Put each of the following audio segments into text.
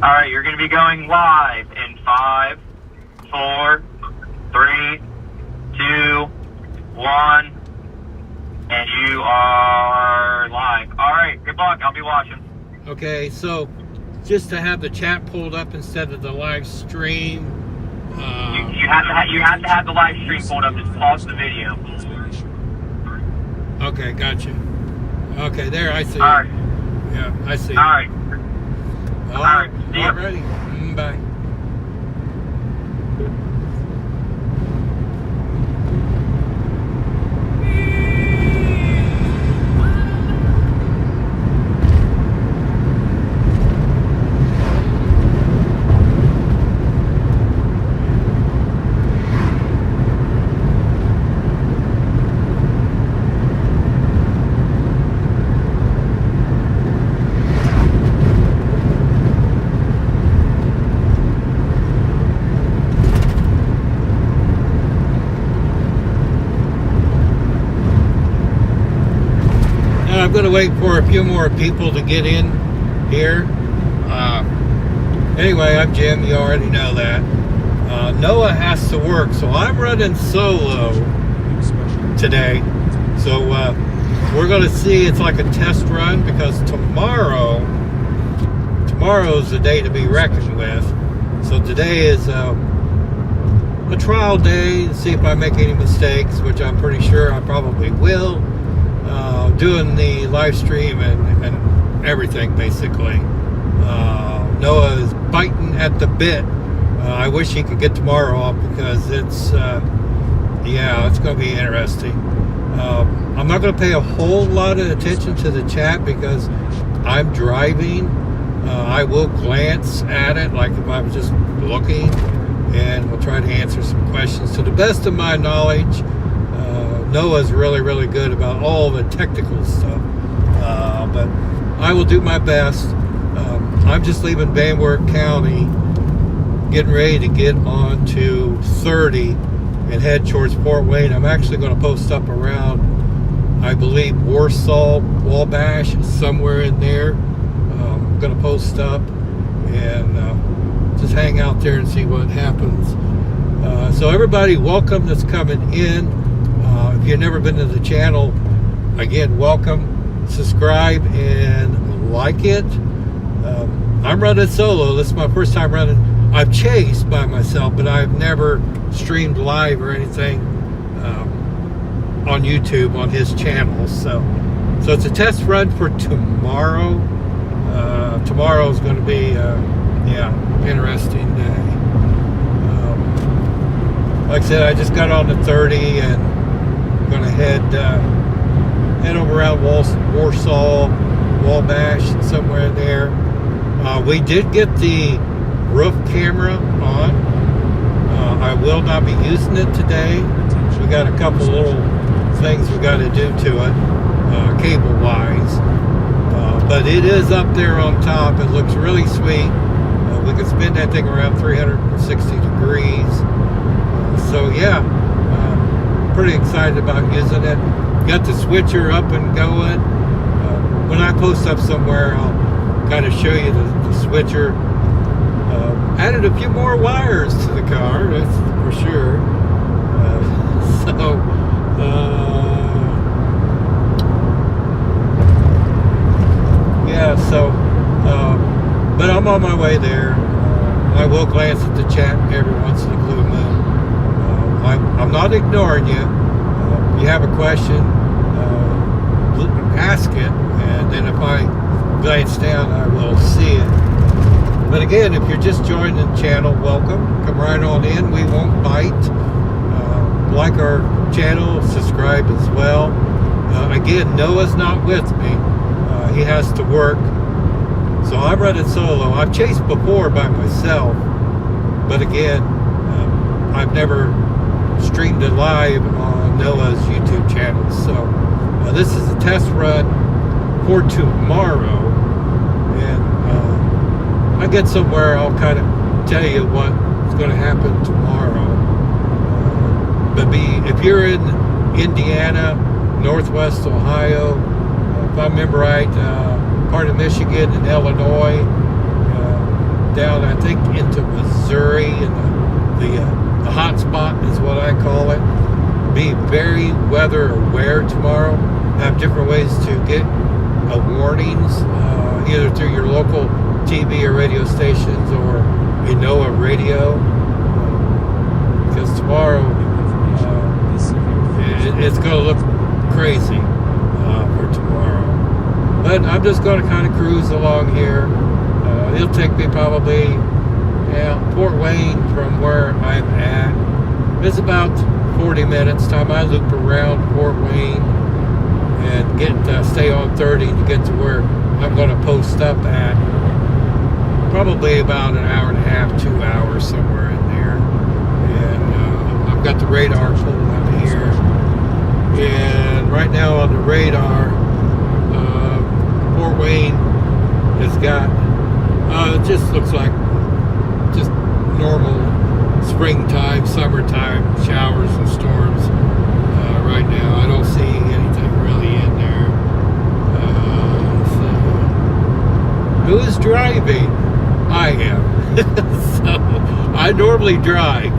All right, you're going to be going live in 5, 4, 3, 2, 1, and you are live. All right, good luck. I'll be watching. Okay, so just to have the chat pulled up instead of the live stream. You have to have the live stream pulled up. Just pause the video. Okay, gotcha. Okay, there I see. All right. Yeah, I see. All right. All right. See ya. Ready. Bye. I'm going to wait for a few more people to get in here. Anyway, I'm Jim. You already know that. Noah has to work, so I'm running solo today. So we're going to see. It's like a test run because tomorrow's the day to be reckoned with. So today is a trial day to see if I make any mistakes, which I'm pretty sure I probably will. Doing the live stream and everything basically. Noah is biting at the bit. I wish he could get tomorrow off because it's going to be interesting. I'm not going to pay a whole lot of attention to the chat because I'm driving. I will glance at it like if I was just looking, and we'll try to answer some questions to the best of my knowledge. Noah's really, really good about all the technical stuff, but I will do my best. I'm just leaving Van County, getting ready to get on to 30 and head towards Fort Wayne. I'm actually going to post up around, I believe, Warsaw, Wabash, somewhere in there. I'm going to post up and just hang out there and see what happens. So everybody, welcome that's coming in. If you've never been to the channel, again, welcome. Subscribe and like it. I'm running solo. This is my first time running. I've chased by myself, but I've never streamed live or anything on YouTube on his channel. So it's a test run for tomorrow. Tomorrow is going to be interesting day. Like I said, I just got on to 30 and going to head over around Warsaw, Wabash, somewhere in there. We did get the roof camera on. I will not be using it today. We got a couple little things we got to do to it, cable wise. But it is up there on top. It looks really sweet. We can spin that thing around 360 degrees. So yeah. Pretty excited about using it. Got the switcher up and going. When I post up somewhere, I'll kind of show you the switcher. Added a few more wires to the car, that's for sure. But I'm on my way there. I will glance at the chat every once in a blue moon. I'm not ignoring you. If you have a question, ask it, and then if I glance down, I will see it. But again, if you're just joining the channel, welcome. Come right on in. We won't bite. Like our channel, subscribe as well. Again, Noah's not with me. He has to work. So I'm running solo. I've chased before by myself, but again, I've never streamed it live on Noah's YouTube channel. So this is a test run for tomorrow, and I get somewhere, I'll kind of tell you what's going to happen tomorrow. But if you're in Indiana, Northwest Ohio, if I remember right, part of Michigan and Illinois, down, I think, into Missouri, and the hot spot is what I call it. Be very weather aware tomorrow. Have different ways to get warnings, either through your local TV or radio stations or a NOAA radio. Because tomorrow it's going to look crazy for tomorrow. But I'm just going to kind of cruise along here. It'll take me probably Fort Wayne from where I'm at. It's about 40 minutes. Time I loop around Fort Wayne and get stay on 30 to get to where I'm going to post up at. Probably about an hour and a half, 2 hours, somewhere in there. And I've got the radar pulled up here. And right now on the radar, Fort Wayne has got, it just looks like just normal springtime, summertime showers and storms right now. I don't see anything really in there. So, who is driving? I am. So, I normally drive.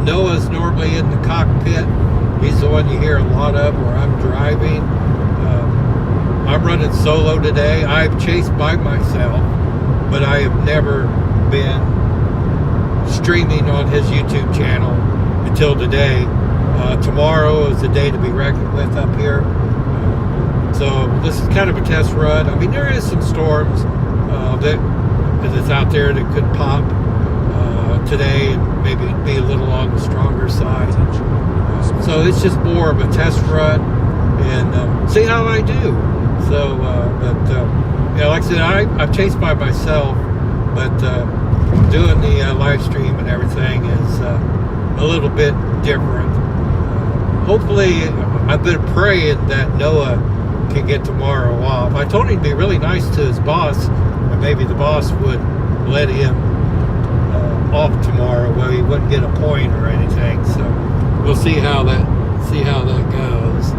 Noah's normally in the cockpit. He's the one you hear a lot of where I'm driving. I'm running solo today. I've chased by myself, but I have never been streaming on his YouTube channel until today. Tomorrow is the day to be reckoned with up here. So this is kind of a test run. I mean, there is some storms that's out there that could pop today and maybe be a little on the stronger side. So it's just more of a test run and see how I do. So, like I said, I've chased by myself, but doing the live stream and everything is a little bit different. Hopefully, I've been praying that Noah can get tomorrow off. I told him to be really nice to his boss, and maybe the boss would let him off tomorrow, where he wouldn't get a point or anything. So we'll see how that goes.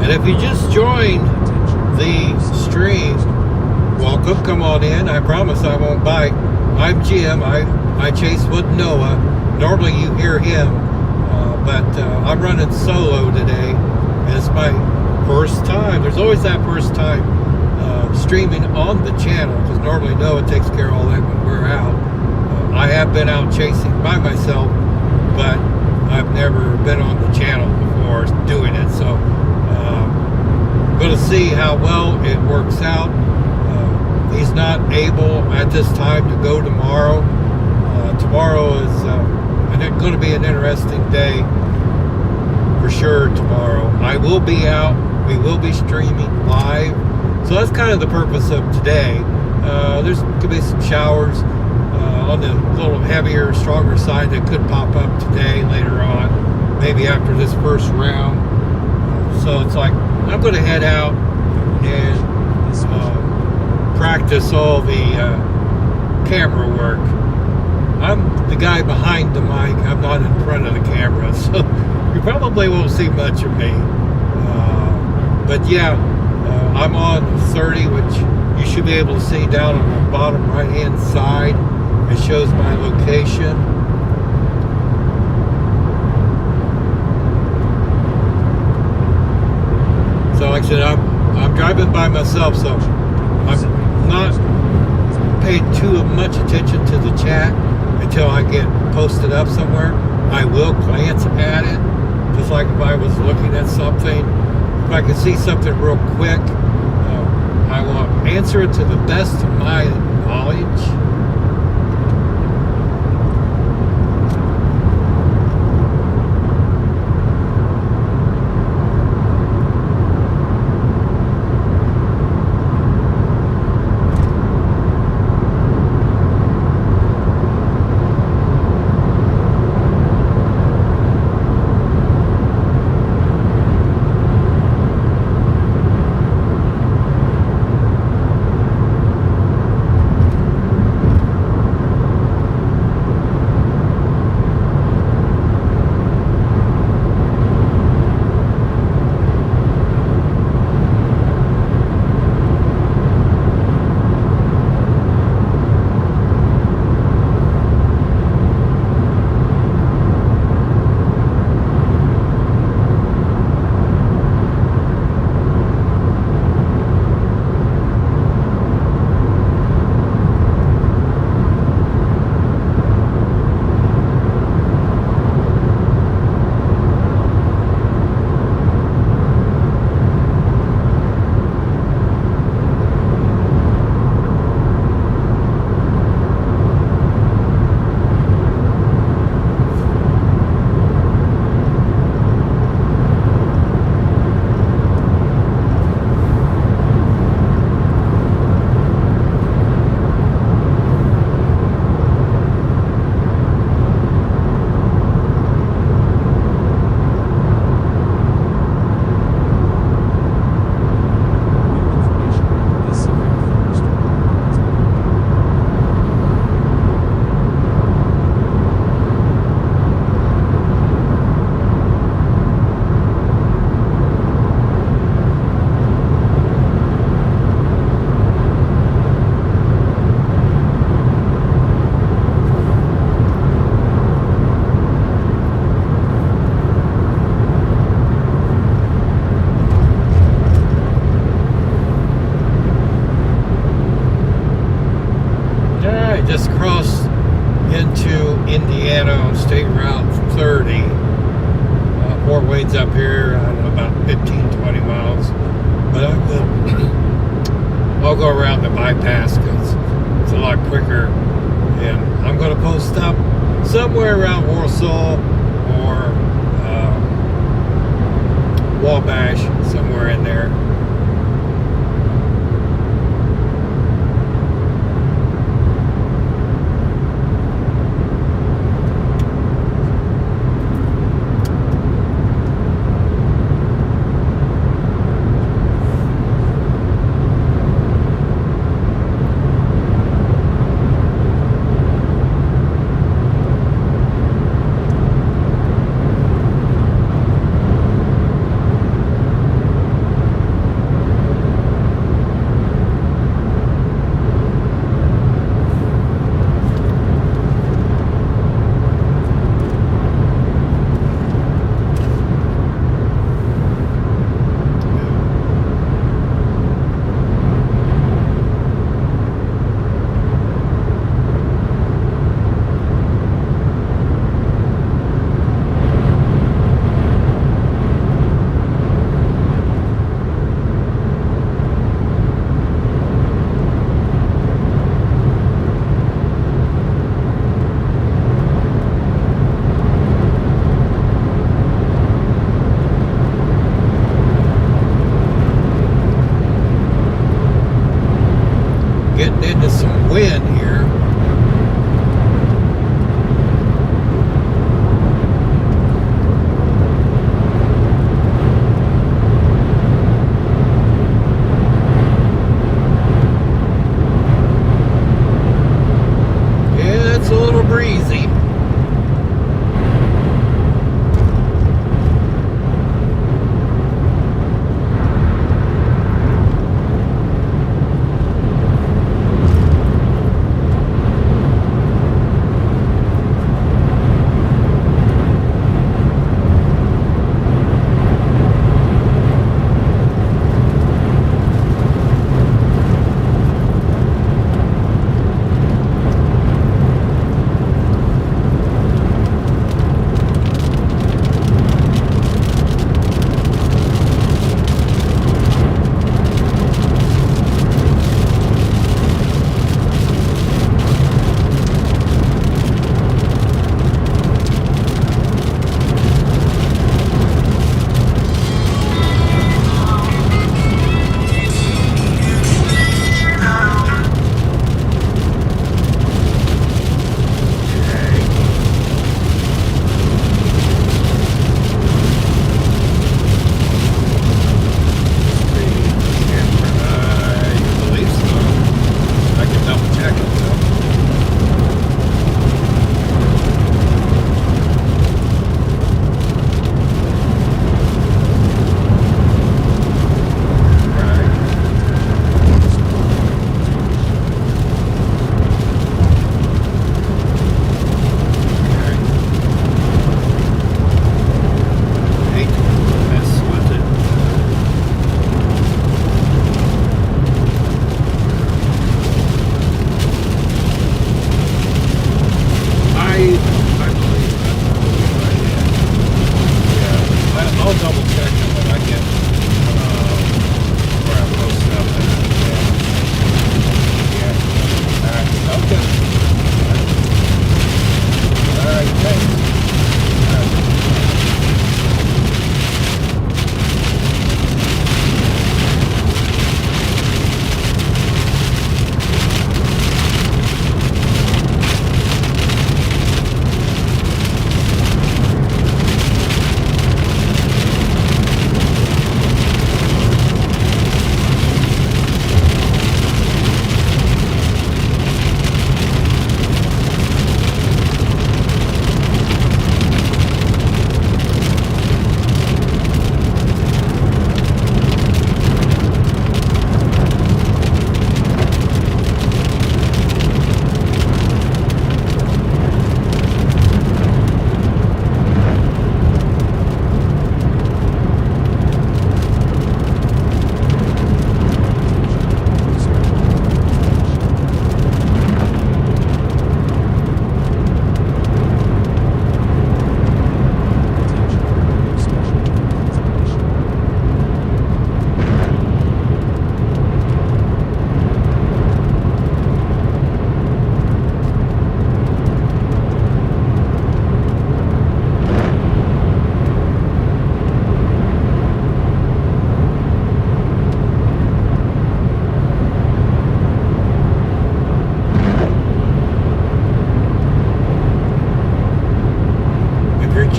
And if you just joined the stream, welcome, come on in. I promise I won't bite. I'm Jim. I chase with Noah. Normally you hear him, but I'm running solo today. And it's my first time. There's always that first time streaming on the channel, because normally Noah takes care of all that when we're out. I have been out chasing by myself, but I've never been on the channel before doing it. So going to see how well it works out. He's not able at this time to go tomorrow. Tomorrow is going to be an interesting day for sure tomorrow. I will be out. We will be streaming live. So that's kind of the purpose of today. There's could be some showers on the little heavier, stronger side that could pop up today, later on, maybe after this first round. So it's like, I'm going to head out and practice all the camera work. I'm the guy behind the mic. I'm not in front of the camera. So you probably won't see much of me. But yeah, I'm on 30, which you should be able to see down on the bottom right hand side. It shows my location. So like I said, I'm driving by myself, so I'm not paying too much attention to the chat until I get posted up somewhere. I will glance at it, just like if I was looking at something. If I can see something real quick, I will answer it to the best of my knowledge. Just crossed into Indiana State Route 30. Fort Wayne's up here, I don't know, about 15, 20 miles. But I'll go around the bypass because it's a lot quicker. And I'm going to post up somewhere around Warsaw or Wabash, somewhere in there.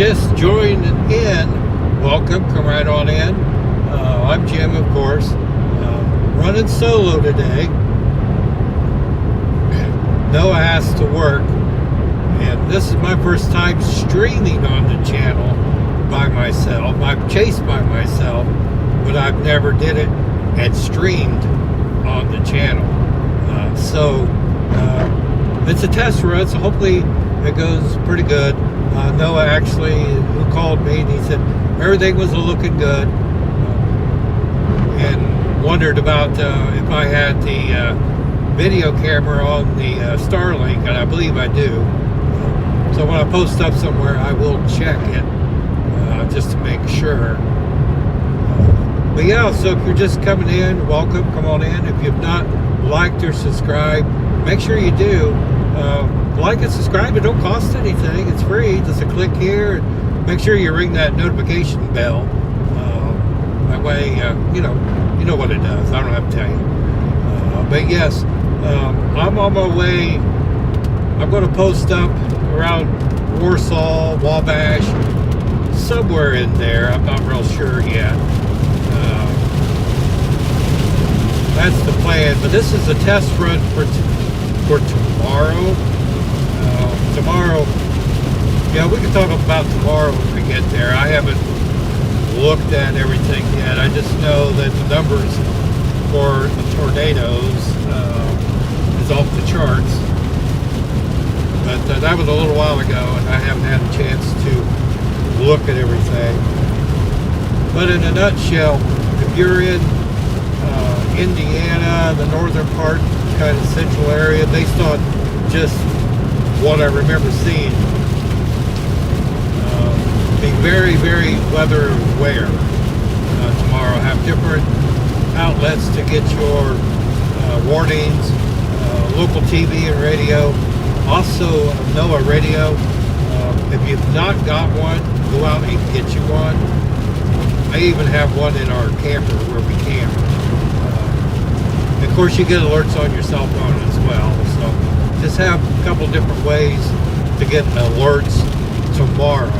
just joined in, welcome, come right on in. I'm Jim, of course, running solo today. Noah has to work, and this is my first time streaming on the channel by myself. I've chased by myself, but I've never did it and streamed on the channel. So it's a test run, so hopefully it goes pretty good. Noah actually, who called me, and he said everything was looking good, and wondered about if I had the video camera on the Starlink, and I believe I do. So when I post up somewhere, I will check it just to make sure. But yeah, so if you're just coming in, welcome, come on in. If you've not liked or subscribed, make sure you do. Like and subscribe, it don't cost anything, it's free. Just a click here, and make sure you ring that notification bell. That way, you know what it does. I don't have to tell you. But yes, I'm on my way. I'm going to post up around Warsaw, Wabash, somewhere in there. I'm not real sure yet. That's the plan. But this is a test run for tomorrow. Tomorrow, yeah, we can talk about tomorrow when we get there. I haven't looked at everything yet. I just know that the numbers for the tornadoes is off the charts. But that was a little while ago, and I haven't had a chance to look at everything. But in a nutshell, if you're in Indiana, the northern part, kind of central area, based on just what I remember seeing, be very, very weather aware tomorrow. Have different outlets to get your warnings, local TV and radio. Also, NOAA radio. If you've not got one, go out and get you one. I even have one in our camper where we camp. Of course, you get alerts on your cell phone as well. So just have a couple different ways to get alerts tomorrow.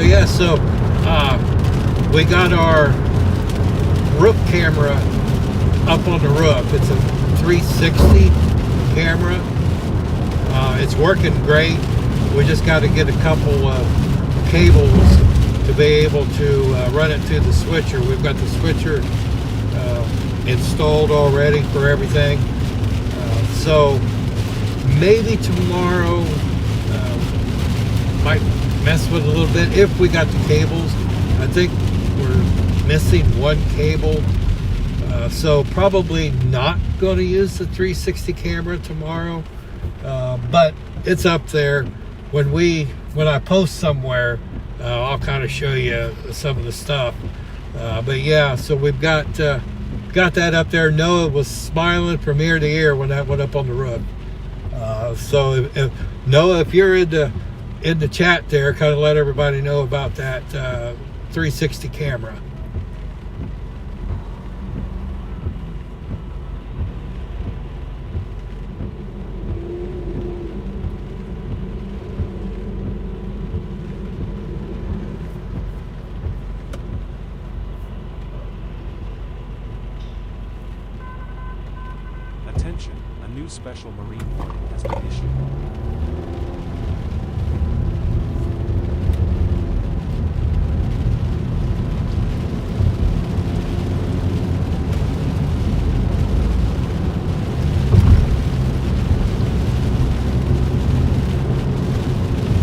Yeah, so we got our roof camera up on the roof. It's a 360 camera. It's working great. We just got to get a couple of cables to be able to run it through the switcher. We've got the switcher installed already for everything. So maybe tomorrow might mess with it a little bit if we got the cables. I think we're missing one cable, so probably not going to use the 360 camera tomorrow, but it's up there. When I post somewhere, I'll kind of show you some of the stuff, but yeah, so we've got that up there. Noah was smiling from ear to ear when that went up on the roof. So if Noah, if you're in the chat there, kind of let everybody know about that 360 camera. Attention, a new special marine warning has been issued.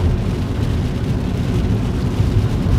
Attention, a new special marine warning has been issued.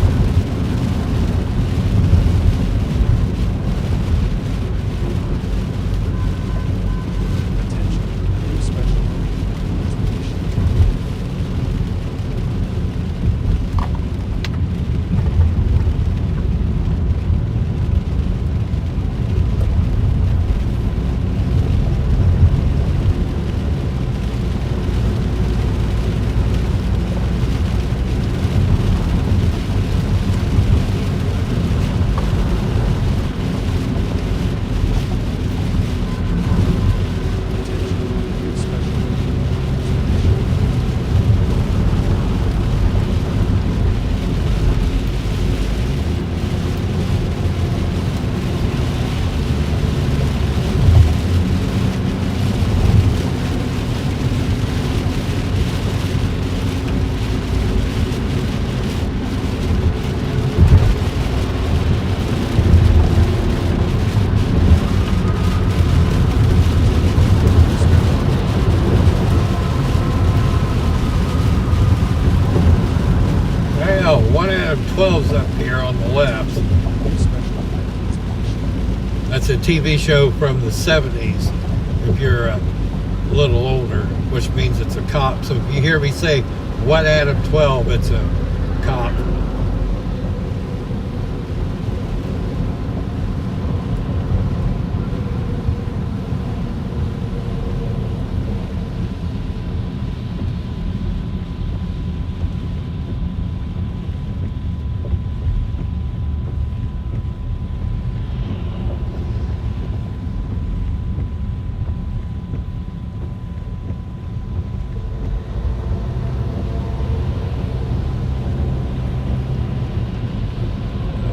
12's up here on the left. A new special event has been issued. That's a TV show from the 70s, if you're a little older, which means it's a cop. So if you hear me say, "What Adam 12?" it's a cop.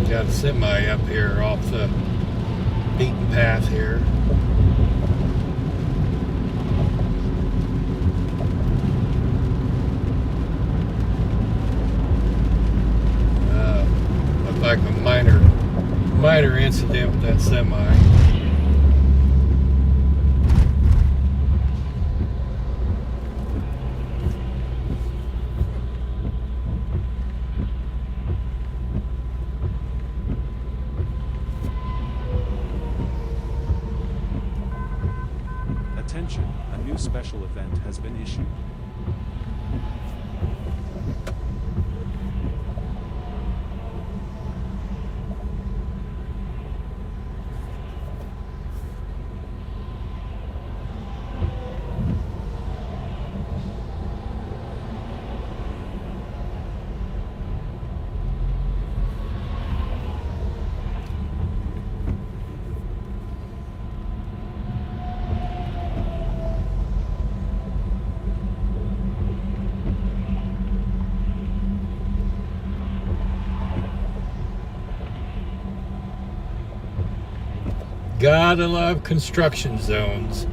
Got a semi up here off the beaten path here. Looked like a minor incident with that semi. Attention, a new special event has been issued. Gotta love construction zones.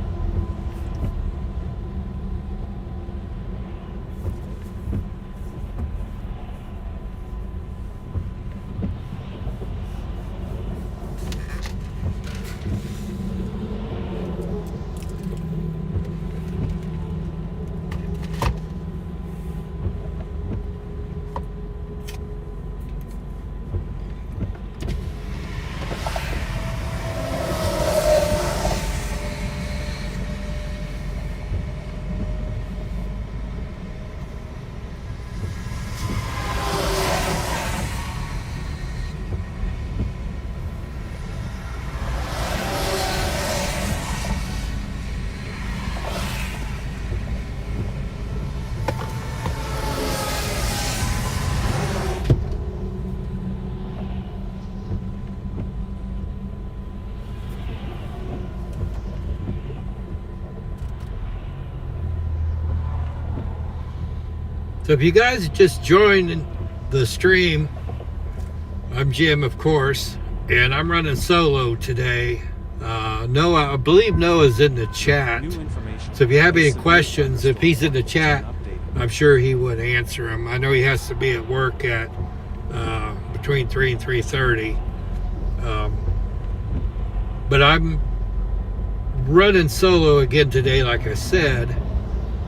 So if you guys just joined the stream, I'm Jim, of course, and I'm running solo today. Noah, I believe Noah's in the chat. New information. So if you have any This severe questions, if he's in the thunderstorm chat, has been updated. I'm sure he would answer them. I know he has to be at work at between 3 and 3:30. But I'm running solo again today, like I said.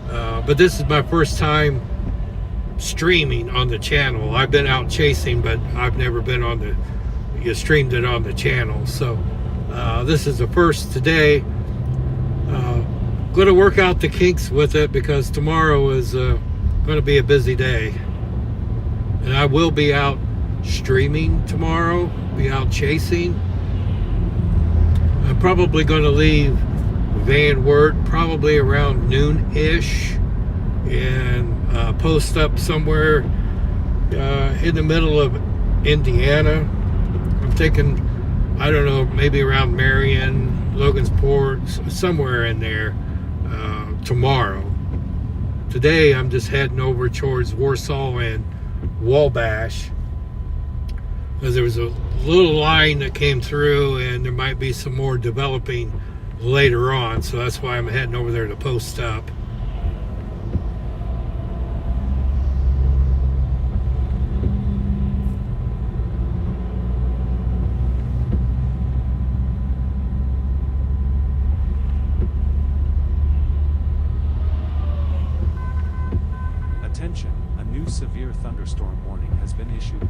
But this is my first time streaming on the channel. I've been out chasing, but I've never been on you streamed it on the channel. So this is the first today. Going to work out the kinks with it because tomorrow is going to be a busy day. And I will be out streaming tomorrow, be out chasing. I'm probably going to leave Van Wert probably around noon-ish and post up somewhere in the middle of Indiana. I'm thinking, I don't know, maybe around Marion, Logansport, somewhere in there tomorrow. Today I'm just heading over towards Warsaw and Wabash because there was a little line that came through and there might be some more developing later on, so that's why I'm heading over there to post up. Attention, a new severe thunderstorm warning has been issued.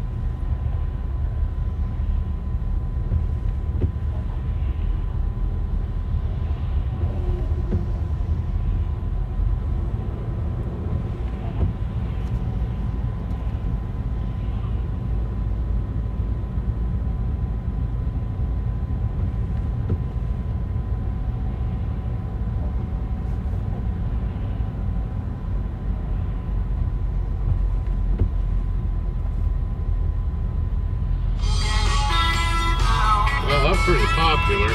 pretty popular.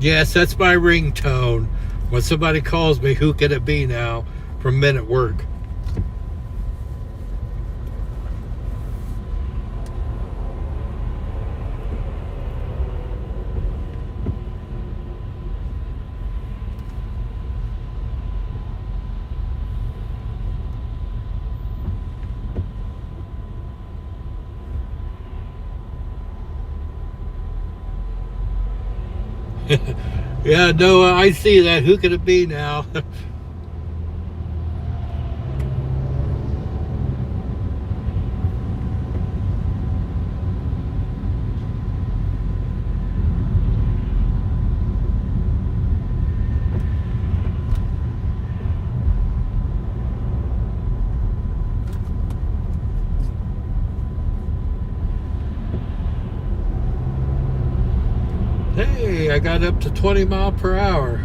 Yes, that's my ringtone. When somebody calls me, who could it be now, from Men at Work? Yeah, no, I see that. Who could it be now? Hey, I got up to 20 mile per hour.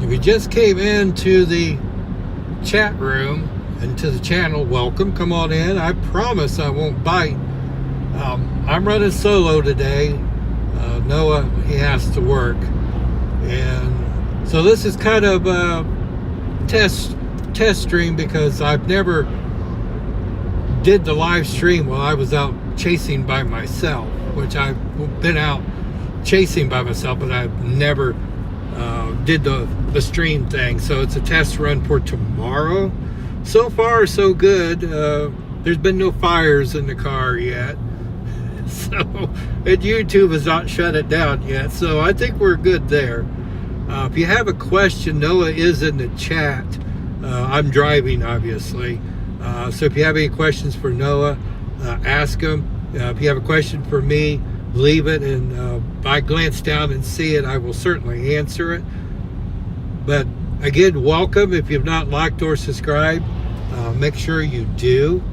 If you just came into the chat room and to the channel, welcome. Come on in. I promise I won't bite. I'm running solo today. Noah, he has to work. And so this is kind of a test stream because I've never did the live stream while I was out chasing by myself, which I've been out chasing by myself, but I've never did the stream thing. So it's a test run for tomorrow. So far so good. There's been no fires in the car yet, so, and YouTube has not shut it down yet, so I think we're good there. If you have a question, Noah is in the chat. I'm driving, obviously, so if you have any questions for Noah, ask him. If you have a question for me, leave it, and if I glance down and see it, I will certainly answer it. But again, welcome. If you've not liked or subscribed, make sure you do.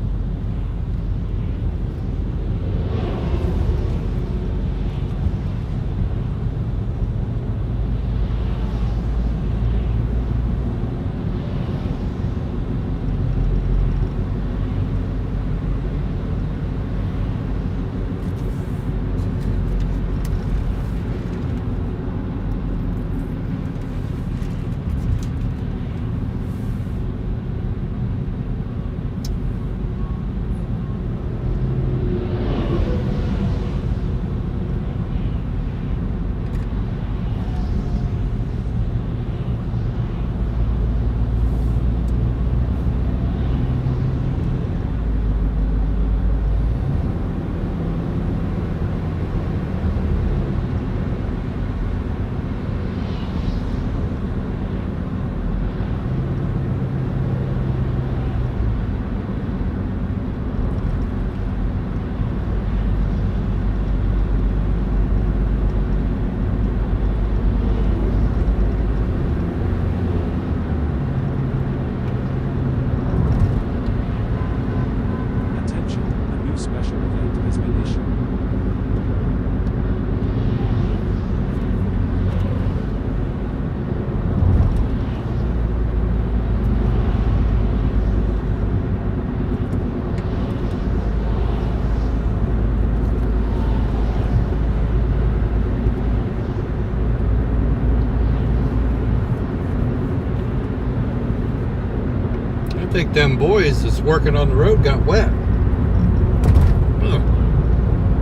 think them boys that's working on the road got wet.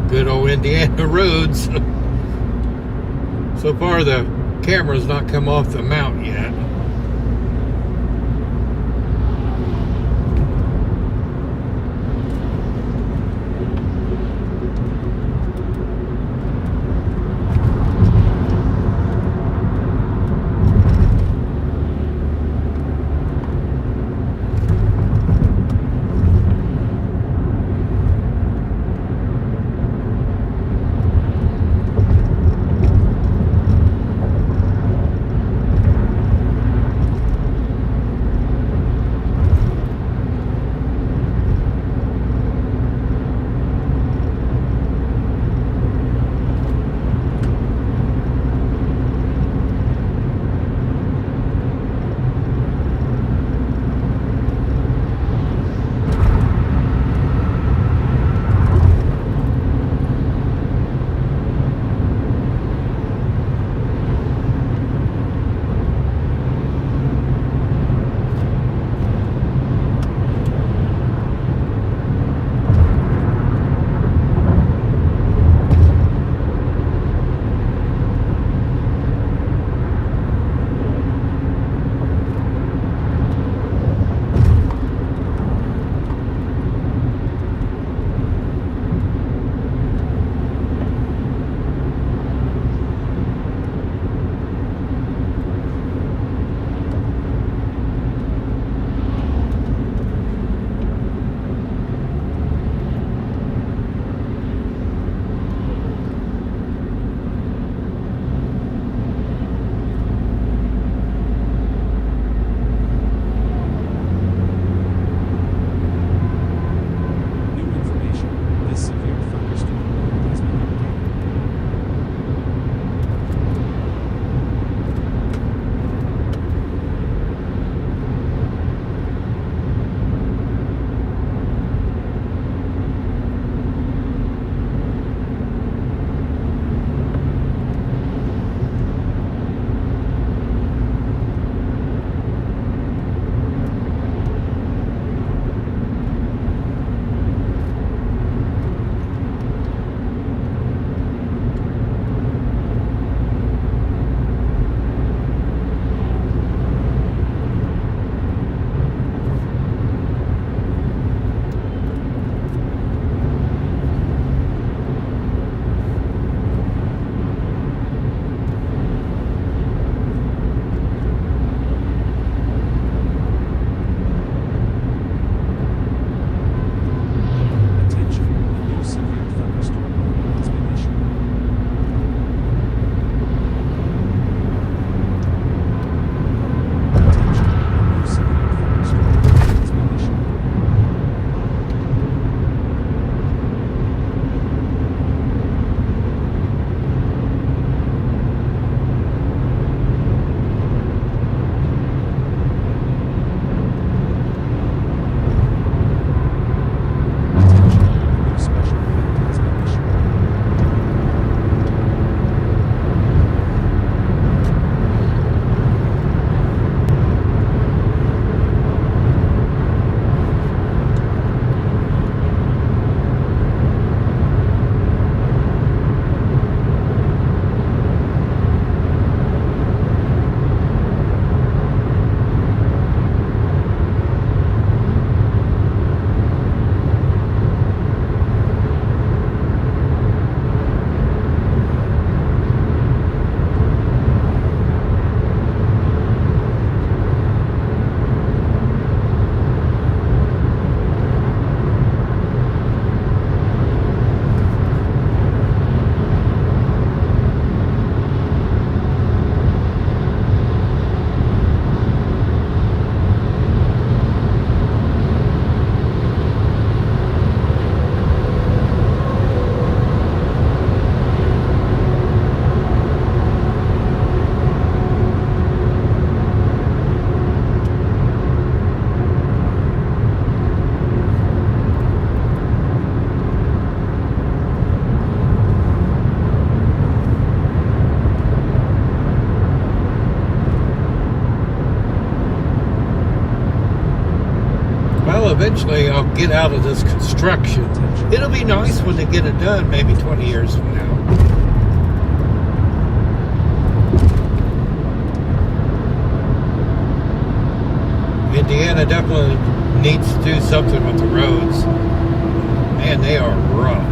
Good old Indiana roads. So far the camera's not come off the mount yet. will eventually. I'll get out of this construction. It'll be nice when they get it done, maybe 20 years from now. Indiana definitely needs to do something with the roads. Man, they are rough.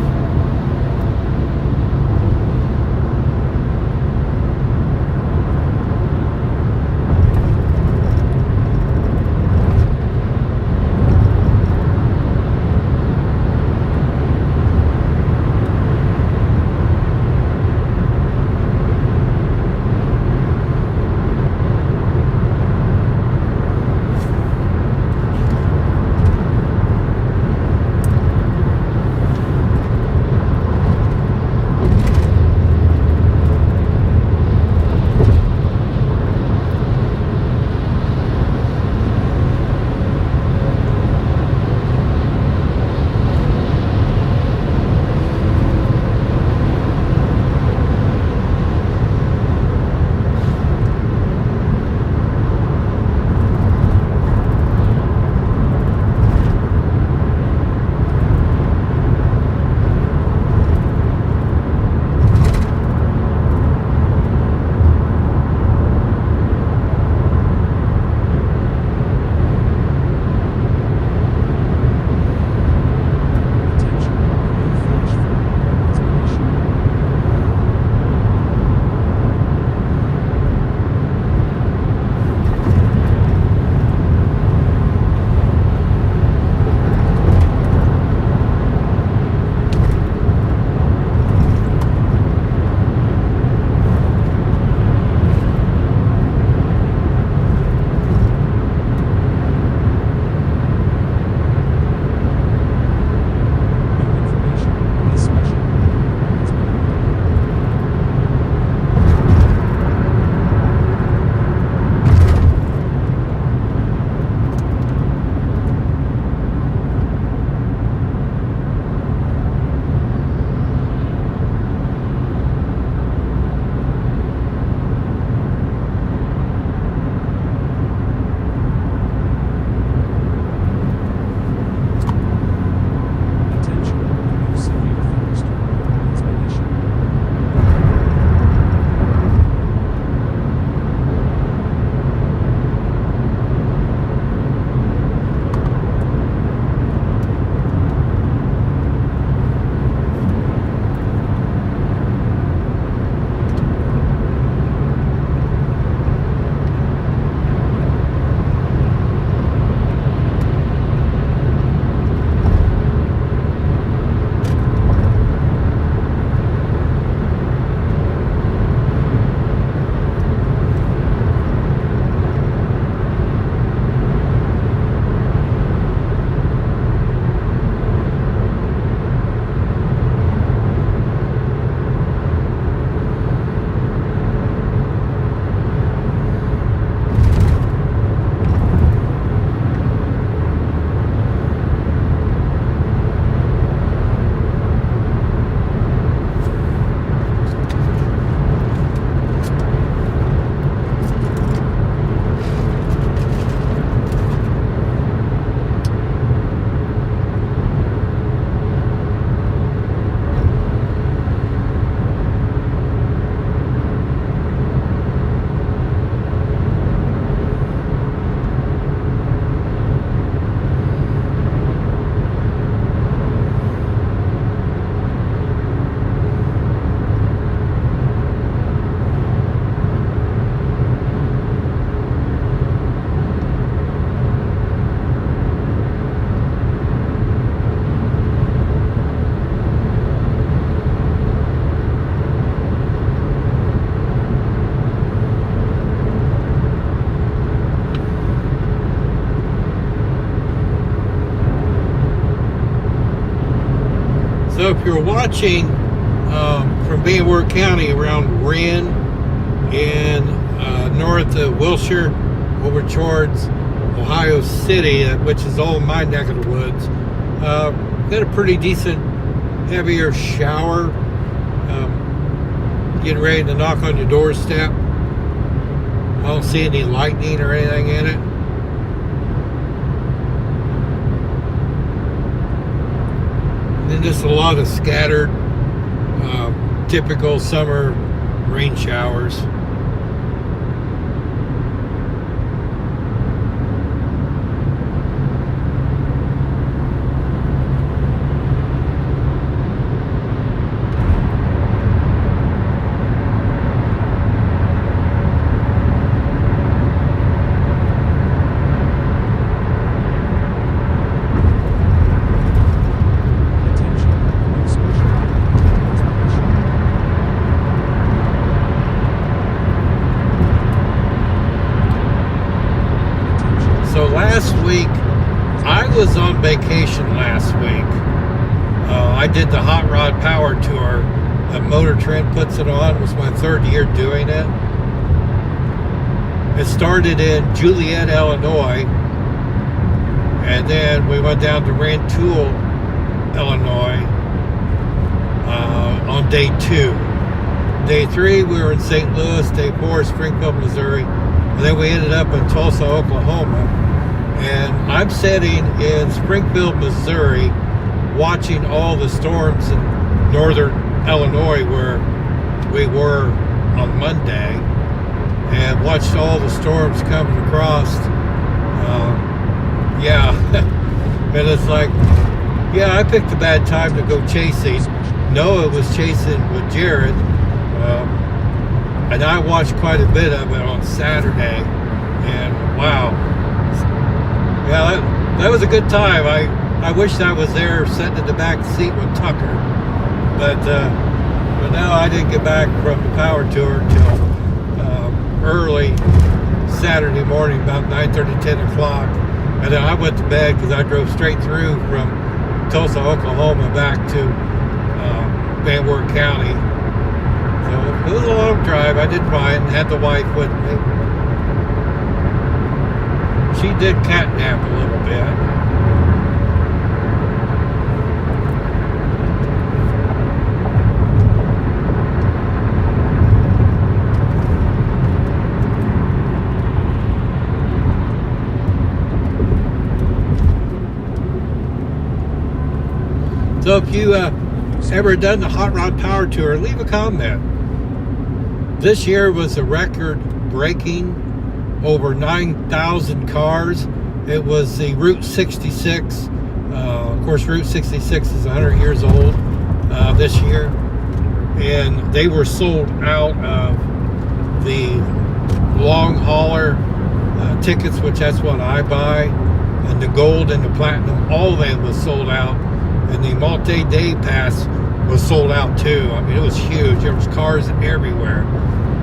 So if you're watching from Van Wert County around Wren and north of Wilshire over towards Ohio City, which is all my neck of the woods, got a pretty decent heavier shower getting ready to knock on your doorstep. I don't see any lightning or anything in it. and just a lot of scattered, typical summer rain showers. Attention, a new special event has been issued. Attention. So last week, I was on vacation last week. I did the Hot Rod Power Tour that Motor Trend puts it on. It was my third year doing it. It started in Juliet, Illinois, and then we went down to Rantoul, Illinois on day 2. Day 3, we were in St. Louis. Day 4, Springfield, Missouri. And then we ended up in Tulsa, Oklahoma. And I'm sitting in Springfield, Missouri, watching all the storms in northern Illinois where we were on Monday, and watched all the storms coming across. Yeah, and it's like, yeah, I picked a bad time to go chasing. Noah was chasing with Jared, and I watched quite a bit of it on Saturday, and wow, yeah, that was a good time. I wish I was there sitting in the back seat with Tucker, but no, I didn't get back from the power tour till early Saturday morning, about 9:30, 10 o'clock, and then I went to bed because I drove straight through from Tulsa, Oklahoma, back to Van Wert County. So it was a long drive. I did fine. Had the wife with me. She did catnap a little bit. So if you ever done the Hot Rod Power Tour, leave a comment. This year was a record-breaking, over 9,000 cars. It was the Route 66. Of course, Route 66 is 100 years old this year. And they were sold out of the long hauler tickets, which that's what I buy. And the gold and the platinum, all of it was sold out. And the multi-day pass was sold out too. I mean, it was huge. There was cars everywhere.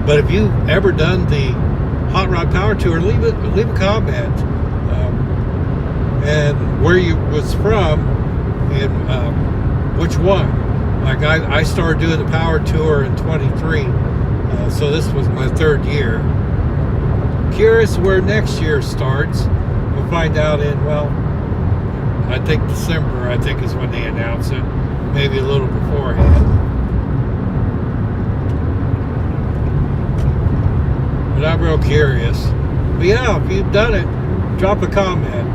But if you've ever done the Hot Rod Power Tour, leave a comment, and where you was from, and which one. Like I started doing the Power Tour in 23, so this was my third year. Curious where next year starts. We'll find out in, well, I think December, I think, is when they announce it. Maybe a little beforehand. But I'm real curious. But yeah, if you've done it, drop a comment.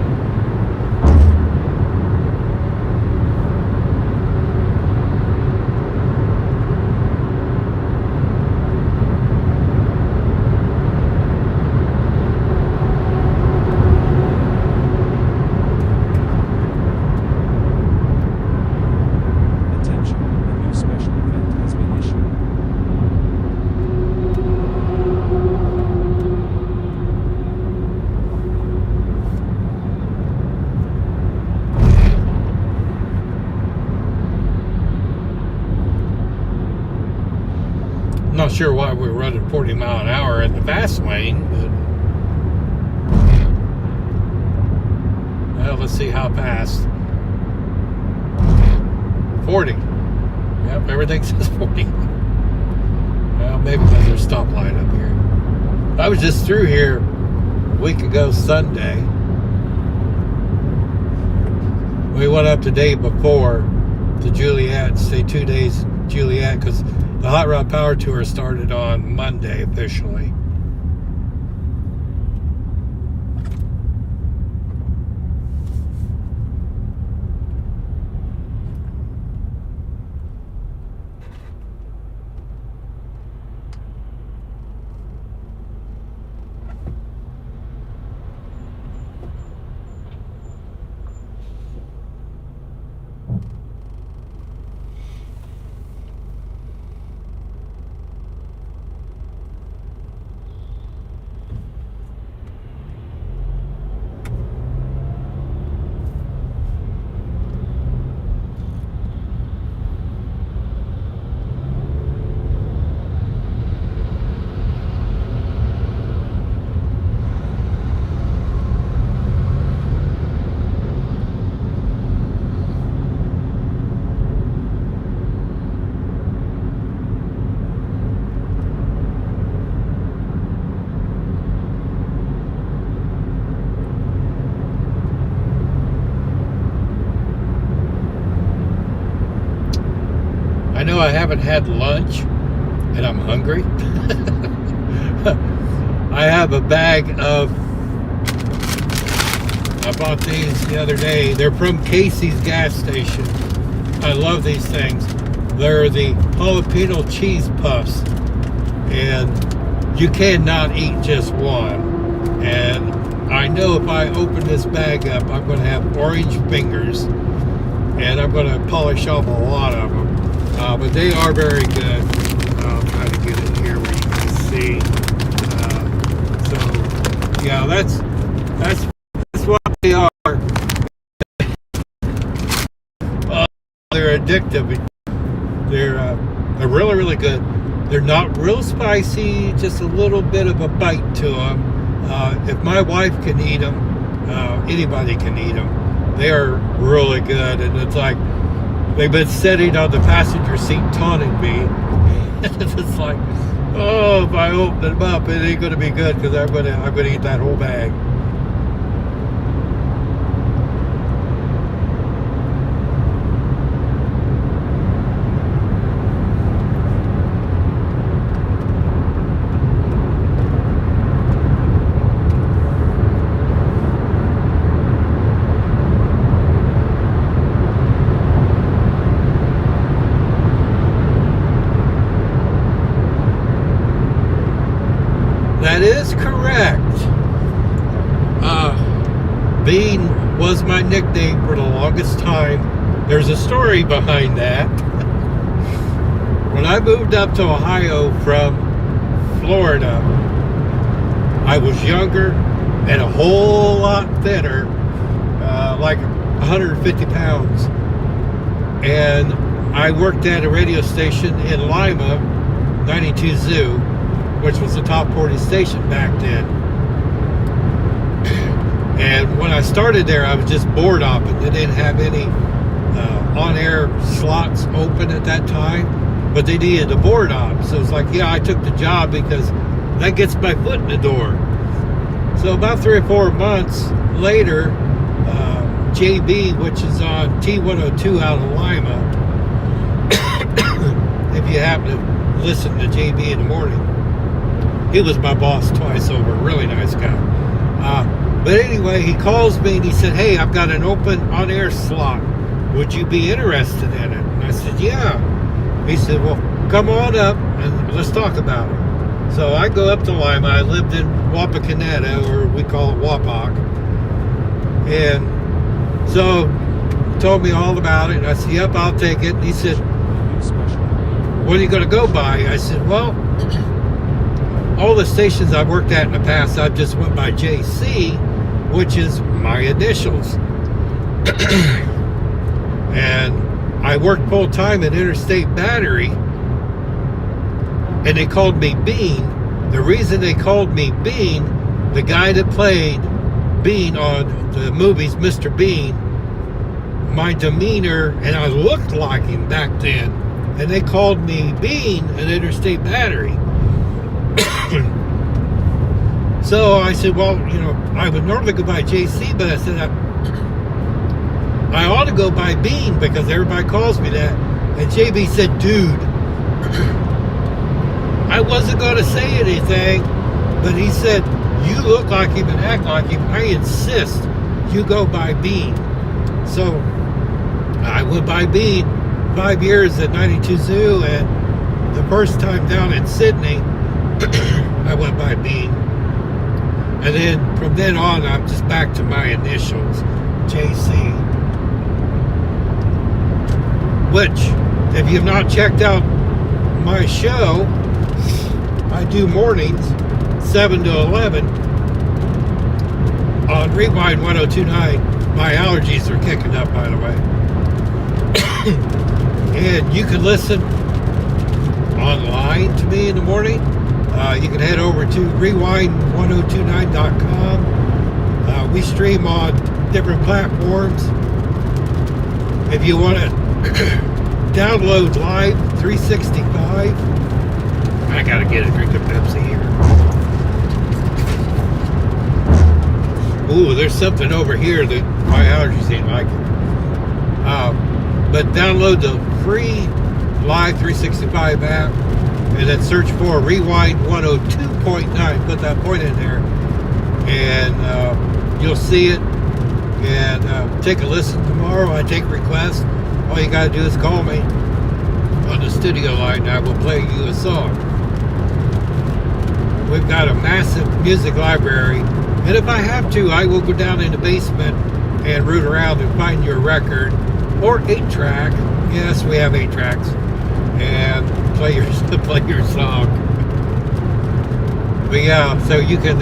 Not sure why we're running 40 mile an hour in the fast lane, but well, let's see how fast. 40. Yep, everything says 40. Well, maybe because there's a stoplight up here. I was just through here a week ago Sunday. We went up the day before to Juliet, stayed 2 days in Juliet, because the Hot Rod Power Tour started on Monday officially. I haven't had lunch and I'm hungry, I have a bag of, I bought these the other day. They're from Casey's gas station. I love these things. They're the jalapeno cheese puffs. And you cannot eat just one. And I know if I open this bag up, I'm going to have orange fingers. And I'm going to polish off a lot of them. But they are very good. I'll try to get it here where you can see. So, yeah, that's what they are. They're addictive. They're really, really good. They're not real spicy, just a little bit of a bite to them. If my wife can eat them, anybody can eat them. They are really good, and it's like they've been sitting on the passenger seat taunting me. It's like, oh, if I open them up, it ain't going to be good because I'm gonna eat that whole bag. That is correct. Bean was my nickname for the longest time. There's a story behind that. When I moved up to Ohio from Florida, I was younger and a whole lot thinner, like 150 pounds. And I worked at a radio station in Lima, 92 Zoo, which was the top 40 station back then. And when I started there, I was just board opping. They didn't have any on-air slots open at that time, but they needed a board op. So it's like, yeah, I took the job because that gets my foot in the door. So about 3 or 4 months later, JB, which is on T102 out of Lima, if you happen to listen to JB in the morning, he was my boss twice over, really nice guy. But anyway, he calls me and he said, hey, I've got an open on-air slot. Would you be interested in it? And I said, yeah. He said, well, come on up and let's talk about it. So I go up to Lima. I lived in Wapakoneta, or we call it Wapak. And so he told me all about it. And I said, yep, I'll take it. And he said, what are you going to go by? I said, well, all the stations I've worked at in the past, I've just went by JC, which is my initials. And I worked full time at Interstate Battery, and they called me Bean. The reason they called me Bean, the guy that played Bean on the movies Mr. Bean, my demeanor, and I looked like him back then, and they called me Bean at Interstate Battery. So I said, well, you know, I would normally go by JC, but I said I ought to go by Bean because everybody calls me that. And JB said, dude, I wasn't going to say anything, but he said, you look like him and act like him. I insist you go by Bean. So I went by Bean 5 years at 92 Zoo, and the first time down in Sydney, I went by Bean. And then from then on, I'm just back to my initials, JC. Which, if you've not checked out my show, I do mornings, 7 to 11, on Rewind 1029. My allergies are kicking up, by the way. And you can listen online to me in the morning. You can head over to rewind1029.com. We stream on different platforms. If you want to download live 365, I gotta get a drink of Pepsi here. Ooh, there's something over here that my allergies ain't like it. But download the free Live 365 app, and then search for Rewind 102.9. Put that point in there, and you'll see it. And take a listen tomorrow. I take requests. All you got to do is call me on the studio line, and I will play you a song. We've got a massive music library, and if I have to, I will go down in the basement and root around and find your record or 8-track. Yes, we have 8 tracks, and play your song. But yeah, so you can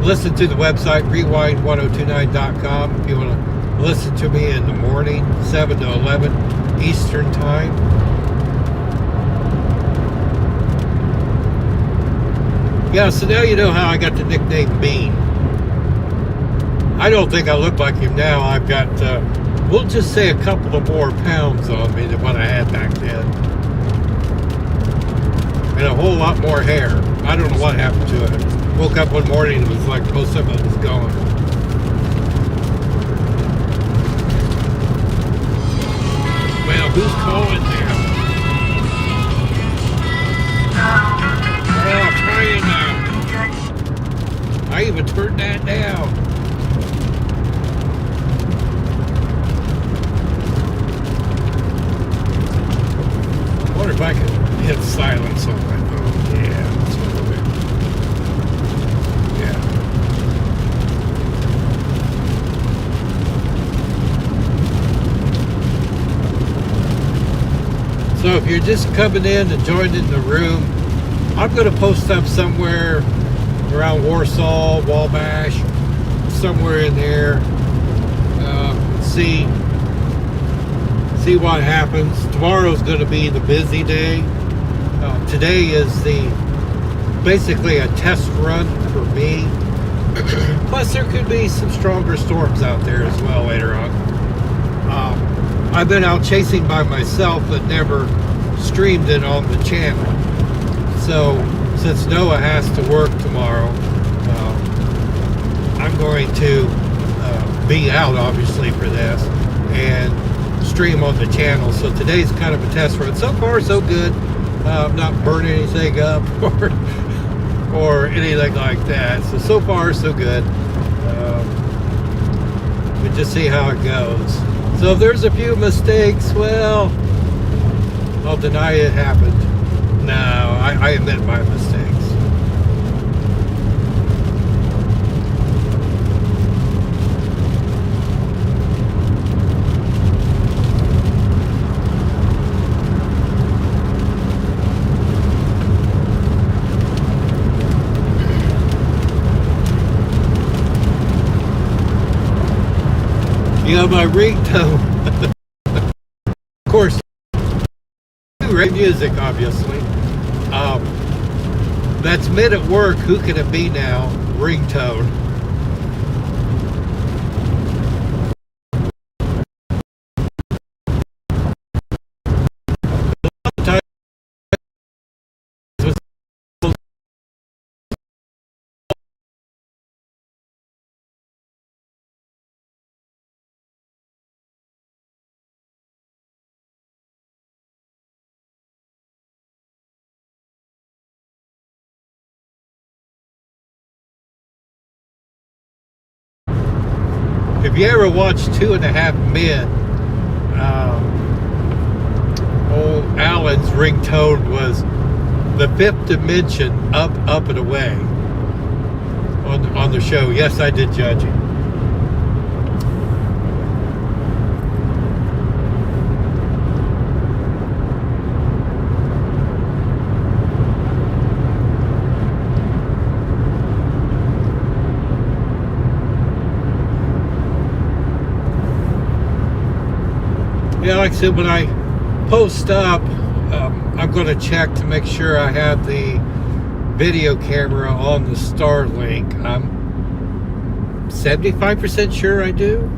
listen to the website rewind1029.com if you want to listen to me in the morning, 7 to 11 Eastern time. Yeah, so now you know how I got the nickname Bean. I don't think I look like him now. I've got, we'll just say a couple of more pounds on me than what I had back then. And a whole lot more hair. I don't know what happened to it. Woke up one morning and it was like most of it was gone. Well, who's calling now? Oh, trying now. I even turned that down. I wonder if I could hit silence on my phone. Yeah, that's what I'll do. Yeah. So if you're just coming in and joining the room, I'm going to post up somewhere around Warsaw, Wabash, somewhere in there. See what happens. Tomorrow's going to be the busy day. Today is basically a test run for me. Plus, there could be some stronger storms out there as well later on. I've been out chasing by myself, but never streamed it on the channel. So, since Noah has to work tomorrow, I'm going to be out, obviously, for this, and stream on the channel. So today's kind of a test run. So far, so good. Not burning anything up or anything like that. So far, so good. We just see how it goes. So if there's a few mistakes, well, I'll deny it happened. No, I admit my mistakes. You know, my ringtone, of course, great music, obviously. That's mid at work. Who can it be now? Ringtone. If you ever watched 2.5 Men, old Alan's ringtone was the Fifth Dimension, up and away on the show. Yes, I did judge it. Yeah, like I said, when I post up, I'm going to check to make sure I have the video camera on the Starlink. I'm 75% sure I do,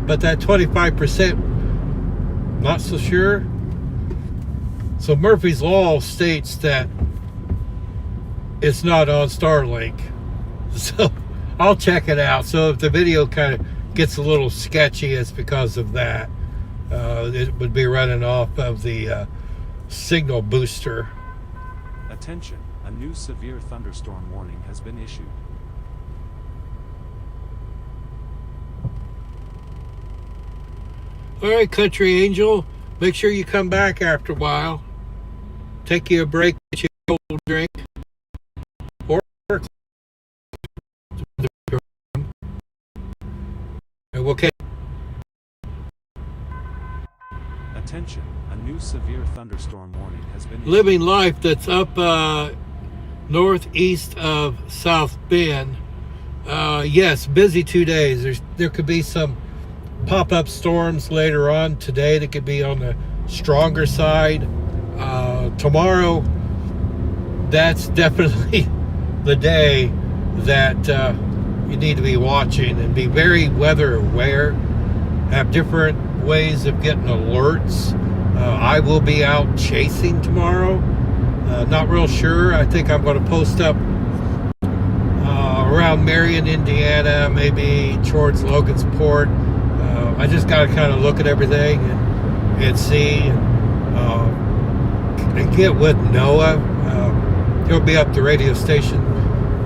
but that 25%, not so sure. So Murphy's Law states that it's not on Starlink. So I'll check it out. So if the video kind of gets a little sketchy, it's because of that. it would be running off of the signal booster. Attention, a new severe thunderstorm warning has been issued. All right, Country Angel, make sure you come back after a while. Take you a break, get you a cold drink. Or and we'll catch. Attention, a new severe thunderstorm warning has been issued. Living Life that's up northeast of South Bend. Yes, busy 2 days. There could be some pop-up storms later on today that could be on the stronger side. Tomorrow, that's definitely the day that you need to be watching and be very weather aware. Have different ways of getting alerts. I will be out chasing tomorrow. Not real sure. I think I'm going to post up around Marion, Indiana, maybe towards Logansport. I just got to kind of look at everything and see and get with Noah. He'll be up the radio station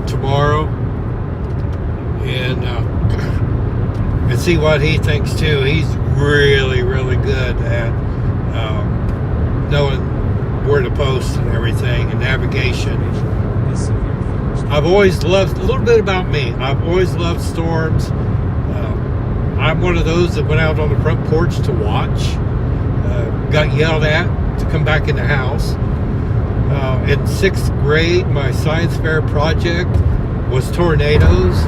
tomorrow and see what he thinks too. He's really, really good at knowing where to post and everything and navigation. I've always loved, a little bit about me, I've always loved storms. I'm one of those that went out on the front porch to watch, got yelled at to come back in the house. In 6th grade, my science fair project was tornadoes,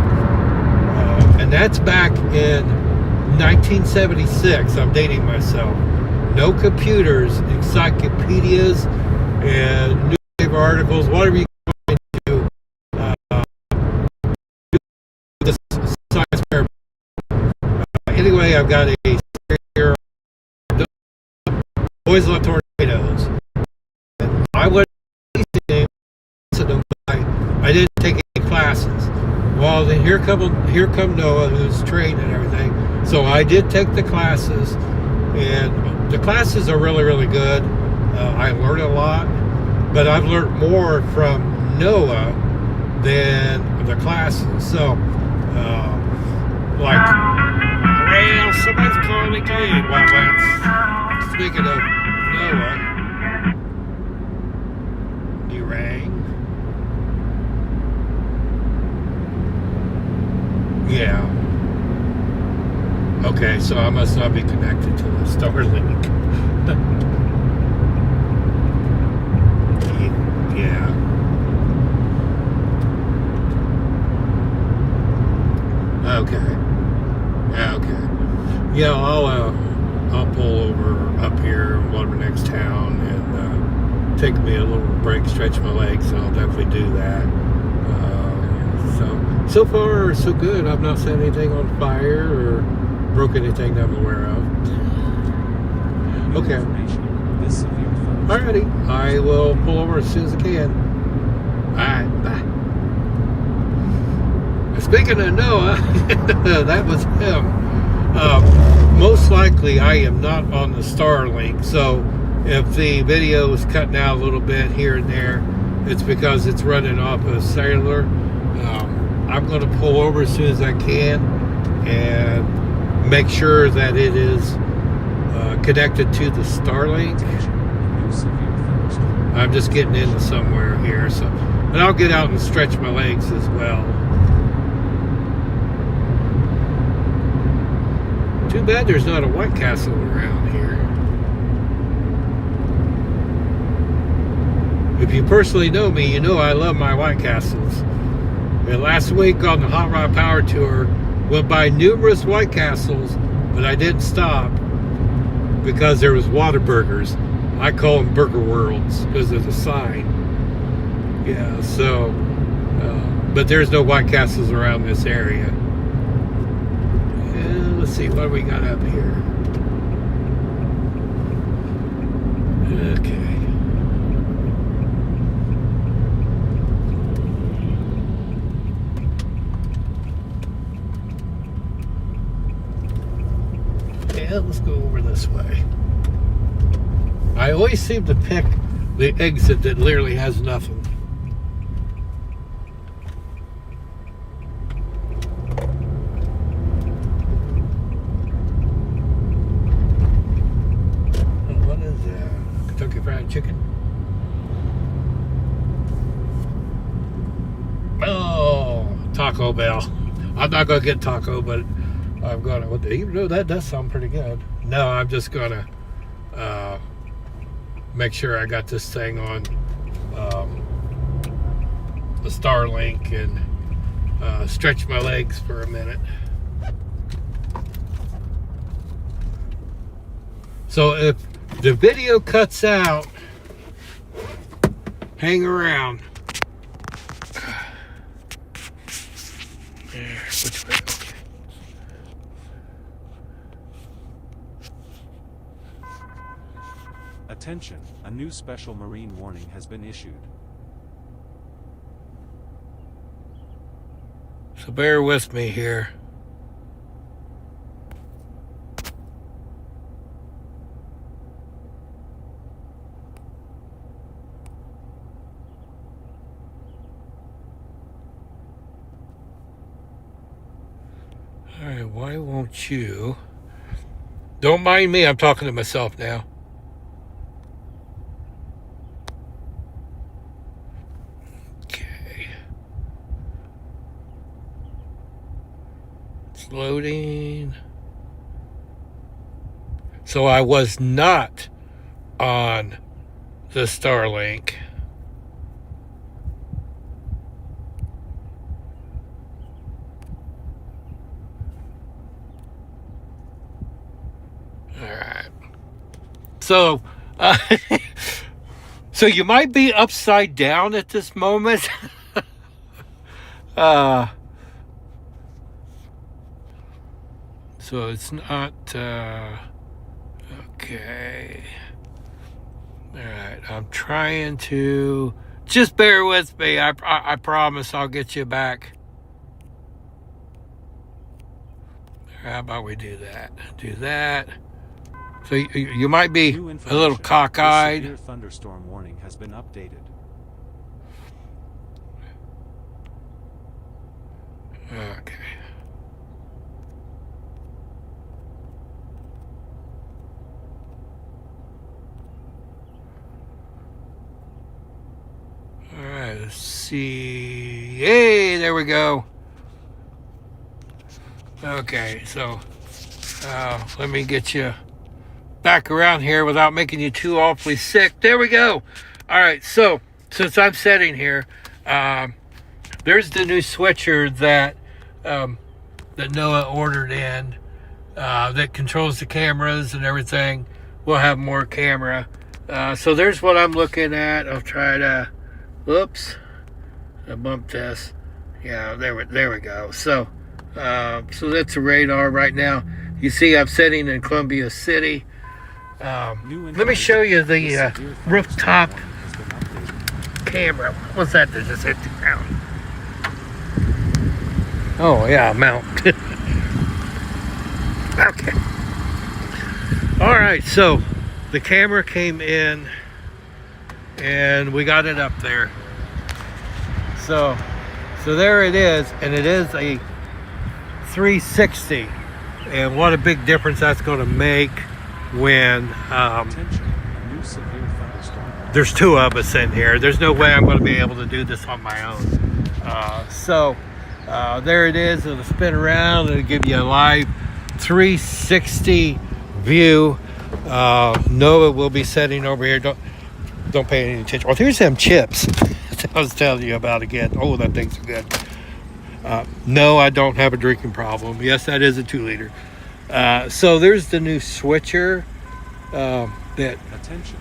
and that's back in 1976. I'm dating myself. No computers, encyclopedias, and newspaper articles, whatever you can do. The science fair. Anyway, I've got a here. Always love tornadoes. And I wasn't them, but I didn't take any classes. Well, then here come Noah, who's trained and everything. So I did take the classes, and the classes are really, really good. I learned a lot, but I've learned more from Noah than the classes. So, well, somebody's calling in. Well, speaking of Noah, you rang. Yeah. Okay, so I must not be connected to the Starlink. Yeah. Okay. Yeah, I'll pull over up here, whatever next town, and take me a little break, stretch my legs, and I'll definitely do that. So far, so good. I've not set anything on fire or broke anything that I'm aware of. Okay. Alrighty. I will pull over as soon as I can. Alright, bye. Speaking of Noah, that was him. Most likely I am not on the Starlink, so if the video is cutting out a little bit here and there, it's because it's running off of cellular. I'm going to pull over as soon as I can and make sure that it is connected to the Starlink. I'm just getting into somewhere here, so, and I'll get out and stretch my legs as well. Too bad there's not a White Castle around here. If you personally know me, you know I love my White Castles. And last week on the Hot Rod Power Tour, went by numerous White Castles, but I didn't stop because there was Whataburgers. I call them Burger Worlds because of the sign. Yeah, so, but there's no White Castles around this area. And let's see, what do we got up here? Okay. Yeah, let's go over this way. I always seem to pick the exit that literally has nothing. What is that? Kentucky Fried Chicken? Oh, Taco Bell. I'm not gonna get taco, but I'm gonna. Even though that does sound pretty good. No, I'm just gonna make sure I got this thing on the Starlink and stretch my legs for a minute. So if the video cuts out, hang around. There, which way? Okay. Attention, a new special marine warning has been issued. So bear with me here. All right, why won't you? Don't mind me, I'm talking to myself now. Okay. It's loading. So I was not on the Starlink. So, so you might be upside down at this moment. So it's not, okay. All right, I'm trying to, just bear with me. I promise I'll get you back. How about we do that? Do that. So you might be a little cockeyed. The severe thunderstorm warning has been updated. Okay. All right, let's see. Hey, there we go. Okay, so let me get you back around here without making you too awfully sick. There we go. All right, so since I'm sitting here, there's the new switcher that that Noah ordered in that controls the cameras and everything. We'll have more camera. So there's what I'm looking at. I'll try to, whoops, I bumped this. Yeah, there we go. So so that's the radar right now. You see I'm sitting in Columbia City. Let me show you the rooftop camera. What's that that just hit the ground? Oh yeah, mount. Okay. All right, so the camera came in and we got it up there. So there it is, and it is a 360, and what a big difference that's going to make when Attention, a new severe thunderstorm. there's two of us in here. There's no way I'm going to be able to do this on my own. So there it is. It'll spin around. It'll give you a live 360 view. Noah will be sitting over here. Don't pay any attention. Well, here's them chips I was telling you about again. Oh, that thing's good. No, I don't have a drinking problem. Yes, that is a 2-liter. So there's the new switcher that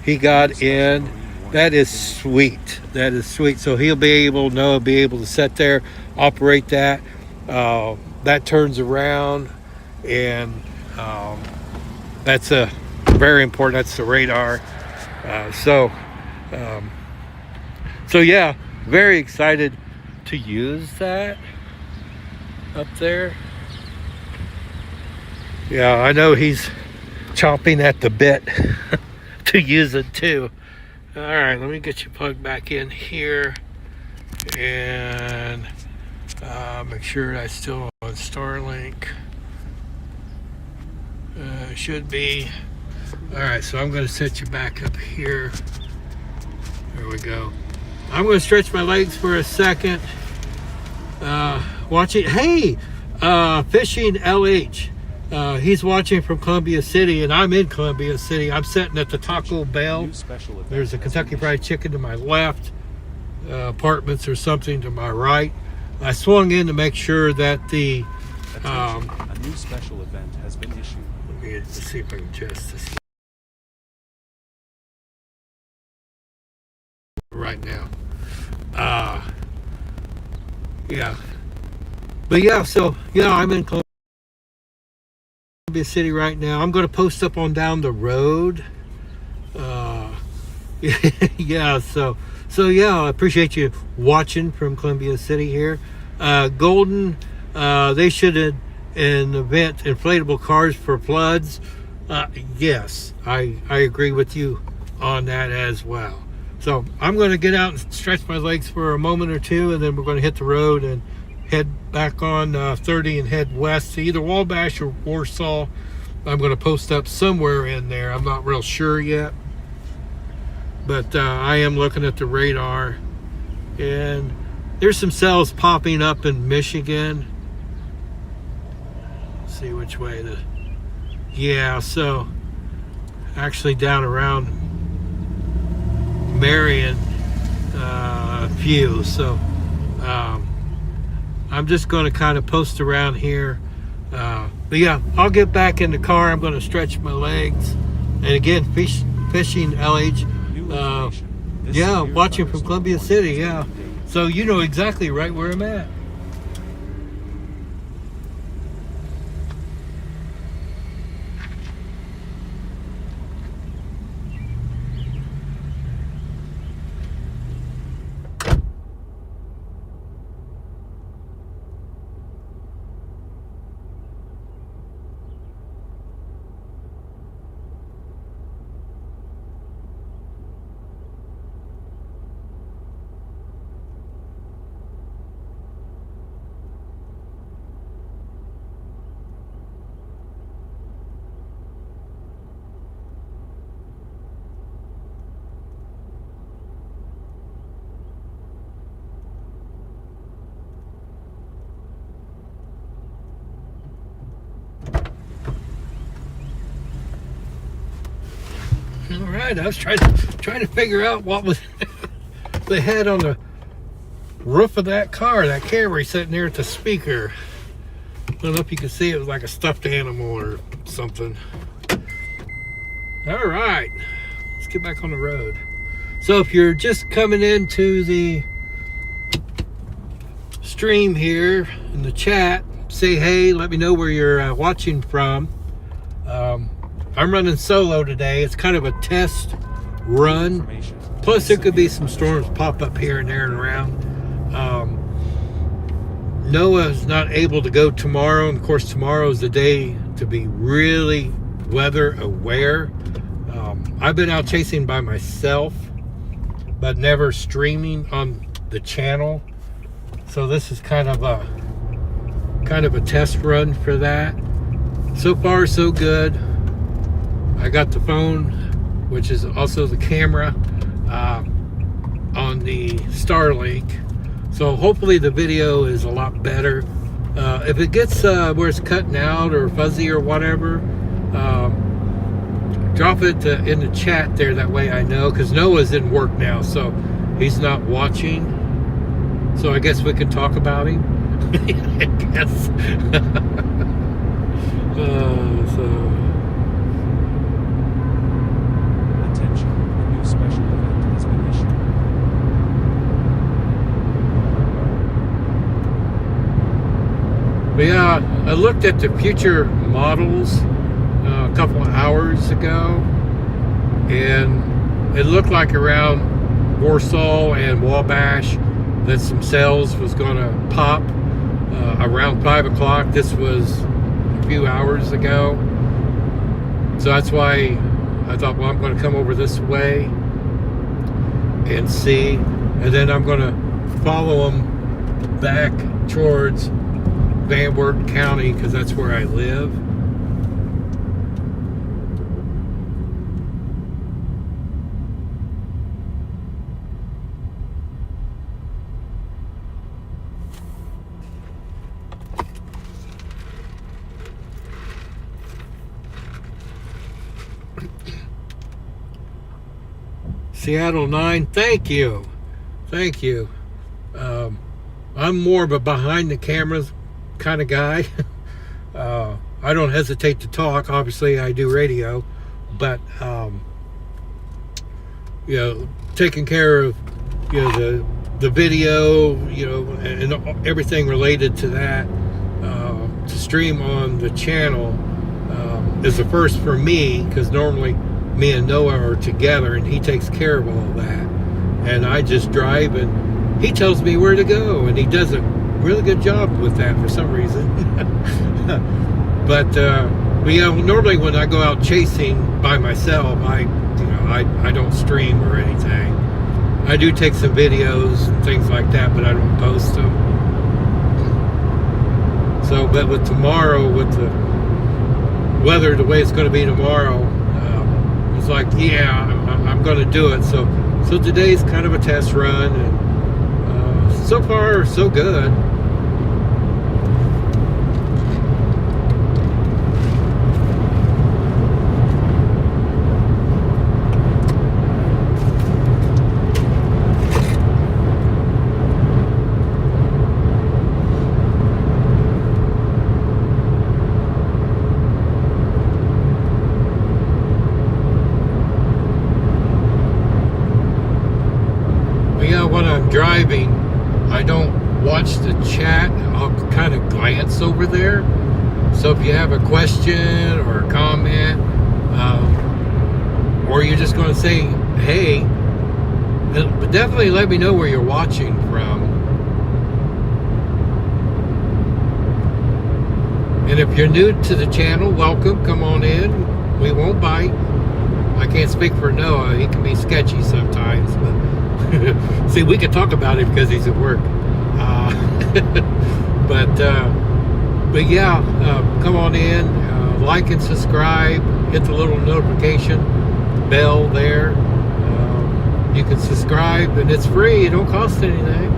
he got in. That is sweet. That is sweet. So Noah will be able to sit there, operate that. That turns around, and that's a very important. That's the radar. So yeah, very excited to use that up there. Yeah, I know he's chomping at the bit to use it too. All right, let me get you plugged back in here and make sure I still on Starlink. Should be. All right, so I'm going to set you back up here. There we go. I'm going to stretch my legs for a second. Watching. Hey, Fishing LH. He's watching from Columbia City, and I'm in Columbia City. I'm sitting at the Taco Bell. There's a Kentucky Fried Chicken to my left, apartments or something to my right. I swung in to make sure that the a new special event has been issued. let me see if I can adjust this right now. Yeah, but yeah, so yeah, I'm in Columbia City right now. I'm going to post up on down the road. Yeah, so yeah, I appreciate you watching from Columbia City here. Golden, they should invent inflatable cars for floods. Yes, I agree with you on that as well. So I'm going to get out and stretch my legs for a moment or two, and then we're going to hit the road and head back on 30 and head west to either Wabash or Warsaw. I'm going to post up somewhere in there. I'm not real sure yet, but I am looking at the radar, and there's some cells popping up in Michigan. Let's see which way the. Yeah, so actually down around Marion, few. So I'm just going to kind of post around here. But yeah, I'll get back in the car. I'm going to stretch my legs. And again, Fishing LH. Yeah, watching from Columbia City. Yeah. So you know exactly right where I'm at. All right, I was trying to figure out what was they had on the roof of that car, that Camry sitting there at the speaker. I don't know if you can see, it was like a stuffed animal or something. All right, let's get back on the road. So if you're just coming into the stream here in the chat, say hey, let me know where you're watching from. I'm running solo today. It's kind of a test run. Plus, there could be some storms pop up here and there and around. Noah's not able to go tomorrow. And of course, tomorrow is the day to be really weather aware. I've been out chasing by myself, but never streaming on the channel. So this is kind of a test run for that. So far, so good. I got the phone, which is also the camera, on the Starlink. So hopefully the video is a lot better. If it gets where it's cutting out or fuzzy or whatever, drop it in the chat there. That way I know, because Noah's in work now, so he's not watching. So I guess we can talk about him. I guess. So. Special event has been issued. But yeah, I looked at the future models a couple of hours ago, and it looked like around Warsaw and Wabash that some cells was going to pop around 5 o'clock. This was a few hours ago. So that's why I thought, well, I'm going to come over this way and see, and then I'm going to follow them back towards Van Wert County because that's where I live. Seattle 9, thank you. Thank you. I'm more of a behind the cameras kind of guy. I don't hesitate to talk. Obviously, I do radio, but you know, taking care of, you know, the video, you know, and everything related to that to stream on the channel is the first for me, because normally me and Noah are together and he takes care of all that, and I just drive and he tells me where to go, and he does a really good job with that for some reason. But you know, normally when I go out chasing by myself, I don't stream or anything. I do take some videos and things like that, but I don't post them. So, but with tomorrow, with the weather the way it's going to be tomorrow, it's like, yeah, I'm going to do it. So today's kind of a test run, and so far so good. Driving, I don't watch the chat. I'll kind of glance over there. So if you have a question or a comment, or you're just going to say hey, but definitely let me know where you're watching from. And if you're new to the channel, welcome. Come on in. We won't bite. I can't speak for Noah. He can be sketchy sometimes, but see, we can talk about it because he's at work. But yeah, come on in, like and subscribe, hit the little notification bell there. You can subscribe, and it's free. It don't cost anything.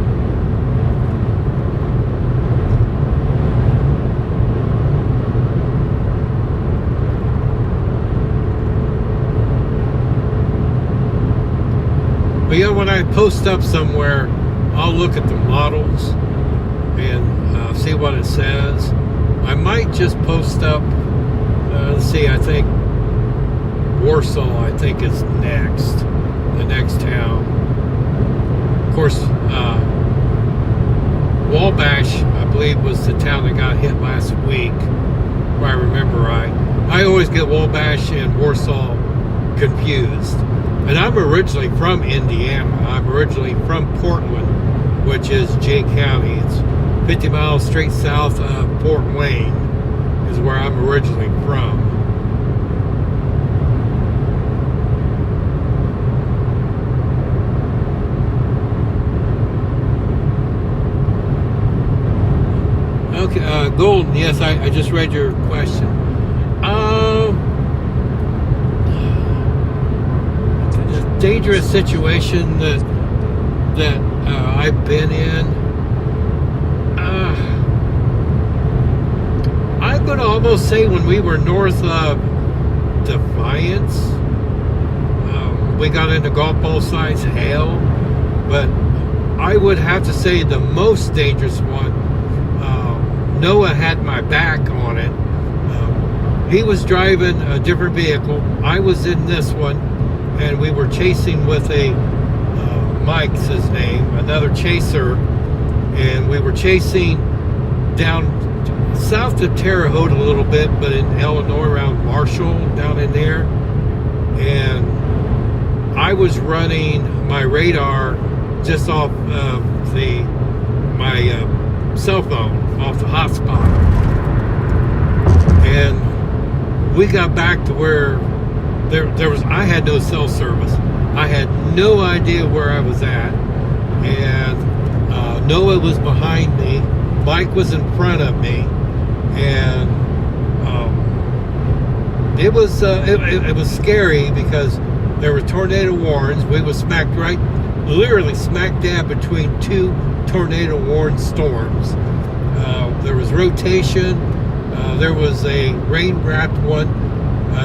But yeah, when I post up somewhere, I'll look at the models and see what it says. I might just post up, let's see, I think Warsaw, I think is next, the next town. Of course, Wabash, I believe, was the town that got hit last week, if I remember right. I always get Wabash and Warsaw confused. And I'm originally from Indiana. I'm originally from Portland, which is Jay County. It's 50 miles straight south of Fort Wayne is where I'm originally from. Okay, Golden, yes, I just read your question. Dangerous situation that I've been in. I'm going to almost say when we were north of Defiance, we got into golf ball size hail, but I would have to say the most dangerous one, Noah had my back on it. He was driving a different vehicle. I was in this one. And we were chasing with a, Mike's his name, another chaser. And we were chasing down south of Terre Haute a little bit, but in Illinois around Marshall, down in there. And I was running my radar just off of my cell phone, off the hotspot. And we got back to where I had no cell service. I had no idea where I was at, and Noah was behind me, Mike was in front of me, and it was scary because there were tornado warnings. We were literally smack dab between two tornado warned storms. There was rotation. There was a rain-wrapped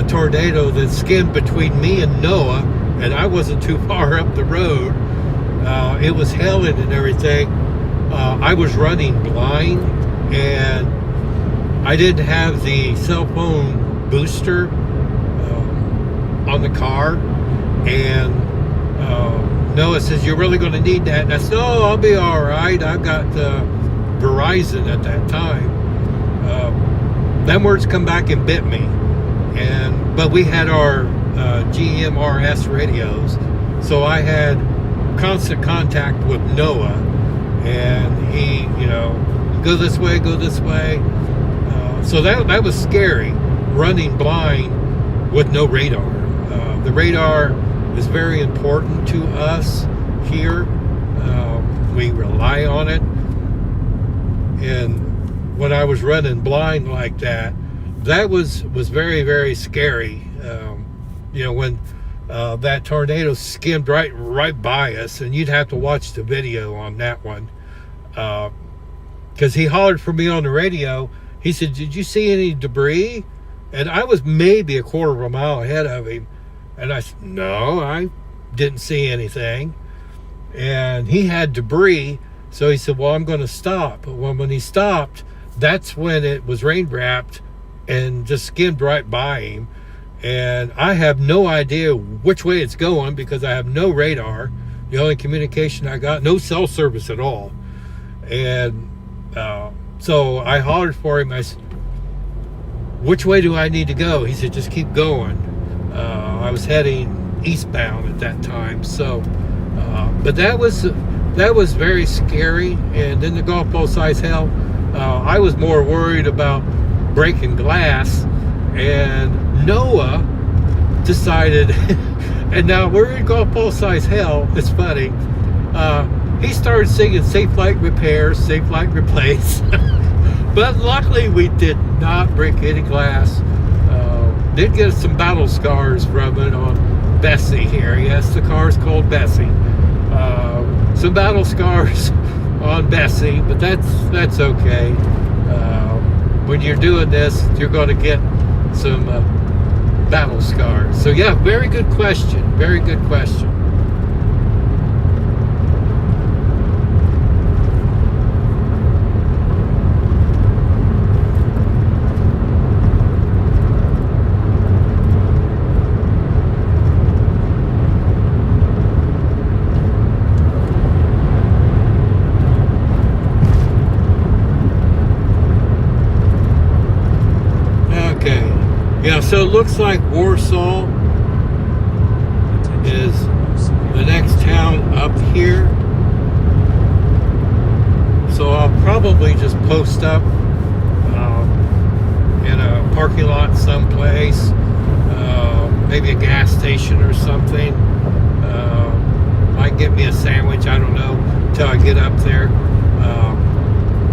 tornado that skimmed between me and Noah, and I wasn't too far up the road. It was hailing and everything. I was running blind, and I didn't have the cell phone booster on the car, and Noah says, "You're really going to need that?" And I said, "Oh, I'll be all right. I've got Verizon at that time." Them words come back and bit me, but we had our GM RS radios, so I had constant contact with Noah, and he, go this way, go this way. So that was scary, running blind with no radar. The radar is very important to us here. We rely on it. And when I was running blind like that, that was very, very scary. When that tornado skimmed right by us, and you'd have to watch the video on that one. Because he hollered for me on the radio. He said, "Did you see any debris?" And I was maybe a quarter of a mile ahead of him. And I said, "No, I didn't see anything." And he had debris. So he said, "Well, I'm going to stop." But when he stopped, that's when it was rain wrapped and just skimmed right by him. And I have no idea which way it's going because I have no radar. The only communication I got, no cell service at all. And so I hollered for him. I said, "Which way do I need to go?" He said, "Just keep going." I was heading eastbound at that time. So, but that was very scary. And in the Gulf Both Sides Hell, I was more worried about breaking glass, and Noah decided, and now we're in Gulf Both Sides Hell. It's funny. He started singing "Safe Flight Repair, Safe Flight Replace." But luckily we did not break any glass. Did get some battle scars from it on Bessie here. Yes, the car's called Bessie. Some battle scars on Bessie, but that's okay. When you're doing this, you're going to get some battle scars. So yeah, very good question. Very good question. Yeah, so it looks like Warsaw is the next town up here. So I'll probably just post up in a parking lot someplace, maybe a gas station or something. Might get me a sandwich, I don't know, till I get up there.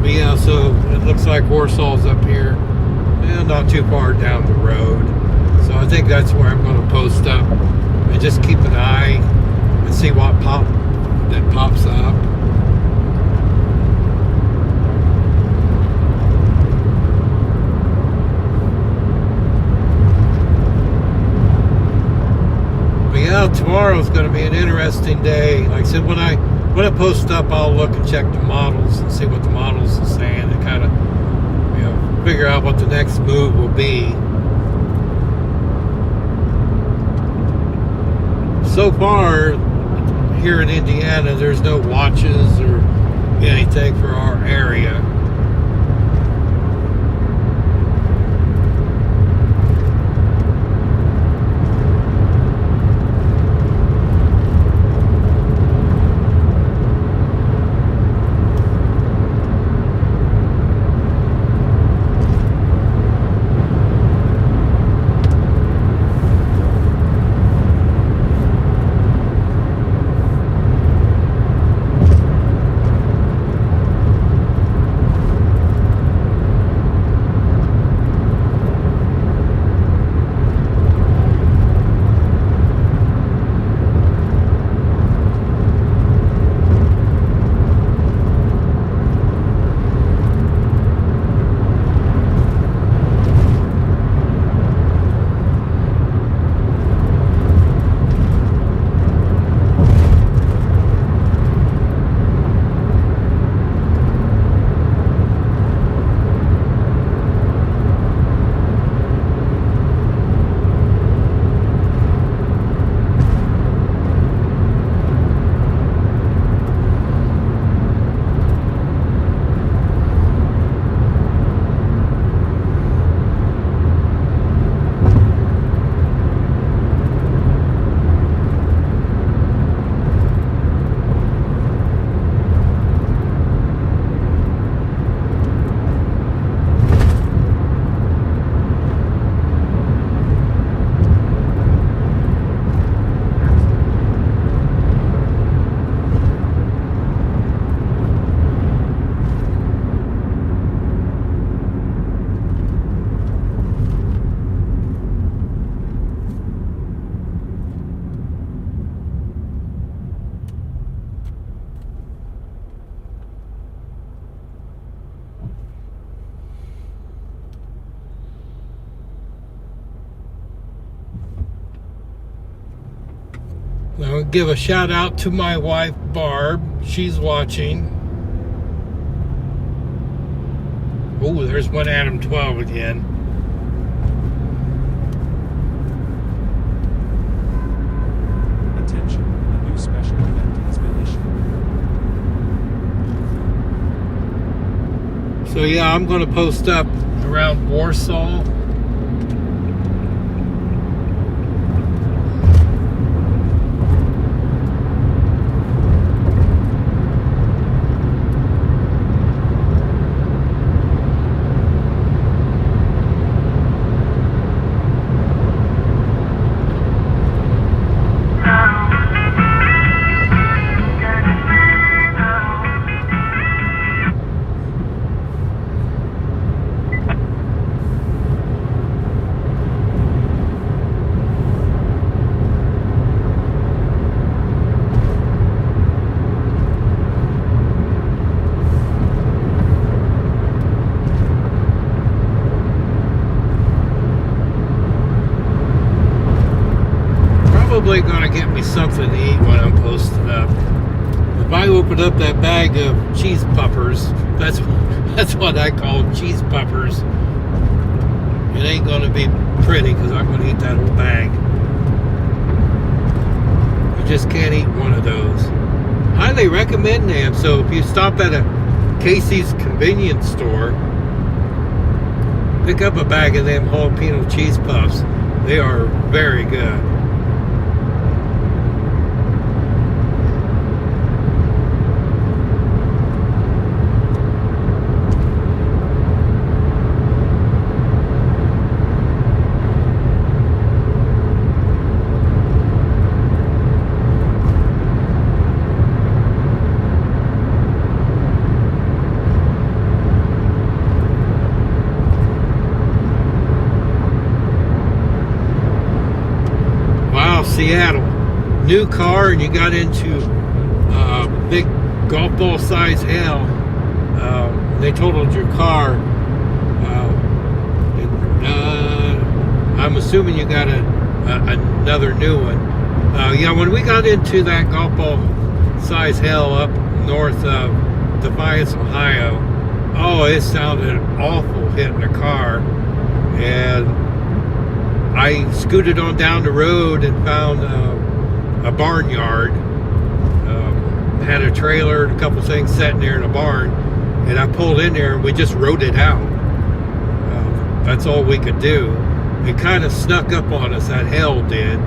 But yeah, so it looks like Warsaw's up here. Not too far down the road. So I think that's where I'm going to post up and just keep an eye and see what pops up. But yeah, tomorrow's going to be an interesting day. Like I said, when I post up, I'll look and check the models and see what the models are saying and kind of figure out what the next move will be. So far here in Indiana, there's no watches or anything for our area. I'll give a shout out to my wife, Barb. She's watching. Oh, there's one Adam 12 again. Attention, a new special event has been issued. So yeah, I'm going to post up around Warsaw. Probably gonna get me something to eat when I'm posted up. If I open up that bag of cheese puffers, that's what I call cheese puffers. It ain't gonna be pretty because I'm gonna eat that whole bag. You just can't eat one of those. Highly recommend them. So if you stop at a Casey's convenience store, pick up a bag of them jalapeno cheese puffs. They are very good. Seattle, new car, and you got into big golf ball size hail. They totaled your car. I'm assuming you got another new one. Yeah, when we got into that golf ball size hail up north of Defiance, Ohio, oh, it sounded awful hitting the car. And I scooted on down the road and found a barnyard. Had a trailer and a couple things sitting there in a barn, and I pulled in there and we just rode it out. That's all we could do. It kind of snuck up on us, that hail did,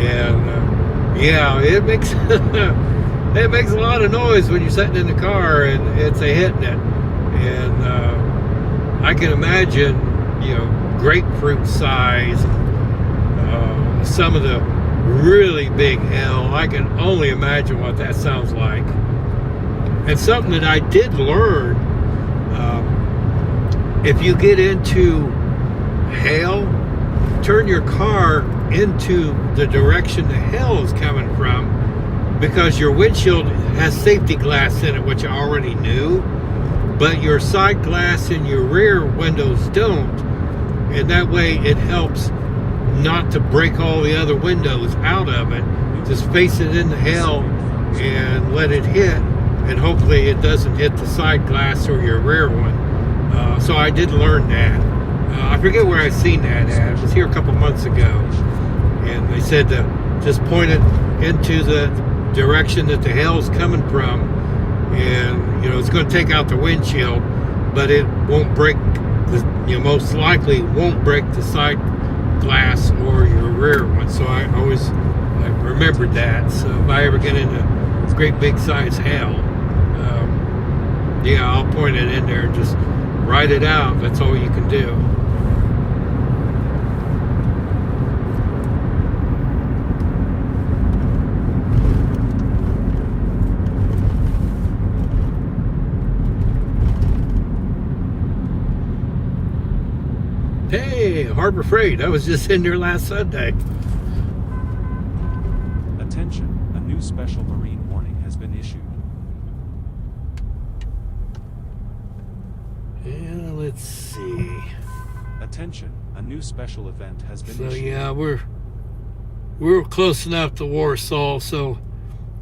and yeah, it makes it makes a lot of noise when you're sitting in the car and it's a hitting it. And I can imagine, you know, grapefruit size, some of the really big hail. I can only imagine what that sounds like. And something that I did learn, if you get into hail, turn your car into the direction the hail is coming from, because your windshield has safety glass in it, which I already knew, but your side glass and your rear windows don't. And that way it helps not to break all the other windows out of it. Just face it in the hail and let it hit, and hopefully it doesn't hit the side glass or your rear one. So I did learn that. I forget where I seen that at. I was here a couple months ago, and they said to just point it into the direction that the hail's coming from, and you know, it's going to take out the windshield, but it won't break you know, most likely won't break the side glass or your rear one. So I remembered that. So if I ever get into great big size hail, yeah, I'll point it in there and just ride it out. That's all you can do. Hey, Harbor Freight. I was just in there last Sunday. Attention, a new special marine warning has been issued. Yeah, let's see. Attention, a new special event has been So issued. yeah, we're we're close enough to Warsaw, so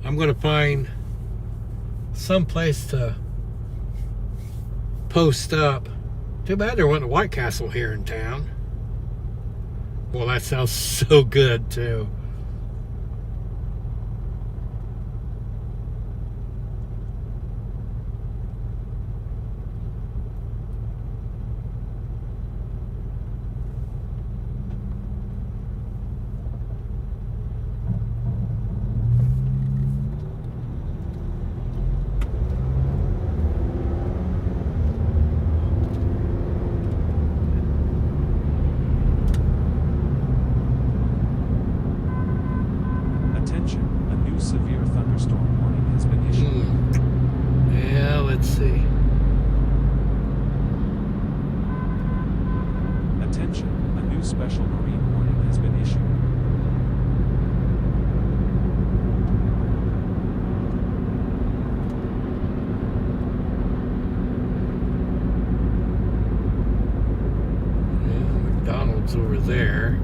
I'm going to find some place to post up. Too bad there wasn't a White Castle here in town. Well, that sounds so good too. Attention, a new severe thunderstorm warning has been issued. Yeah, let's see. Attention, a new special marine warning has been issued. Yeah, McDonald's over there.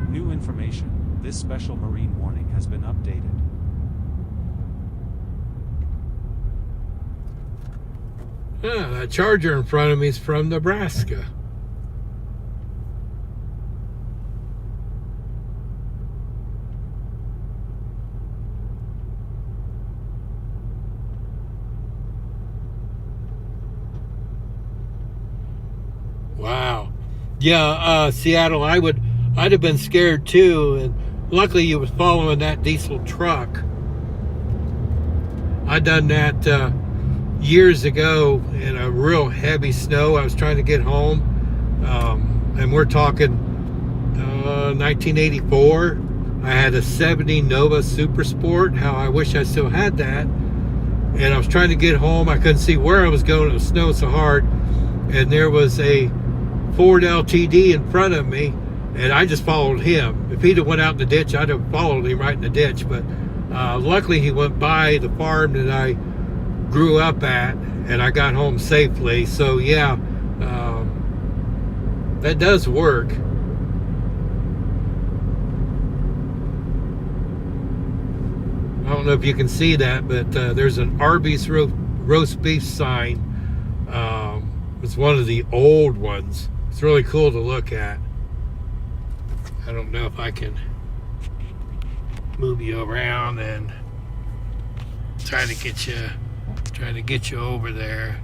New information, this special marine warning has been updated. Ah, that Charger in front of me is from Nebraska. Wow. Yeah, Seattle, I'd have been scared too, and luckily you was following that diesel truck. I done that years ago in a real heavy snow. I was trying to get home, and we're talking 1984. I had a 70 Nova Super Sport. How I wish I still had that. And I was trying to get home. I couldn't see where I was going. It was snowing so hard, and there was a Ford LTD in front of me, and I just followed him. If he'd have went out in the ditch, I'd have followed him right in the ditch. But luckily, he went by the farm that I grew up at, and I got home safely. So yeah, that does work. I don't know if you can see that, but there's an Arby's roast beef sign. It's one of the old ones. It's really cool to look at. I don't know if I can move you around and try to get you over there.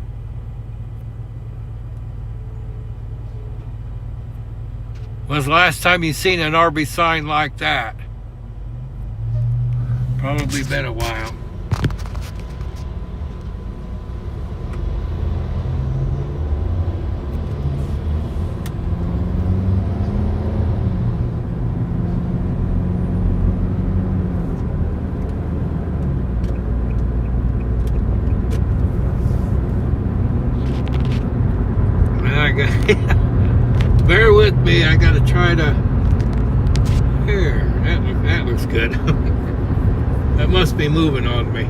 When's the last time you seen an Arby's sign like that? Probably been a while. Bear with me, I gotta try to. Here, that looks good. That must be moving on me.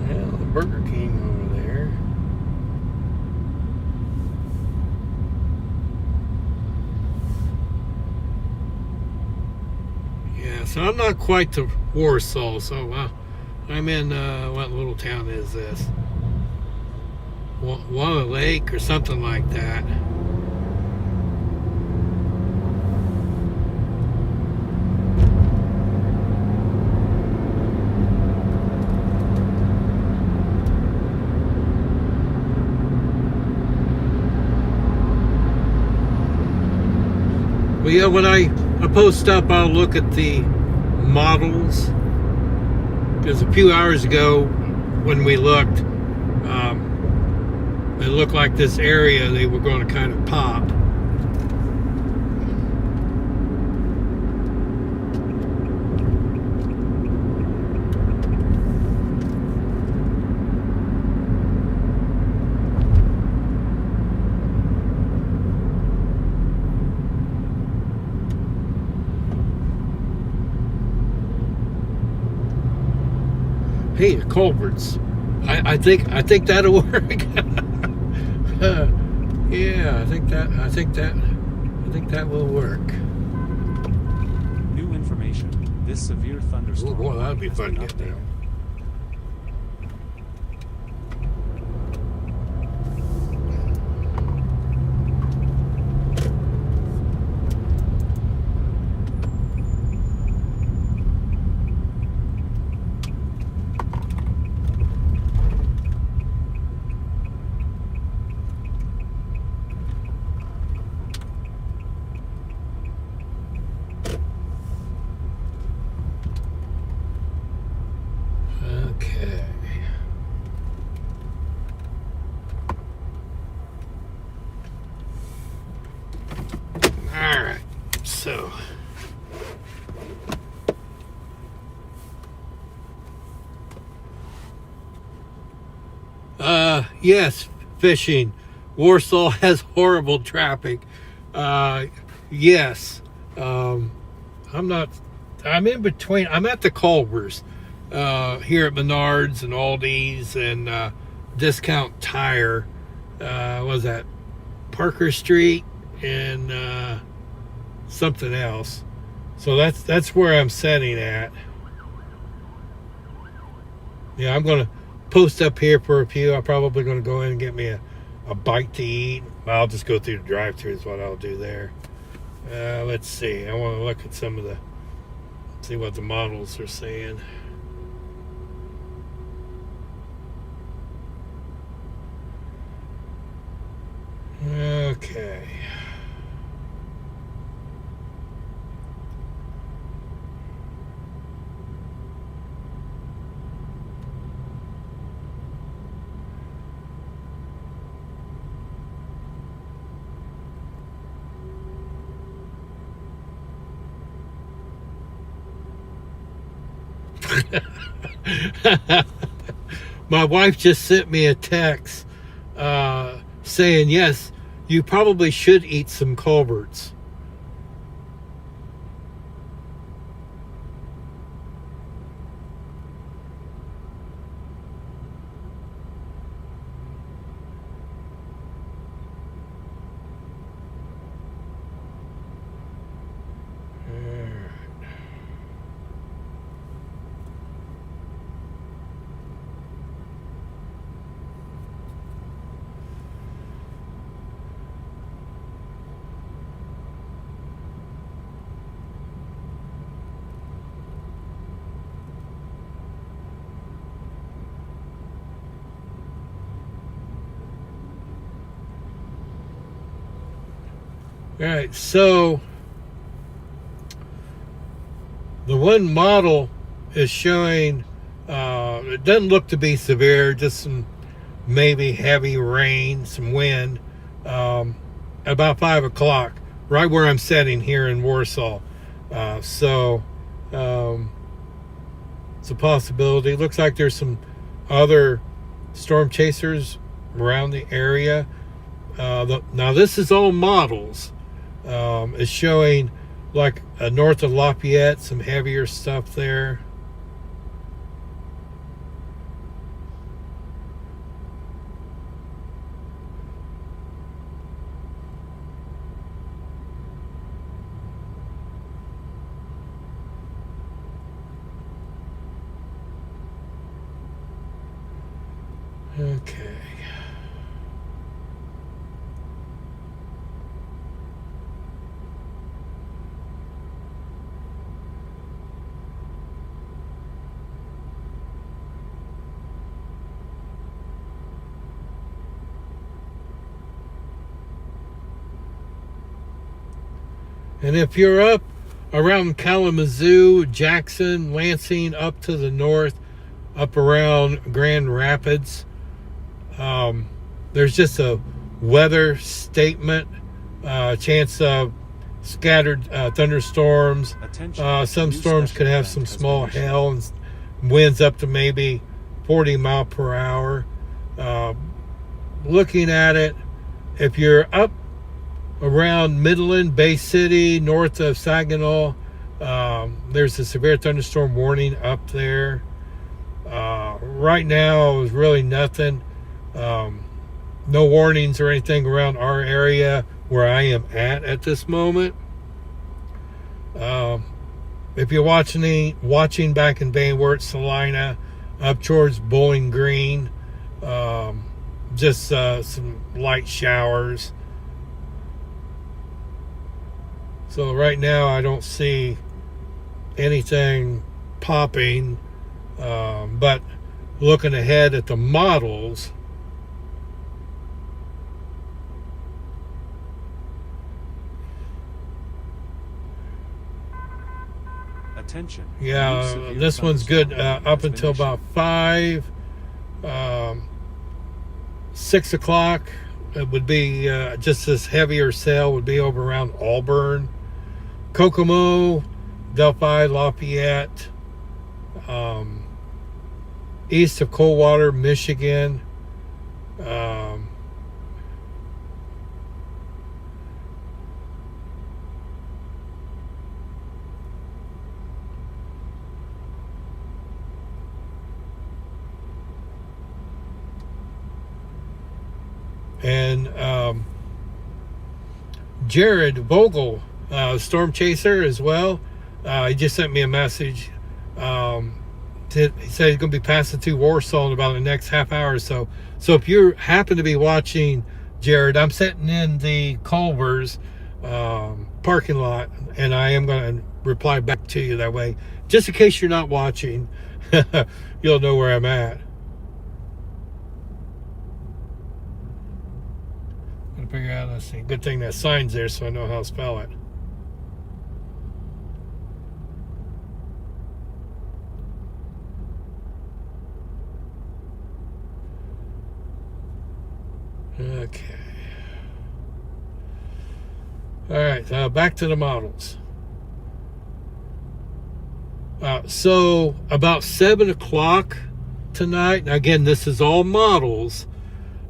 Well, the Burger King over there. Yeah, so I'm not quite to Warsaw, so I'm in, what little town is this? Walla Lake or something like that. Well, yeah, when I post up, I'll look at the models. Because a few hours ago, when we looked, it looked like this area they were going to kind of pop. Hey, the culverts. I think that'll work. Yeah, I think that will work. New information. This severe Oh thunderstorm boy, that'd be has fun been to get there. updated. Okay. All right. So. Yes, fishing. Warsaw has horrible traffic. Yes. I'm in between. I'm at the Culvers here at Menards and Aldi's and Discount Tire. Was that Parker Street and something else? So that's where I'm sitting at. Yeah, I'm gonna post up here for a few. I'm probably gonna go in and get me a bite to eat. I'll just go through the drive-thru is what I'll do there. Let's see. I want to look at see what the models are saying. Okay. My wife just sent me a text saying, yes, you probably should eat some Culverts. All right, so the one model is showing, it doesn't look to be severe, just some maybe heavy rain, some wind, about 5 o'clock, right where I'm sitting here in Warsaw. So it's a possibility. Looks like there's some other storm chasers around the area. Now this is all models. It's showing like north of Lafayette, some heavier stuff there. Okay. And if you're up around Kalamazoo, Jackson, Lansing, up to the north, up around Grand Rapids, there's just a weather statement, chance of scattered thunderstorms. Attention, Some new storms special could have event some has small been issued. hail and winds up to maybe 40 mile per hour. Looking at it, if you're up around Midland, Bay City, north of Saginaw, there's a severe thunderstorm warning up there. right now is really nothing. No warnings or anything around our area where I am at this moment. If you're watching back in Van Wert, Salina, up towards Bowling Green, just some light showers. So right now I don't see anything popping, but looking ahead at the models, Attention. yeah, New severe this one's good thunderstorm up has been until about issued. 5, 6 o'clock. It would be just this heavier cell would be over around Auburn, Kokomo, Delphi, Lafayette, east of Coldwater, Michigan. And Jared Vogel, Storm Chaser as well. He just sent me a message. He said he's going to be passing through Warsaw in about the next half hour or so. So if you happen to be watching, Jared, I'm sitting in the Culver's parking lot, and I am going to reply back to you that way. Just in case you're not watching, you'll know where I'm at. Figure out, let's see. Good thing that sign's there so I know how to spell it. Okay. All right, back to the models. So about 7 o'clock tonight, and again, this is all models.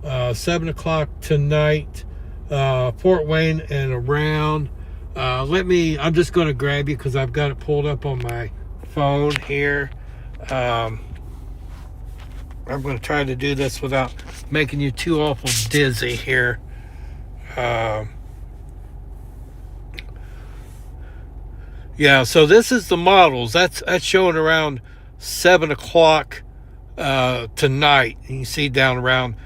7 o'clock tonight, Fort Wayne and around. I'm just going to grab you because I've got it pulled up on my phone here. I'm going to try to do this without making you too awful dizzy here. Yeah, so this is the models. That's showing around 7 o'clock tonight. You see down around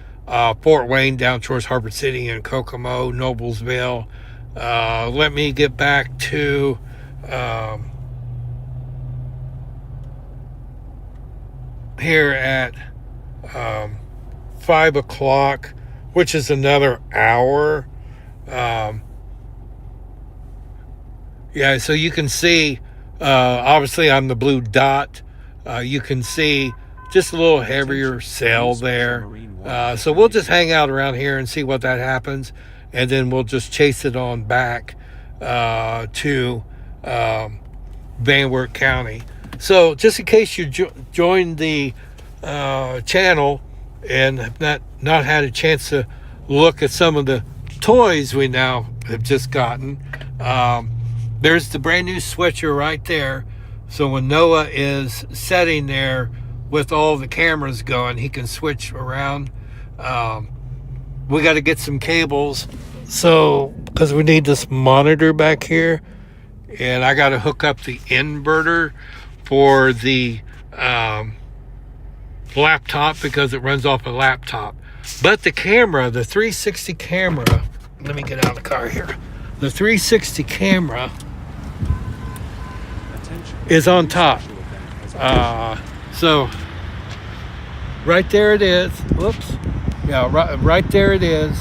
Fort Wayne, down towards Harbor City and Kokomo, Noblesville. Let me get back to here at 5 o'clock, which is another hour. Yeah, so you can see, obviously I'm the blue dot. You can see just a little heavier cell there. So we'll just hang out around here and see what that happens. And then we'll just chase it on back to Van Wert County. So just in case you joined the channel and have not had a chance to look at some of the toys we now have just gotten, there's the brand new switcher right there. So when Noah is sitting there with all the cameras going, he can switch around. We got to get some cables, so because we need this monitor back here, and I got to hook up the inverter for the laptop because it runs off a laptop. But the camera, the 360 camera, let me get out of the car here. The 360 camera is on top. So right there it is. Whoops. Yeah, right there it is.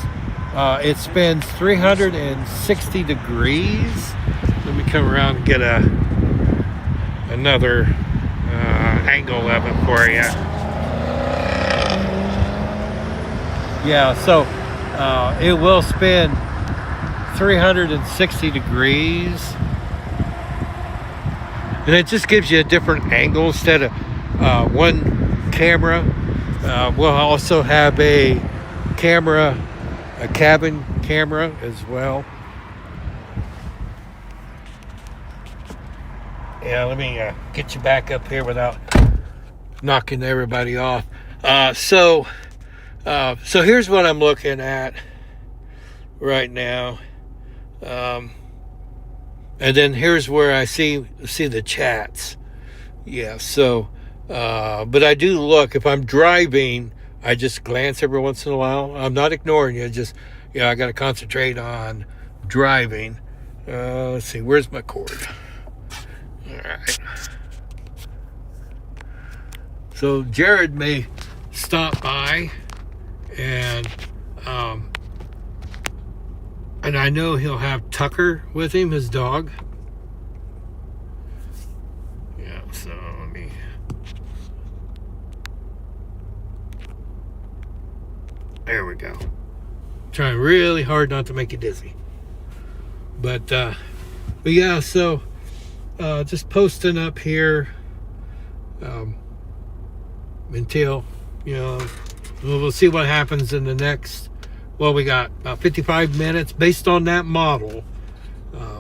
It spins 360 degrees. Let me come around and get another angle of it for you. Yeah, so it will spin 360 degrees. And it just gives you a different angle instead of one camera. We'll also have a cabin camera as well. Yeah, let me get you back up here without knocking everybody off. So here's what I'm looking at right now. And then here's where I see the chats. Yeah, so, but I do look, if I'm driving, I just glance every once in a while. I'm not ignoring you, just, I got to concentrate on driving. Let's see, where's my cord? All right. So Jared may stop by, and I know he'll have Tucker with him, his dog. Yeah, so let me. There we go. Trying really hard not to make you dizzy. But yeah, so just posting up here until, we'll see what happens in the next, we got about 55 minutes based on that model.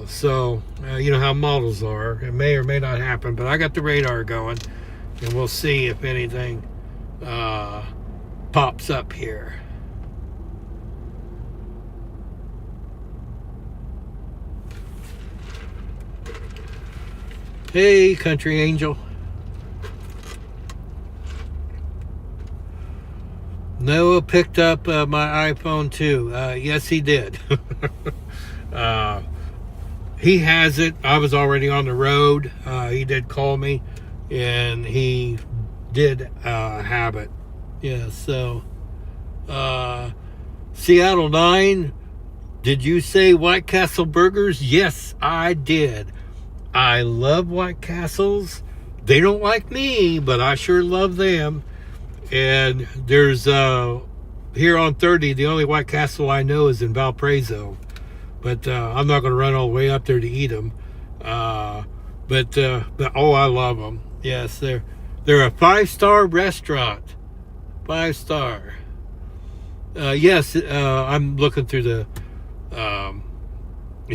So you know how models are. It may or may not happen, but I got the radar going, and we'll see if anything pops up here. Hey, Country Angel. Noah picked up my iPhone too. Yes, he did. He has it. I was already on the road. He did call me, and he did have it. Yeah, so Seattle 9, did you say White Castle burgers? Yes, I did. I love White Castles. They don't like me, but I sure love them. And there's here on 30, the only White Castle I know is in Valparaiso. But I'm not going to run all the way up there to eat them. But I love them. Yes, they're a 5-star restaurant. 5-star. Yes, I'm looking through the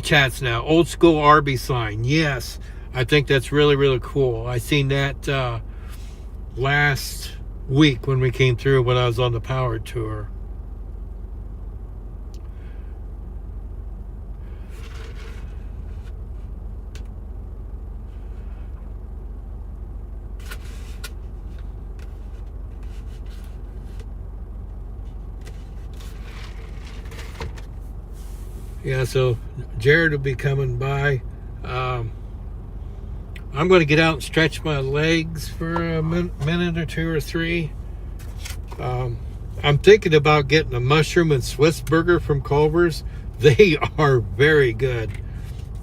chats now. Old school Arby's sign. Yes, I think that's really, really cool. I seen that last week when we came through when I was on the power tour. Yeah, so Jared will be coming by. I'm going to get out and stretch my legs for a minute or two or three. I'm thinking about getting a mushroom and Swiss burger from Culver's. They are very good.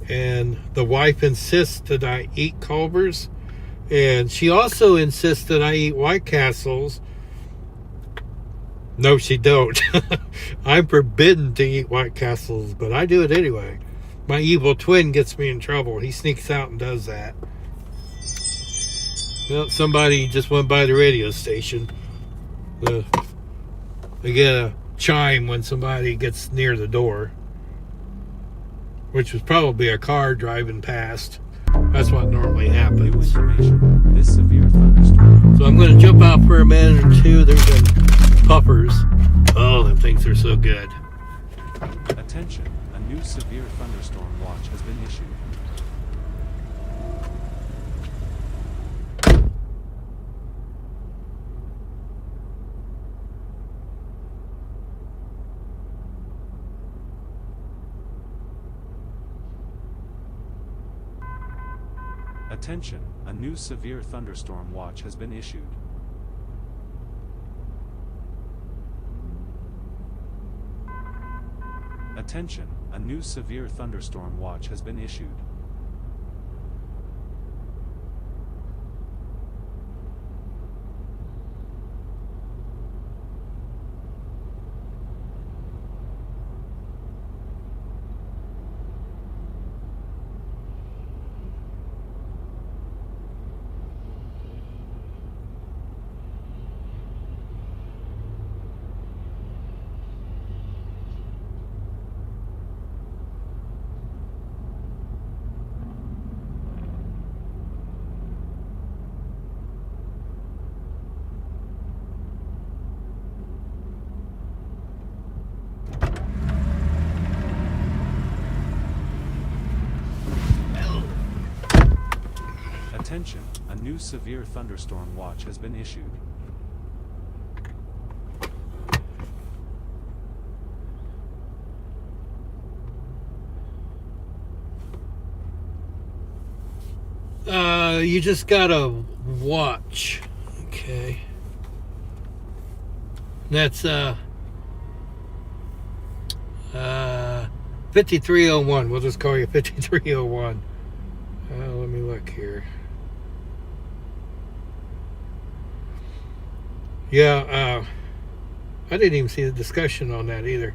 And the wife insists that I eat Culver's. And she also insists that I eat White Castles. No, she don't. I'm forbidden to eat White Castles, but I do it anyway. My evil twin gets me in trouble. He sneaks out and does that. Well, somebody just went by the radio station. They get a chime when somebody gets near the door, which was probably a car driving past. That's what normally New happens. information. This severe thunderstorm. So I'm going to jump out for a minute or two. There's been puffers. Oh, them things are so good. Attention, a new severe thunderstorm watch has been issued. Attention, a new severe thunderstorm watch has been issued. Attention, a new severe thunderstorm watch has been issued. Attention, a new severe thunderstorm watch has been issued. You just gotta watch. Okay. That's 5301. We'll just call you 5301. Let me look here. Yeah, I didn't even see the discussion on that either.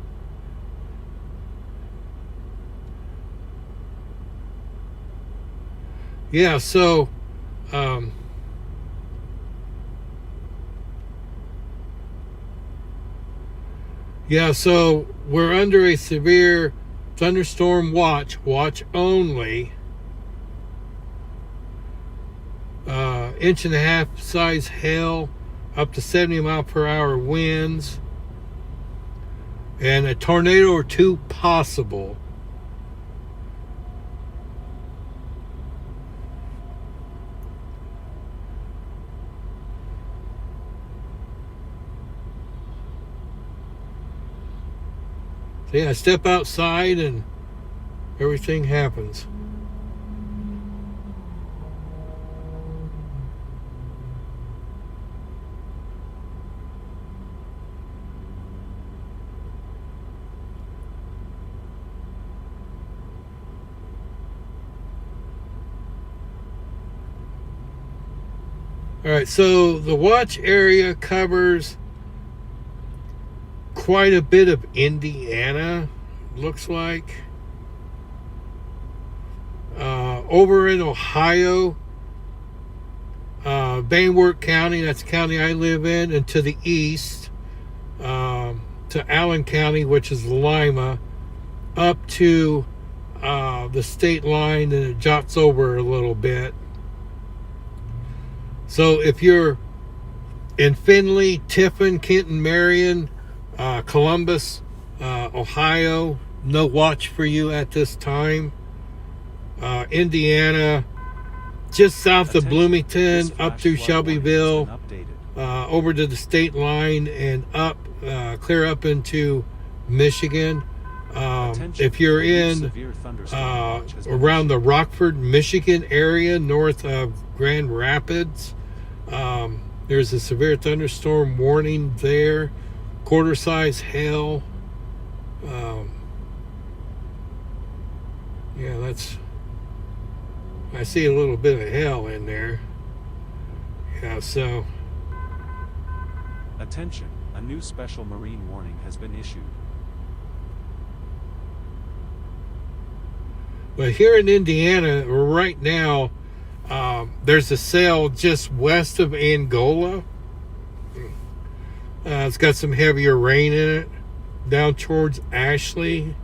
Yeah, so so we're under a severe thunderstorm watch only. 1.5-inch size hail, up to 70-mile-per-hour winds, and a tornado or two possible. So yeah, step outside and everything happens. All right, so the watch area covers quite a bit of Indiana, looks like. Over in Ohio, Van Wert County, that's the county I live in, and to the east, to Allen County, which is Lima, up to the state line, and it jots over a little bit. So if you're in Findlay, Tiffin, Kenton, Marion, Columbus, Ohio, no watch for you at this time. Indiana, just south of Bloomington, up through Shelbyville, over to the state line, and up, clear up into Michigan. If you're in around the Rockford, Michigan area, north of Grand Rapids, there's a severe thunderstorm warning there. Quarter-size hail. Yeah, I see a little bit of hail in there. Yeah, so. Attention, a new special marine warning has been issued. But here in Indiana, right now, there's a cell just west of Angola. It's got some heavier rain in it, down towards Ashley.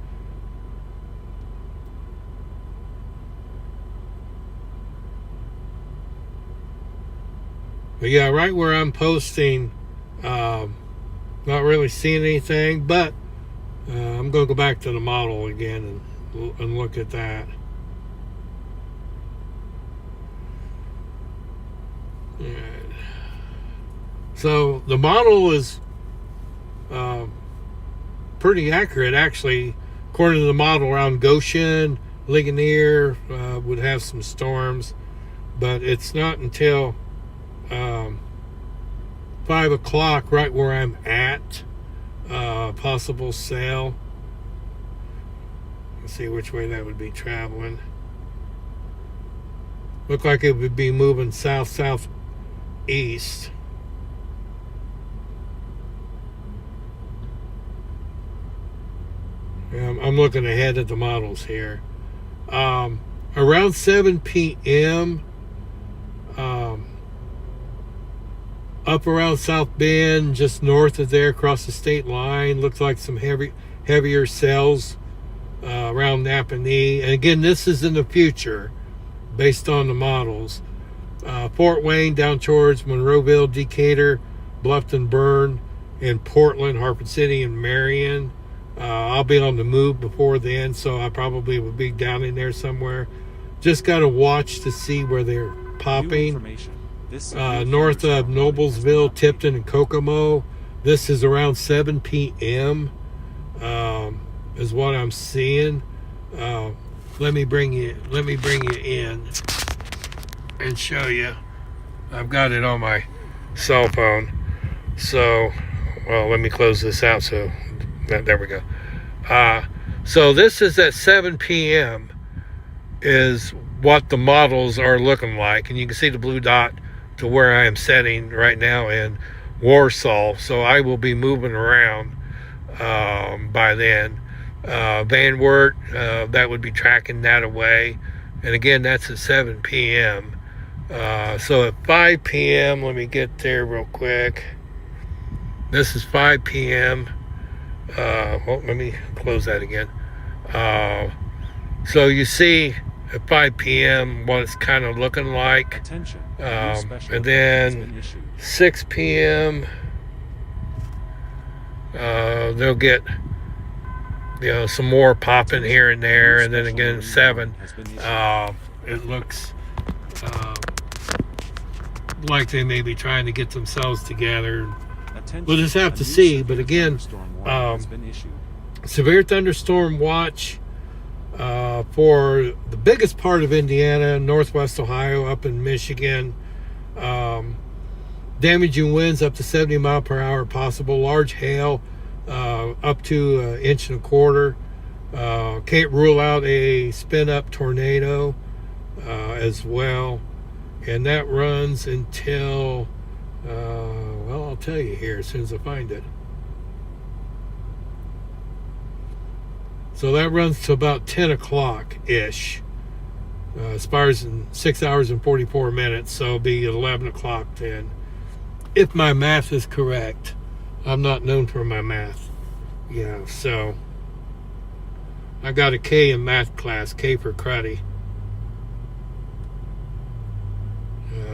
But yeah, right where I'm posting, not really seeing anything, but I'm going to go back to the model again and look at that. Alright. So the model is pretty accurate, actually. According to the model, around Goshen, Ligonier would have some storms, but it's not until 5 o'clock, right where I'm at, possible sail. Let's see which way that would be traveling. Look like it would be moving south-southeast. I'm looking ahead at the models here. Around 7 p.m., up around South Bend, just north of there, across the state line, looks like some heavier cells around Napanee. And again, this is in the future, based on the models. Fort Wayne down towards Monroeville, Decatur, Bluffton, Bern, and Portland, Harper City, and Marion. I'll be on the move before then, so I probably will be down in there somewhere. Just got to watch to see where they're popping. information. This severe North of thunderstorm warning has been Noblesville, updated. Tipton, and Kokomo. This is around 7 p.m. Is what I'm seeing. Let me bring you in and show you. I've got it on my cell phone. So, well, let me close this out. So, there we go. So this is at 7 p.m. is what the models are looking like, and you can see the blue dot to where I am sitting right now in Warsaw. So I will be moving around by then. Van Wert, that would be tracking that away, and again, that's at 7 p.m. So at 5 p.m., let me get there real quick. This is 5 p.m. Well, let me close that again. So you see at 5 p.m. what it's kind of looking like. Attention. A new special And alert has then been issued. 6 p.m. They'll get some more popping here and there, and then again 7. It looks like they may be trying to get themselves together. Attention. We'll just have A to new see, severe but again, thunderstorm warning has been issued. severe thunderstorm watch for the biggest part of Indiana, Northwest Ohio, up in Michigan. Damaging winds up to 70 mile per hour possible. Large hail up to 1.25 inches. Can't rule out a spin up tornado as well. And that runs until, well, I'll tell you here as soon as I find it. So that runs to about 10 o'clock-ish. Expires in 6 hours and 44 minutes, so it'll be 11 o'clock then. If my math is correct. I'm not known for my math. Yeah, so I got a K in math class, K for cruddy.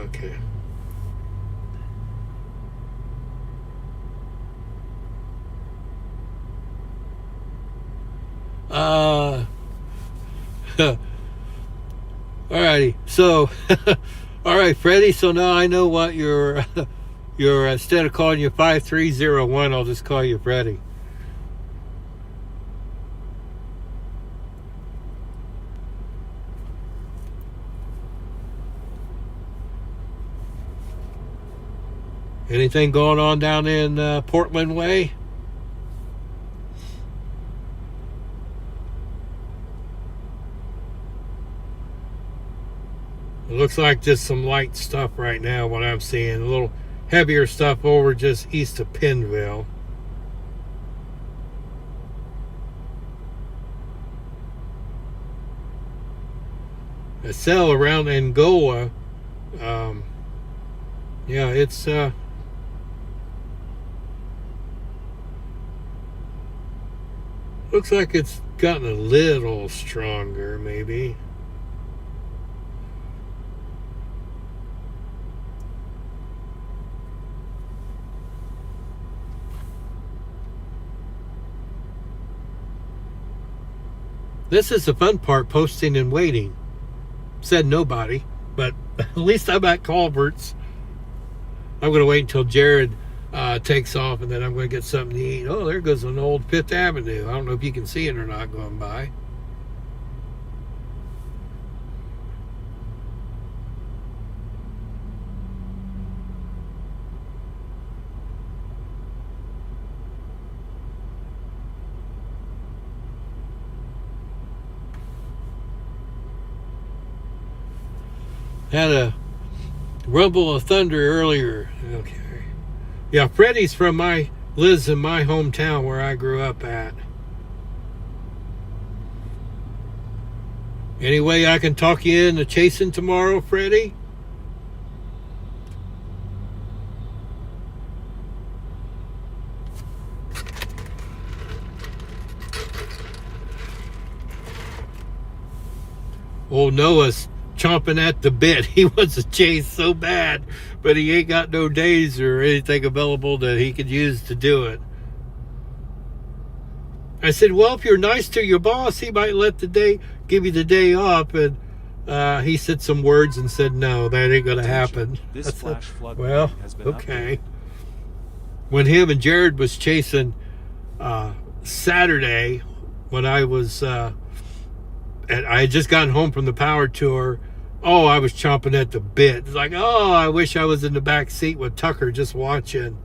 Okay. Alrighty, so all right, Freddie, so now I know what your instead of calling you 5301, I'll just call you Freddie. Anything going on down in Portland way? It looks like just some light stuff right now, what I'm seeing. A little heavier stuff over just east of Pennville. A cell around Angola. Yeah, it's looks like it's gotten a little stronger, maybe. This is the fun part, posting and waiting. Said nobody, but at least I'm at Culver's. I'm going to wait until Jared takes off, and then I'm going to get something to eat. Oh, there goes an old Fifth Avenue. I don't know if you can see it or not going by. Had a rumble of thunder earlier. Okay. Yeah, Freddie's lives in my hometown where I grew up at. Any way I can talk you into chasing tomorrow, Freddie? Old Noah's chomping at the bit. He wants to chase so bad, but he ain't got no days or anything available that he could use to do it. I said, well, if you're nice to your boss, he might give you the day off. And he said some words and said, no, that ain't gonna Attention, happen. this I said, flash flood well, warning has been okay. updated. When him and Jared was chasing Saturday, when I was I had just gotten home from the power tour, oh, I was chomping at the bit. It's like, oh, I wish I was in the back seat with Tucker just watching.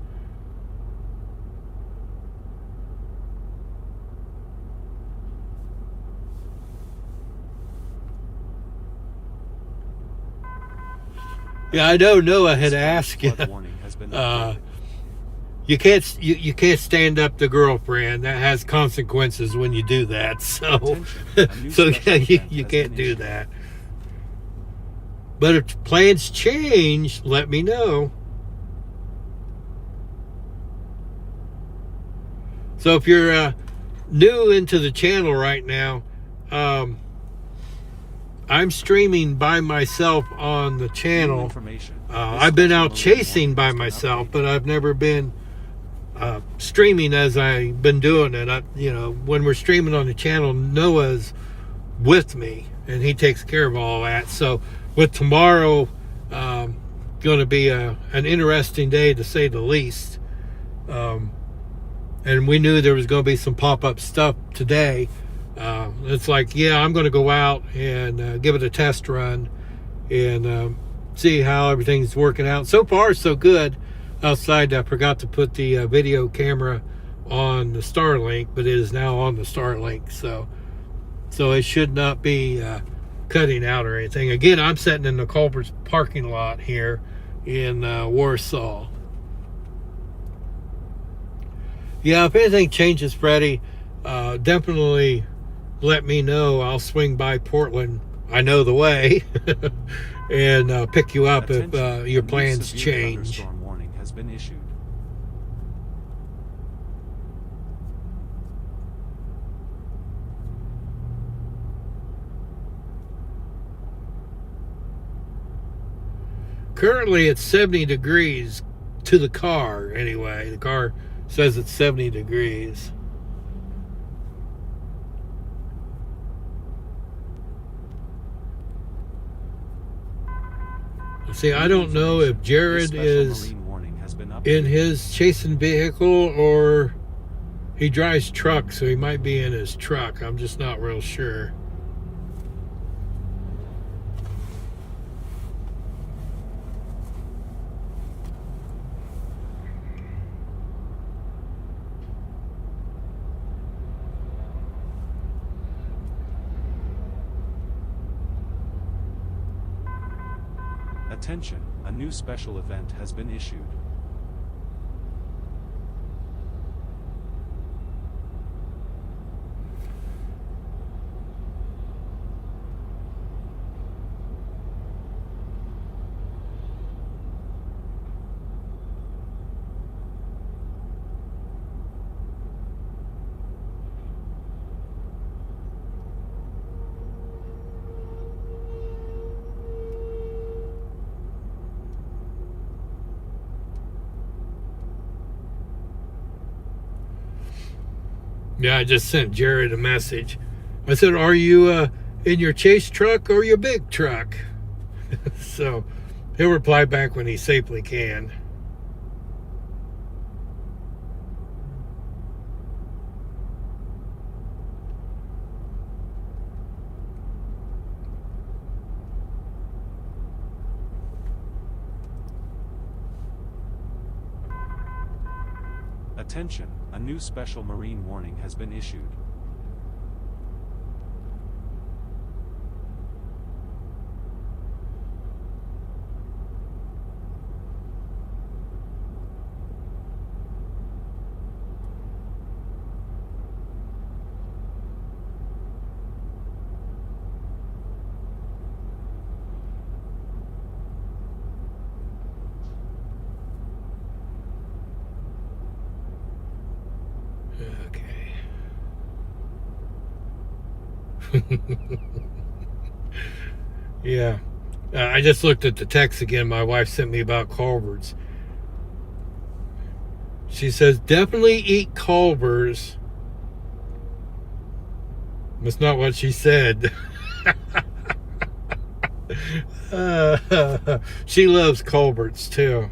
Yeah, I know Noah had This flash asked you. flood warning has been Uh, updated. you can't stand up to girlfriend. That has consequences when you do that. So, Attention, a new so special yeah, event you has can't been do issued. that. But if plans change, let me know. So if you're new into the channel right now, I'm streaming by myself on the New channel. information. This I've been special out marine chasing warning by has been myself, updated. but I've never been streaming as I've been doing it. When we're streaming on the channel, Noah's with me, and he takes care of all that. So with tomorrow, going to be an interesting day to say the least. And we knew there was going to be some pop-up stuff today. It's like, yeah, I'm going to go out and give it a test run and see how everything's working out. So far, so good. Outside, I forgot to put the video camera on the Starlink, but it is now on the Starlink, so it should not be cutting out or anything. Again, I'm sitting in the Culver's parking lot here in Warsaw. Yeah, if anything changes, Freddie, definitely let me know. I'll swing by Portland. I know the way. And pick you up if Attention, your a new plans severe change. thunderstorm warning has been issued. Currently, it's 70 degrees to the car, anyway. The car says it's 70 degrees. See, I don't know if This Jared special is marine warning has been updated. in his chasing vehicle or he drives truck, so he might be in his truck. I'm just not real sure. Attention, a new special event has been issued. Yeah, I just sent Jared a message. I said, are you in your chase truck or your big truck? So he'll reply back when he safely can. Attention, a new special marine warning has been issued. Okay. Yeah. I just looked at the text again my wife sent me about Culver's. She says, definitely eat Culver's. That's not what she said. She loves Colbert's too.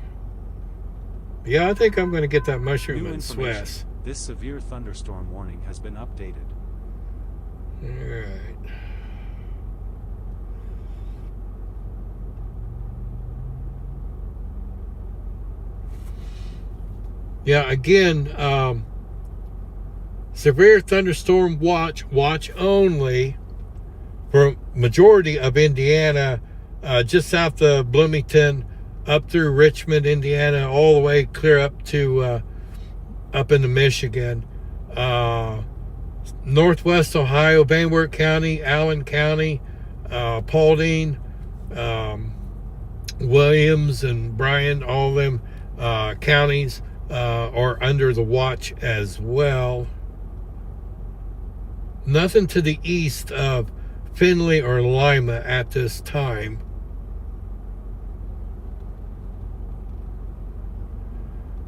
Yeah, I think I'm going to get that mushroom New in information. Swiss. This severe thunderstorm warning has been updated. Alright. Yeah, again, severe thunderstorm watch only for majority of Indiana, just south of Bloomington, up through Richmond, Indiana, all the way clear up to up into Michigan. Northwest Ohio, Van Wert County, Allen County, Paulding, Williams and Bryan, all of them counties are under the watch as well. Nothing to the east of Findlay or Lima at this time.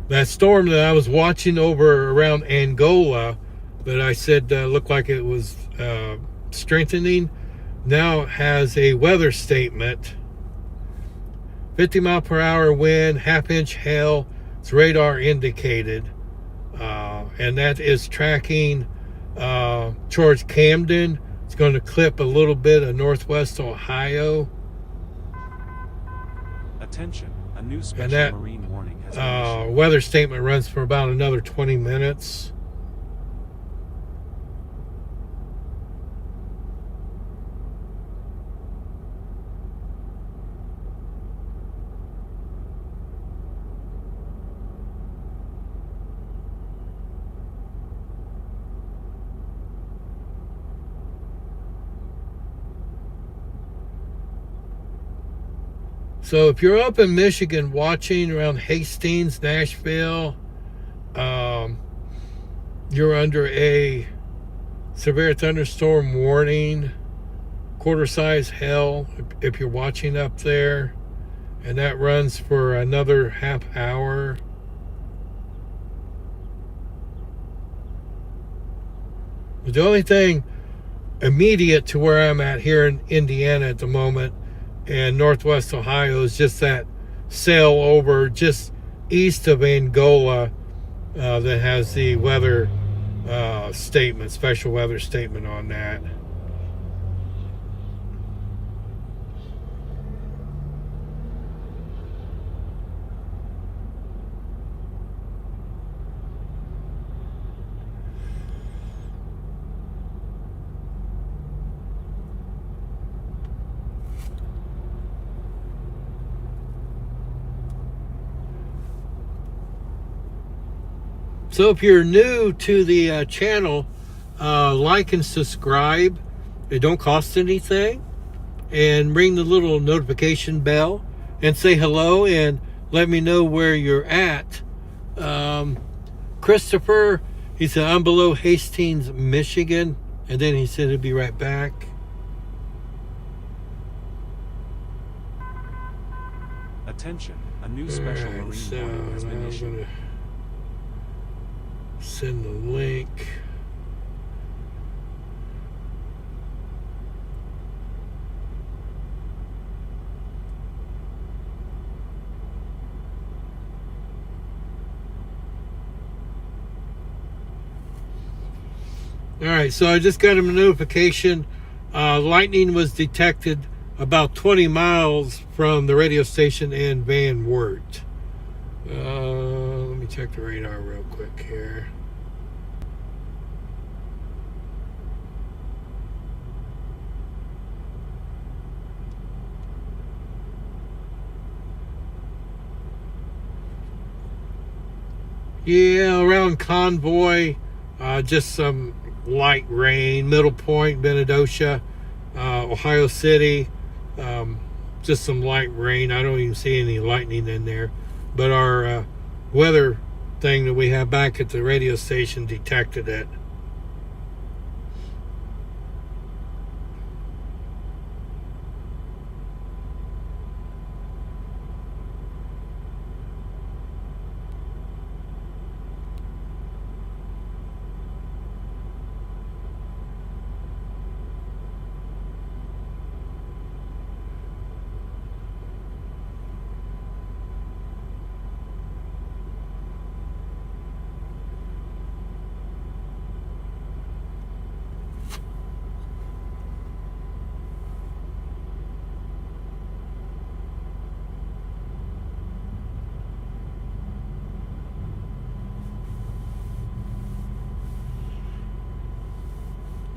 That storm that I was watching over around Angola that I said looked like it was strengthening, now has a weather statement. 50 mile per hour wind, half-inch hail, it's radar indicated. And that is tracking towards Camden. It's going to clip a little bit of northwest Ohio. Attention, a new special And that marine warning has been issued. weather statement runs for about another 20 minutes. So if you're up in Michigan watching around Hastings, Nashville, you're under a severe thunderstorm warning, quarter size hail if you're watching up there, and that runs for another half hour. The only thing immediate to where I'm at here in Indiana at the moment and northwest Ohio is just that sail over just east of Angola that has the weather statement, special weather statement on that. So if you're new to the channel, like and subscribe. It don't cost anything. And ring the little notification bell and say hello and let me know where you're at. Christopher, he said, I'm below Hastings, Michigan. And then he said he'd be right back. Attention, a new special Alright, marine so warning has been I'm issued. gonna send the link. All right, so I just got a notification. Lightning was detected about 20 miles from the radio station in Van Wert. Let me check the radar real quick here. Yeah, around Convoy, just some light rain. Middle Point, Benedosha, Ohio City, just some light rain. I don't even see any lightning in there. But our weather thing that we have back at the radio station detected it.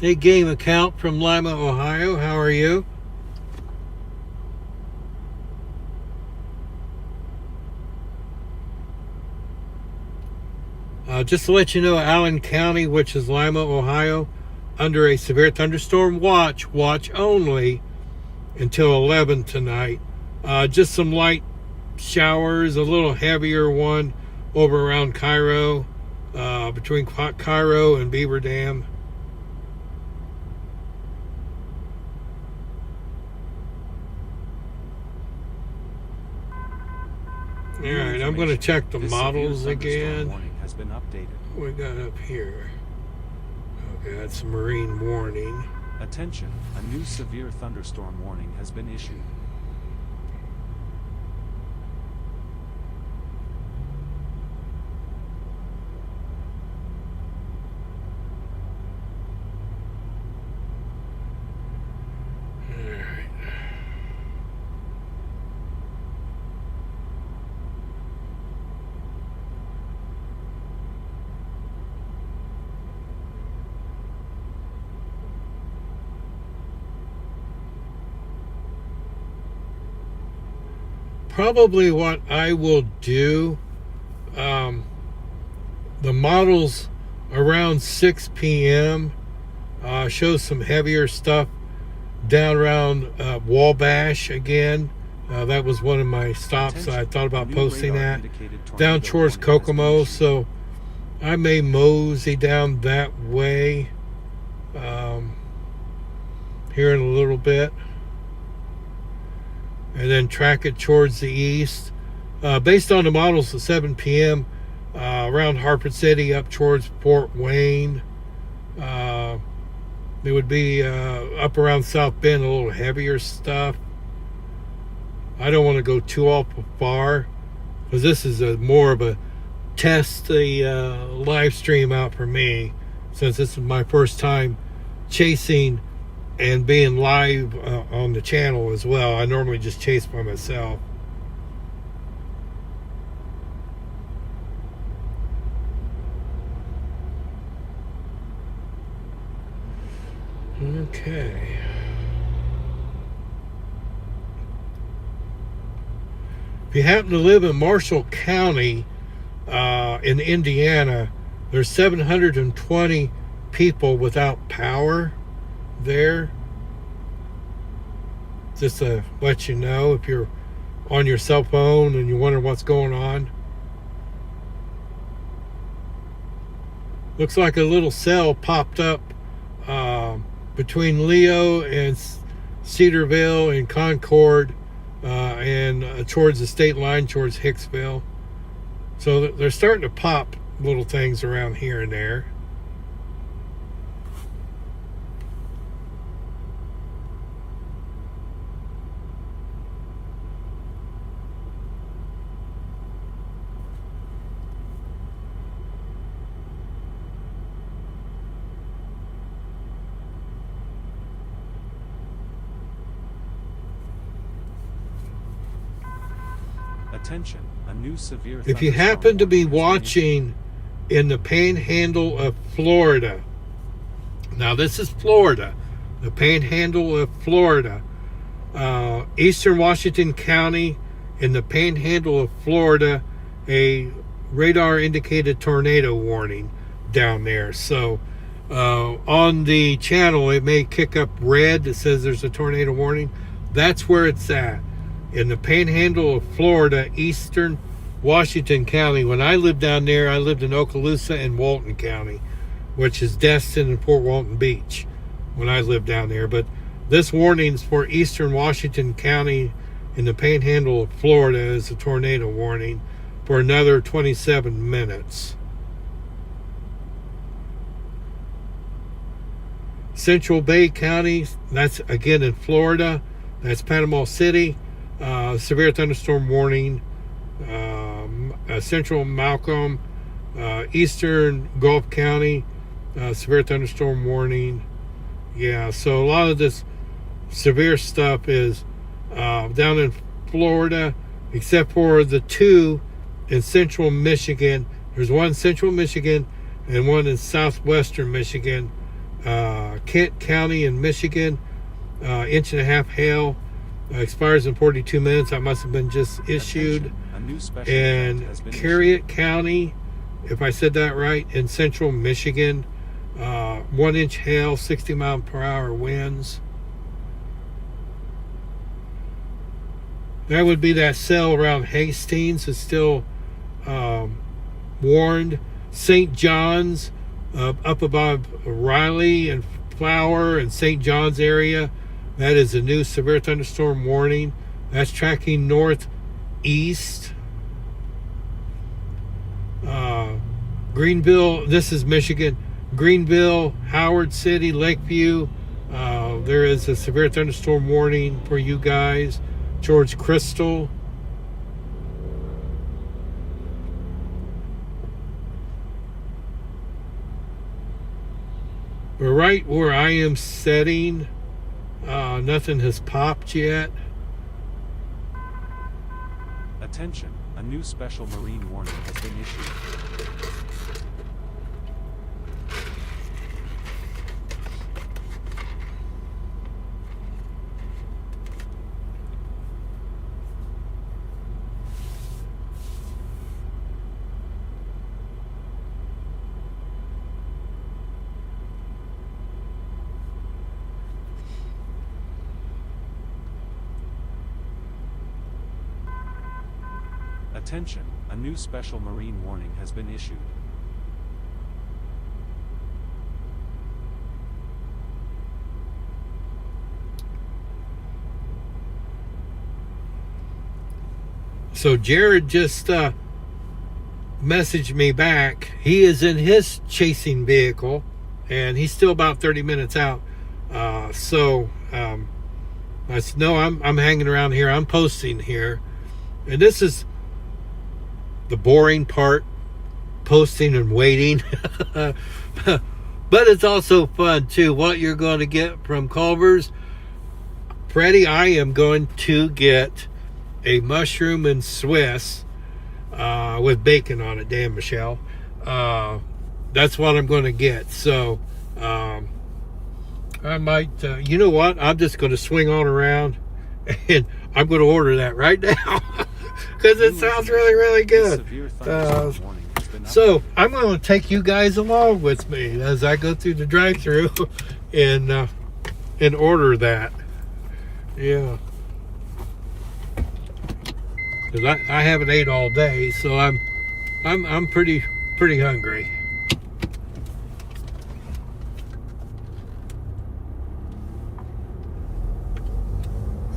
Hey, Game Account from Lima, Ohio. How are you? Just to let you know, Allen County, which is Lima, Ohio, under a severe thunderstorm watch only until 11 tonight. Just some light showers, a little heavier one over around Cairo, between Cairo and Beaver Dam. All right, I'm going to check the models again. Warning has been updated. What we got up here? Okay, that's a marine warning. Attention, a new severe thunderstorm warning has been issued. Probably what I will do, the models around 6 p.m. Shows some heavier stuff down around Wabash again. That was one of my stops. I thought about posting that down towards Kokomo, so I may mosey down that way here in a little bit, and then track it towards the east. Based on the models at 7 p.m., around Harper City up towards Fort Wayne. It would be up around South Bend, a little heavier stuff. I don't want to go too far, because this is more of a test the live stream out for me, since this is my first time chasing and being live on the channel as well. I normally just chase by myself. Okay. If you happen to live in Marshall County in Indiana, there's 720 people without power there. Just to let you know, if you're on your cell phone and you wonder what's going on. Looks like a little cell popped up between Leo and Cedarville and Concord, and towards the state line, towards Hicksville. So they're starting to pop little things around here and there. Attention, a new severe If you happen to be watching in the panhandle of Florida, now this is Florida, the panhandle of Florida, eastern Washington County, in the panhandle of Florida, a radar indicated tornado warning down there. So on the channel it may kick up red that says there's a tornado warning. That's where it's at, in the panhandle of Florida, eastern Washington County. When I lived down there, I lived in Okaloosa and Walton County, which is Destin and Fort Walton Beach, when I lived down there. But this warning is for eastern Washington County in the panhandle of Florida as a tornado warning for another 27 minutes. Central Bay County, that's again in Florida, that's Panama City. Severe thunderstorm warning. Central Malcolm, eastern Gulf County, severe thunderstorm warning. Yeah, so a lot of this severe stuff is down in Florida, except for the two in central Michigan. There's one in central Michigan and one in southwestern Michigan Kent County in Michigan, 1.5-inch hail, expires in 42 minutes. That must have been just issued. Attention, a new special event And has been Carriot County, if I said that right, in central Michigan, 1-inch hail, 60-mile-per-hour winds. That would be that cell around Hastings is still warned. St. John's, up above Riley and Flower and St. John's area, that is a new severe thunderstorm warning. That's tracking northeast. Greenville, this is Michigan. Greenville, Howard City, Lakeview, there is a severe thunderstorm warning for you guys. George Crystal. But right where I am setting, nothing has popped yet. Attention, a new special marine warning has been issued. Attention, a new special marine warning has been issued. So Jared just messaged me back. He is in his chasing vehicle, and he's still about 30 minutes out. I said, no, I'm hanging around here. I'm posting here. And this is the boring part, posting and waiting. But it's also fun too. What you're going to get from Culver's, Freddie, I am going to get a mushroom and Swiss with bacon on it. Damn, Michelle. That's what I'm going to get. So I might, you know what? I'm just going to swing on around and I'm going to order that right now. Because it sounds really, really good. So I'm going to take you guys along with me as I go through the drive-thru and order that. Yeah. Because I haven't ate all day, so I'm pretty hungry.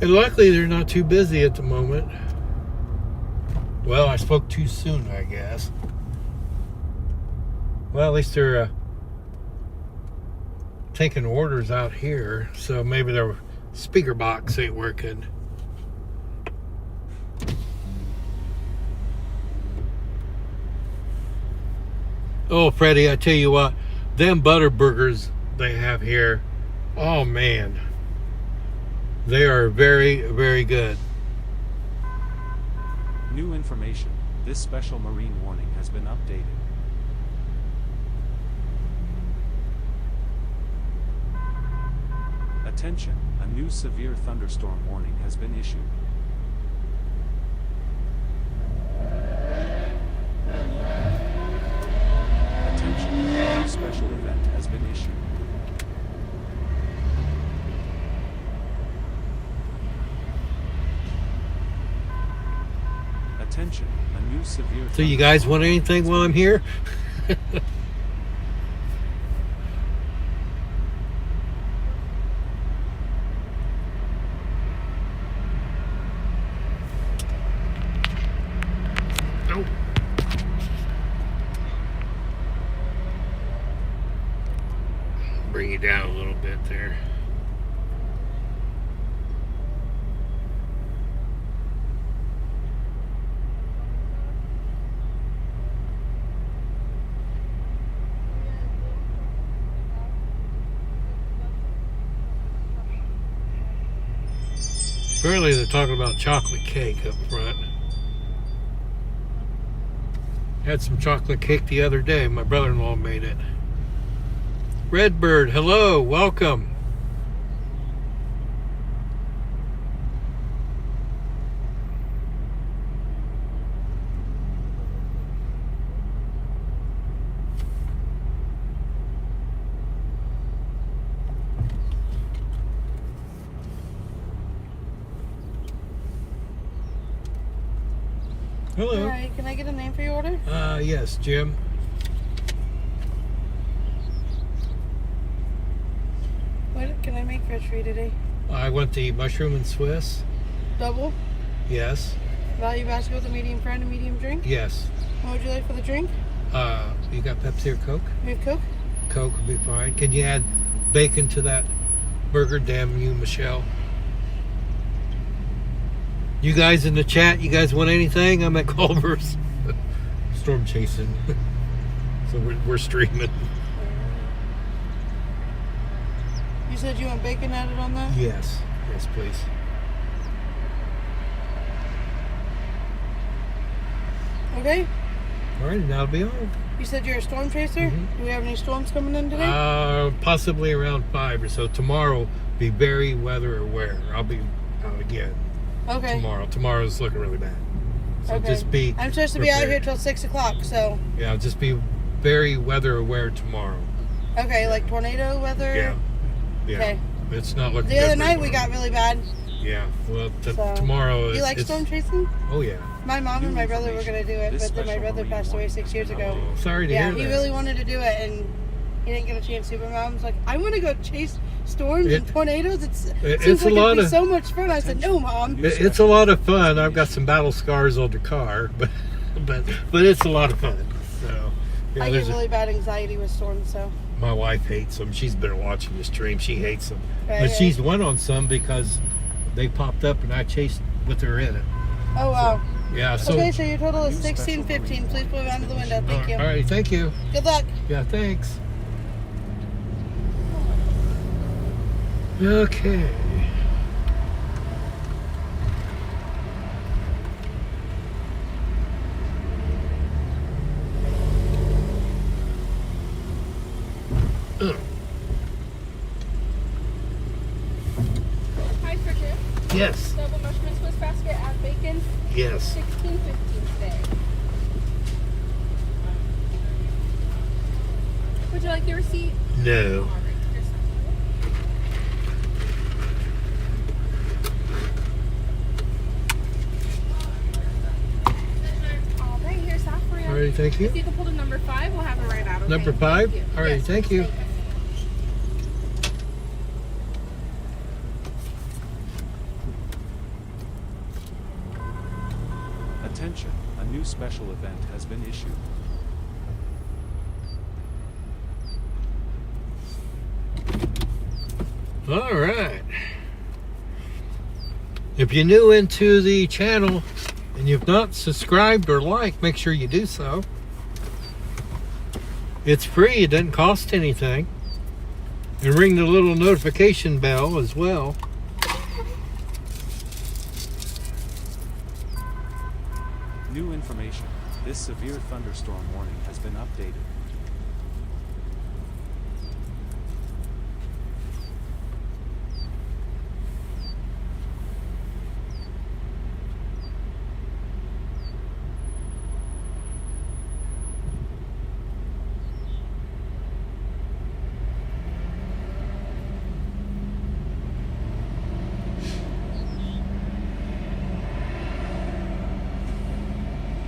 And luckily they're not too busy at the moment. Well, I spoke too soon, I guess. Well, at least they're taking orders out here, so maybe their speaker box ain't working. Oh, Freddie, I tell you what, them butter burgers they have here, oh man, they are very, very good. New information. This special marine warning has been updated. Attention, a new severe thunderstorm warning has been issued. Attention, a new special event has been issued. Attention, a new severe. So you guys want anything while I'm here? Nope. Bring you down a little bit there. Apparently they're talking about chocolate cake up front. Had some chocolate cake the other day. My brother-in-law made it. Redbird, hello, welcome. Hello. Alright, can I get a name for your order? Yes, Jim. What can I make fresh for you today? I want the mushroom and Swiss. Double? Yes. Value basket with a medium fry and a medium drink? Yes. What would you like for the drink? You got Pepsi or Coke? We have Coke? Coke would be fine. Can you add bacon to that burger? Damn you, Michelle. You guys in the chat, you guys want anything? I'm at Culver's. Storm chasing. So we're streaming. You said you want bacon added on that? Yes. Yes, please. Okay. All right, that'll be all. You said you're a storm chaser? Mhm. Do we have any storms coming in today? Possibly around 5 or so. Tomorrow, be very weather aware. I'll be out again Okay. Tomorrow's looking really bad. So Okay. just be I'm supposed to be out here prepared. till 6 o'clock, so. Yeah, just be very weather aware tomorrow. Okay, like tornado weather? Yeah. Yeah. Okay. It's not looking The good other for night we tomorrow. got really bad. Yeah. Well, So, tomorrow You like it's, storm chasing? Oh, yeah. My mom and New my brother were information. going to do it, This but then my special brother Marine passed away warning 6 has years been ago. Oh, sorry to Yeah, hear he that. really wanted to do it, and he didn't get a chance to. But Mom's like, I want to go chase storms and tornadoes. It seems it's like a lot it'd be of- so much fun. I said, no, Mom. It's a lot of fun. I've got some battle scars on the car, but it's a lot of fun. So, yeah, I get there's really bad anxiety with storms, so. my wife hates them. She's been watching the stream. She hates them, Right, but right. she's won on some because they popped up and I chased with her in it. Oh, wow. Yeah. So Okay, so your total is New special 16.15. Please put it under the window. all Thank you. right. Thank you. Good luck. Yeah. Thanks. Okay. Hi, for Jim. Yes. Double mushroom and Swiss basket, add bacon, Yes. 16.15 today. Would you like the receipt? No. All right, here's some. All right, here's that for you. All right. Thank you. If you can pull to number 5, we'll have it right out. Okay? Number 5? Thank you. All right. Yes, Thank you. Attention, a new special event has been issued. All right. If you're new into the channel and you've not subscribed or liked, make sure you do so. It's free, it doesn't cost anything. And ring the little notification bell as well. New information. This severe thunderstorm warning has been updated.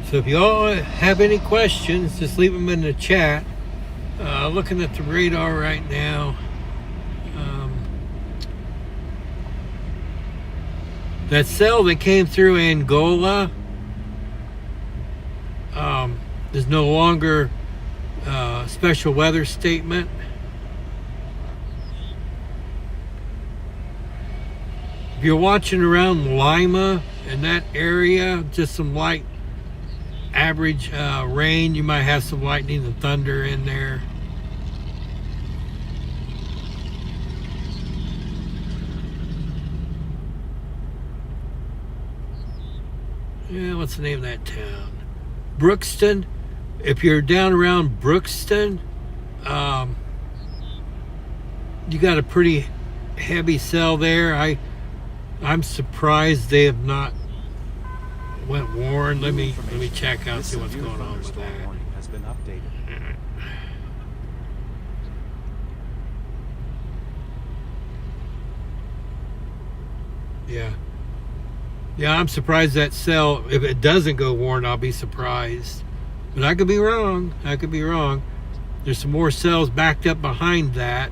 So if y'all have any questions, just leave them in the chat. Looking at the radar right now. That cell that came through Angola is no longer special weather statement. If you're watching around Lima in that area, just some light average rain, you might have some lightning and thunder in there. Yeah, what's the name of that town? Brookston. If you're down around Brookston, you got a pretty heavy cell there. I'm surprised they have not went worn. Let me check out and see what's going on with that. Warning has been updated. Yeah, I'm surprised that cell, if it doesn't go worn, I'll be surprised. But I could be wrong. There's some more cells backed up behind that.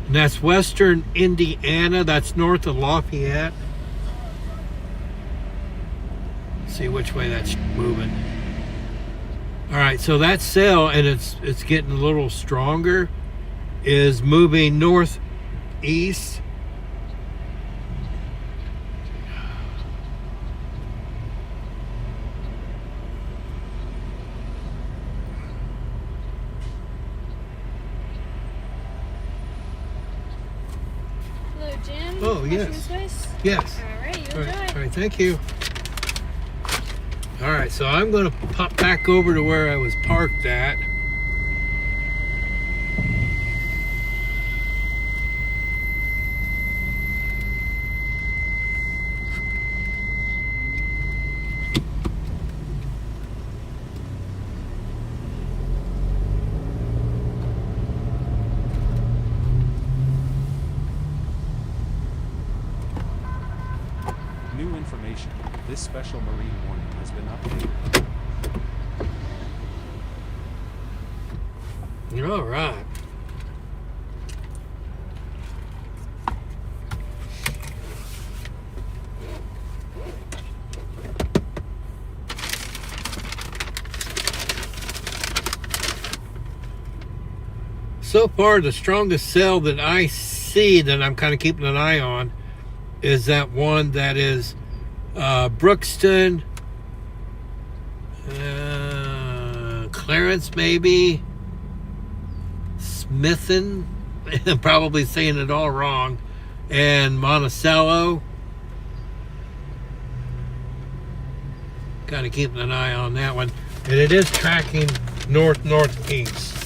And that's western Indiana. That's north of Lafayette. Let's see which way that's moving. All right, so that cell, and it's getting a little stronger, is moving northeast. Hello, Jim. Oh, Mushroom yes. Swiss? Yes. All right, you All enjoy. right, all right, thank you. All right, so I'm going to pop back over to where I was parked at. New information. This special marine warning has been updated. All right. So far, the strongest cell that I see that I'm kind of keeping an eye on is that one that is Brookston, Clarence maybe, Smithen, I'm probably saying it all wrong, and Monticello. Kind of keeping an eye on that one. And it is tracking northeast.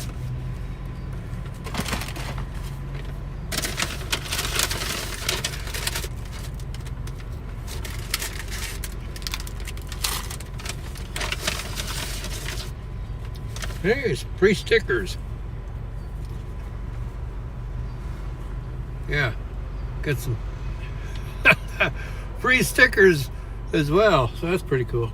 There's free stickers. Yeah, got some free stickers as well, so that's pretty cool.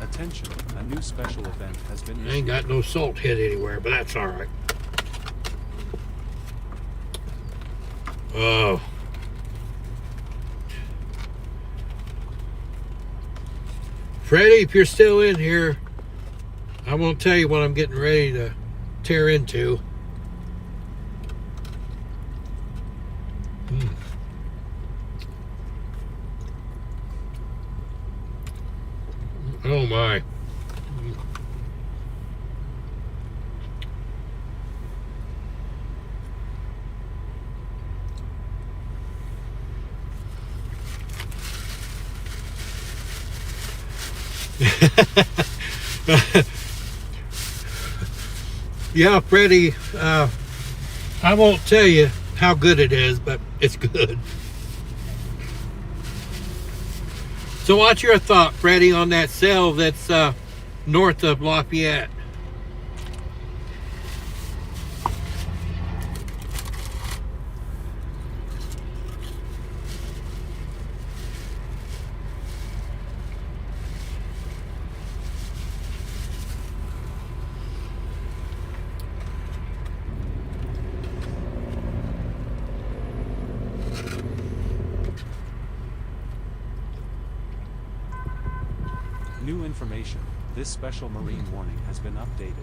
Attention, a new special event has been I ain't issued. got no salt hit anywhere, but that's all right. Oh. Freddie, if you're still in here, I won't tell you what I'm getting ready to tear into. Oh my. Yeah, Freddie, I won't tell you how good it is, but it's good. So what's your thought, Freddie, on that cell that's north of Lafayette? New information. This special marine warning has been updated.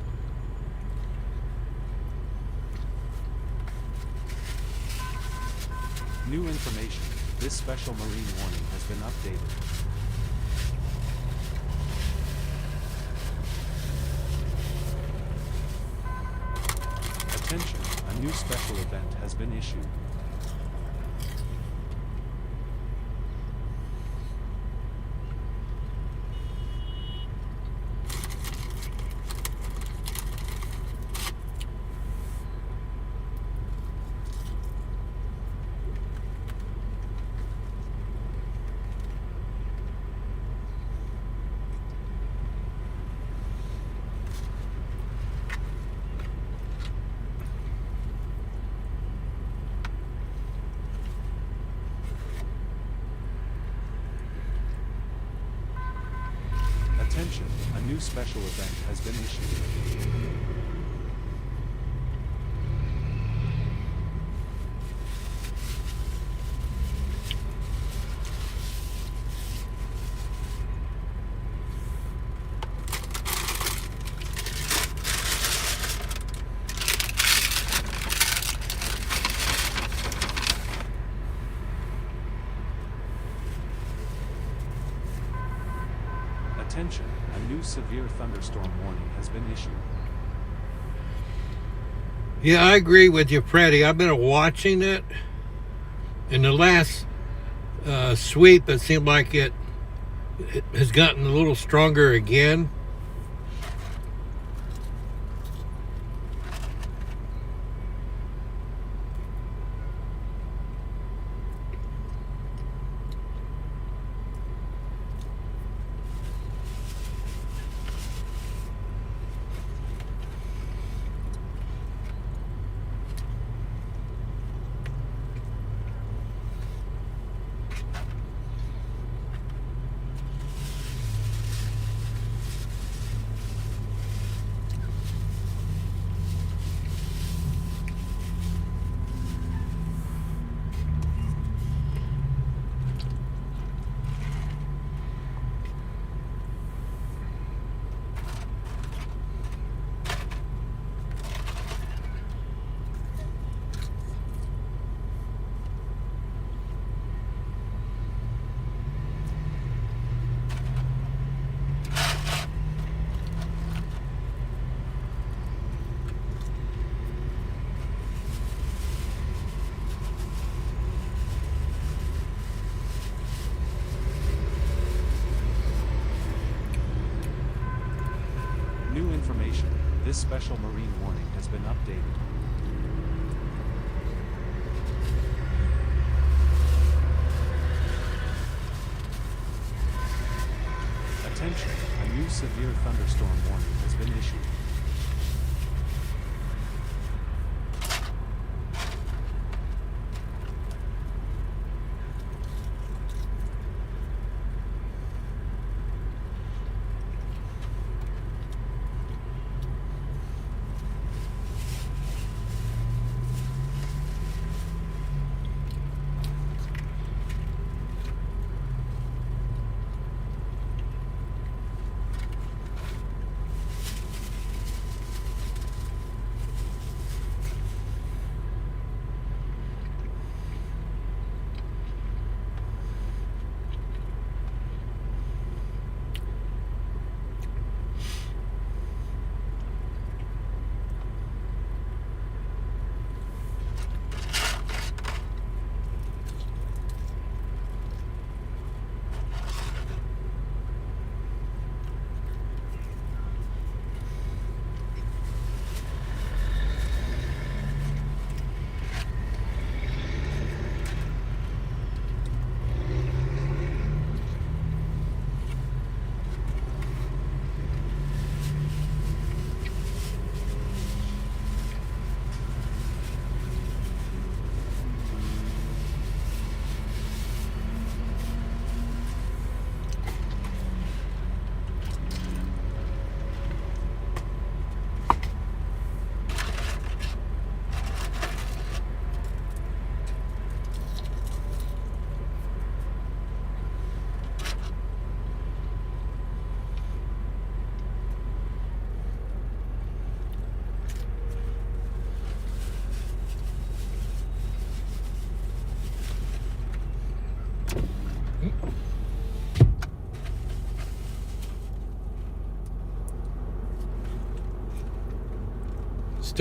New information. This special marine warning has been updated. Attention, a A new special event has been issued. Attention, a new special event has been issued. Attention, a new severe thunderstorm warning has been issued. Yeah, I agree with you, Freddie. I've been watching it. In the last sweep, it seemed like it has gotten a little stronger again. New information. This special marine warning has been updated. Attention, a new severe thunderstorm warning has been issued.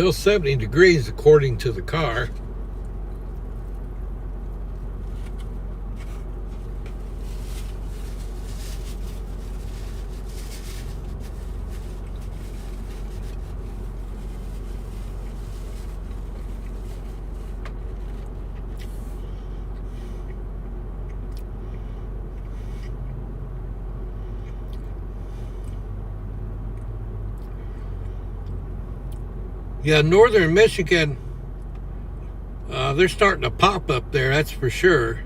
Still 70 degrees according to the car. Yeah, northern Michigan, they're starting to pop up there, that's for sure.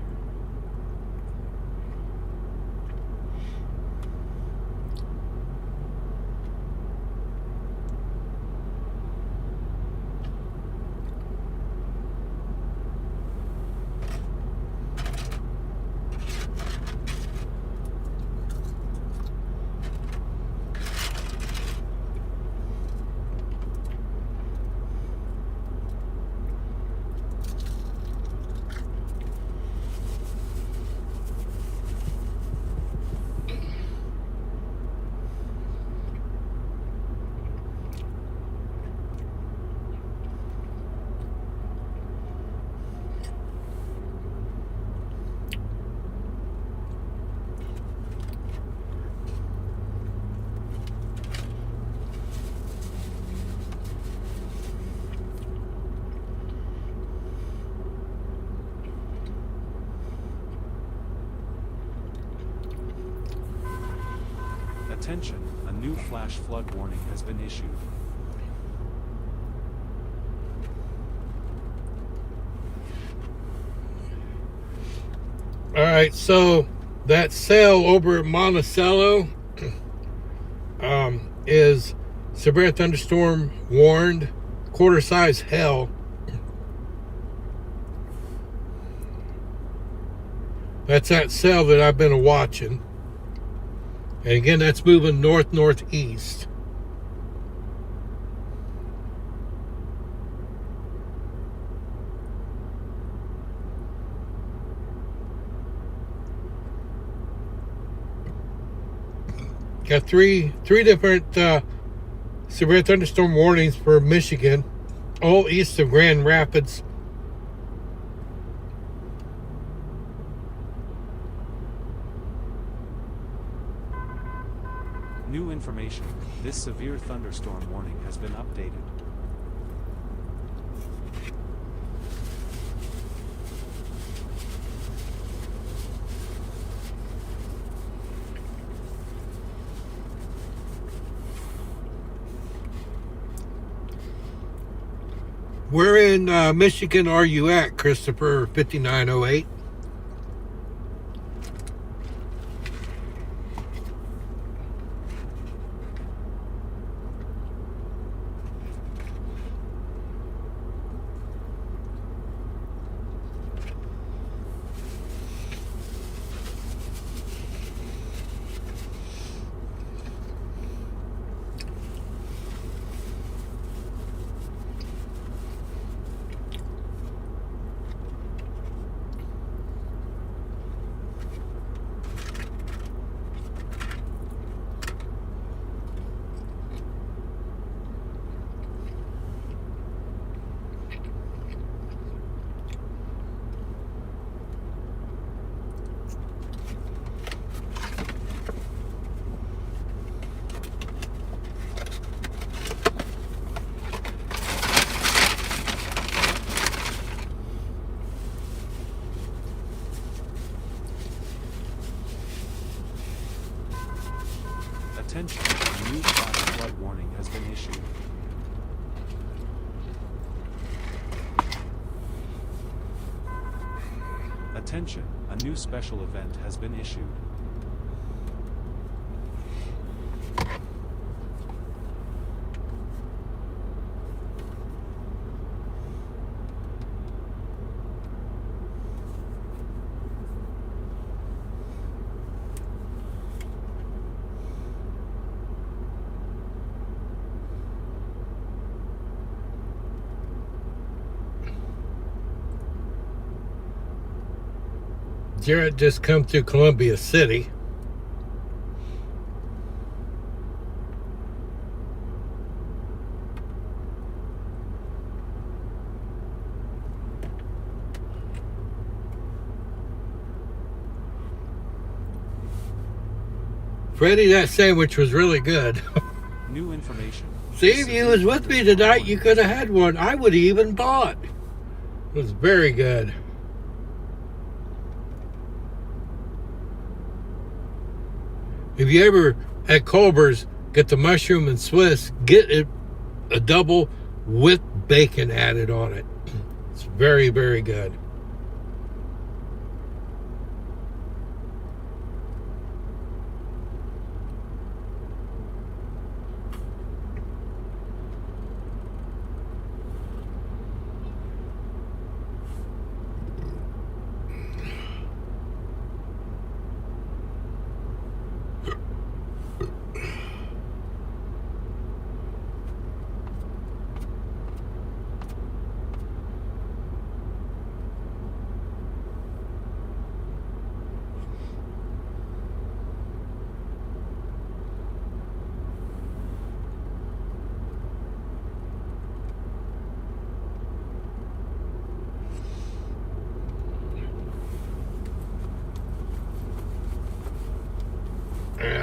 Attention, a new flash flood warning has been issued. All right, so that sale over at Monticello is severe thunderstorm warned, quarter size hail. That's that cell that I've been watching. And again, that's moving north-northeast. Got three different severe thunderstorm warnings for Michigan, all east of Grand Rapids. New information, this severe thunderstorm warning has been updated. Where in Michigan are you at, Christopher 5908? Attention, a new flash flood warning has been issued. Attention, a new special event has been issued. Jared just come through Columbia City. Freddie, that sandwich was really good. New information. See, if you was with me tonight, you could have had one. I would have even bought. It was very good. If you ever at Culver's get the mushroom and Swiss, get it a double with bacon added on it. It's very, very good.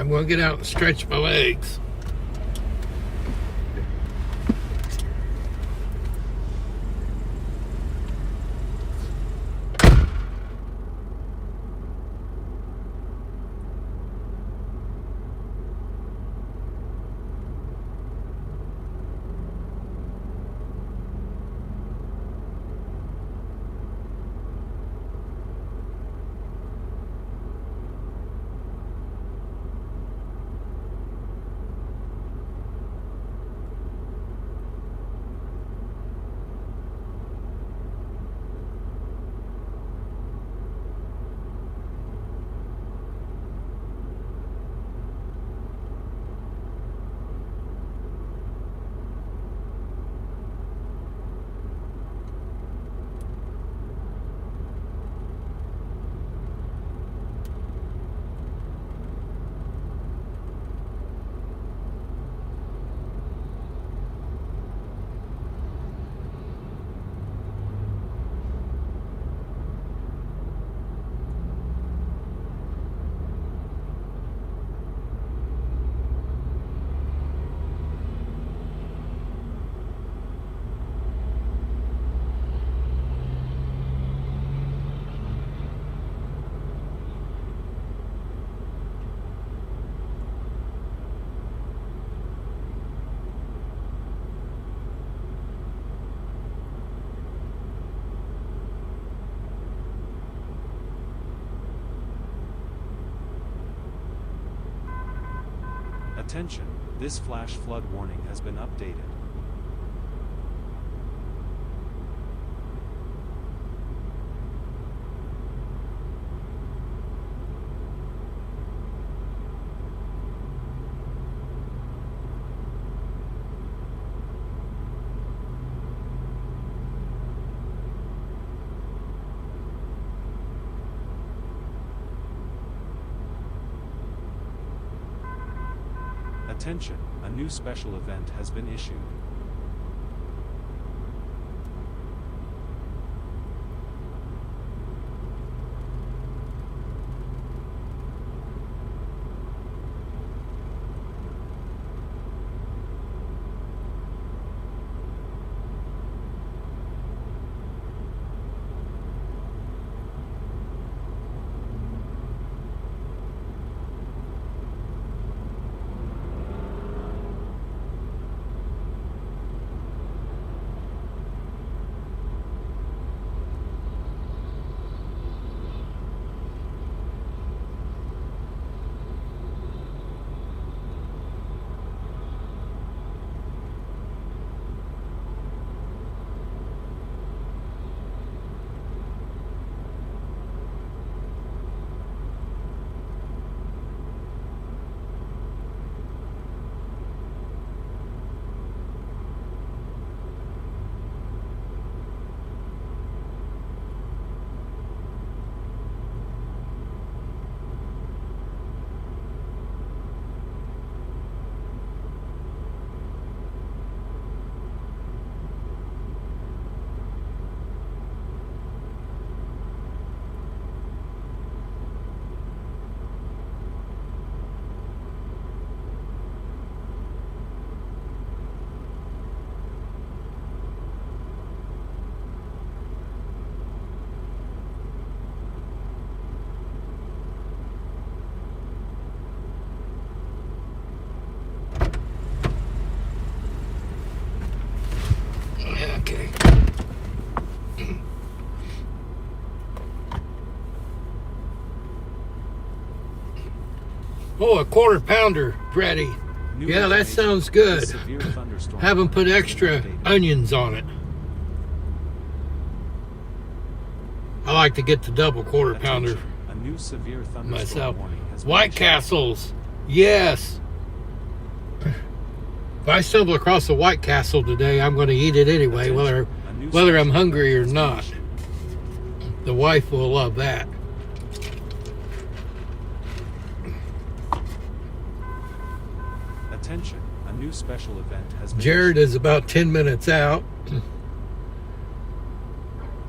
I'm going to get out and stretch my legs. Attention, this flash flood warning has been updated. Attention, a new special event has been issued. Oh, a quarter pounder, Freddie. New Yeah, that information. sounds good. This severe thunderstorm Have them put warning has been extra updated. onions on it. I like to get the double quarter pounder Attention, a new severe thunderstorm myself. warning has been White issued. Castles, yes. If I stumble across a White Castle today, I'm going to eat it anyway, Attention, a new whether I'm special hungry or event has been not. issued. The wife will love that. Attention, a new special event has been Jared issued. is about 10 minutes out.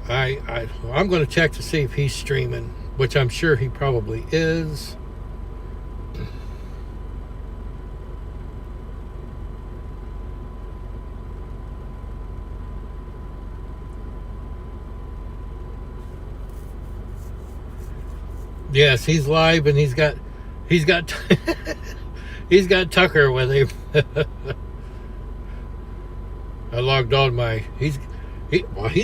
I'm going to check to see if he's streaming, which I'm sure he probably is. Yes, he's live, and he's got he's got Tucker with him. I logged on my he's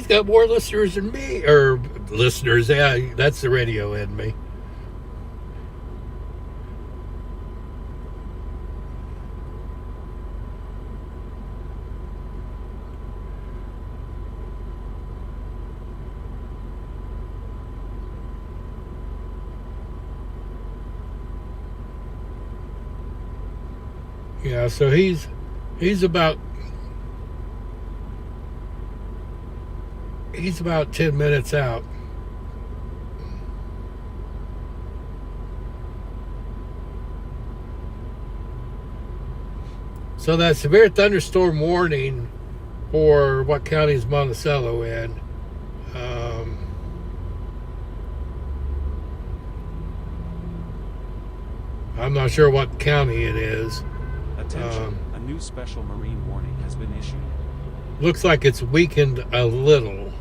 got more listeners than me, or listeners. Yeah, that's the radio in me. Yeah, so he's about 10 minutes out. So that severe thunderstorm warning for what county is Monticello in? I'm not sure what county it is. Attention, a new special marine warning has been issued. Looks like it's weakened a little.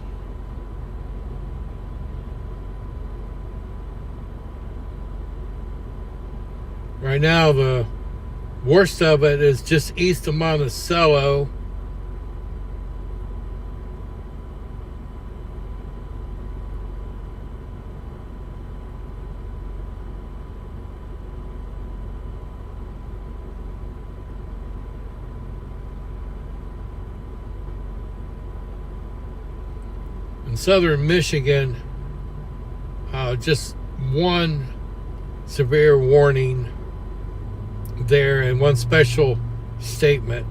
Right now, the worst of it is just east of Monticello. In southern Michigan, just one severe warning there and one special statement.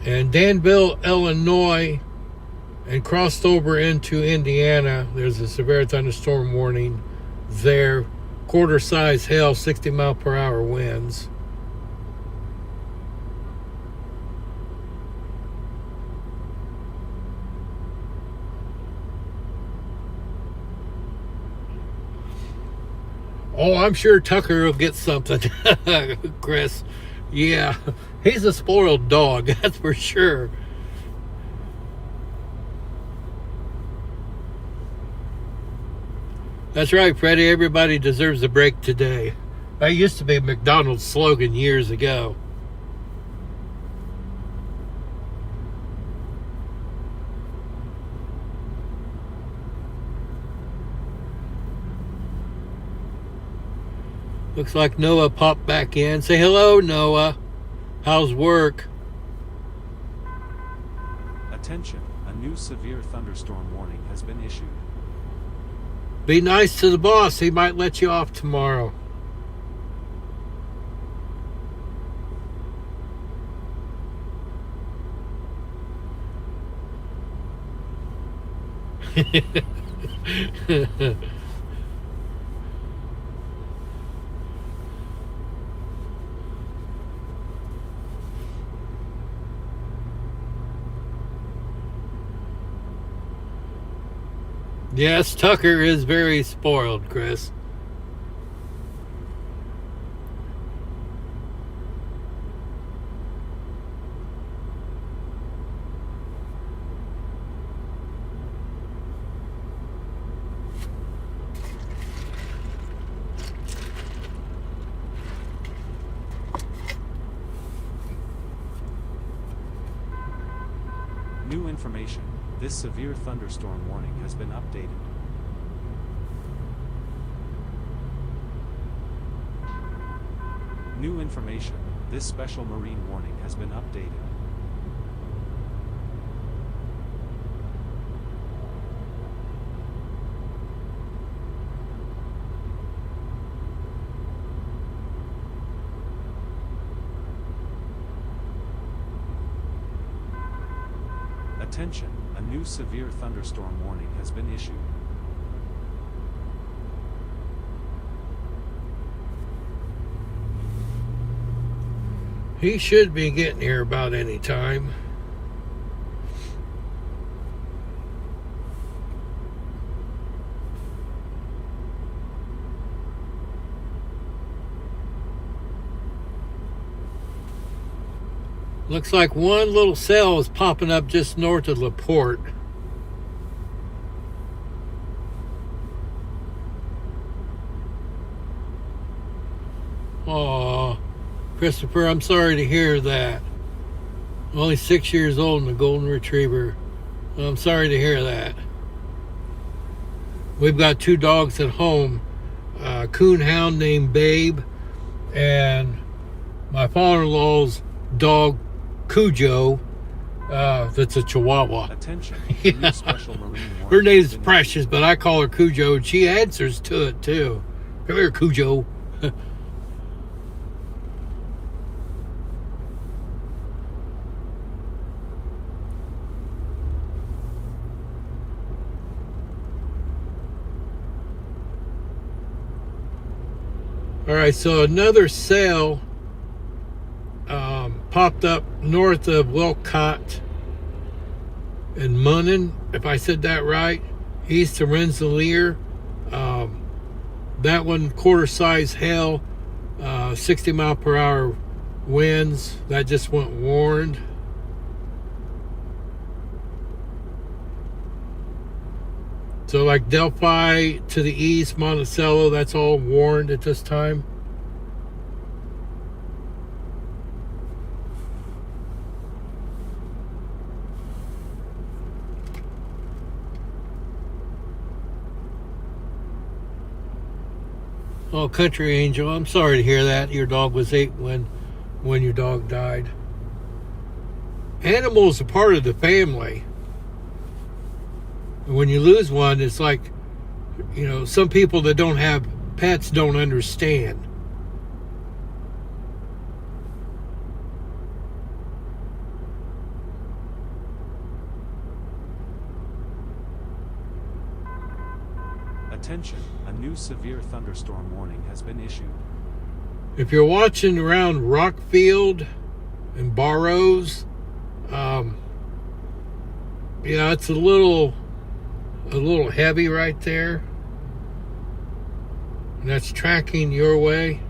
And Danville, Illinois, and crossed over into Indiana, there's a severe thunderstorm warning there. Quarter size hail, 60 mile per hour winds. Oh, I'm sure Tucker will get something, Chris. Yeah, he's a spoiled dog, that's for sure. That's right, Freddie. Everybody deserves a break today. That used to be a McDonald's slogan years ago. Looks like Noah popped back in. Say hello, Noah. How's work? Attention, a new severe thunderstorm warning has been issued. Be nice to the boss. He might let you off tomorrow. Yes, Tucker is very spoiled, Chris. information, this severe thunderstorm warning has been updated. New information, this special marine warning has been updated. Attention, a new severe thunderstorm warning has been issued. He should be getting here about any time. Looks like one little cell is popping up just north of LaPorte. Aw, Christopher, I'm sorry to hear that. I'm only 6 years old and a golden retriever. I'm sorry to hear that. We've got 2 dogs at home, a coonhound named Babe, and my father-in-law's dog Cujo, that's a Chihuahua. Attention, Yeah. new special marine warning Her name's has been Precious, but I call her Cujo, and she answers to it too. Come here, Cujo. All right, so another cell popped up north of Wilcott and Munnan, if I said that right, east of Rensselaer. That one quarter-size hail, 60 mile per hour winds. That just went warned. So like Delphi to the east, Monticello, that's all warned at this time. Oh, Country Angel, I'm sorry to hear that. Your dog was 8 when your dog died. Animals are part of the family. And when you lose one, it's like, you know, some people that don't have pets don't understand. Attention, a new severe thunderstorm warning has been issued. If you're watching around Rockfield and Barrows, yeah, it's a little heavy right there. And that's tracking your way.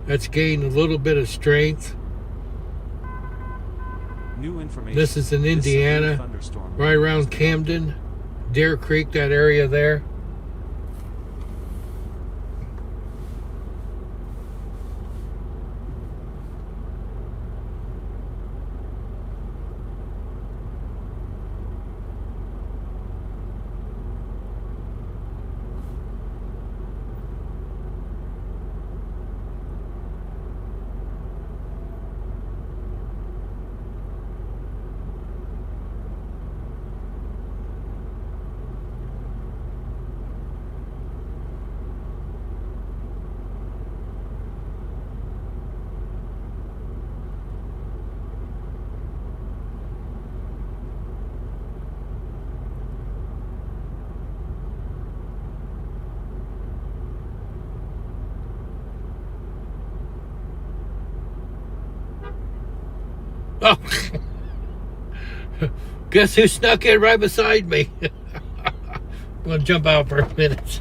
That's gaining a little bit of strength. New information. This is in this severe Indiana, thunderstorm right warning has around been Camden, Deer Creek, that area there. Oh, guess who snuck in right beside me? I'm gonna jump out for a minute.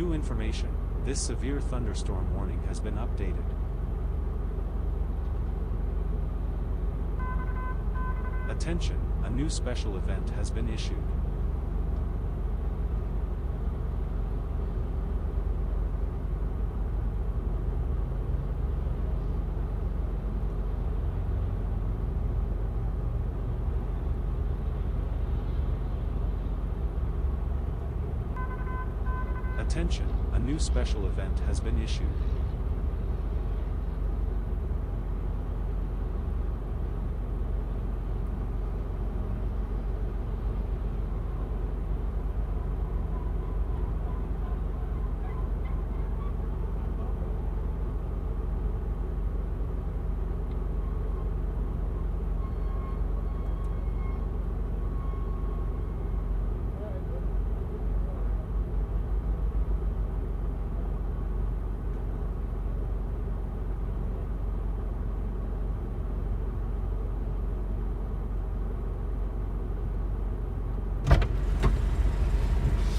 New information. This severe thunderstorm warning has been updated. Attention, a new special event has been issued. Attention, a new special event has been issued.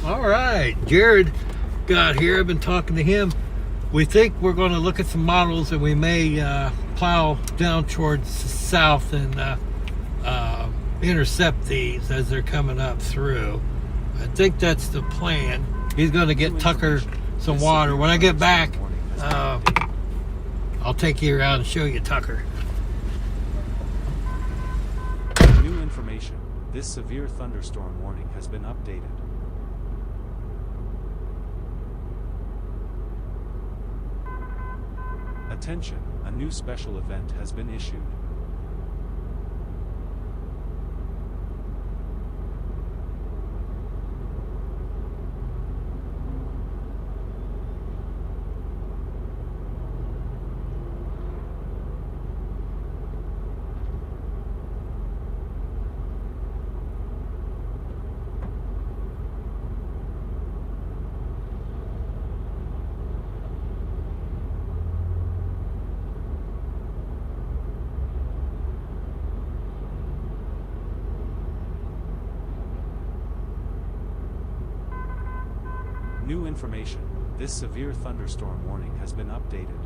All right, Jared got here. I've been talking to him. We think we're going to look at some models, and we may plow down towards the south and intercept these as they're coming up through. I think that's the plan. He's going to get Tucker some water. When I get back, I'll take you around and show you Tucker. New information. This severe thunderstorm warning has been updated. Attention, a new special event has been issued. New information. This severe thunderstorm warning has been updated.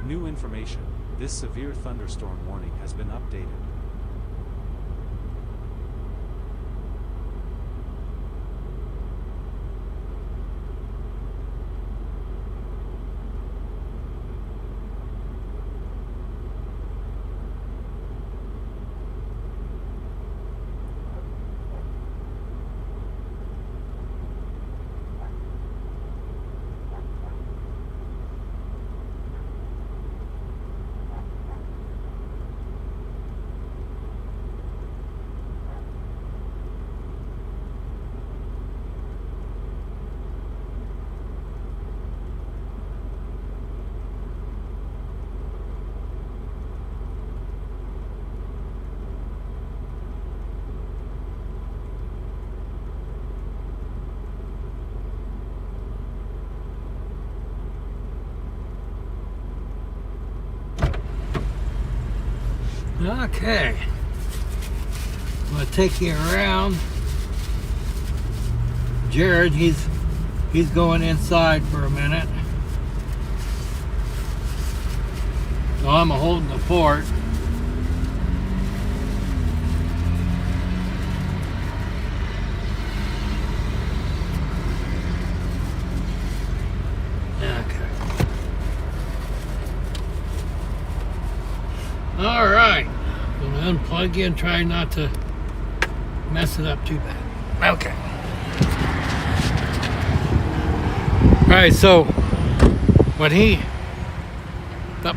New information. This severe thunderstorm warning has been updated. Okay. I'm gonna take you around. Jared, he's going inside for a minute. So I'm holding the fort. Okay. All right. I'm gonna unplug you and try not to mess it up too bad. Okay. All right. So when he, oh,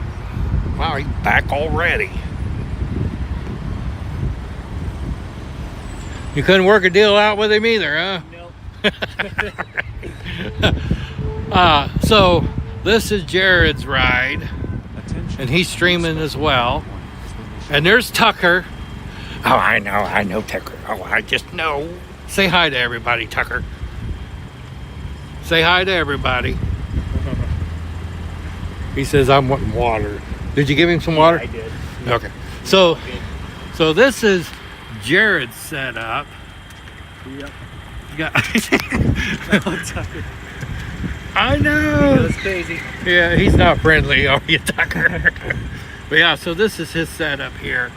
wow, he's back already. You couldn't work a deal out with him either, huh? Nope. So this is Jared's ride. Attention. And he's streaming as well. And there's Tucker. Oh, I know Tucker. Oh, I just know. Say hi to everybody, Tucker. Say hi to everybody. He says, I'm wanting water. Did you give him some water? I did. Okay. So this is Jared's setup. Yep. Yeah. Tucker. I know. It was crazy. Yeah, he's not friendly, are you, Tucker? But yeah, so this is his setup here.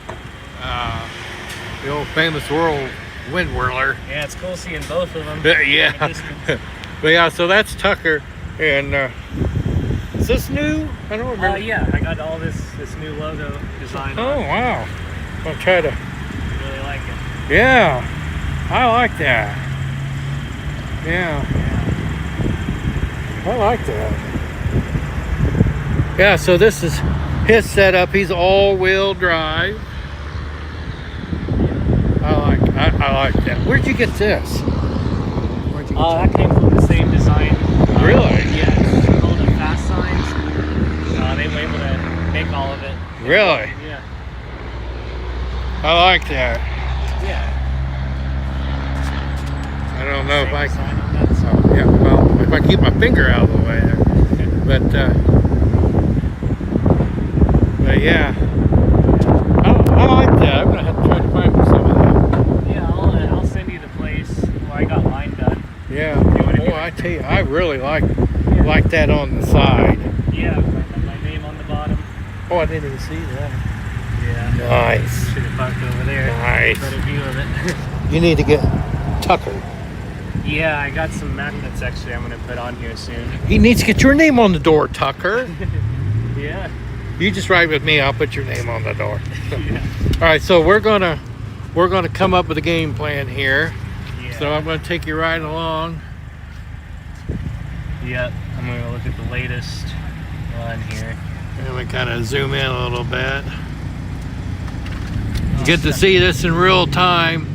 The old famous Whirl Wind Whirler. Yeah, it's cool seeing both of them. Yeah. But yeah, so that's Tucker. And is this new? I don't remember. Yeah, I got all this new logo design. Oh, on. wow. I'll try to. Really like it. Yeah, I like that. Yeah. I like that. Yeah, so this is his setup. He's all-wheel drive. I like that. Where'd you get this? Where'd you get That came from the same design. Really? Yeah, it's called the Fast Signs. They were able to make all of it. Really? Yeah. I like that. Yeah. I don't know if I Same can. design on that side. Yeah, well, if I keep my finger out of the way there. But yeah. I like that. I'm going to have to try to find some of that. Yeah, I'll send you the place where I got mine done. Yeah. want to Boy, do I tell you, I really like that on the side. Yeah, my name on the bottom. Oh, I didn't even see that. Yeah. Nice. Should have parked over there. Nice. Better view of it. You need to get Tucker. Yeah, I got some magnets actually I'm going to put on here soon. He needs to get your name on the door, Tucker. Yeah. You just ride with me, I'll put your name on the door. Yeah. All right, so we're gonna come up with a game plan here. Yeah. So I'm gonna take you right along. Yep. I'm going to look at the latest one here. And we kind of zoom in a little bit. Get to see this in real time.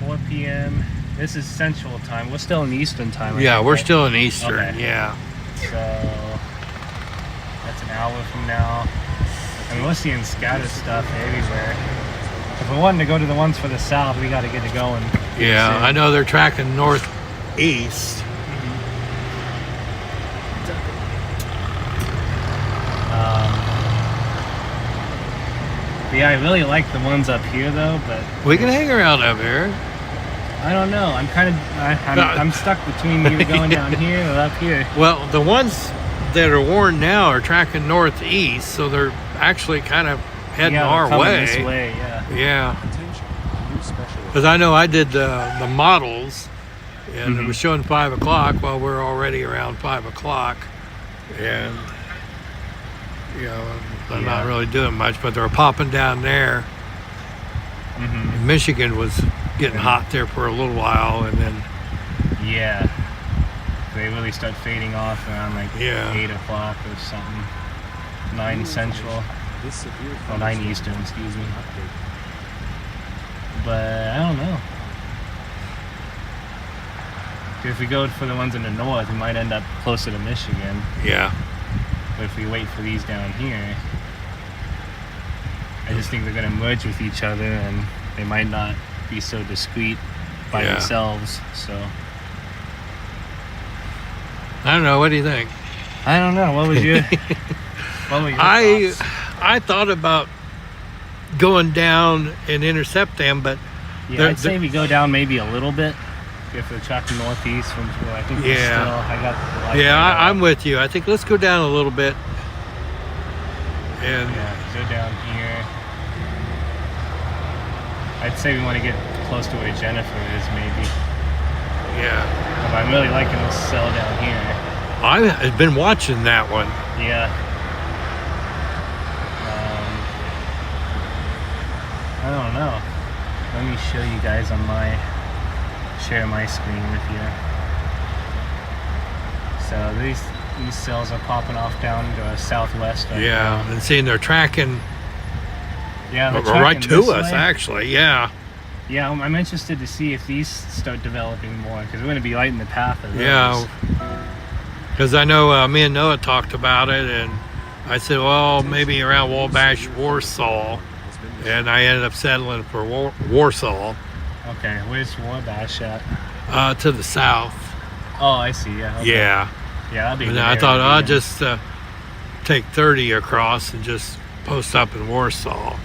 4 p.m. This is Central Time. We're still in Eastern Time. I Yeah, think, we're right? still in Eastern. Okay. Yeah. So that's an hour from now. I mean, we're seeing scattered stuff everywhere. If we wanted to go to the ones for the south, we got to get it going. Yeah, soon. I know they're tracking northeast. But yeah, I really like the ones up here though, but We can hang around up here. I don't know. I'm kind of I'm stuck between either going down here or up here. Well, the ones that are worn now are tracking northeast, so they're actually kind of heading Yeah, our coming way. this way, yeah. Yeah. Attention. New special. Because I know I did the models, and it Mhm. was showing 5 o'clock while we're already around 5 o'clock. And, you know, they're not Yeah. really doing much, but they're popping down there. hmm And Michigan was getting hot there for a little while, and then, Yeah. They really start fading off around like Yeah. 8 o'clock or something. 9 Central. This severe Well, 9 Eastern, excuse me. update. But I don't know. If we go for the ones in the north, we might end up closer to Michigan. yeah. But if we wait for these down here, I just think they're going to merge with each other and they might not be so discreet by Yeah. themselves. So I don't know. What do you think? I don't know. What was your? What were your thoughts? I thought about going down and intercept them, but Yeah, I'd say we go down maybe a little bit. If we're tracking northeast from where I think we're Yeah. still, I got the light yeah, right I'm with you. I think let's go down a little bit. And Yeah, go down here. I'd say we want to get close to where Jennifer is, maybe. yeah, But I'm really liking this cell down here. I've been watching that one. Yeah. I don't know. Let me show you guys on share my screen with you. So these cells are popping off down to southwest. Right Yeah, now. and seeing they're tracking Yeah, they're right tracking to this us, way. actually. Yeah, Yeah, I'm interested to see if these start developing more because we're going to be lighting the path of those. yeah. Because I know me and Noah talked about it, and I said, well, maybe around Wabash, Warsaw, and I ended up settling for Warsaw, Okay, where's Wabash at? to the south. Oh, I see. Yeah. Okay. Yeah, Yeah, that'll be. a and good I area thought to be I'd in. just take 30 across and just post up in Warsaw.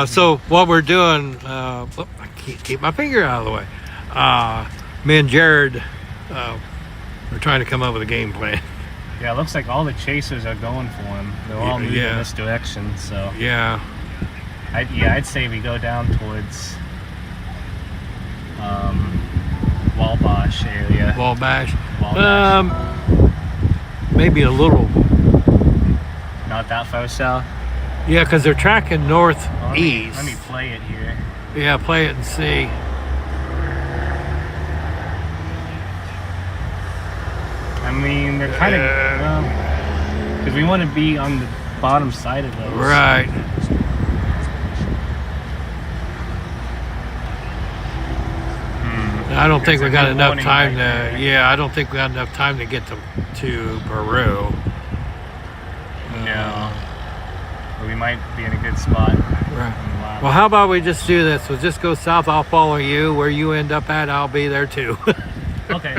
So what we're doing, I can't keep my finger out of the way. Me and Jared, we're trying to come up with a game plan. Yeah, it looks like all the chasers are going for him. They're all moving Yeah. in this direction. So Yeah, I'd say we go down towards Wabash area. Wabash. Wabash. Maybe a little. Not that far south. Yeah, because they're tracking northeast. Let me play it here. Yeah, play it and see. I mean, they're kind of because we want to be on the bottom side of those. Right. I don't think we got good enough warning time right to. there. Yeah, I don't think we got enough time to get to Peru. No. But we might be in a good spot. Right. Well, how about we just do this? We'll just go south. I'll follow you. Where you end up at, I'll be there too. Okay.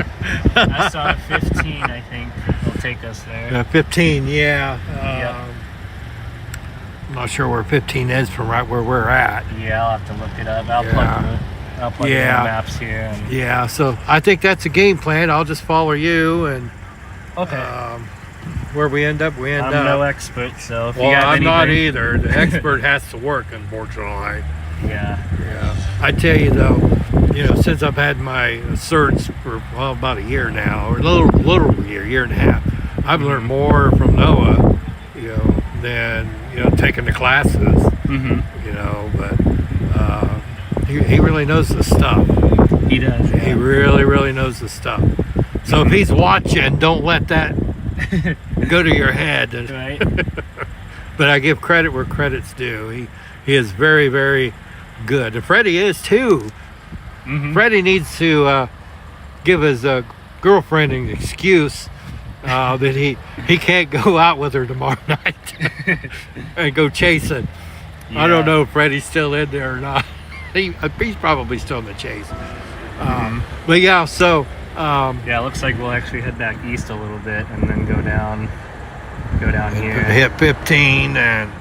I saw 15, I think. Will take us there. 15, yeah. Yep. I'm not sure where 15 is from right where we're at. Yeah, I'll have to look it up. I'll plug in the Yeah. maps here. And, Yeah, so I think that's a game plan. I'll just follow you, and okay. where we end up, we end I'm up. no expert, so if Well, you got I'm not anything- either. The expert has to work, unfortunately. Yeah. Yeah. I tell you though, since I've had my certs for about a year now, or a little year and a half, I've learned more from Noah, than taking the classes. Mm-hmm. But he really knows the stuff. He does. He Yeah. really, really knows the stuff. So if he's watching, don't let that go to your head. Right. But I give credit where credit's due. He is very, very good. And Freddie is too. Mm-hmm. Freddie needs to give his girlfriend an excuse that he can't go out with her tomorrow night and go chasing. I don't know if Freddie's still in there or not. He's probably still in the chase. But yeah, so Yeah, it looks like we'll actually head back east a little bit and then go down here. hit 15 and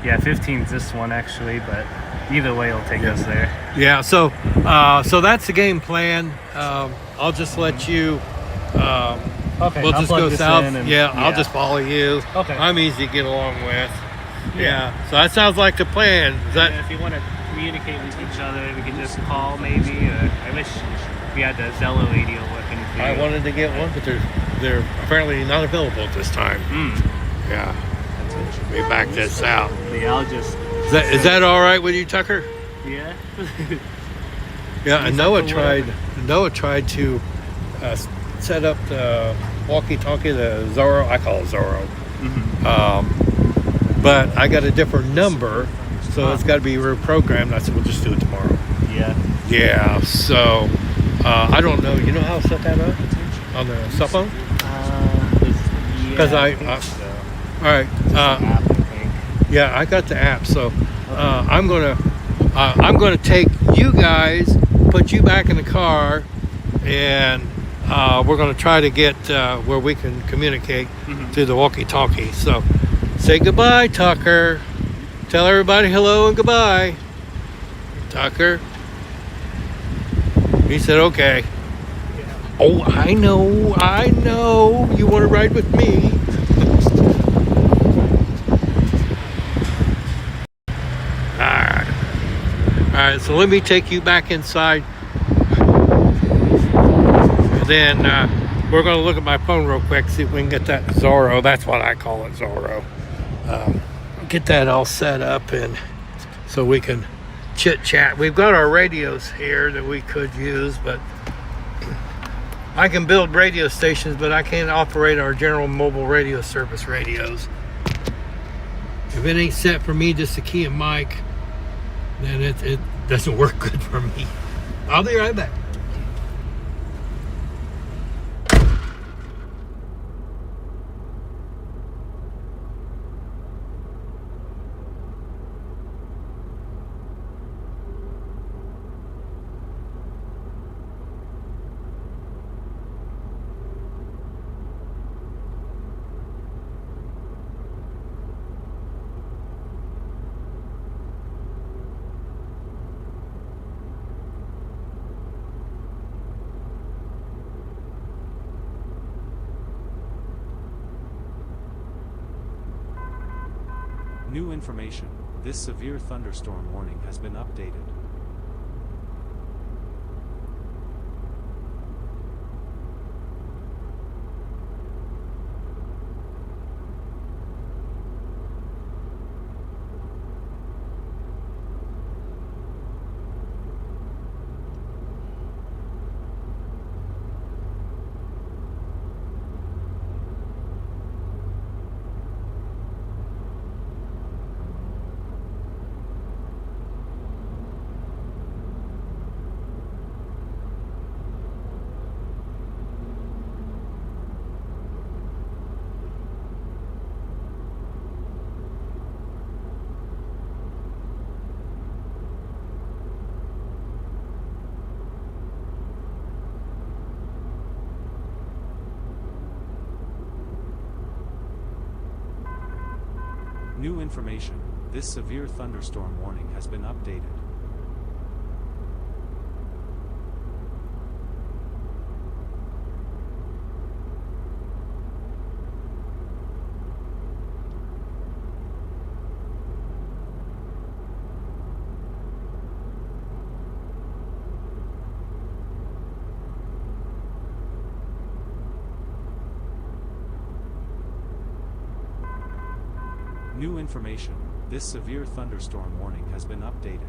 Yeah, 15's this one actually, but either way it'll take us there. yeah. So that's the game plan. I'll just let you. Okay, We'll I'll just plug go this south. in and- I'll just follow you. Okay. I'm easy to get along with. Yeah. So that sounds like the plan. Is that? If you want to communicate with each other, we can just call maybe. Or I wish we had the Zello radio working for you. I wanted to get one, but they're apparently not available at this time. Yeah. Let me back this out. Yeah, I'll just. Is that all right with you, Tucker? Yeah. Yeah. And Use Noah that for tried to set up the walkie-talkie, the Zorro. I call it Zorro. But I got a different number, so it's got to be reprogrammed. I said, we'll just do it tomorrow. Yeah. Yeah, so I don't know. You know how to set that up on the cell phone? Because Yeah, I think so. all right. App, I think. Yeah, I got the app. So I'm gonna take you guys, put you back in the car, and we're gonna try to get where we can communicate through the walkie-talkie. So say goodbye, Tucker. Tell everybody hello and goodbye. Tucker. He said, okay. Oh, I know. You want to ride with me? All right, so let me take you back inside. And then we're going to look at my phone real quick, see if we can get that Zorro. That's what I call it, Zorro. Get that all set up, and so we can chit chat. We've got our radios here that we could use, but I can build radio stations, but I can't operate our general mobile radio service radios. If it ain't set for me just to key a mic, then it doesn't work good for me. I'll be right back. New information. This severe thunderstorm warning has been updated. New information. This severe thunderstorm warning has been updated. New information. This severe thunderstorm warning has been updated.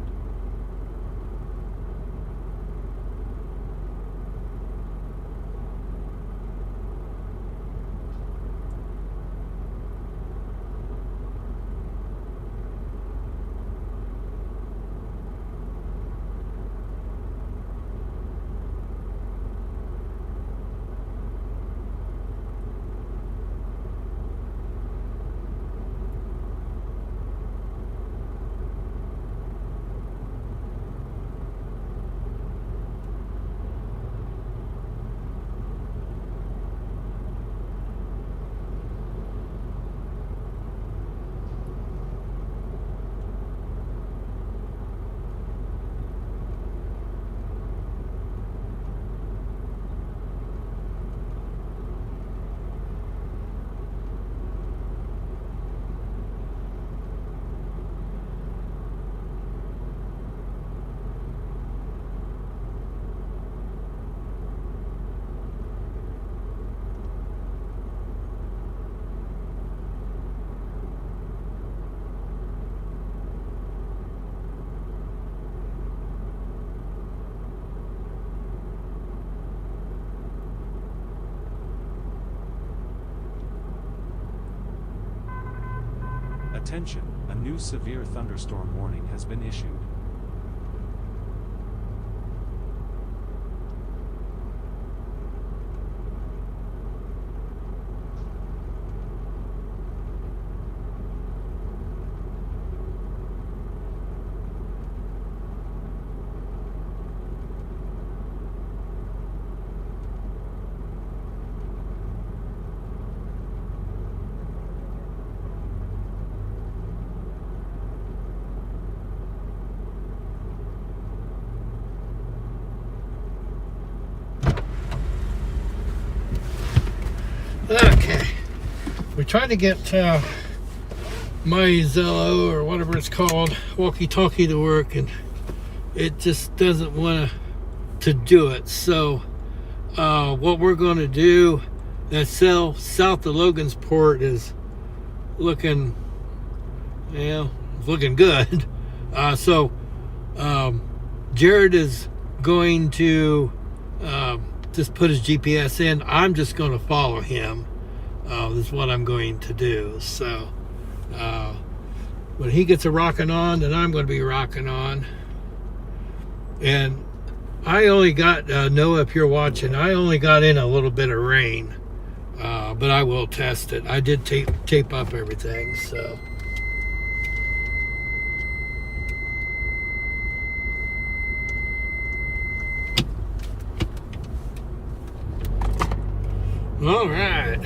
Attention, a new severe thunderstorm warning has been issued. We tried to get my Zello or whatever it's called, walkie-talkie, to work, and it just doesn't want to do it. So what we're going to do, that cell south of Logansport is looking, looking good. So Jared is going to just put his GPS in. I'm just going to follow him. This is what I'm going to do. So when he gets a rocking on, then I'm going to be rocking on. And I only got, Noah, if you're watching, I only got in a little bit of rain, but I will test it. I did tape up everything, so. All right.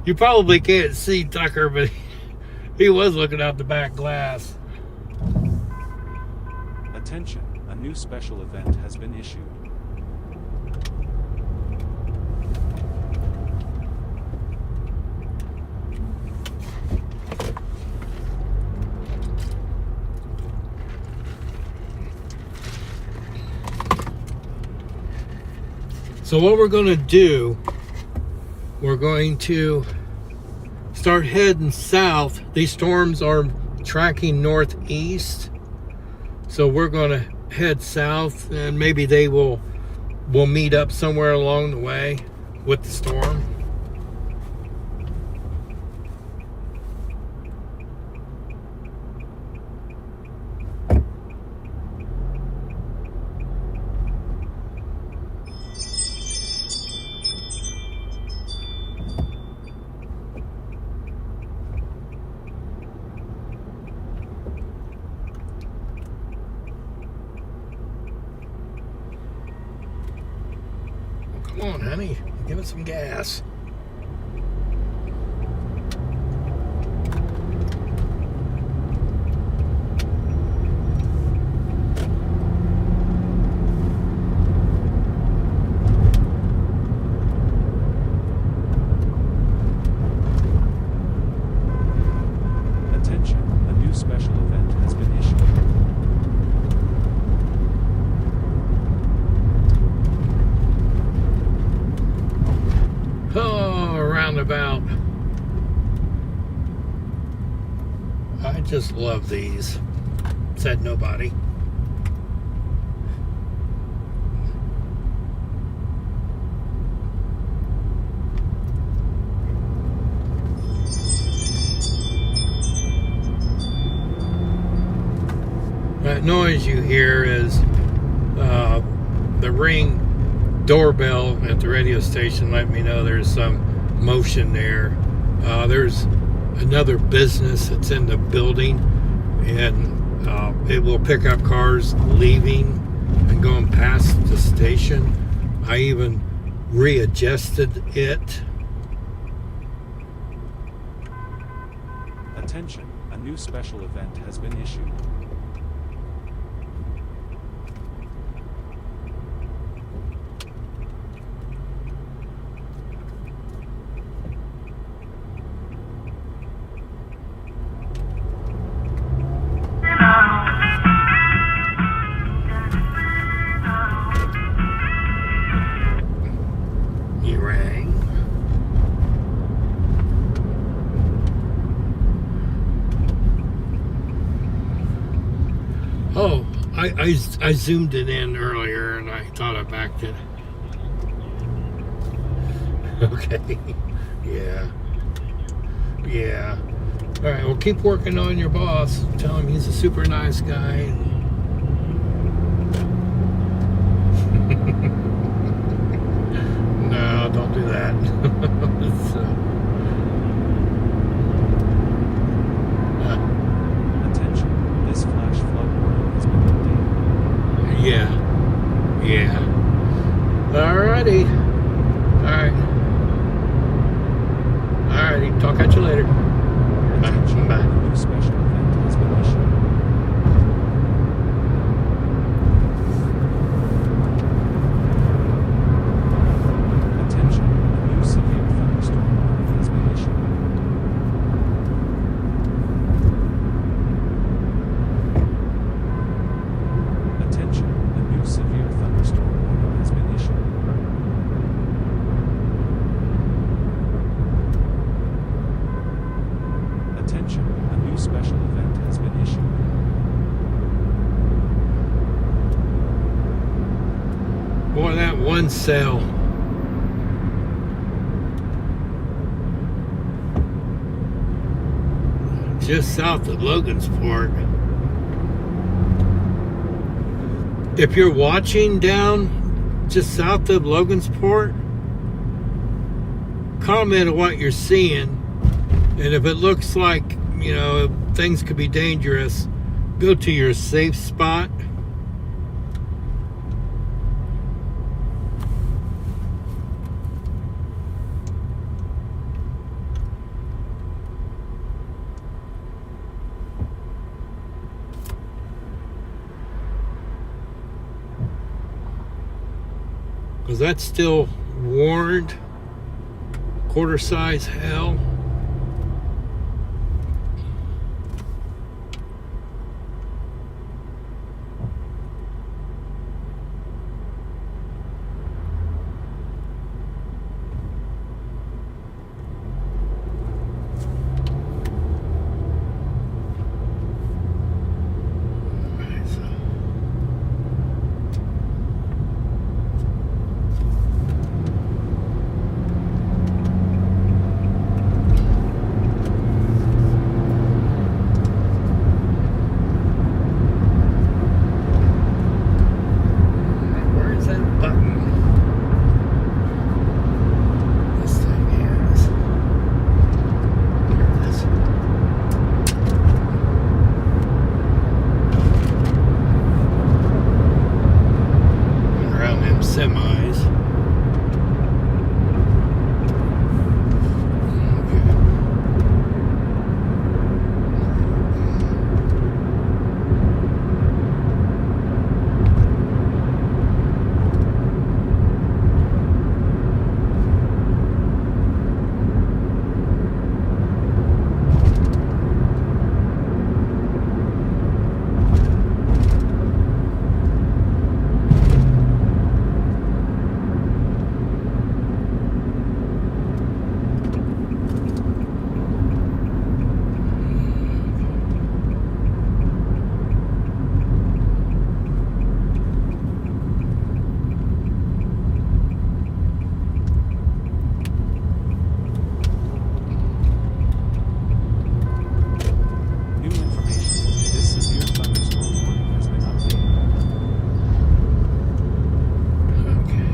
You probably can't see Tucker, but he was looking out the back glass. Attention, a new special event has been issued. So what we're going to do, we're going to start heading south. These storms are tracking northeast, so we're going to head south, and maybe they will meet up somewhere along the way with the storm. Come on, honey, give it some gas. Attention, a new special event has been issued. Oh, roundabout. I just love these. Said nobody. That noise you hear is the Ring doorbell at the radio station. Let me know there's some motion there. There's another business that's in the building, and it will pick up cars leaving and going past the station. I even readjusted it. Attention, a new special event has been issued. He rang. Oh, I zoomed it in earlier and I thought I backed it. Okay. Yeah. Yeah. All right, well, keep working on your boss. Tell him he's a super nice guy. No, don't do that. Attention, this flash flood warning has been updated. Yeah. Yeah. Alrighty. Alright. Alright. righty. Talk at you later. Attention, Bye. a new special event has been issued. Attention, a new severe thunderstorm warning has been issued. Attention, a new severe thunderstorm warning has been issued. Attention, a new special event has been issued. Boy, that one cell. Just south of Logansport. If you're watching down just south of Logansport, comment on what you're seeing. And if it looks like, you know, things could be dangerous, go to your safe spot. Because that's still warned. Quarter size hell. Where's that button? This thing is. Here it is. Around them semis. New information. This severe thunderstorm warning has been updated. Okay.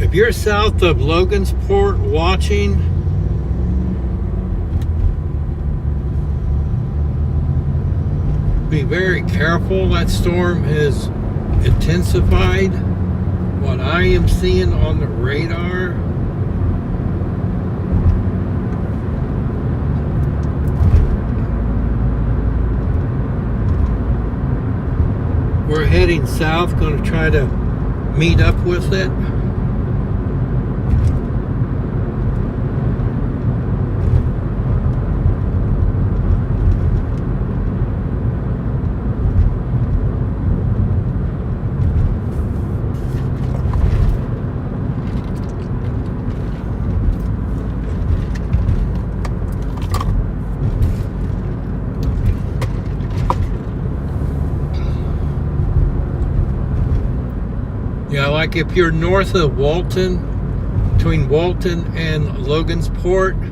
If you're south of Logansport watching, be very careful. That storm has intensified. What I am seeing on the radar, we're heading south, going to try to meet up with it. Yeah, like if you're north of Walton, between Walton and Logansport,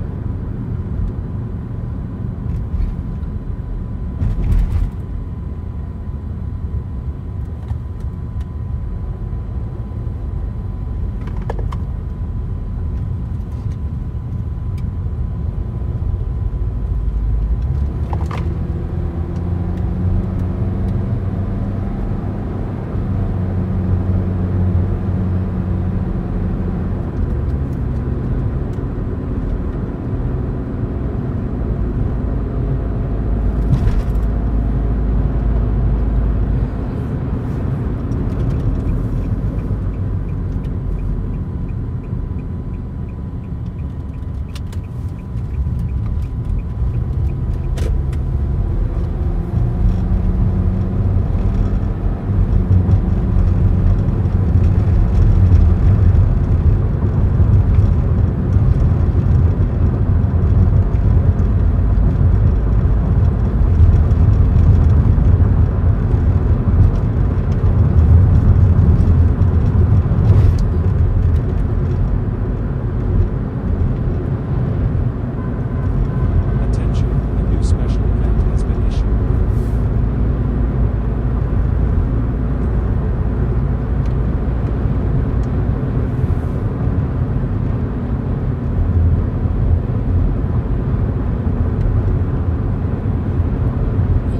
Attention, a new special event has been issued.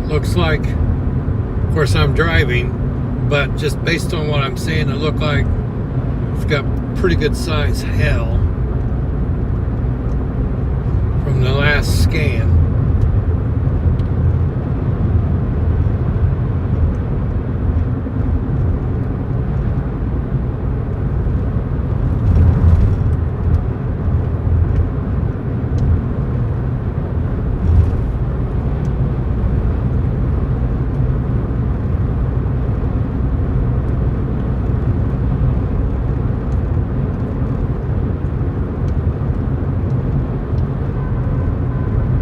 looks like, of course I'm driving, but just based on what I'm seeing, it looked like it's got pretty good size hail from the last scan.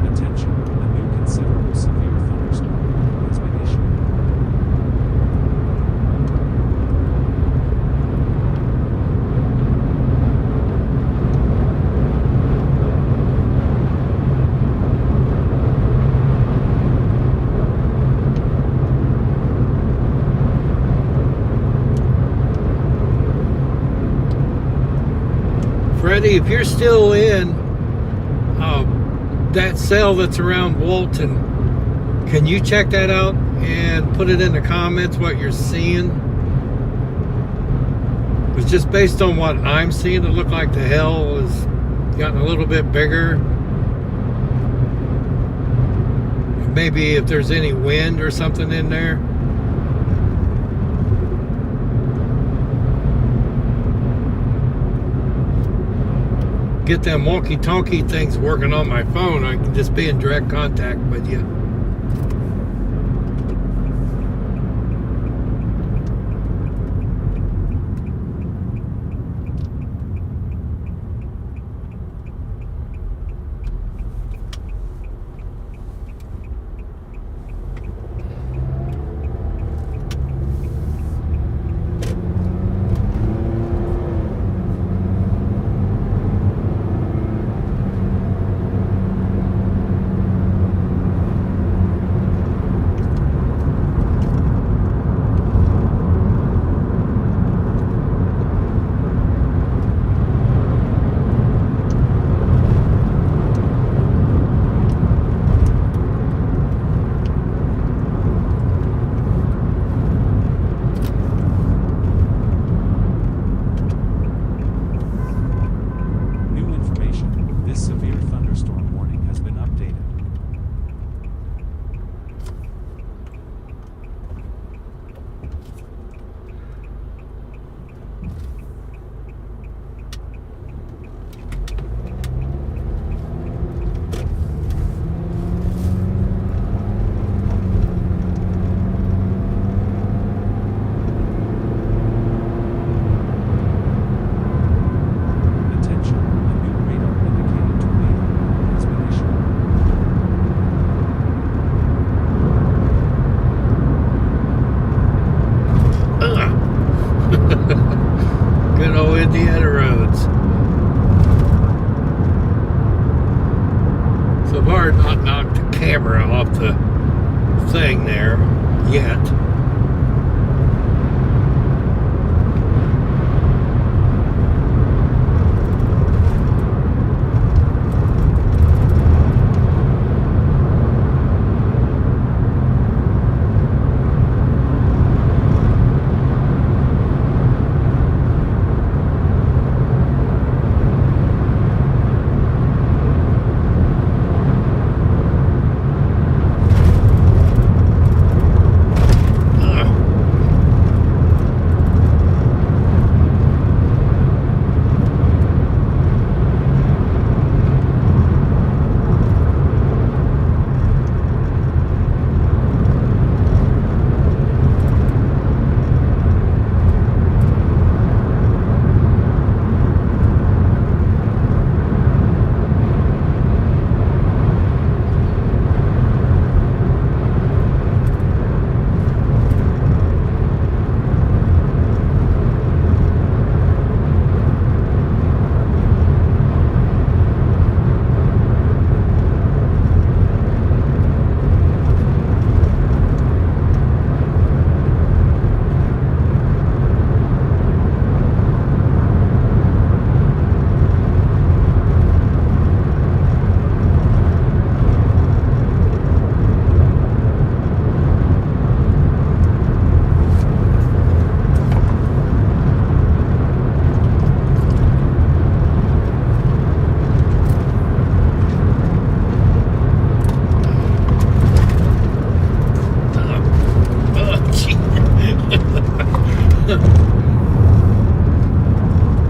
Attention, a new considerable severe thunderstorm warning has been issued. Freddie, if you're still in that cell that's around Walton, can you check that out and put it in the comments what you're seeing? Because just based on what I'm seeing, it looked like the hail has gotten a little bit bigger. Maybe if there's any wind or something in there. Get them walkie-talkie things working on my phone, I can just be in direct contact with you. yet.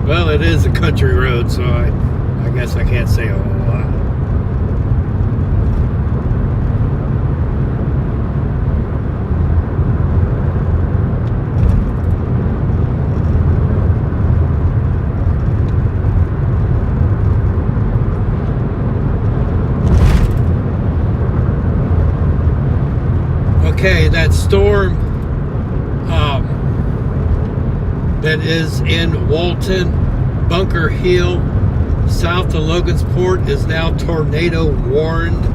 Well, it is a country road, so I guess I can't say a whole lot. Okay, that storm that is in Walton, Bunker Hill, south of Logansport is now tornado warned.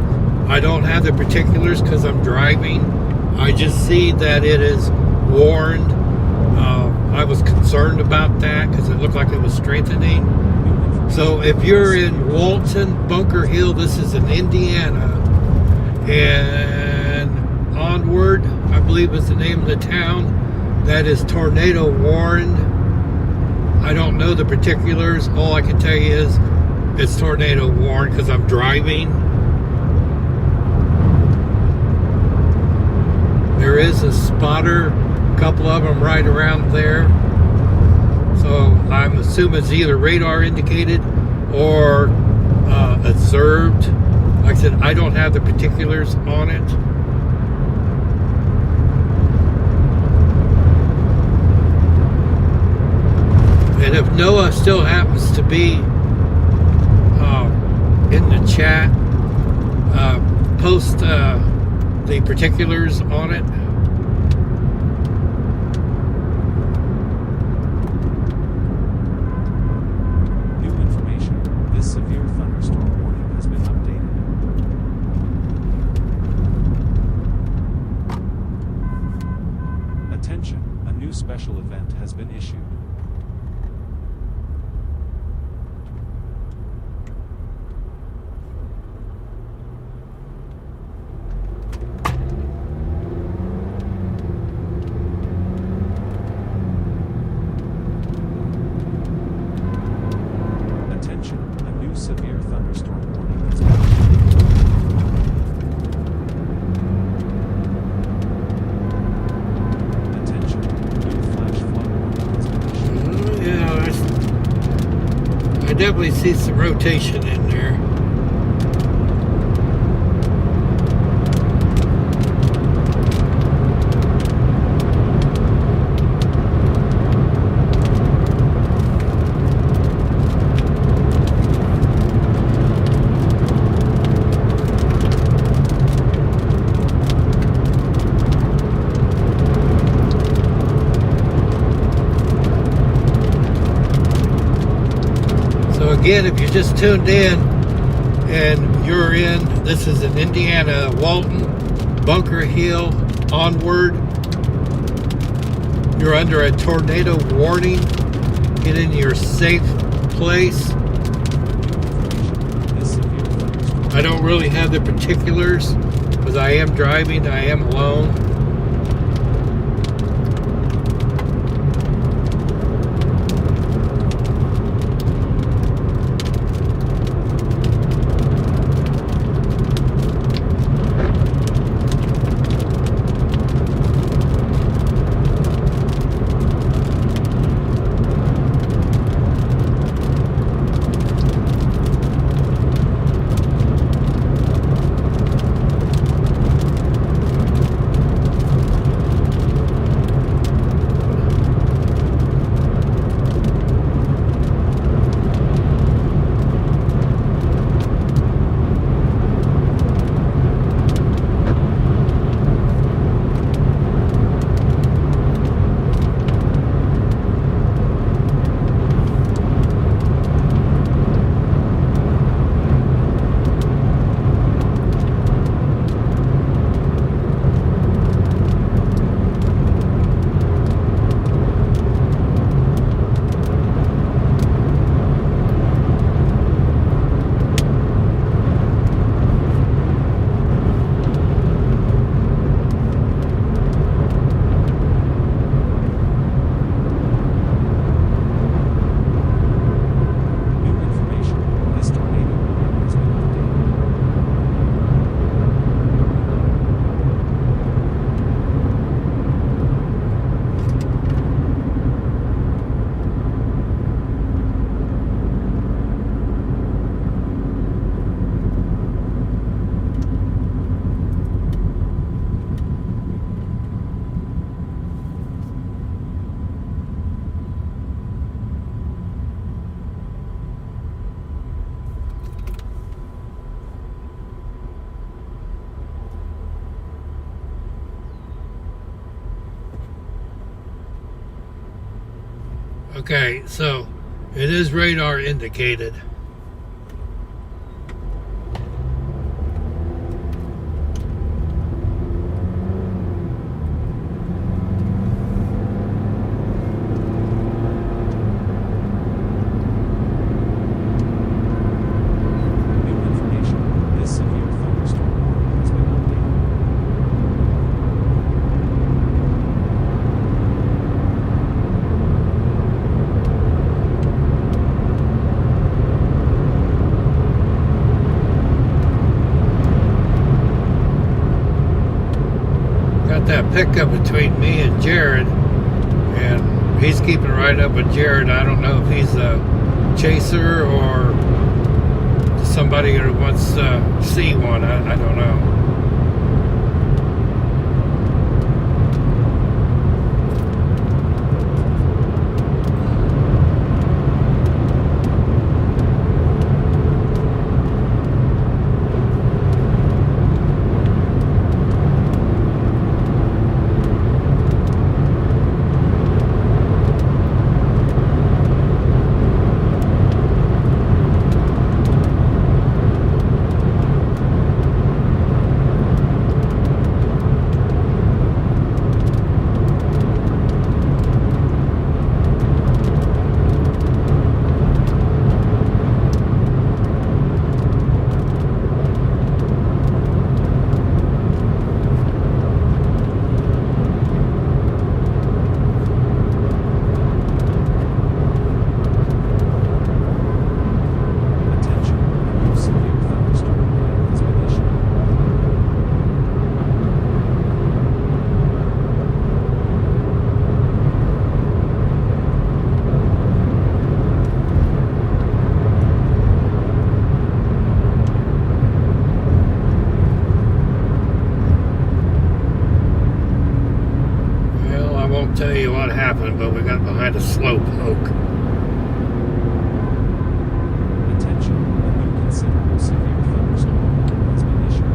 I don't have the particulars because I'm driving. I just see that it is warned. I was concerned about that because it looked like it was strengthening. So if you're in Walton, Bunker Hill, this is in Indiana, and Onward, I believe is the name of the town, that is tornado warned. I don't know the particulars. All I can tell you is it's tornado warned because I'm driving. There is a spotter, a couple of them right around there. So I'm assuming it's either radar indicated or observed. Like I said, I don't have the particulars on it. And if Noah still happens to be in the chat, post the particulars on it. New information. This severe thunderstorm warning has been updated. Attention, a new special event has been issued. Severe thunderstorm warning has been issued. Attention, new flash flood warning has been issued. Yeah, I definitely see some rotation in there. Again, if you just tuned in and you're in, this is in Indiana, Walton, Bunker Hill, onward. You're under a tornado warning. Get in your safe place. This severe thunderstorm. I don't really have the particulars because I am driving. I am alone. New information. This tornado warning has been updated. Okay, so it is radar indicated. New information. This severe thunderstorm warning has been updated. Got that pickup between me and Jared, and he's keeping right up with Jared. I don't know if he's a chaser or somebody who wants to see one. I don't know. Attention. A new severe thunderstorm warning has been issued. Well, I won't tell you what happened, but we got behind a slope oak. Attention. A new considerable severe thunderstorm warning has been issued.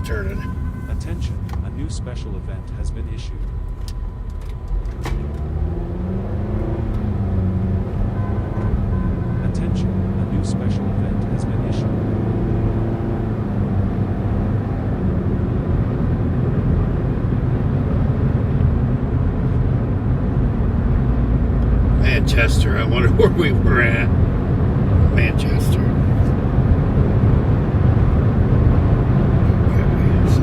left turning. Attention, a new special event has been issued. Attention, a new special event has been issued. Manchester. I wonder where we were at. Manchester. Okay, so.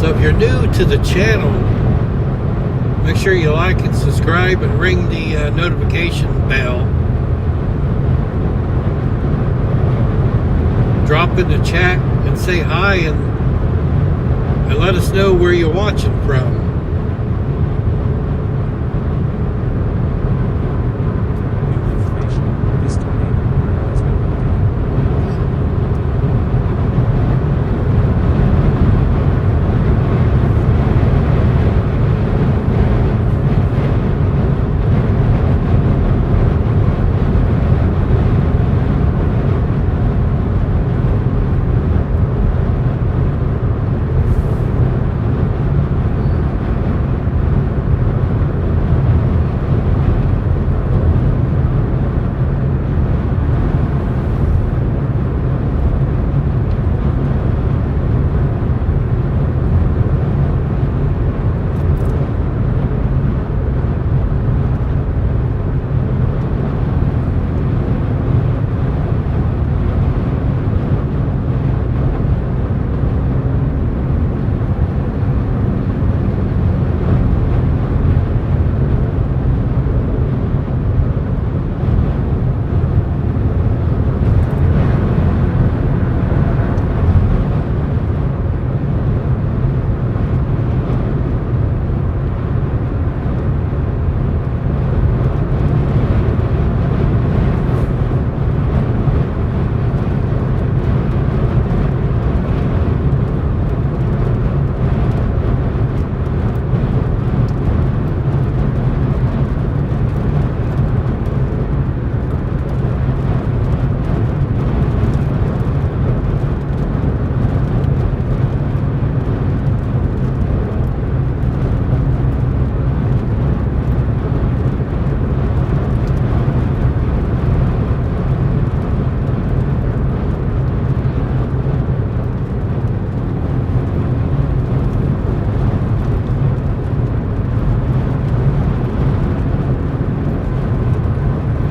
So if you're new to the channel, make sure you like and subscribe and ring the notification bell. Drop in the chat and say hi and let us know where you're watching from. New information, this tornado warning has been updated.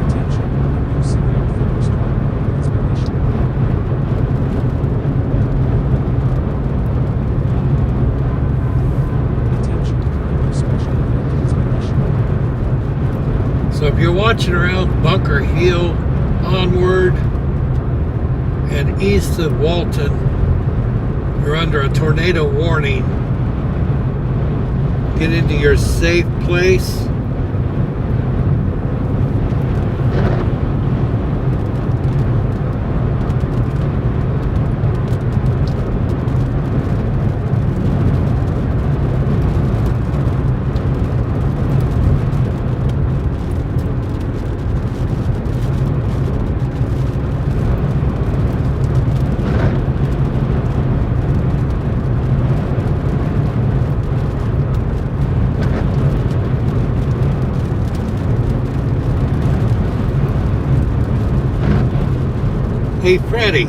Attention, a new severe thunderstorm warning has been issued. Attention, a new special event has been issued. So if you're watching around Bunker Hill onward and east of Walton, you're under a tornado warning. Get into your safe place. Hey Freddie,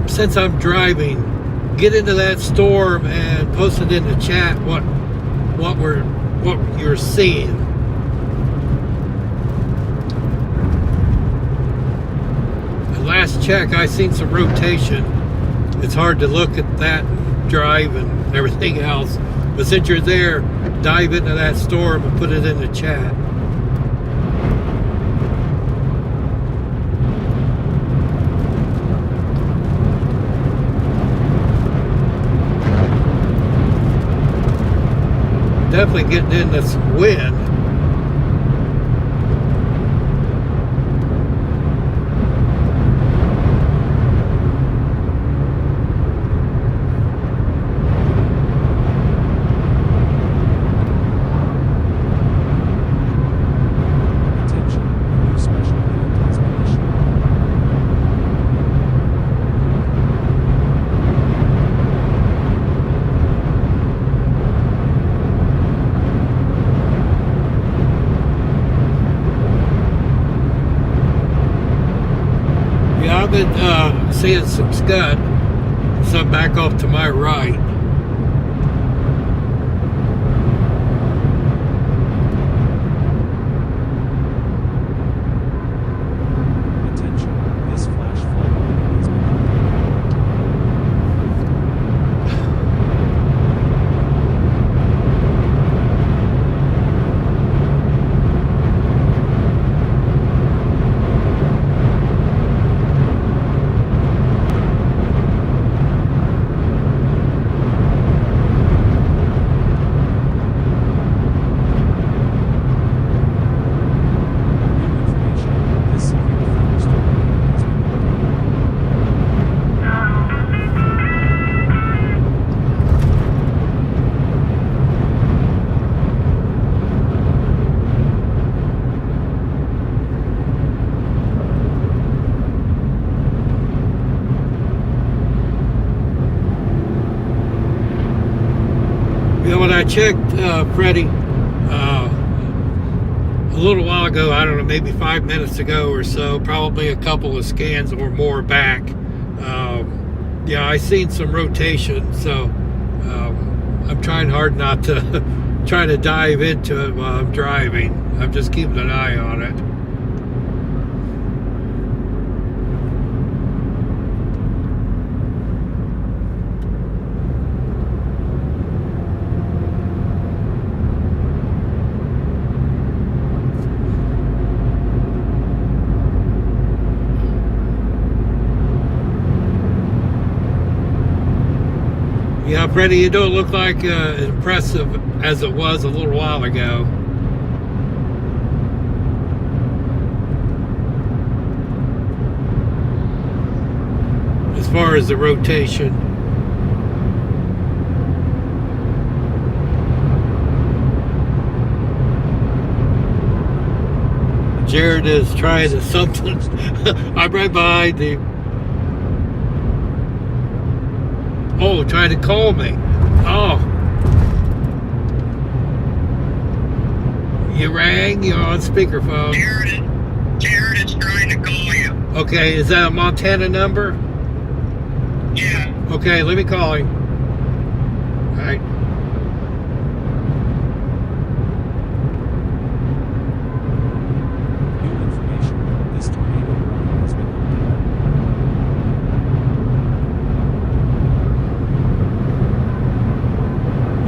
since I'm driving, get into that storm and post it in the chat what you're seeing. At last check, I seen some rotation. It's hard to look at that and drive and everything else. But since you're there, dive into that storm and put it in the chat. definitely getting into some wind. Attention, a new special alert has been issued. Yeah, I've been seeing some scud, some back off to my right. Attention, this flash flood warning has been updated. New information, this severe thunderstorm warning has been updated. Yeah, when I checked, Freddie, a little while ago, I don't know, maybe 5 minutes ago or so, probably a couple of scans or more back. Yeah, I seen some rotation, so I'm trying hard not to try to dive into it while I'm driving. I'm just keeping an eye on it. Yeah, Freddie, you don't look like impressive as it was a little while ago. As far as the rotation. Jared is trying to something. I'm right behind him. Oh, trying to call me. Oh. You rang? You're on speakerphone. Jared is trying to call you. Okay, is that a Montana number? Yeah. Okay, let me call him. All right. New information, this tornado warning has been updated.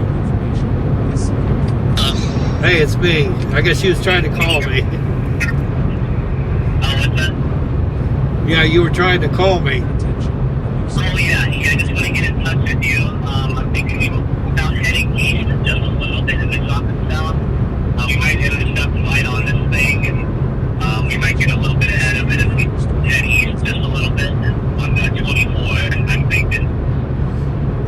New information, this severe thunderstorm. Hey, it's me. I guess she was trying to call me. What's that? Yeah, you were trying to call me. Attention, a new Oh, yeah. I just want to get in touch with you. I'm thinking about heading east just a little bit in the opposite south. We might hit a step light on this thing, and we might get a little bit ahead of it if we head east just a little bit on the 24. I'm thinking.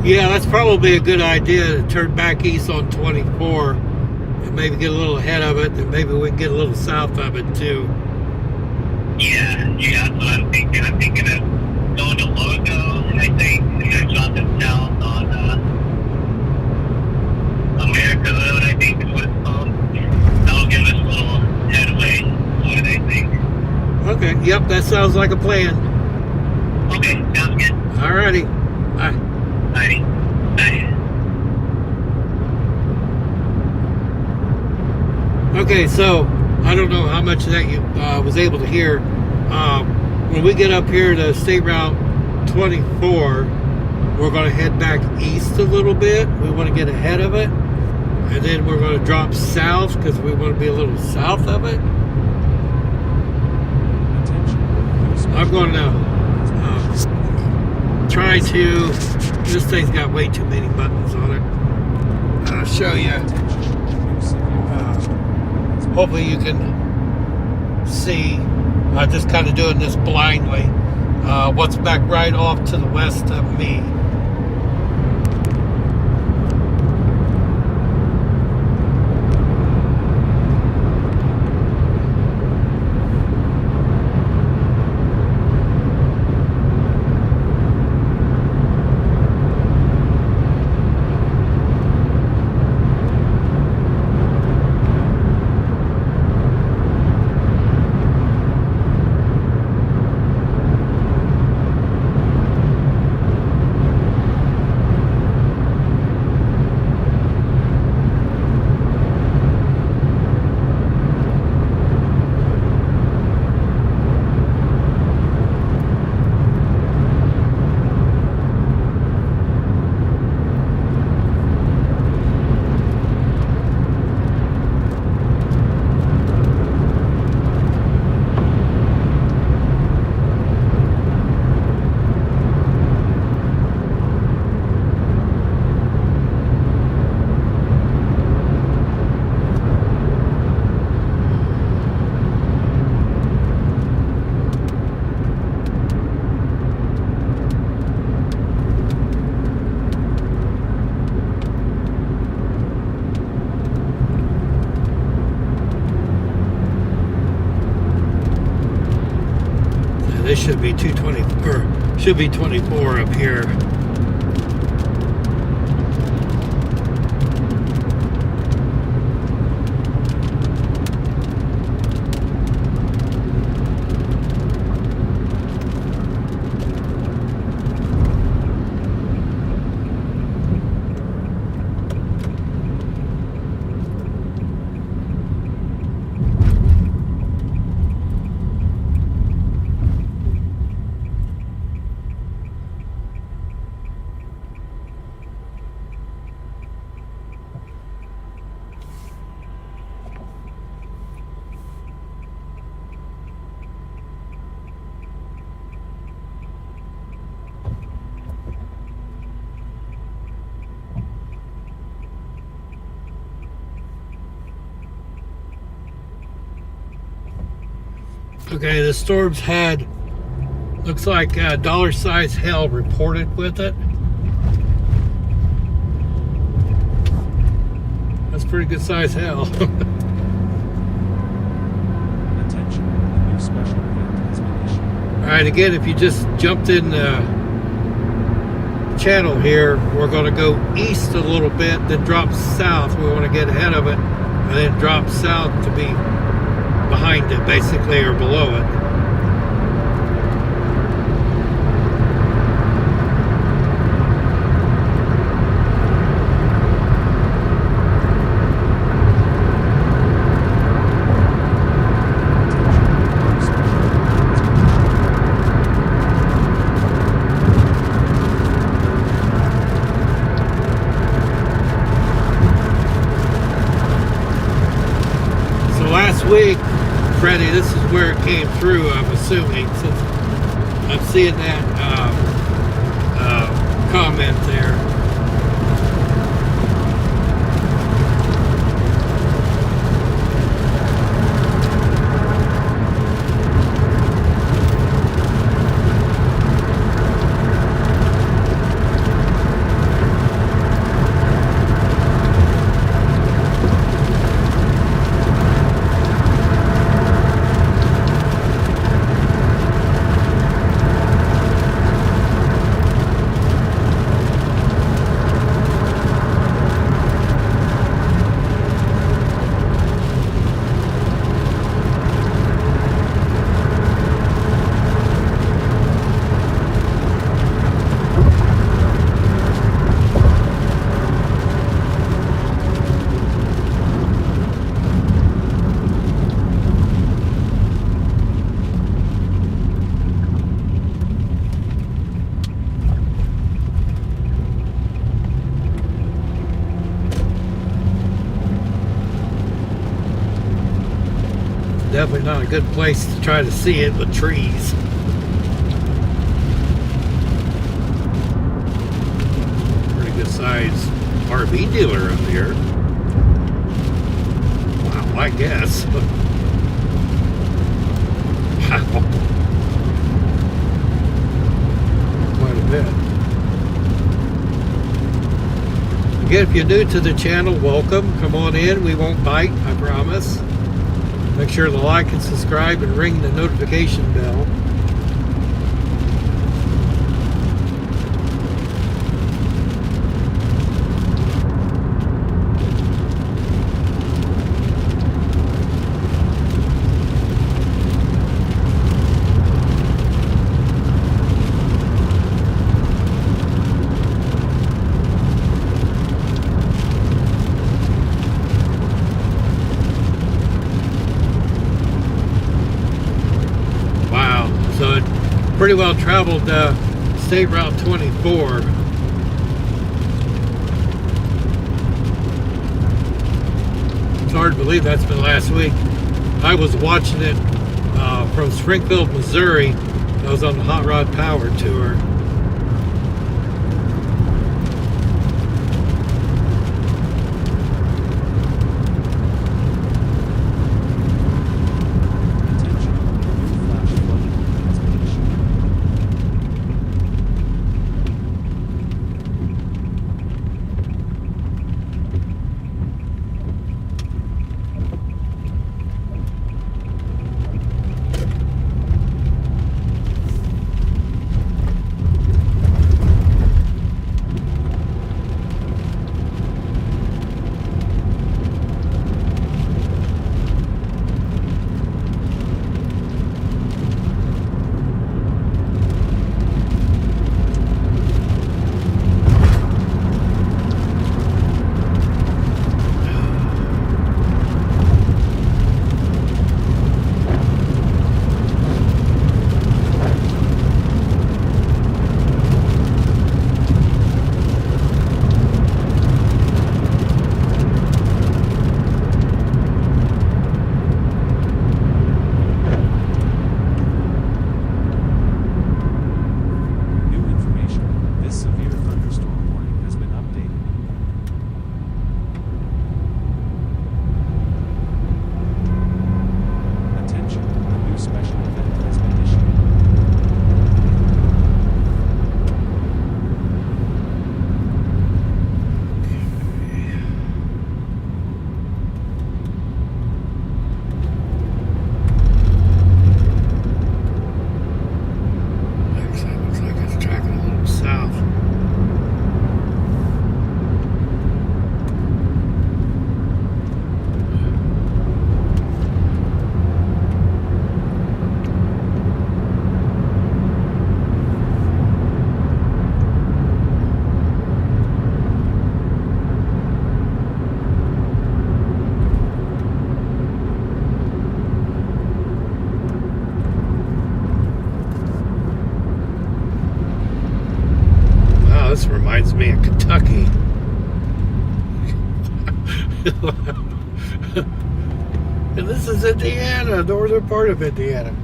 Yeah, that's probably a good idea to turn back east on 24 and maybe get a little ahead of it, and maybe we can get a little south of it too. Yeah, that's what I'm thinking. I'm thinking of going to Logo, and I think, and then dropping south on America Road, I think is what it's called. That'll give us a little headway, what I think. Okay, yep, that sounds like a plan. Okay, sounds good. Alrighty. Bye. Alrighty. Bye. Okay, so I don't know how much of that you was able to hear. When we get up here to State Route 24, we're going to head back east a little bit. We want to get ahead of it. And then we're going to drop south because we want to be a little south of it. Attention, new special I'm going to alert has been issued. try to... This thing's got way too many buttons on it. I'll show you. Attention, no severe thunderstorm. Hopefully you can see. I'm just kind of doing this blindly. What's back right off to the west of me. This should be 220, or should be 24 up here. Okay, the storm's had, looks like dollar size hail reported with it. That's pretty good size hail. Attention, a new special event has been issued. Alright, again, if you just jumped in the channel here, we're going to go east a little bit, then drop south. We want to get ahead of it, and then drop south to be behind it, basically, or below it. Week, Freddie, this is where it came through, I'm assuming, since I'm seeing that comment there. Definitely not a good place to try to see it with trees. Pretty good size RV dealer up here. I guess. Wow. Quite a bit. Again, if you're new to the channel, welcome. Come on in. We won't bite, I promise. Make sure to like and subscribe and ring the notification bell. Pretty well traveled State Route 24. It's hard to believe that's been last week. I was watching it from Springfield, Missouri. I was on the Hot Rod Power Tour. This reminds me of Kentucky. And this is Indiana, northern part of Indiana.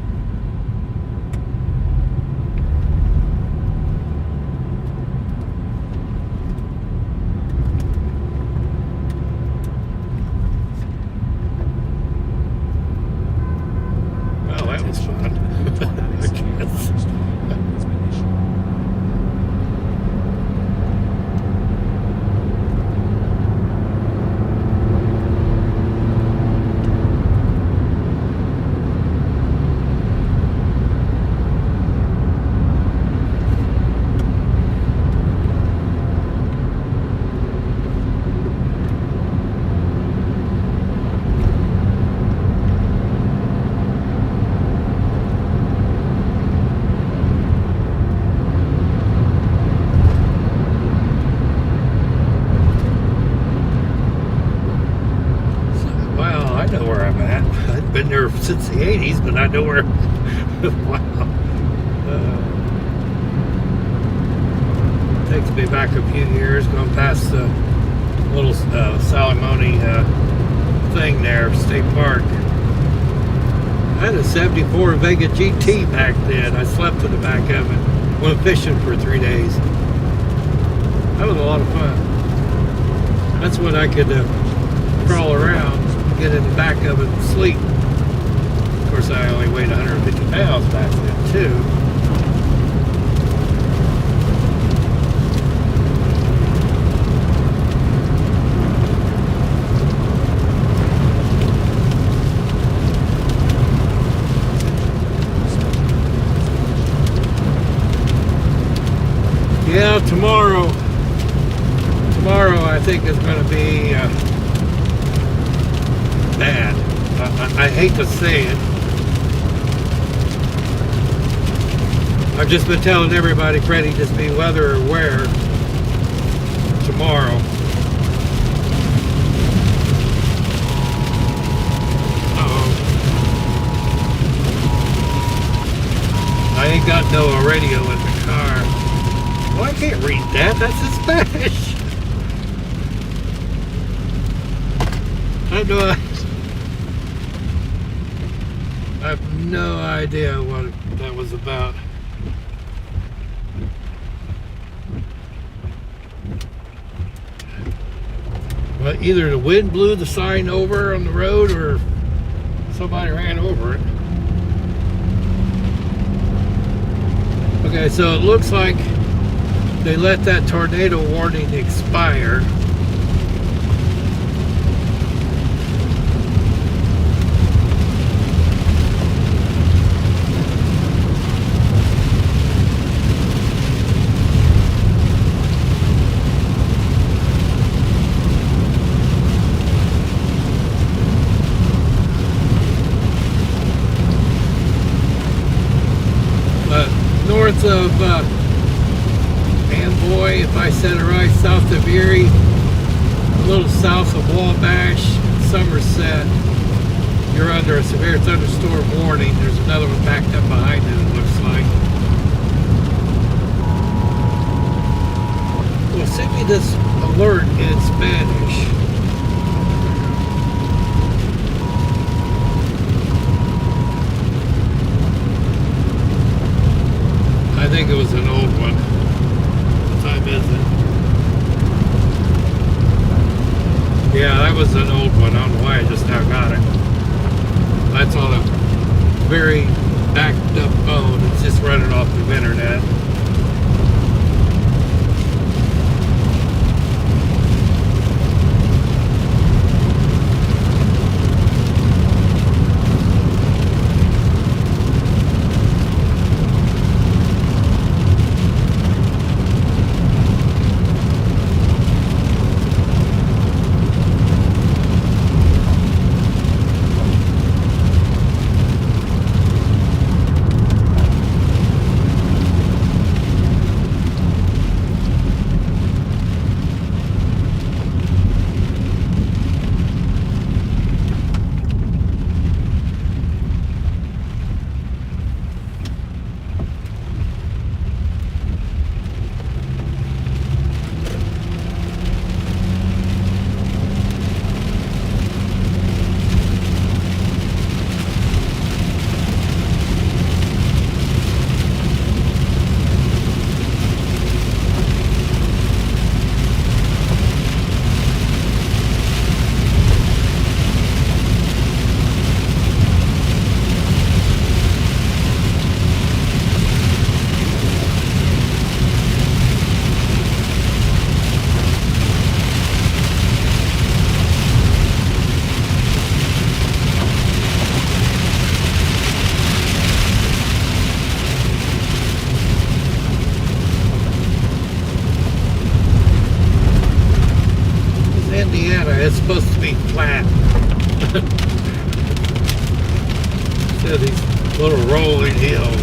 Well, that was fun. I guess. Been there since the 80s, but I know where. Wow. Takes me back a few years, going past the little Salamone thing there, State Park. I had a 74 Vega GT back then. I slept in the back of it. Went fishing for 3 days. That was a lot of fun. That's when I could crawl around. get in the back of it and sleep. Of course, I only weighed 150 pounds back then, too. Yeah, tomorrow I think is going to be bad. I hate to say it. I've just been telling everybody, Freddie, just be weather aware tomorrow. I ain't got no radio in the car. Well, I can't read that. That's in Spanish. I have no idea what that was about. Well, either the wind blew the sign over on the road or somebody ran over it. Okay, so it looks like they let that tornado warning expire. North of Amboy, if I said it right, south of Erie, a little south of Wabash, Somerset, you're under a severe thunderstorm warning. There's another one backed up behind it, it looks like. Well, send me this alert in Spanish. I think it was an old one. What time is it? Yeah, that was an old one. I don't know why I just now got it. That's on a very backed up phone. It's just running off the internet. It's supposed to be flat. So these little rolling hills.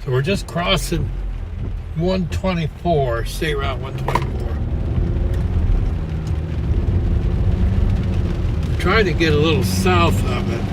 So we're just crossing 124, State Route 124. Trying to get a little south of it.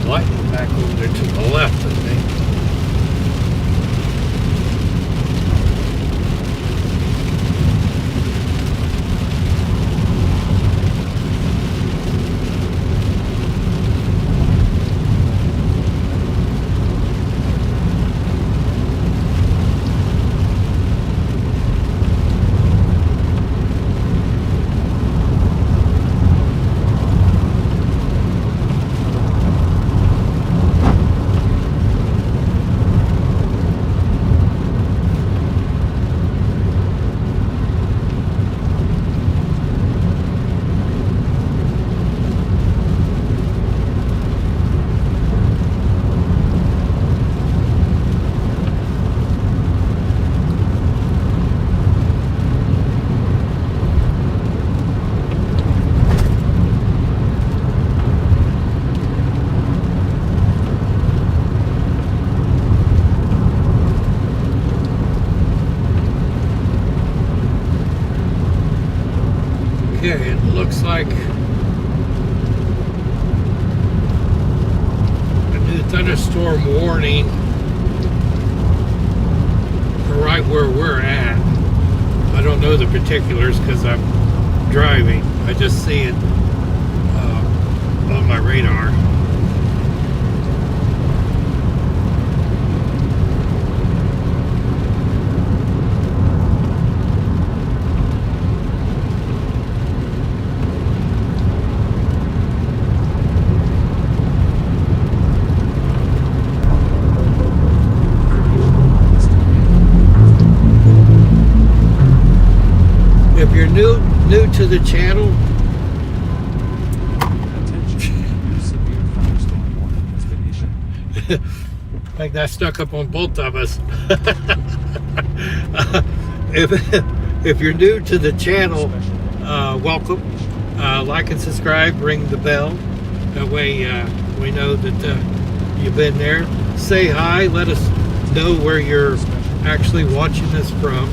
Lightning back over there to the left, I think. Okay, it looks like a new thunderstorm warning right where we're at. I don't know the particulars because I'm driving. I just see it on my radar. If you're new to the channel, Attention, new severe thunderstorm warning has been issued. I think that stuck up on both of us. if you're new to the channel, welcome. Like and subscribe, ring the bell. That way we know that you've been there. Say hi, let us know where you're actually watching this from.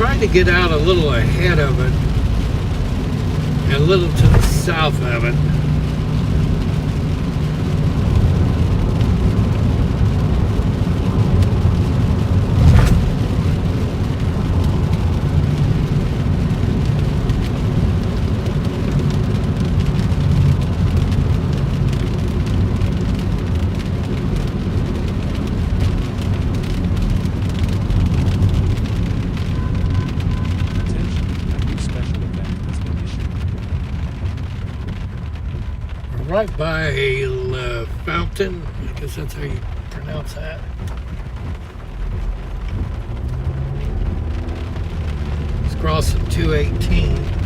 tried to get out a little ahead of it and a little to the south of it. Right by a fountain, I guess that's how you pronounce that. It's crossing 218.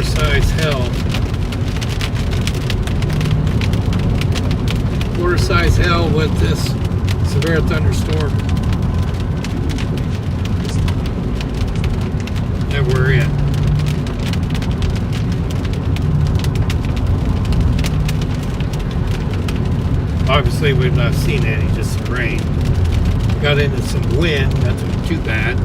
Size hell. Quarter size hell with this severe thunderstorm that we're in. Obviously we've not seen any, just some rain. Got into some wind, nothing too bad.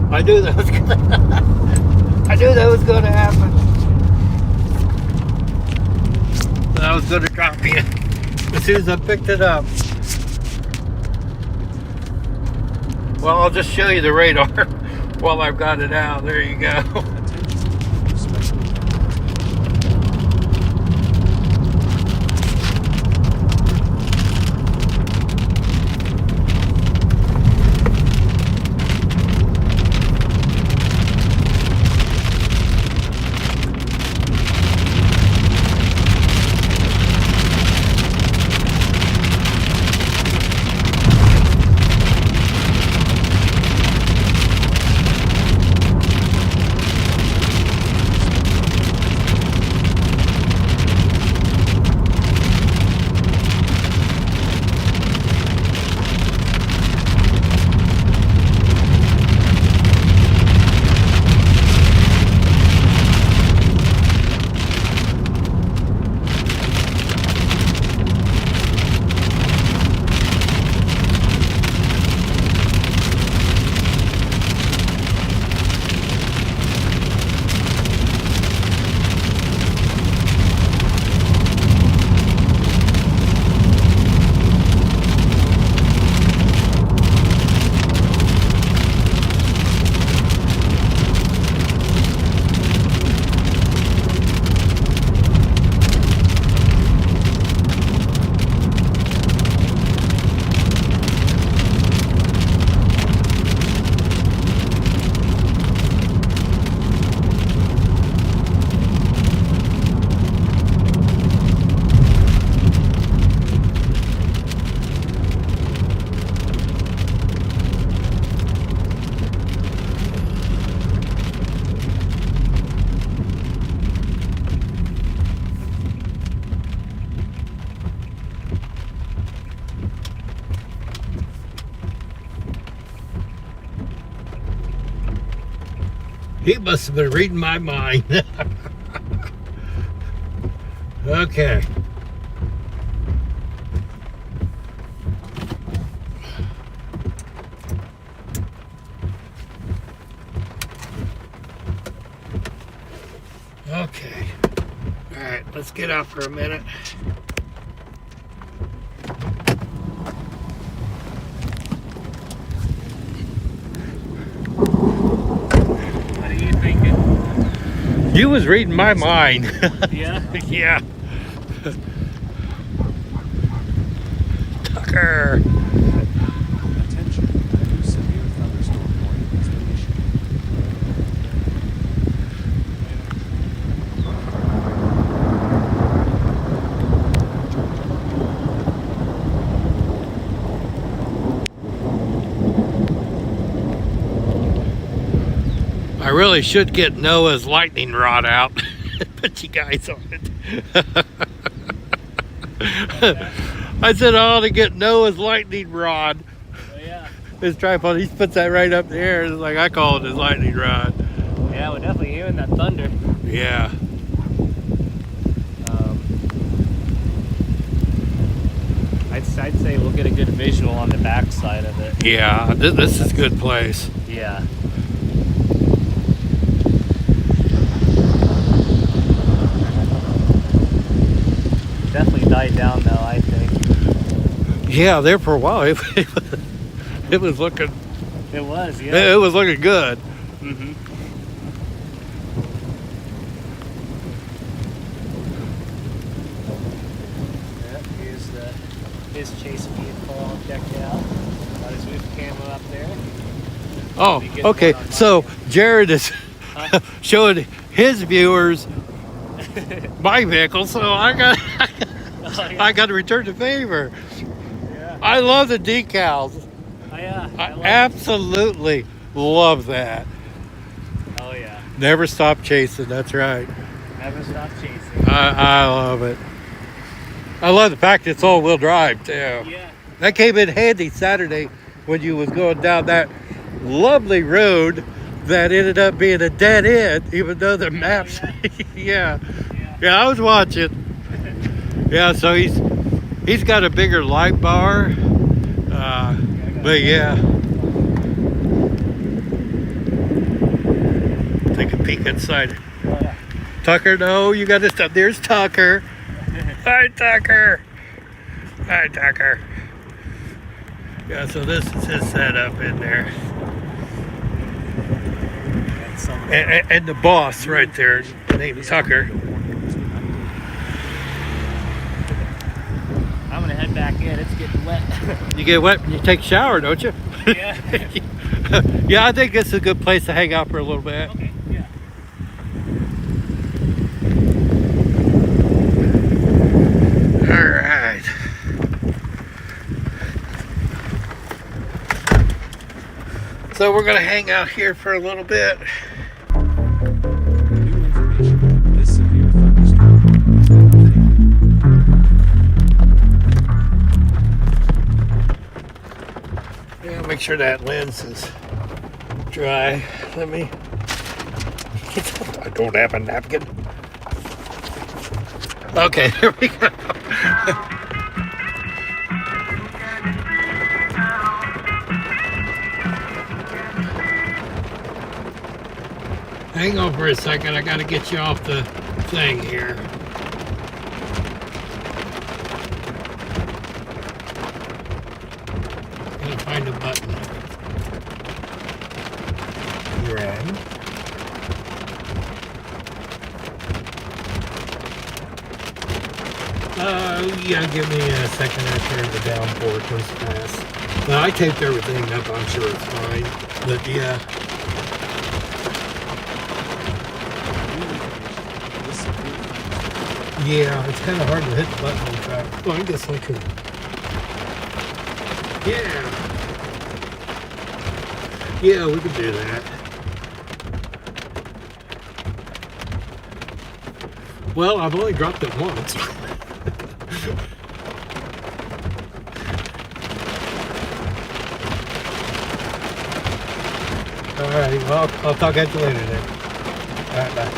I knew that was gonna I knew that was gonna happen. I was gonna drop you as soon as I picked it up. Well, I'll just show you the radar while I've got it out. There you go. He must have been reading my mind. Okay. Okay. All right, let's get out for a minute. What are you thinking? You was reading my mind. Yeah? Yeah. Tucker. Attention, a new severe thunderstorm warning has been issued. I really should get Noah's lightning rod out. Put you guys on it. I said I ought to get Noah's lightning rod. Oh, yeah. His tripod, he puts that right up there. It's like I call it his lightning rod. Yeah, we're definitely hearing that thunder. Yeah. I'd say we'll get a good visual on the back side of it. Yeah, this is a good place. Yeah. Definitely died down though, I think. Yeah, there for a while. It was looking It was, yeah. it was looking good. Mm-hmm. Yep, here's Chase vehicle all decked out. Got his roof camera up there. Oh, We get okay. one on So Jared is Huh? showing his viewers my vehicle, so I got Oh, yeah. I got to return the favor. Yeah. I love the decals. Oh, yeah. I love it. absolutely love that. Oh, yeah. Never stop chasing. That's right. Never stop chasing. I love it. I love the fact it's all-wheel drive too. Yeah. That came in handy Saturday when you was going down that lovely road that ended up being a dead end, even though the maps. Yeah. Yeah, I was watching. Yeah, so he's got a bigger light bar. But yeah. Take a peek inside. Oh, yeah. Tucker, no, you got to stop. There's Tucker. Hi, Tucker. Hi, Tucker. Yeah, so this is his setup in there. That's some- And the boss right there, named Tucker. I'm gonna head back in. It's getting wet. You get wet when you take a shower, don't you? Yeah. Yeah, I think this is a good place to hang out for a little bit. Okay. Yeah. All right. So we're gonna hang out here for a little bit. New information, this severe thunderstorm warning has been updated. Yeah, make sure that lens is dry. Let me. I don't have a napkin. Okay, there we go. Hang on for a second. I gotta get you off the thing here. Gotta find a button. Grab. Yeah, give me a second after the downpour comes past. Now, I taped everything up. I'm sure it's fine. But yeah. New information, this severe thunderstorm Yeah, it's kind of hard to hit the button in fact. Well, I guess I could. Yeah. Yeah, we could do that. Well, I've only dropped it once. All right, well, I'll talk at you later then. right, bye.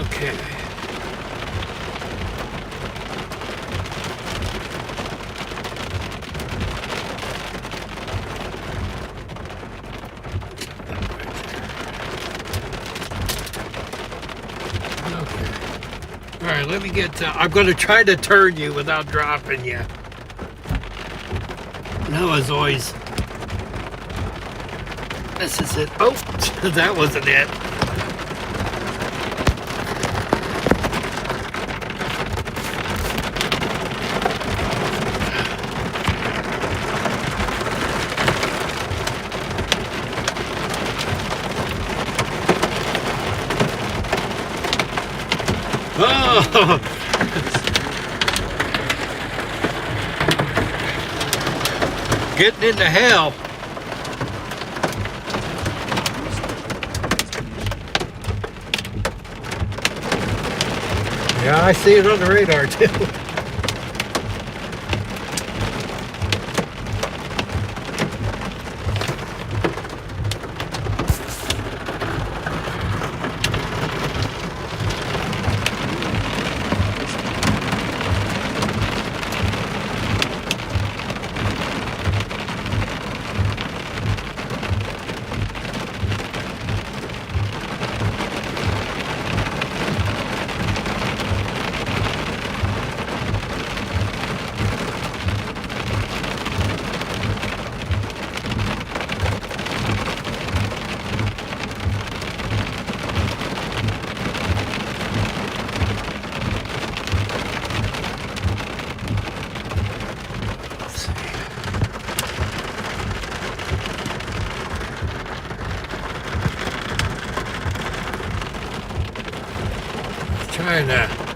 Okay. All right, let me get. I'm going to try to turn you without dropping you. No, as always. This is it. Oh, that wasn't it. Oh! Getting into hell. Yeah, I see it on the radar too. Trying to.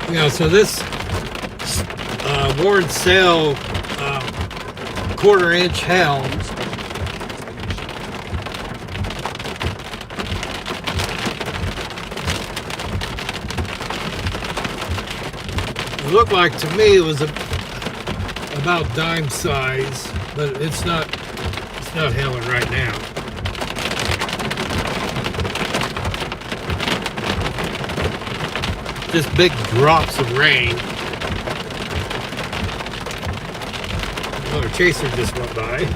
Yeah, so this Ward Cell 1/4-inch helm it looked like to me it was about dime size, but it's not hailing right now. Just big drops of rain. Oh, a chaser just went by.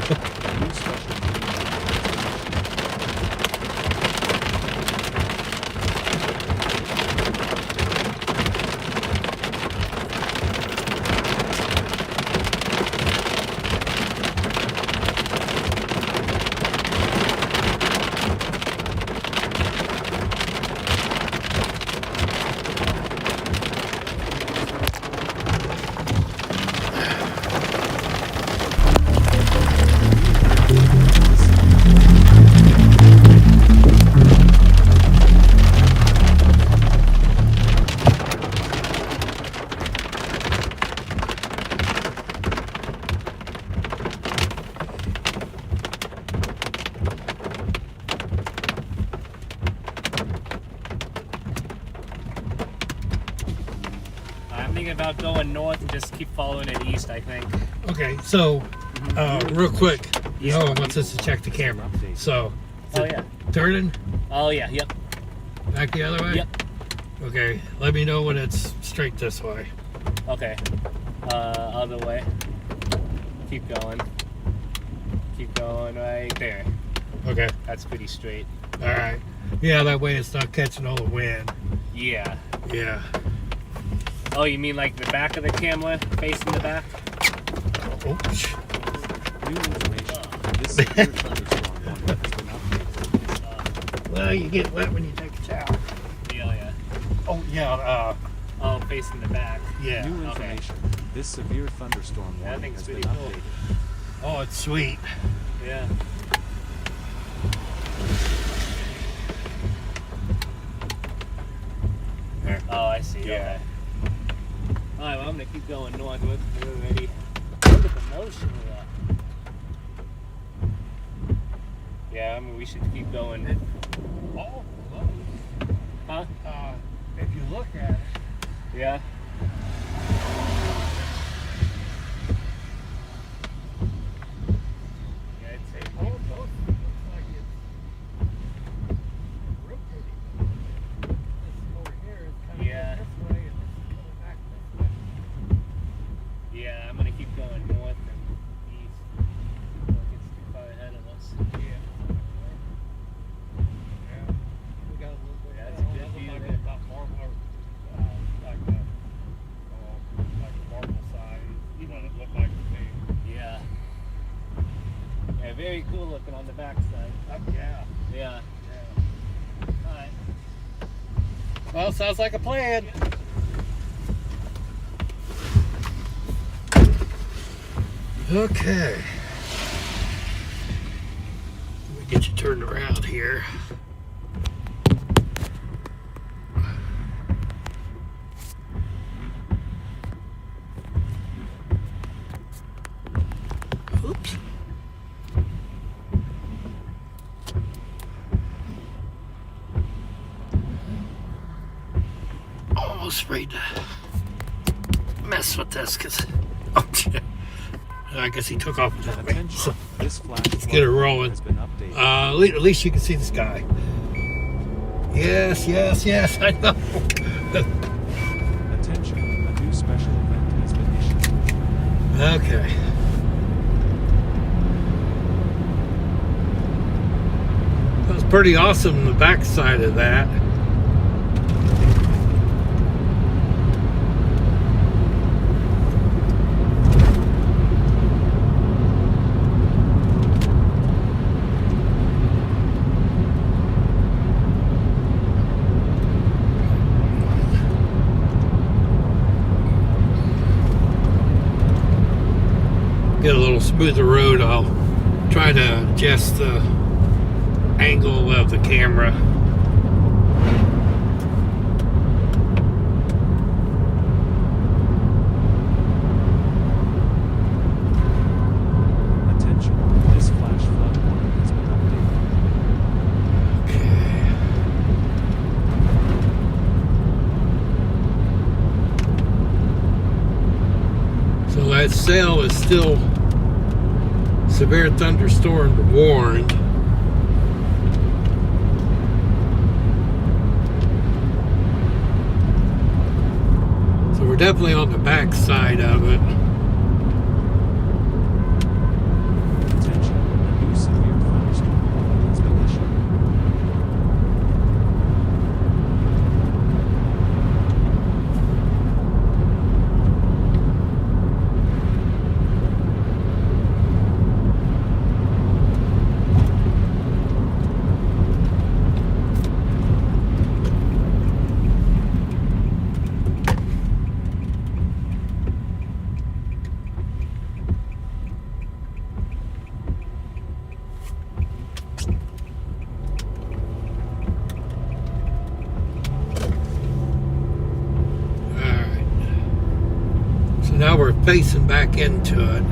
I'm thinking about going north and just keep following it east, I think. Okay, so real quick, Noah wants us to check the camera. So, Oh, yeah. turning Oh, yeah, yep. back the other way? Yep. Okay, let me know when it's straight this way. Okay. Other way. Keep going. Keep going right there. Okay, That's pretty straight. all right. Yeah, that way it's not catching all the wind. Yeah. Yeah. Oh, you mean like the back of the camera, facing the back? Oops. New information. This severe thunderstorm warning has been updated. Well, you get wet when you take a shower. Yeah. Oh, yeah, Oh, facing the back. yeah. New information. This severe thunderstorm Yeah, I warning think has it's been pretty cool. updated. Oh, it's sweet. Yeah. There. Oh, I see. Yeah. Okay. All right, well, I'm gonna keep going north. We're ready. Look at the motion of that. Yeah, I mean, we should keep going. Oh, Huh? if you look at it, Yeah. Yeah, I'd say. oh, it looks like it's rotating. This over here is kind of Yeah. going this way, and this is coming back this way. Yeah, I'm gonna keep going north and east. Don't get too far ahead of us. Yeah. We got a little bit. Yeah, that's a good view there. About marble, like a marble size. You know what it looked like to me. Yeah. Yeah, very cool looking on the backside. Yeah. Yeah. Yeah. Alright. Well, sounds like a plan. Okay. Let me get you turned around here. Oops. Almost ready to mess with this because, oh shit. I guess he took off with that. Attention. So, This flash let's flood get it warning rolling. has been updated. At least you can see the sky. Yes, yes, yes, I know. Attention. A new special event has been issued. Okay. That was pretty awesome, the backside of that. Get a little smoother road, I'll try to adjust the angle of the camera. Attention. This flash flood warning has been updated. So that sail is still severe thunderstorm warned. So we're definitely on the back side of it. Attention. A new severe thunderstorm warning has been issued. Alright. So now we're facing back into it.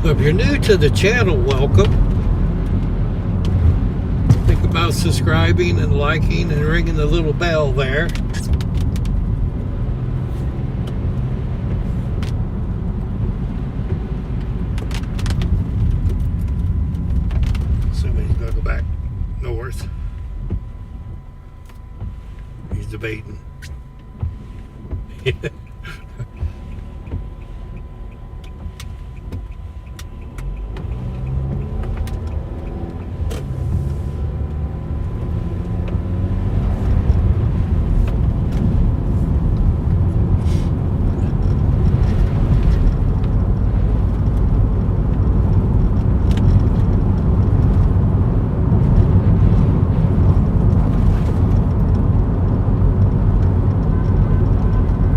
So if you're new to the channel, welcome. Think about subscribing and liking and ringing the little bell there. Assuming he's gonna go back north. salivating.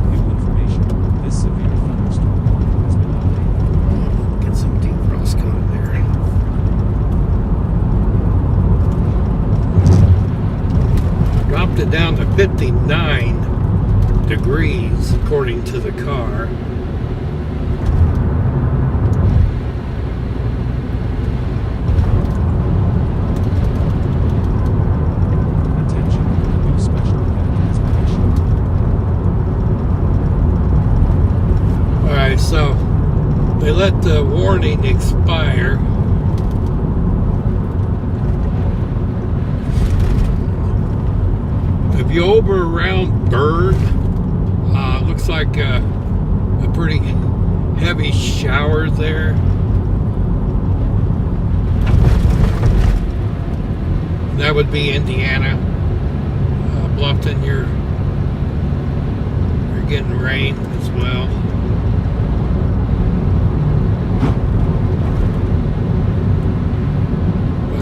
New information. This severe thunderstorm warning has been updated. Get some defrost caught there. Dropped it down to 59 degrees according to the car. Attention, a new special event has been issued. Alright, so they let the warning expire. If you over around Bird, looks like a pretty heavy shower there. That would be Indiana. Bluffton, you're getting rain as well.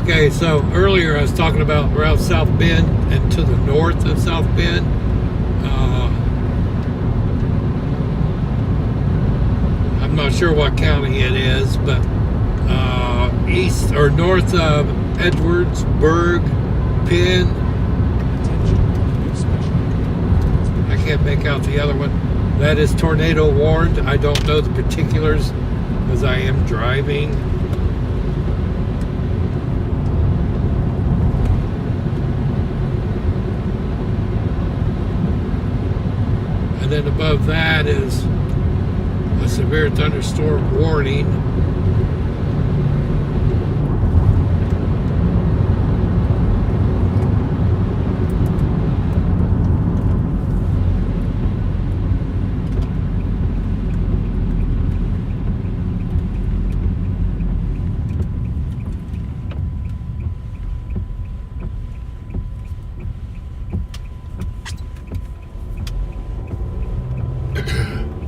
Okay, so earlier I was talking about around South Bend and to the north of South Bend. I'm not sure what county it is, but east or north of Edwardsburg, Penn. Attention, a new special event has been I can't make out the other one. That is tornado warned. I don't know the particulars because I am driving. And then above that is a severe thunderstorm warning.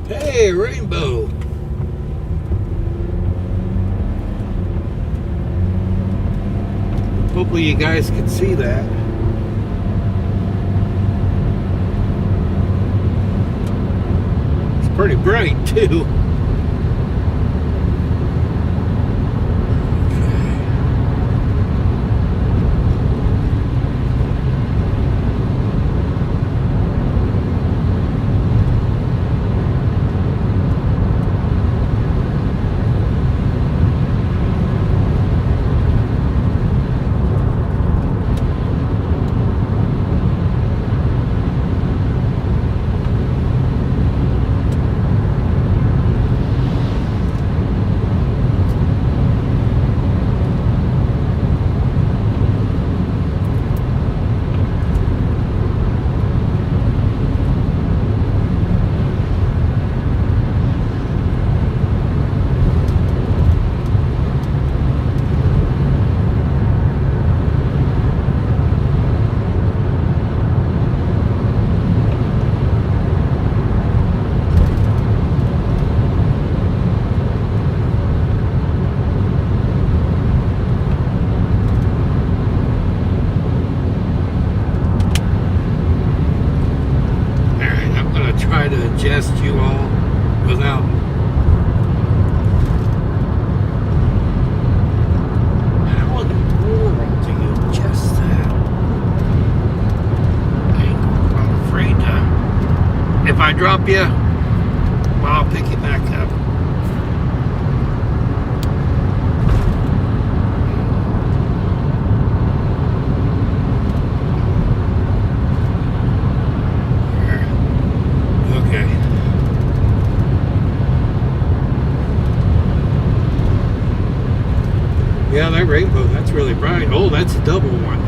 Hey, rainbow. Hopefully you guys can see that. It's pretty bright too. Adjust you all without how in the world do you adjust that? I'm afraid if I drop you, well, I'll pick you back up. Yeah, that rainbow, that's really bright. Oh, that's a double one.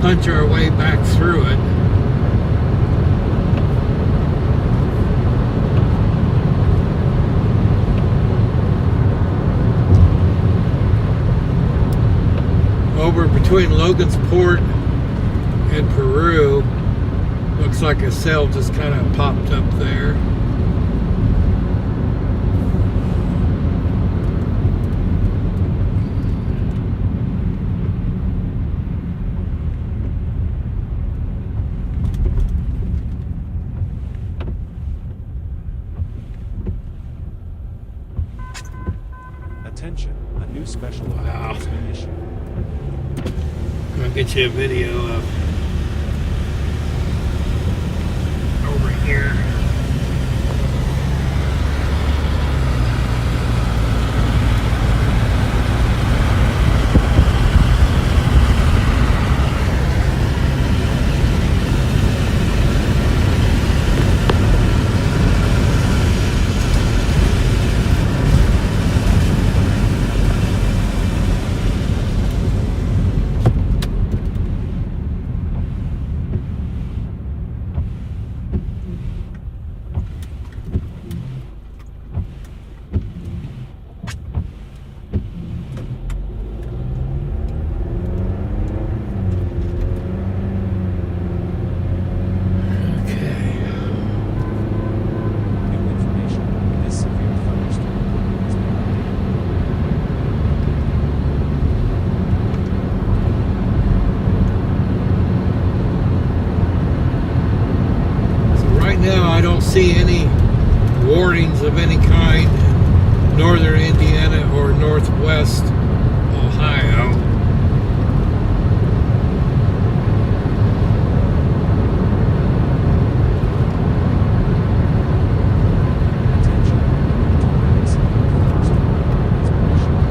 punch our way back through it. Over between Logansport and Peru, looks like a cell just kind of popped up there. Attention, a new special alert has been issued. I'll get you a video of over here. New information, this severe thunderstorm has been updated. So right now I don't see any warnings of any kind in northern Indiana or northwest Ohio. Attention, a severe thunderstorm has been issued.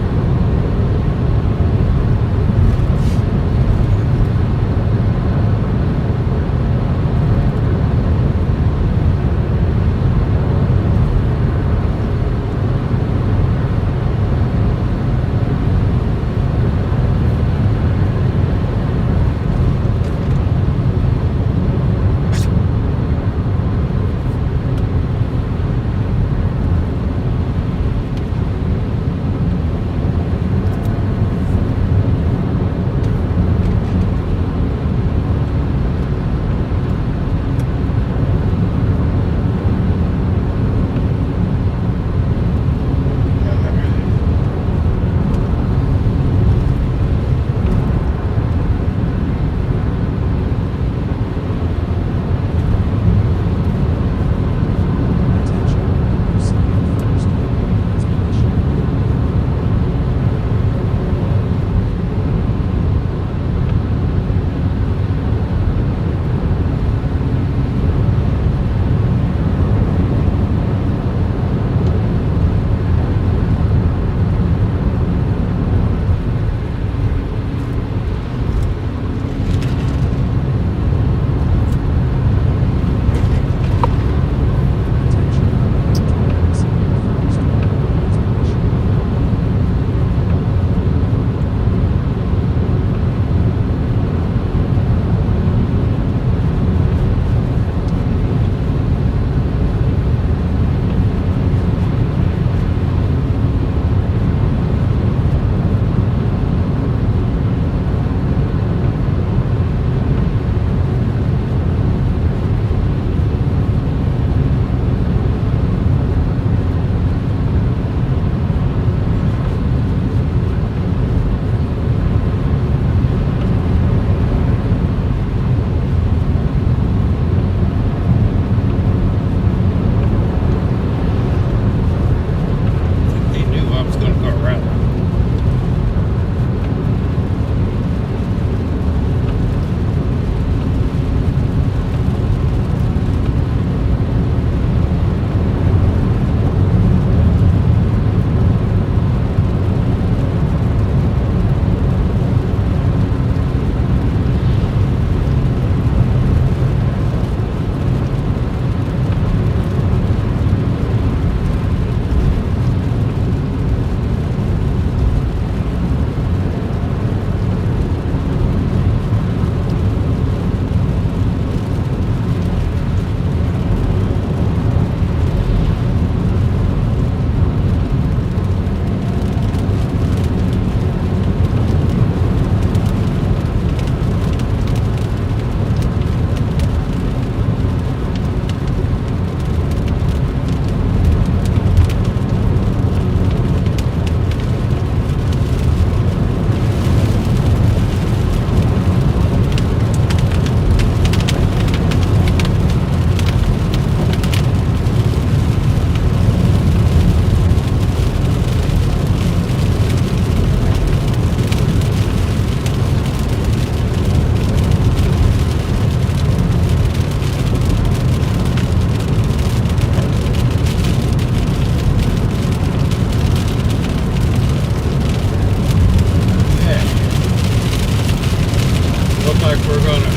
look like we're going to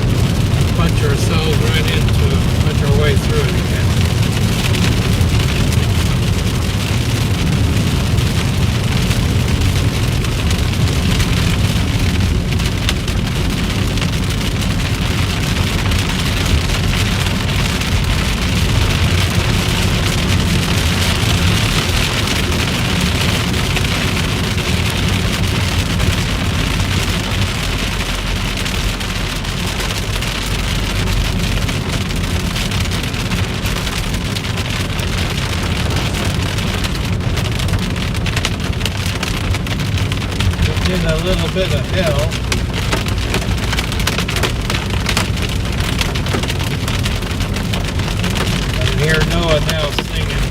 punch our way through it again. In a little bit of hill. I can hear Noah now singing.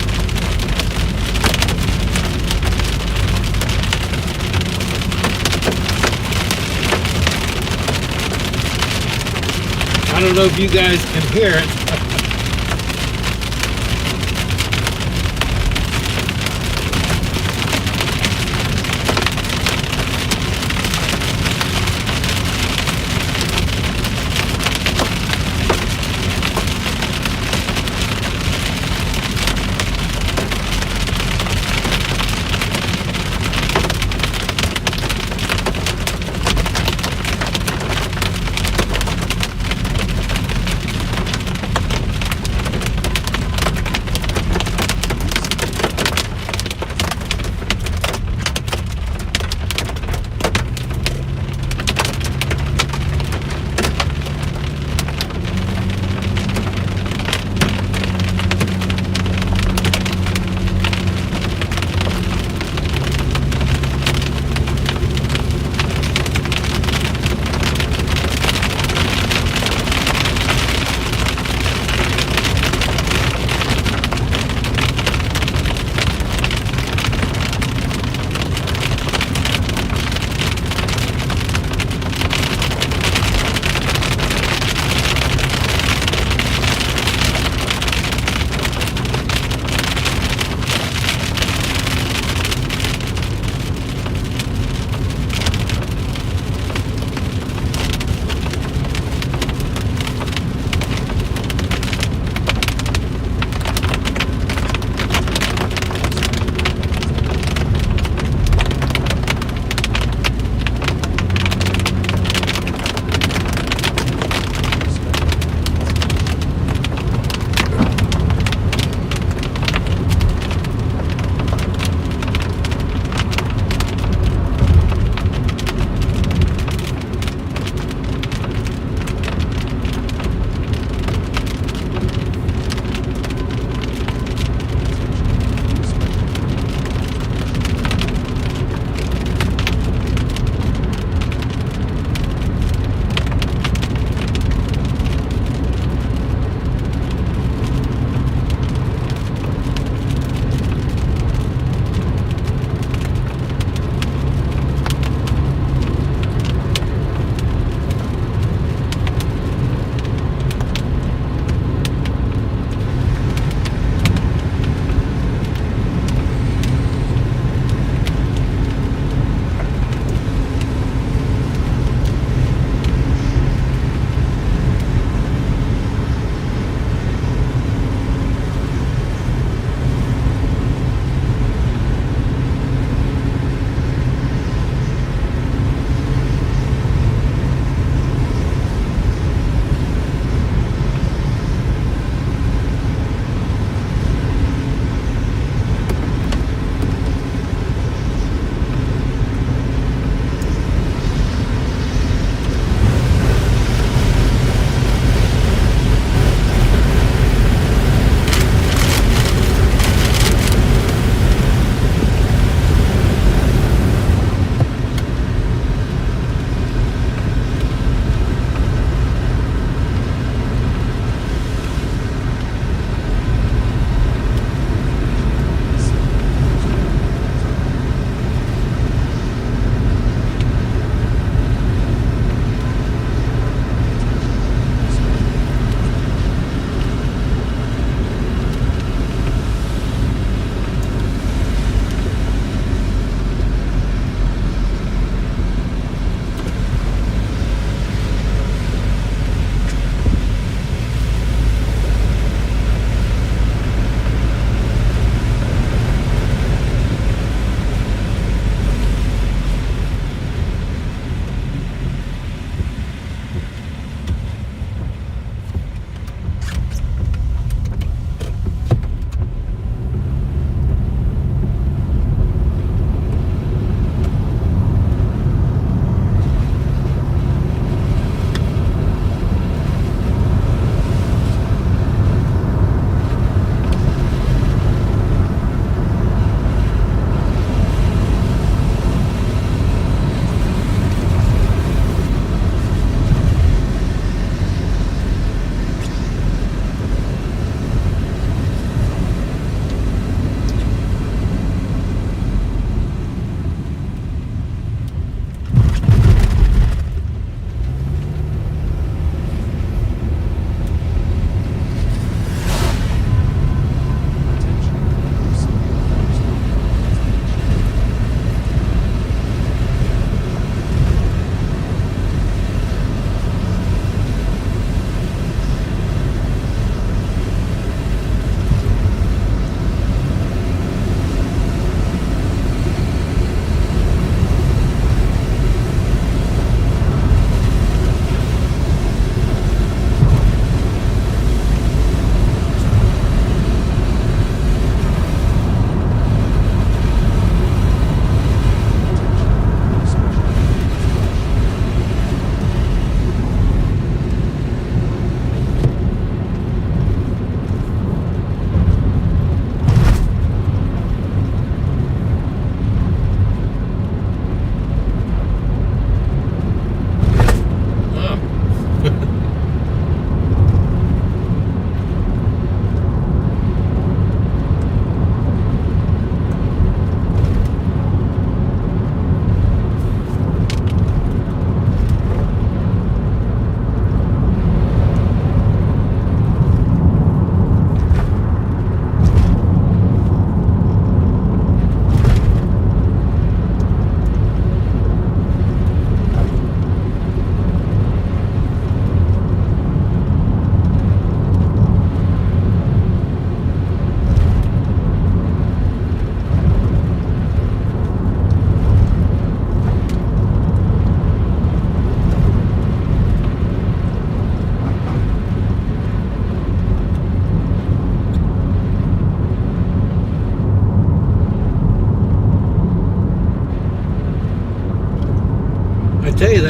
I don't know if you guys can hear it.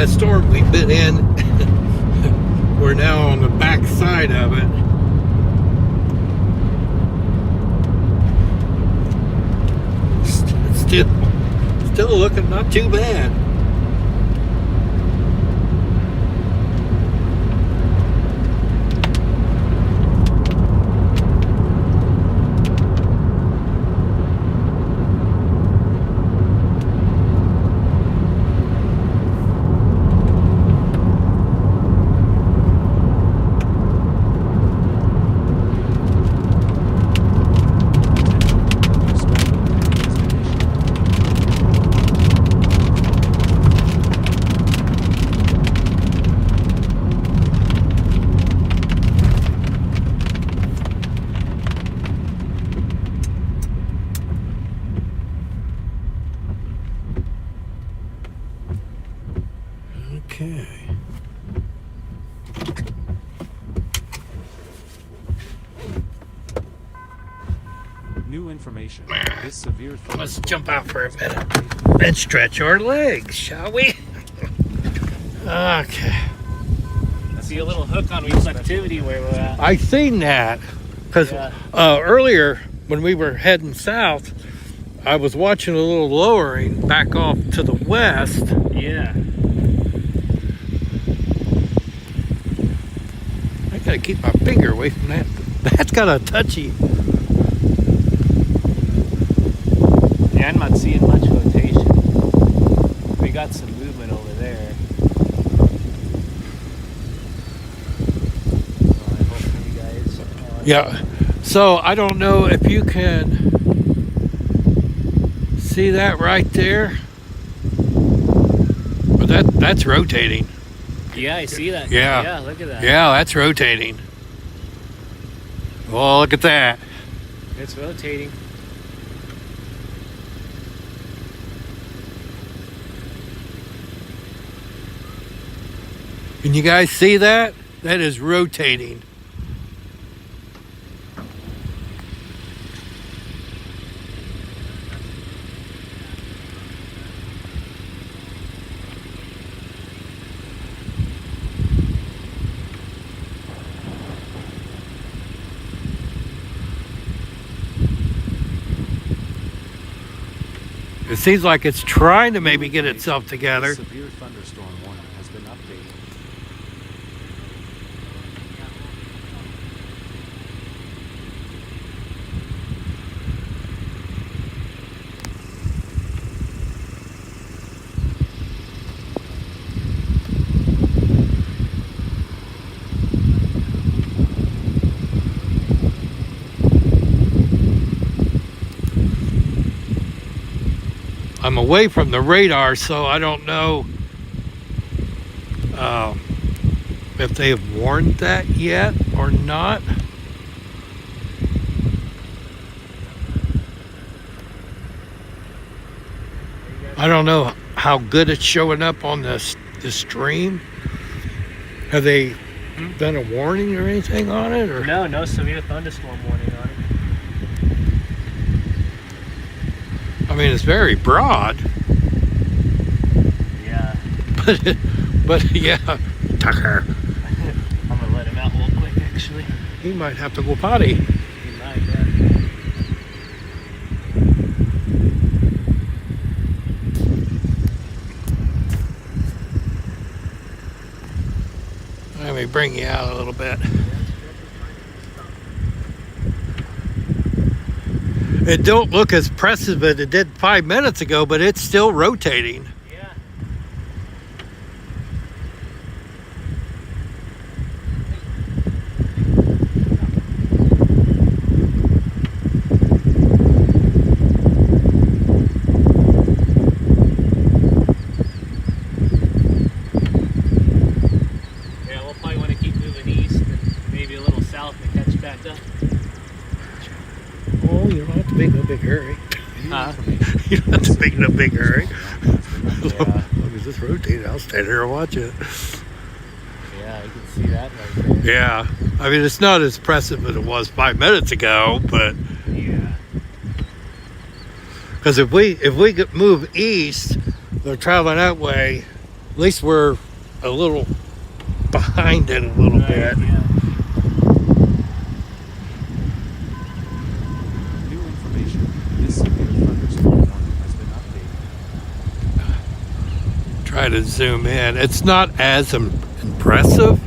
that storm we've been in, we're now on the back side of it. Still looking not too bad. Okay. New information. This severe Let's jump out for a minute and stretch our legs, shall we? Okay. I see a little hook on reflectivity where we're at. I seen that because Yeah. earlier when we were heading south, I was watching a little lowering back off to the west. Yeah. I gotta keep my finger away from that. That's got a touchy. Yeah, I'm not seeing much rotation. We got some movement over there. I hope for you guys. Yeah. So I don't know if you can see that right there, but that's rotating. Yeah, I see that. Yeah. Yeah, look at that. Yeah, that's rotating. Oh, look at that. It's rotating. Can you guys see that? That is rotating. It seems like it's trying to maybe get itself together. This severe thunderstorm warning has been updated. I'm away from the radar, so I don't know if they've warned that yet or not. I don't know how good it's showing up on the stream. Have they done a warning or anything on it? Or No, no severe thunderstorm warning on it. I mean, it's very broad, Yeah. but yeah, Tucker, I'm gonna let him out real quick actually. he might have to go potty. He might, yeah. Let me bring you out a little bit. It don't look as pressive as it did 5 minutes ago, but it's still rotating. Yeah. Yeah, we'll probably want to keep moving east and maybe a little south to catch back up. Oh, you don't have to make no big hurry. Huh? You don't have to make no big hurry. Yeah. As long as it's rotating, I'll stand here and watch it. Yeah, you can see that right there. Yeah, I mean, it's not as pressive as it was 5 minutes ago, but Yeah. because if we move east, they're traveling that way. At least we're a little behind it a little bit. Yeah. New information. This severe thunderstorm warning has been updated. Try to zoom in. It's not as impressive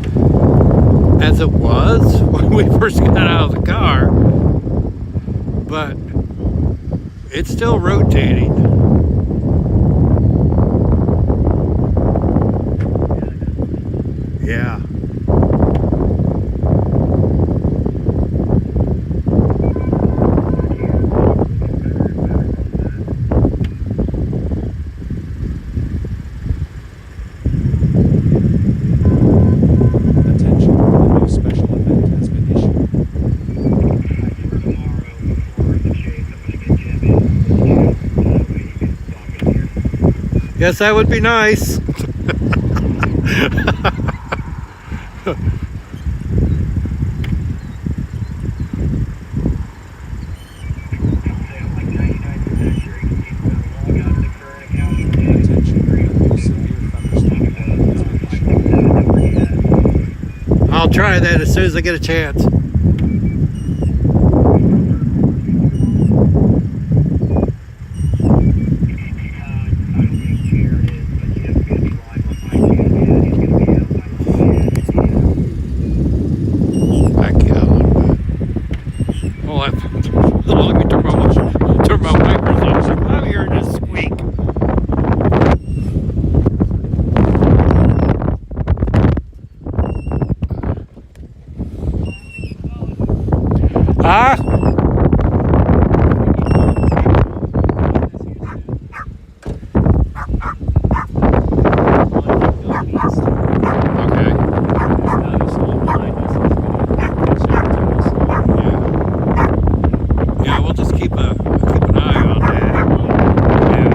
as it was when we first got out of the car, but it's still rotating. Yeah. Attention, a new special event has been issued. Yes, that would be nice. Attention, a new severe thunderstorm warning has been issued. I'll try that as soon as I get a chance. Back out. Oh, let me turn my wipers off. I'm hearing this squeak. Ah? Okay. Yeah, we'll just keep an eye on that. Yeah.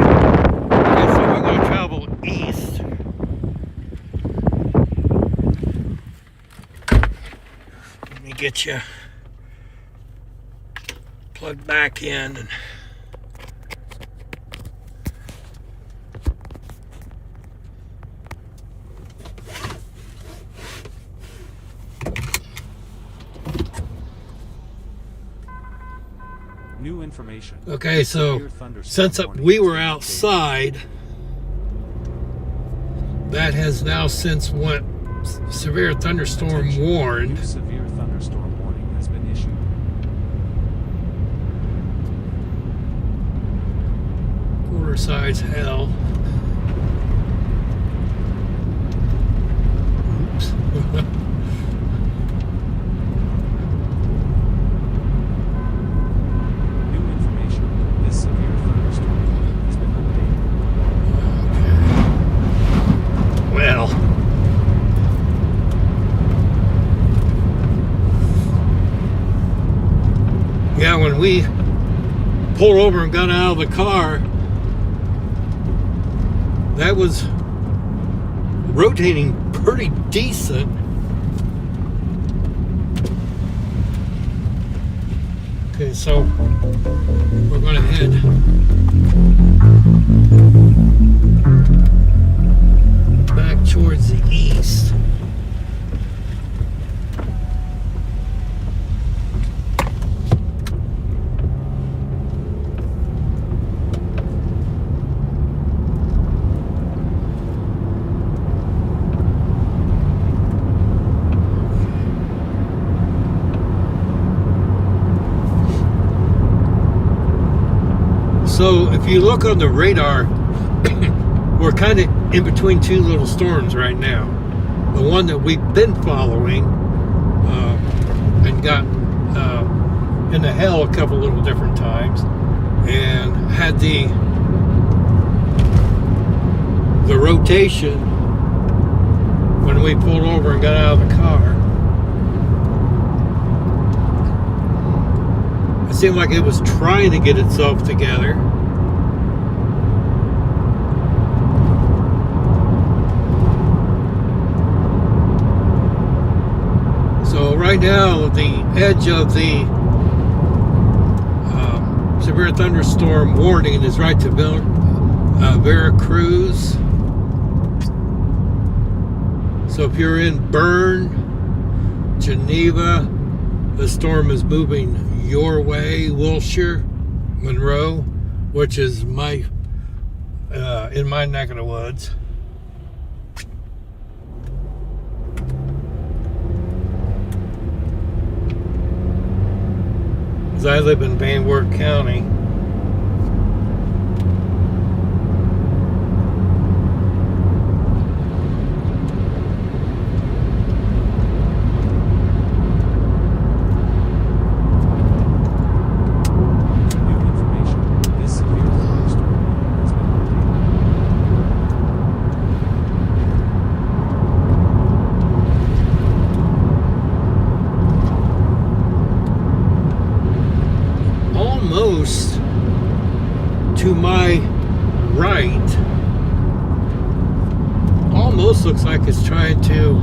Okay, so we're going to travel east. Let me get you plugged back in. And New information. okay, so Severe thunderstorm since warning we has were been updated. outside, that has now since went severe thunderstorm Attention, warned. new severe thunderstorm warning has been issued. Quarter size hell. Oops. New information. This severe thunderstorm warning has been updated. Well, yeah, when we pulled over and got out of the car, that was rotating pretty decent. Okay, so we're going to head back towards the east. So if you look on the radar, we're kind of in between two little storms right now. The one that we've been following and got in the hell a couple little different times, and had the rotation when we pulled over and got out of the car. It seemed like it was trying to get itself together. So right now, the edge of the severe thunderstorm warning is right to Veracruz. So if you're in Bern, Geneva, the storm is moving your way. Wilshire, Monroe, which is my in my neck of the woods. 'Cause I live in Van Wert County. New information. This severe thunderstorm has been updated. Almost to my right, almost looks like it's trying to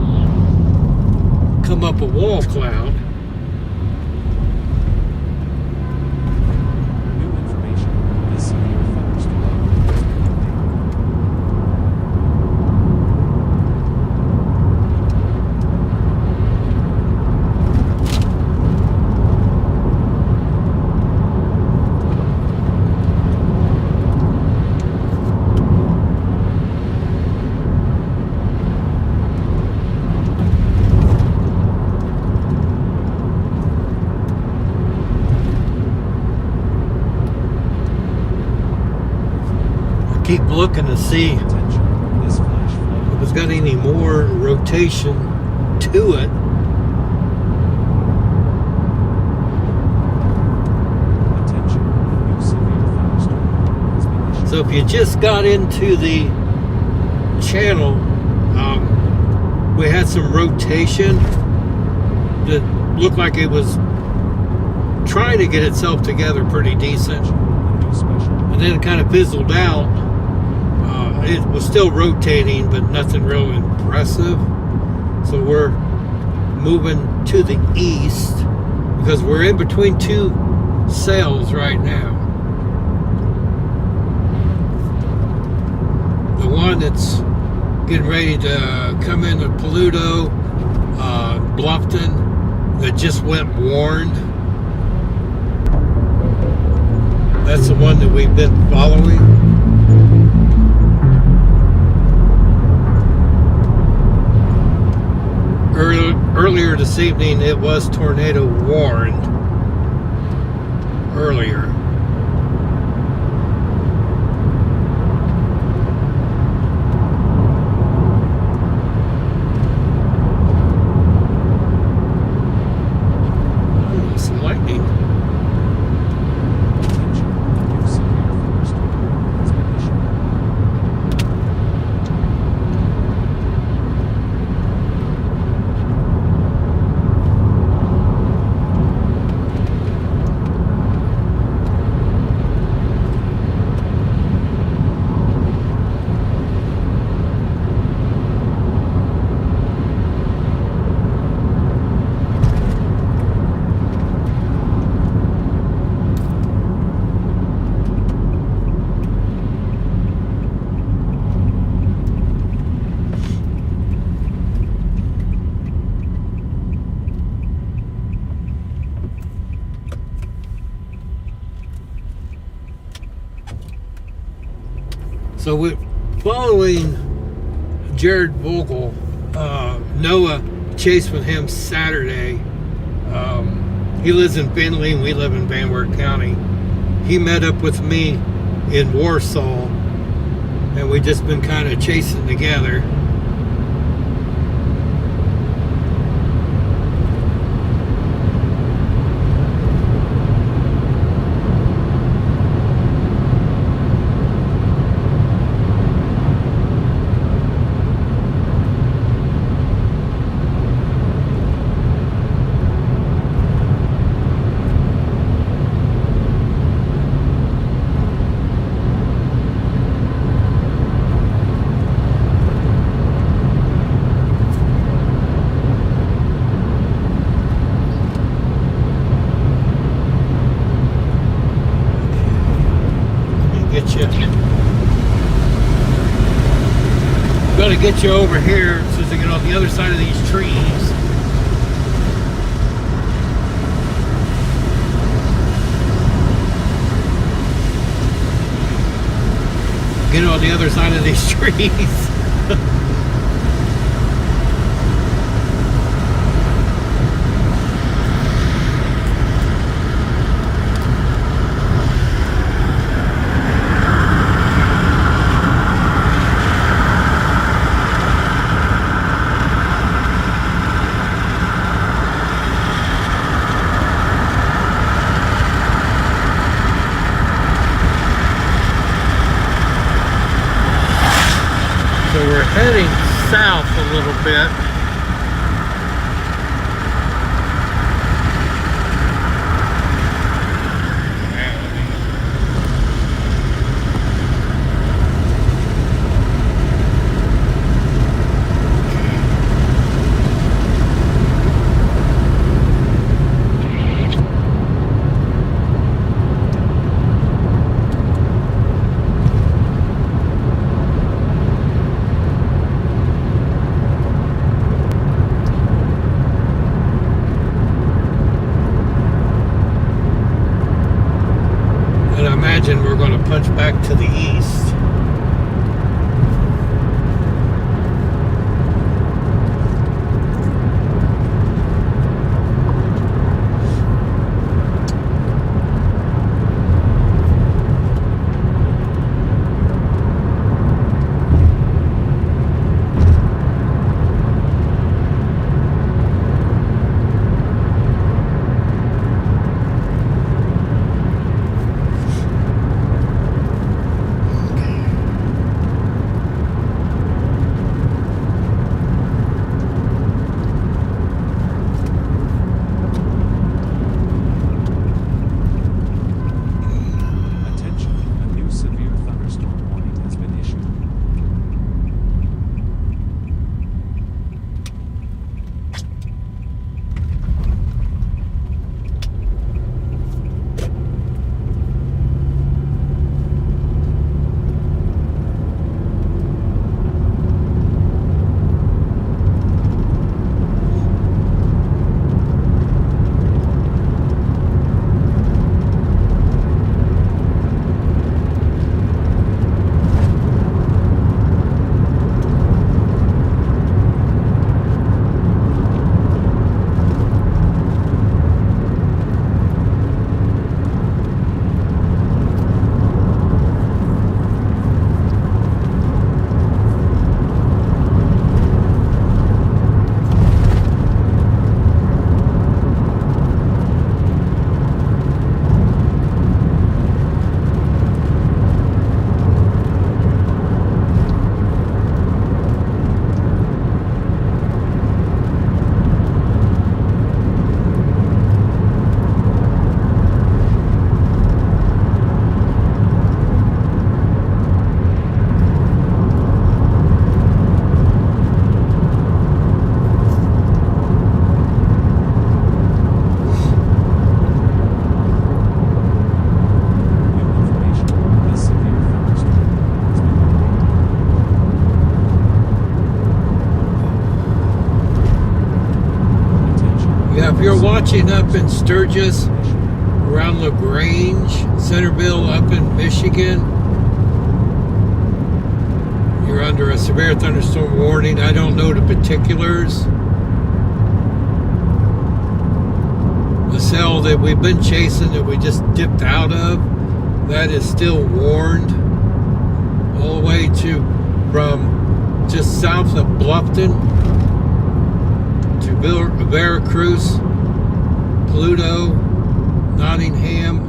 come up a wall cloud. New information. This severe thunderstorm has been updated. Keep looking to see Attention. This flash flood. if it's got any more rotation to it. Attention. A new severe thunderstorm has been issued. So if you just got into the channel, we had some rotation that looked like it was trying to get itself together pretty decent. A new special. And then it kind of fizzled out. It was still rotating, but nothing real impressive. So we're moving to the east because we're in between two cells right now. The one that's getting ready to come into Paludo, Bluffton, that just went warned. That's the one that we've been following. Earlier this evening, it was tornado warned. Earlier. Oh, some lightning. Attention. A new severe thunderstorm has been issued. So we're following Jared Vogel. Noah chased with him Saturday. He lives in Findlay and we live in Van Wert County. He met up with me in Warsaw and we just been kind of chasing together. Got to get you over here so you can on the other side of these trees. Get on the other side of these trees. So we're heading south a little bit. And I imagine we're going to punch back to the east. Attention, a new severe thunderstorm warning has been issued. If you're watching up in Sturgis, around LaGrange, Centerville, up in Michigan, you're under a severe thunderstorm warning. I don't know the particulars. The cell that we've been chasing, that we just dipped out of, that is still warned all the way to from just south of Bluffton to Veracruz, Pluto, Nottingham.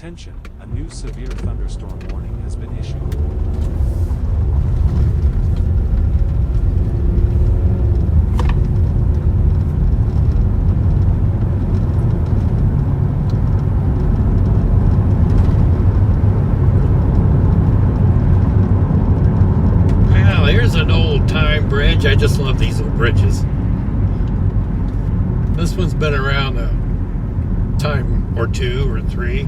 Attention, a new severe thunderstorm warning has been issued. Well, here's an old time bridge. I just love these old bridges. This one's been around a time or two or three.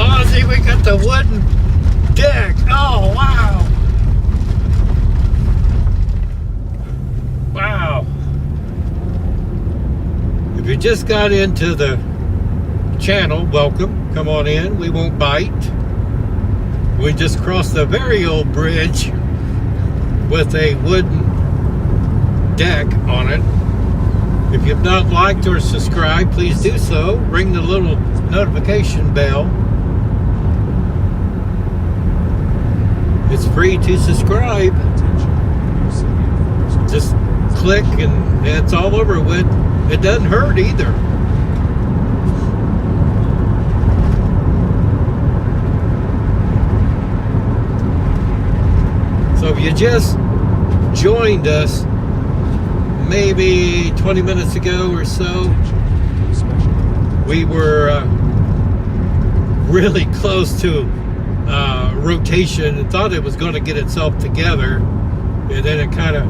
Oh, see, we got the wooden deck. Oh, wow. Wow. If you just got into the channel, welcome. Come on in. We won't bite. We just crossed a very old bridge with a wooden deck on it. If you've not liked or subscribed, please do so. Ring the little notification bell. It's free to subscribe. Attention, a new severe thunderstorm. Just click and it's all over with. It doesn't hurt either. So if you just joined us maybe 20 minutes ago or so, Attention, new special event. we were really close to rotation and thought it was going to get itself together, and then it kind of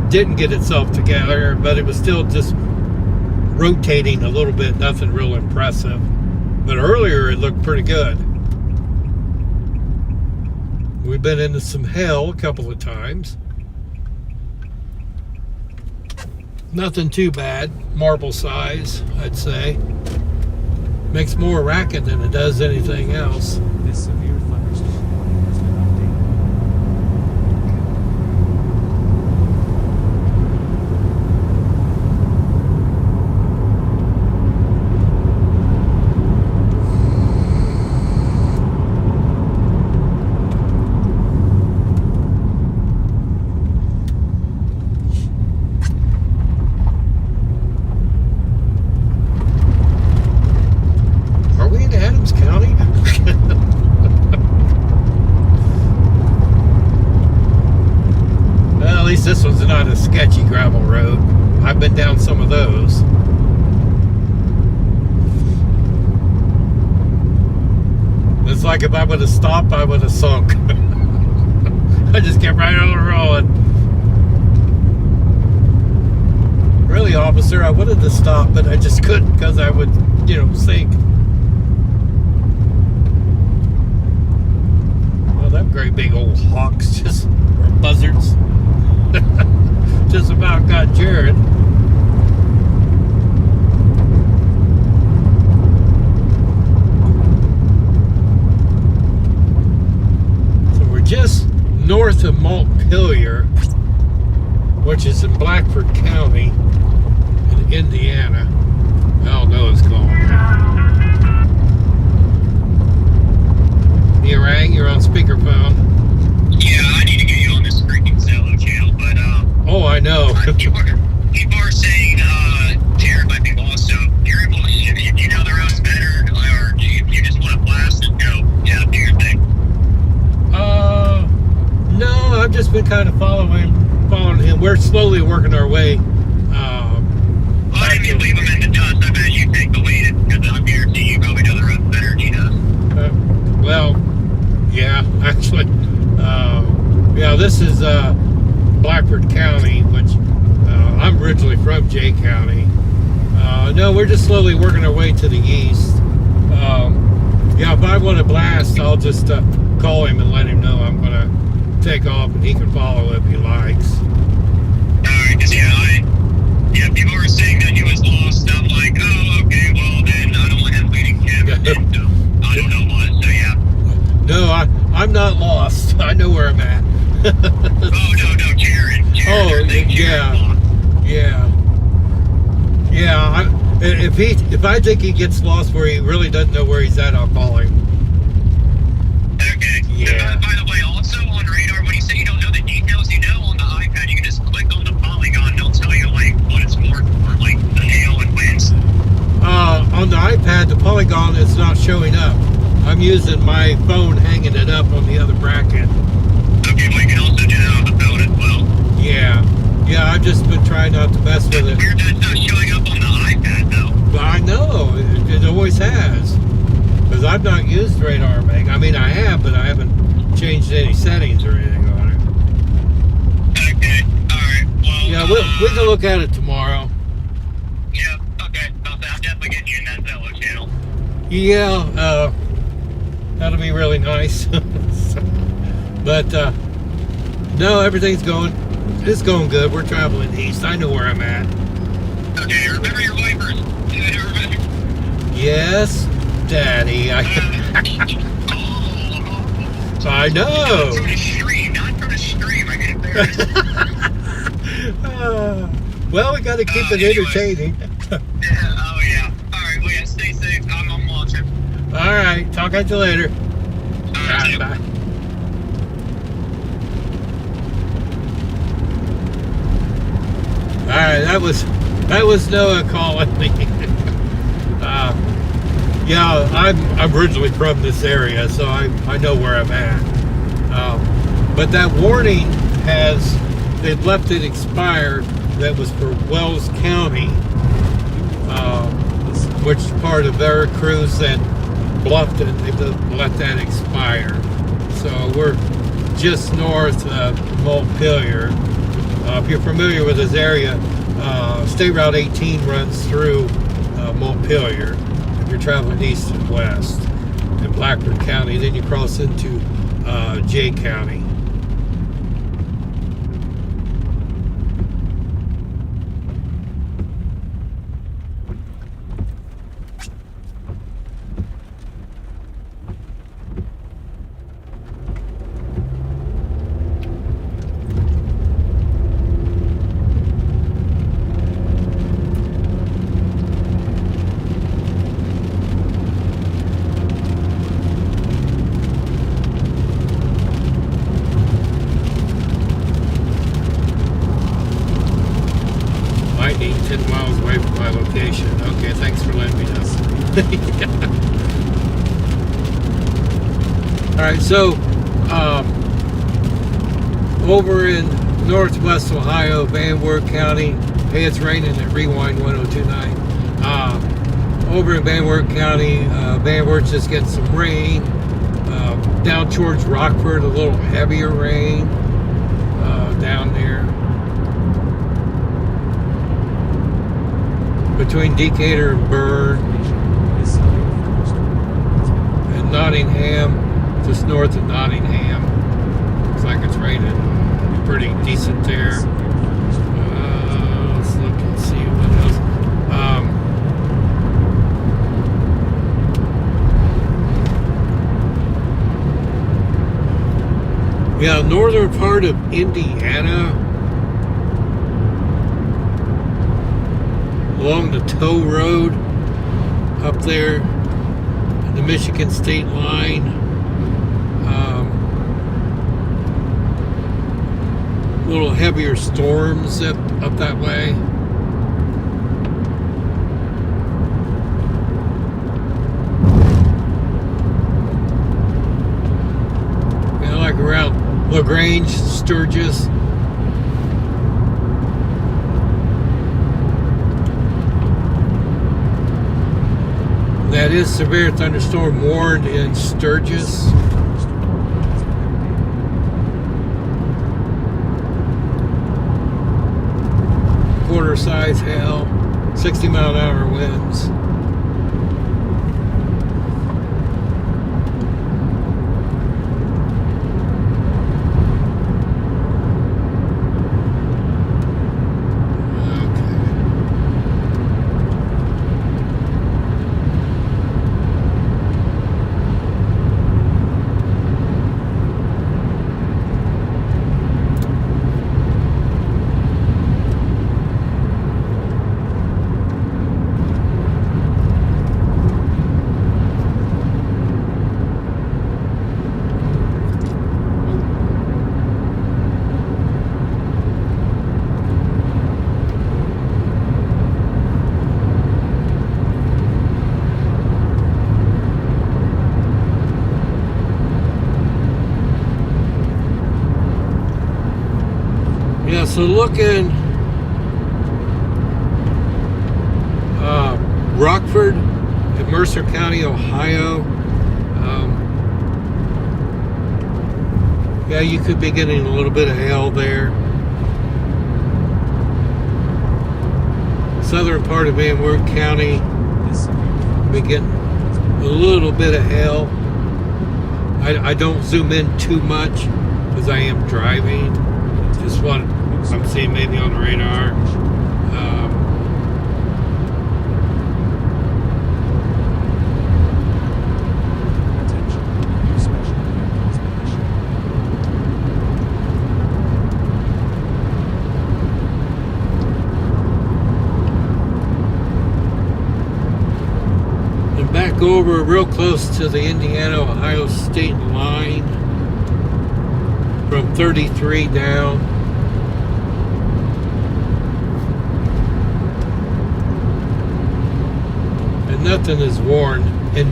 didn't get itself together, but it was still just rotating a little bit, nothing real impressive. But earlier it looked pretty good. We've been into some hell a couple of times. Nothing too bad, marble size, I'd say. Makes more racket than it does anything else. This severe thunderstorm warning has been updated. Are we in Adams County? Well, at least this one's not a sketchy gravel road. I've been down some of those. It's like if I would have stopped, I would have sunk. I just kept right on rolling. Really, officer, I would have just stopped, but I just couldn't because I would, sink. Well, them great big old hawks or buzzards just about got Jared. So we're just north of Montpelier, which is in Blackford County in Indiana. Hell no, it's gone. You rang? You're on speakerphone. Yeah, I need to get you on this freaking Zello channel, but Oh, I know. people are saying Jared might be lost, so you're able to, if you know the roads better, or if you just want to blast and go, yeah, do your thing. No, I've just been kind of following him. We're slowly working our way. Well, I didn't leave him in the dust. I bet you take the lead, because I'm guarantee you probably know the roads better than he does. Well, yeah, actually, this is Blackford County, which I'm originally from Jay County. No, we're just slowly working our way to the east. If I want to blast, I'll just call him and let him know I'm going to take off, and he can follow if he likes. Alright, because people were saying that he was lost. I'm like, oh, okay, well then I don't want him leading him. And, I don't know what, so yeah. No, I'm not lost. I know where I'm at. Oh, no, Jared. Oh, yeah. Yeah. If I think he gets lost where he really doesn't know where he's at, I'll call him. Okay. Yeah. By the way, also on radar, when you say you don't know the details, on the iPad, you can just click on the polygon. They'll tell you what it's for, like the hail and winds. On the iPad, the polygon is not showing try not to mess with it. Weird that it's not showing up on the iPad though. But I know, it always has. Because I've not used Radar Make. I mean, I have, but I haven't changed any settings or anything on it. Okay, alright. Well, Yeah, we can look at it tomorrow. Yeah, okay. I'm definitely getting you in that Zello channel. Yeah, that'll be really nice. But, no, everything's it's going good. We're traveling east. I know where I'm at. Okay, remember your wipers. Yes, Daddy. I know. From the stream, not from the stream. I get it there. Well, we got to keep it Anyway. entertaining. Yeah, oh yeah. Alright, well yeah, stay safe. I'm watching. All right. Talk at you later. Alright, Bye. All right, that was Noah calling me. Yeah, I'm originally from this area, so I know where I'm at. But that warning they've left it expired. That was for Wells County, which is part of Veracruz and Bluffton. They've let that expire. So we're just north of Montpelier. If you're familiar with this area, State Route 18 runs through Montpelier. If you're traveling east and west in Blackburn County, then you cross into Jay County. Lightning 10 miles away from my location. Okay, thanks for letting me know. Alright, so over in northwest Ohio, Van Wert County, hey, it's raining at Rewind 1029. Over in Van Wert County, Van Wert's just getting some rain. Down towards Rockford, a little heavier rain down there. Between Decatur and Bern and Nottingham, just north of Nottingham. Looks like it's raining pretty decent there. Let's look and see what else. Yeah, northern part of Indiana, along the tow road up there, the Michigan state line. A little heavier storms up that way. You know, like around LaGrange, Sturgis. That is severe thunderstorm warned in Sturgis. Quarter size hail, 60-mile-an-hour winds. Yeah, so looking Rockford in Mercer County, Ohio. Yeah, you could be getting a little bit of hail there. Southern part of Van Wert County, be getting a little bit of hail. I don't zoom in too much because I am driving. Just what I'm seeing maybe on the radar. Back over real close to the Indiana-Ohio state line from 33 down. And nothing is warned in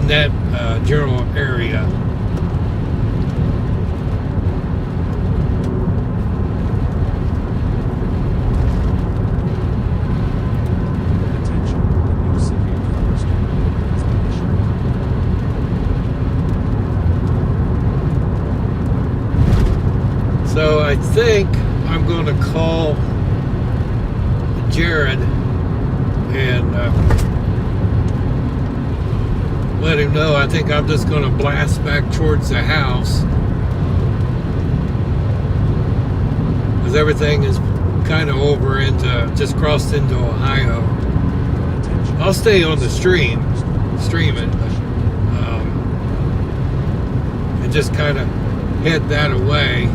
that general area. So I think I'm going to call Jared and let him know. I think I'm just going to blast back towards the house because everything is kind of over into, just crossed into Ohio. I'll stay on the stream it, but, and just kind of head that away.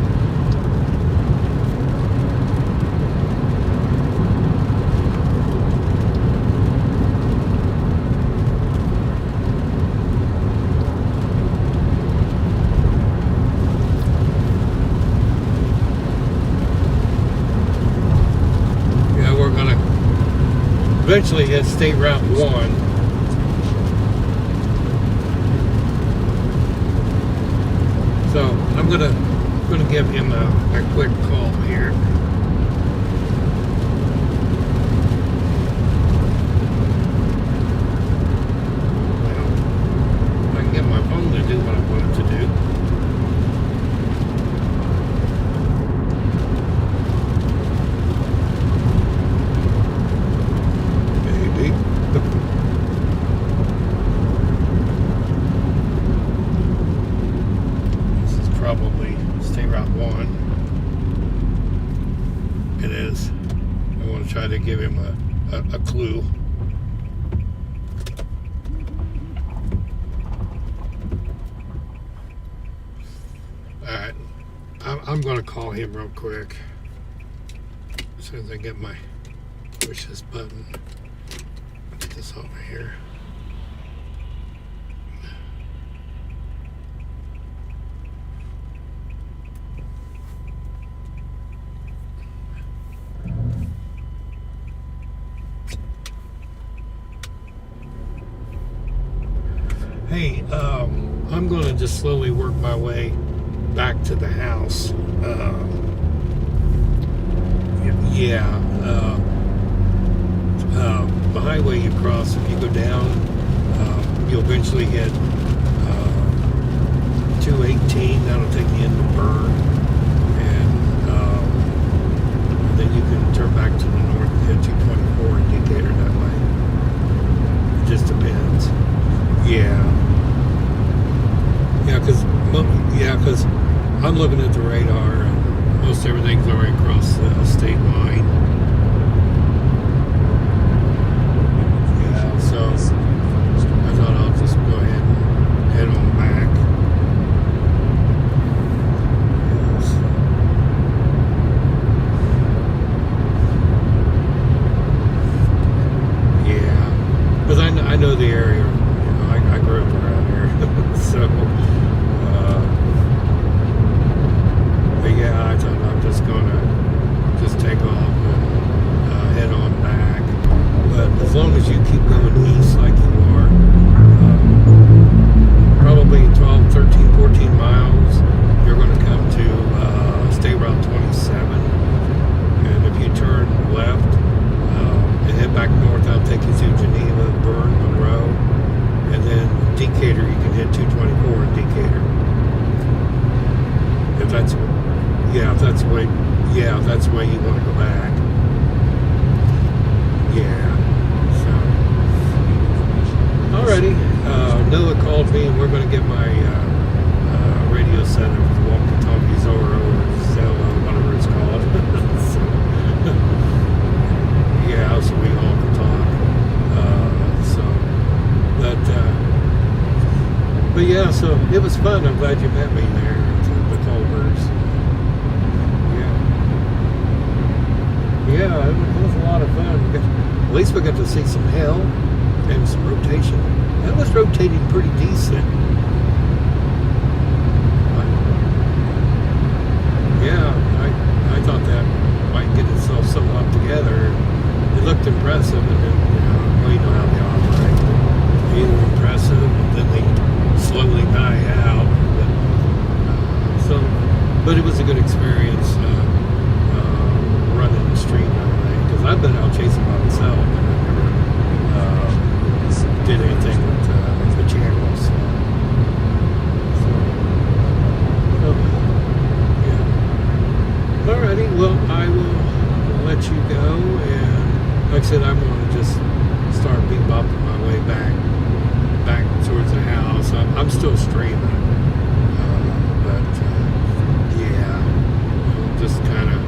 Eventually hit State Route 1. So I'm gonna give him a quick call here. Well, I can get my phone to do what I want it to do. Probably State Route 1. It is. I want to try to give him a clue. Alright. I'm going to call him real quick. As soon as I get my push this button. Put this over here. Hey, I'm going to just slowly work my way back to the house. The highway you cross, if you go down, you'll eventually hit 218. That'll take you into Burr. And then you can turn back to the north and hit 224 in Decatur that way. It just depends. Yeah, because I'm looking at the radar and most everything's already across the state line. Yeah, so I thought I'll just go ahead and head on back. Yes. Yeah, because I know the area. I grew up around here, so, but yeah, I thought I'm just gonna take off and Yeah, if that's the way. Yeah, if that's the way you want to go back. Yeah. So. Alrighty. Noah called me, and we're going to get my radio set up with walkie-talkies or cell, whatever it's called. So, yeah, so we all can talk. But yeah, so it was fun. I'm glad you met me there at the Culvers. Yeah, it was a lot of fun. At least we got to see some hell and some rotation. That was rotating pretty decent. Yeah, I thought that might get itself somewhat together. It looked impressive, and then, well, you know how they operate. They either impressive, and then they slowly die out. But it was a good experience running the street and everything. Because I've been out chasing by myself, and I never did anything with the channels. Yeah. Alrighty, well, I will let you go, and like I said, I'm going to just start bebopping my way back towards the house. I'm still streaming, but yeah, just kind of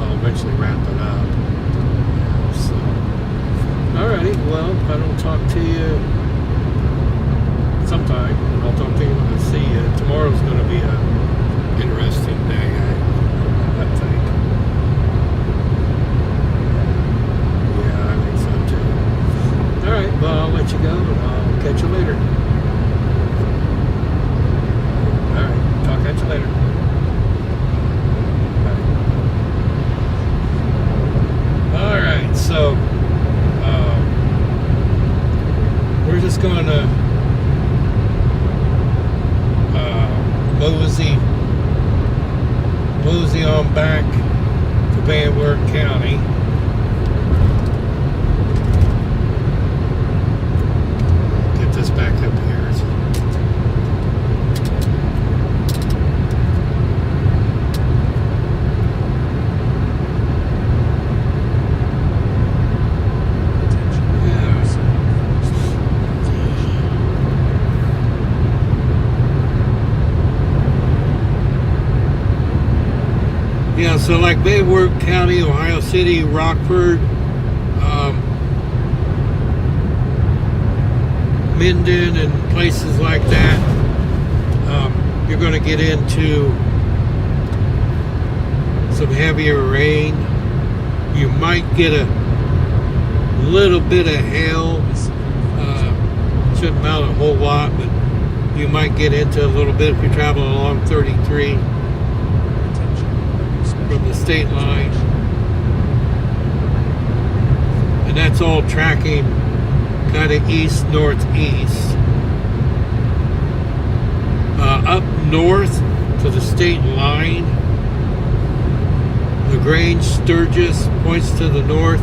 I'll eventually wrap it up. So, alrighty, well, if I don't talk to you sometime, I'll talk to you when I see you. Tomorrow's going to be a interesting day, I think. Yeah, I think so too. Alright, well, I'll let you go, and I'll catch you later. Alright, talk at you later. Bye. Alright, so we're just going to mosey on back to Van Wert County. Get this back up here. Yeah, so like Van Wert County, Ohio City, Rockford, Minden, and places like that, you're going to get into some heavier rain. You might get a little bit of hail. Shouldn't amount a whole lot, but you might get into a little bit if you're traveling along 33. From the state line, and that's all tracking kind of east northeast. Up north to the state line, LaGrange, Sturgis points to the north.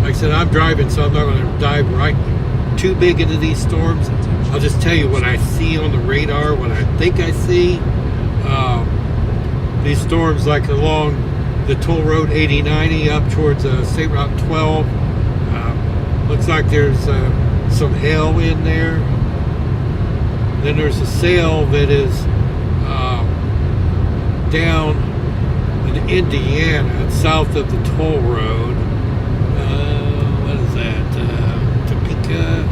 Like I said, I'm driving, so I'm not going to dive right too big into these storms. I'll just tell you what I see on the radar, what I think I see. These storms like along the toll road 8090 up towards State Route 12. Looks like there's some hail in there. Then there's a sail that is down in Indiana, south of the toll road. What is that? Topeka?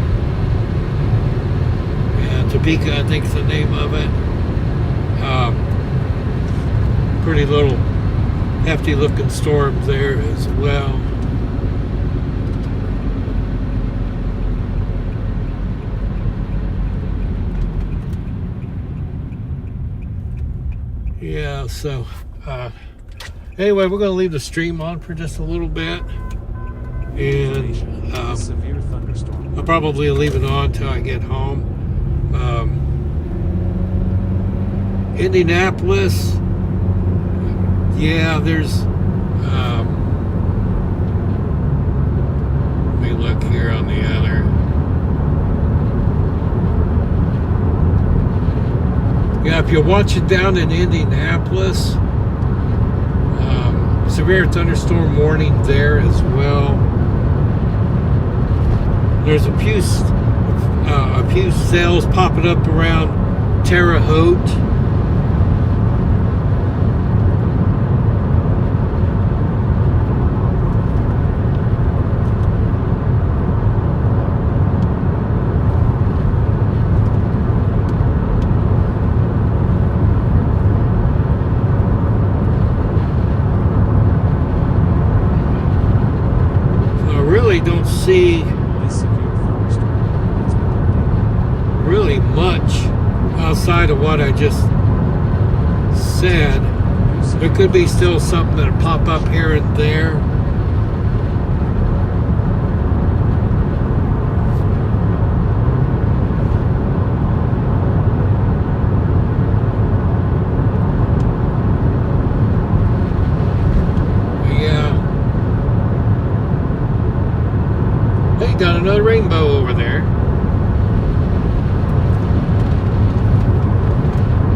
Yeah, Topeka, I think is the name of it. Pretty little hefty looking storms there as well. Yeah, so anyway, we're going to leave the stream on for just a little bit, and severe thunderstorm. I'll probably leave it on until I get home. Indianapolis, yeah, there's let me look here on the other. Yeah, if you're watching down in Indianapolis, severe thunderstorm warning there as well. There's a few cells popping up around Terre Haute. Don't see This severe thunderstorm has been updated. really much outside of what I just said. There could be still something that'll pop up here and there. Got another rainbow over there.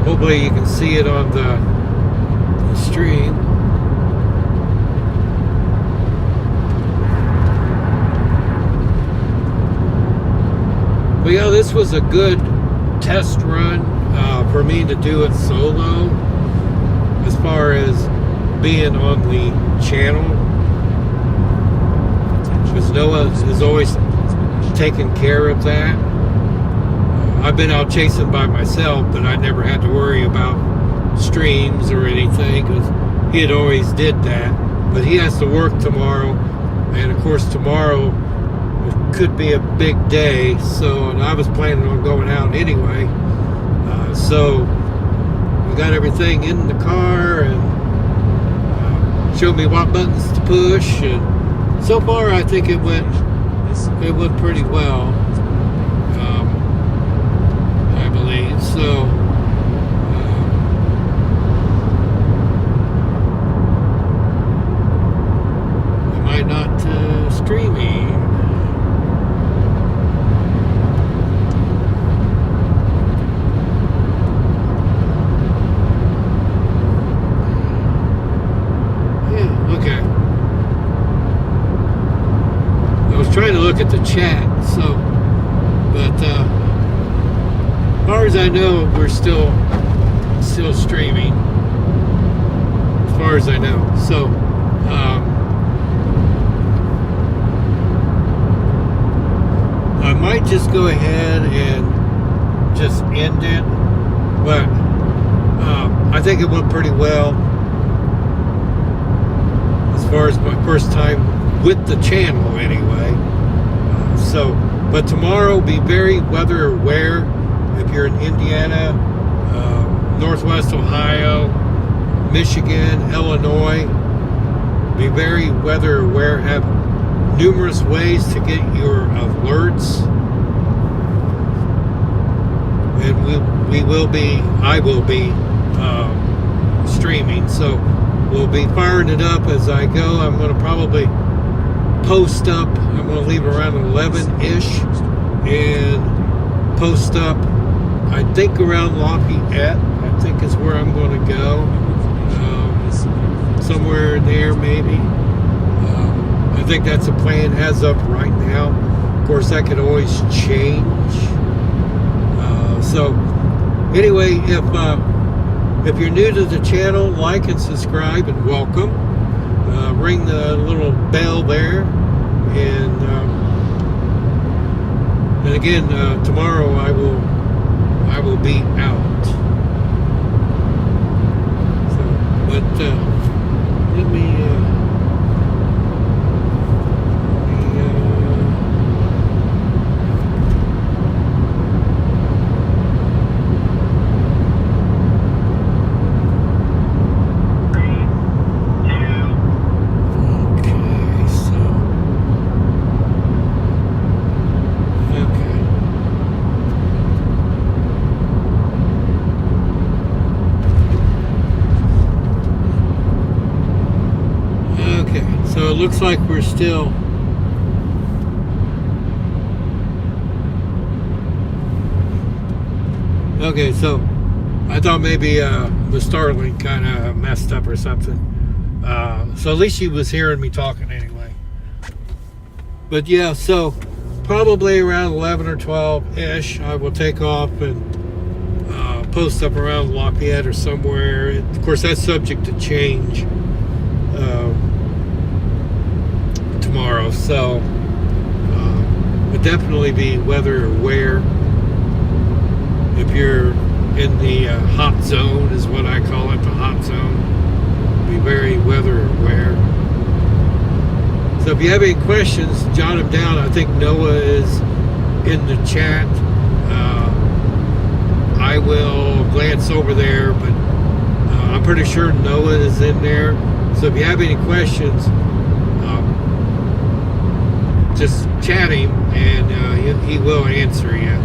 Hopefully you can see it on the stream. But yeah, this was a good test run for me to do it solo as far as being on the channel. Because Noah is always taking care of that. I've been out chasing by myself, but I never had to worry about streams or anything because he had always did that. But he has to work tomorrow, and of course tomorrow could be a big day. So, and I was planning on going out anyway. So we got everything in the car and showed me what buttons to push and. So far, I think it went pretty well. I believe so. Am I not streaming? Yeah. Okay. Trying to look at the chat, so, but as far as I know, we're still streaming. As far as I know, so I might just go ahead and just end it, but I think it went pretty well as far as my first time with the channel anyway. But tomorrow be very weather aware if you're in Indiana, Northwest Ohio, Michigan, Illinois. Be very weather aware. Have numerous ways to get your alerts. And I will be streaming. So we'll be firing it up as I go. I'm going to probably post up. I'm going to leave around 11-ish and post up, I think around Lafayette, I think is where I'm going to go. Somewhere there maybe. I think that's a plan as of right now. Of course, that could always change. So anyway, if you're new to the channel, like and subscribe and welcome. Ring the little bell there, and again tomorrow I will be out. So, but let me. So it looks like we're still okay. So I thought maybe the Starlink kind of messed up or something. So at least she was hearing me talking anyway. But yeah, so probably around 11 or 12-ish, I will take off and post up around Lafayette or somewhere. Of course, that's subject to change tomorrow. So would definitely be weather aware. If you're in the hot zone, is what I call it, the hot zone, be very weather aware. So if you have any questions, jot them down. I think Noah is in the chat. I will glance over there, but I'm pretty sure Noah is in there. So if you have any questions, just chat him and he will answer you.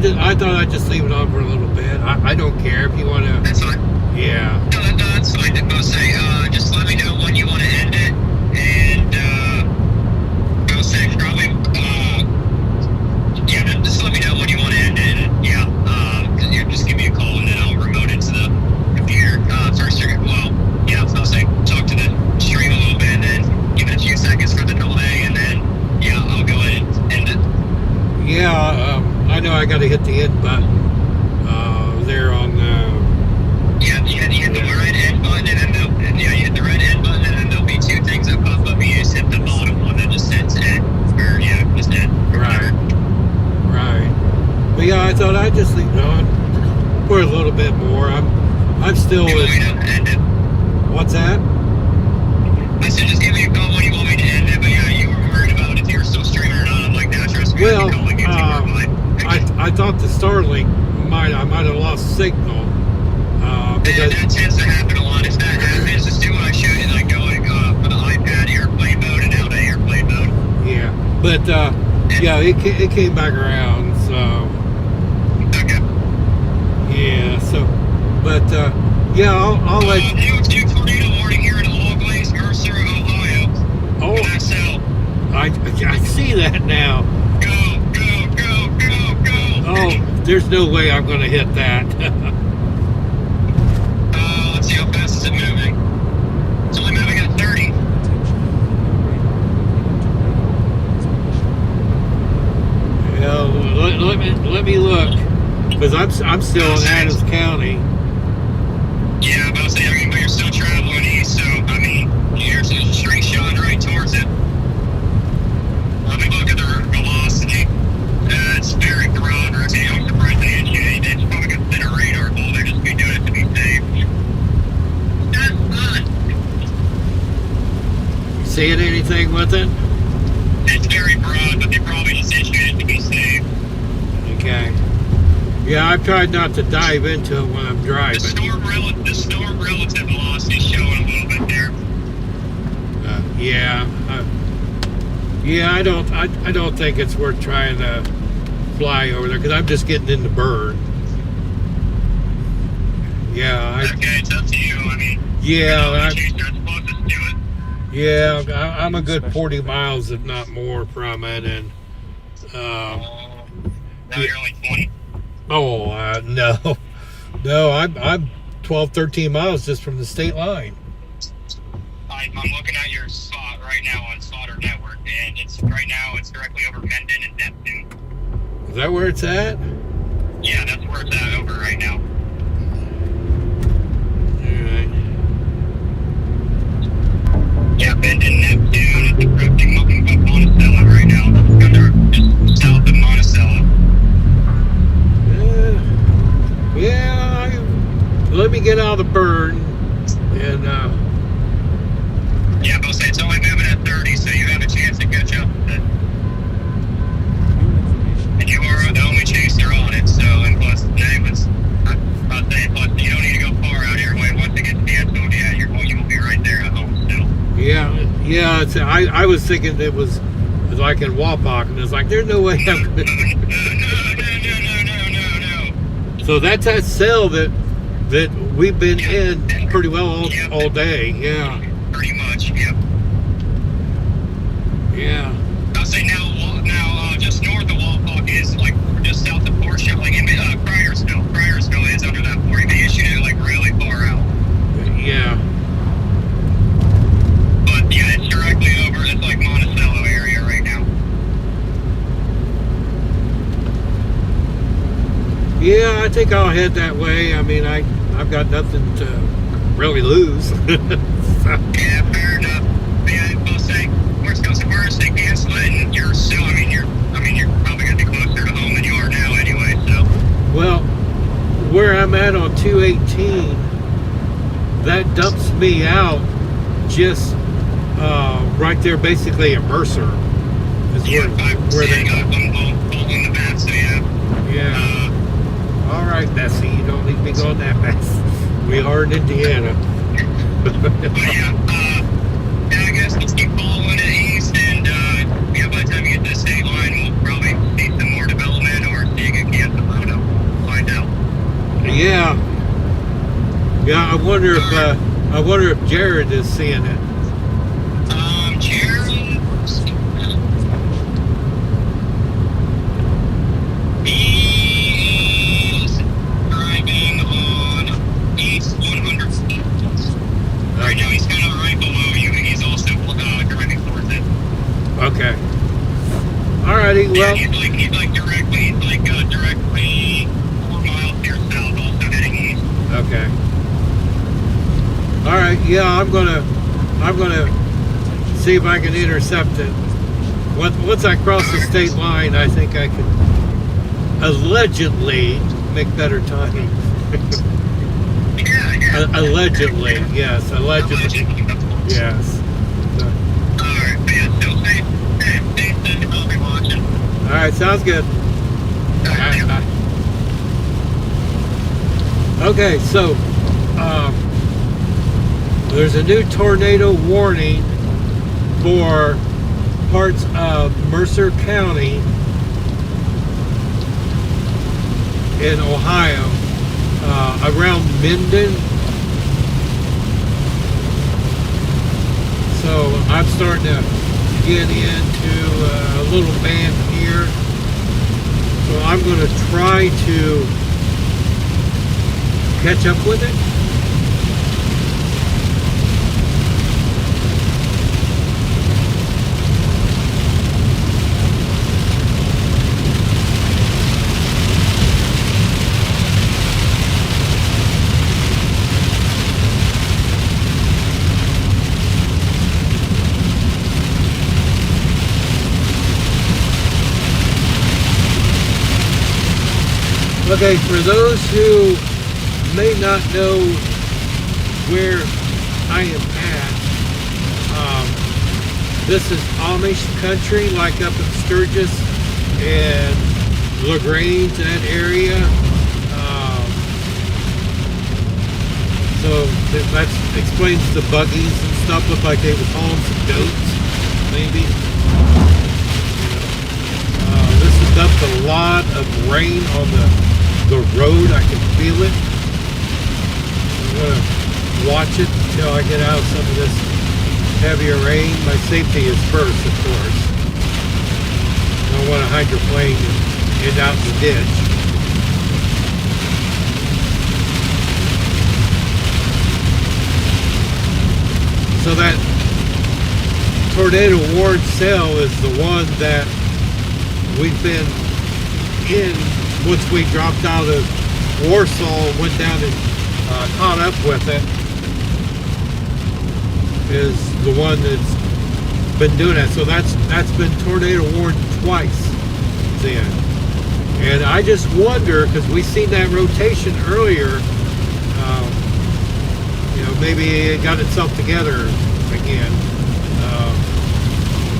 I thought I'd just leave it on for a little bit. I don't care if you want to. That's fine. Yeah. No, that's fine. I'll say, just let me know when you want to end it, and I'll say probably, yeah, just let me know when you want to end it, and yeah, just give me a call, and then I'll remote into the computer. First, well, yeah, I'll say talk to the stream a little bit, and then give it a few seconds for the delay, and then, yeah, I'll go ahead and end it. Yeah, I know I got to hit the end button there on the... Yeah, you hit the red end button, and then you hit the red end button, and then there'll be two things that pop up. You just hit the bottom one that just says end, or yeah, just end. Right. Right. But yeah, I thought I'd just leave it on for a little bit more. I'm still You want me with... to end it? What's that? I said just give me a call when you want me to end it, but yeah, you were worried about if you were still streaming or not. I'm like, nah, trust me, Well, I'll be calling you too, I thought the Starlink I might have lost signal because that tends to happen a lot. If that happens, just do what I showed you, like going for the iPad airplane mode and out of airplane mode. yeah, but yeah, it came back around. So Okay. yeah, so but yeah, I'll let. New tornado warning here in Allglaze, Mercer, Ohio. Oh, XL. I see that now. Go. Oh, there's no way I'm going to hit that. Let's see how fast is it moving. It's only moving at 30. Yeah, let me look, because I'm still in Adams County. Yeah, I'm about to say, but you're still traveling east, so I mean, you're straight shot right towards it. Let me look at the velocity. It's very broad rotating. I'm surprised they didn't shoot anything. It's probably going to fit a radar ball. They're just be doing it to be safe. That's fun. Seeing anything with it? It's very broad, but they probably just issued it to be safe. Okay. Yeah, I've tried not to dive into it when I'm driving. The storm relative velocity is showing a little bit there. Yeah. Yeah, I don't think it's worth trying to fly over there because I'm just getting into Burn. Yeah. Okay, it's up to you. I mean, Yeah. Chaser is closest to it. Yeah, I'm a good 40 miles, if not more, from it, and Now you're only 20. no, I'm 12, 13 miles just from the state line. I'm looking at your spot right now on Spotter Network, and it's directly over Mendon and Neptune. Is that where it's at? Yeah, that's where it's at over right now. All right. Yeah, Mendon, Neptune, it's approaching Monticello right now. Just south of Monticello. Let me get out of the Burn, and Yeah, but it's only moving at 30, so you have a chance to catch up with it. New information. And you are the only chaser on it, so, and plus, I'll say, plus, you don't need to go far out here. Once it gets to the Antonia, you will be right there at home still. yeah. I was thinking it was like in Wapak, and it's like there's no way I'm gonna. No. So that's that cell that we've been in pretty well all day. Yeah. Pretty much, yep. Yeah. I'll say now just north of Walpock is like just south of Port Shell, like in Cryersville. Cryersville is under that 40. They issued it like really far out. Yeah. But yeah, it's directly over. It's like Monticello area right now. Yeah, I think I'll head that way. I mean, I've got nothing to really lose. Yeah, fair enough. Yeah, I'll say worst comes to worst, they cancel it, and you're still. You're probably gonna be closer to home than you are now anyway. So. Well, where I'm at on 218, that dumps me out just right there, basically at Mercer. Is Yeah, where they they got them both on the map, so yeah. Yeah. All right, Bessie, you don't need to be going that fast. We are in Indiana. But yeah, I guess let's keep following it east, and by the time you get to the state line, we'll probably see some more development or see a good cancel. I don't know. Find out. Yeah. Yeah, I wonder if Jared is seeing it. Jared, he is driving on East 100. Right now, he's kind of right below you, and he's also driving towards it. Okay. Alrighty, Yeah, well, he's directly 4 miles to your south, also heading east. okay. Alright, yeah, I'm gonna see if I can intercept it. Once I cross the state line, I think I can allegedly make better time. Yeah. Allegedly, yes, allegedly. Yes. Alright, but yeah, still stay safe. I'll be watching. Alright, sounds good. Alright, Bye. Okay, so there's a new tornado warning for parts of Mercer County in Ohio, around Minden. So I'm starting to get into a little band here. So I'm going to try to catch up with it. Okay, for those who may not know where I am at, this is Amish country, like up in Sturgis and LaGrange, that area. So that explains the buggies and stuff. Look like they were hauling some goats, maybe. This is dumped a lot of rain on the road. I can feel it. I'm gonna watch it until I get out of some of this heavier rain. My safety is first, of course. I don't want to hydroplane and end out in the ditch. So that tornado warned cell is the one that we've been in once we dropped out of Warsaw and went down and caught up with it. Is the one that's been doing that. So that's been tornado warned twice then. And I just wonder, because we seen that rotation earlier, you know, maybe it got itself together again.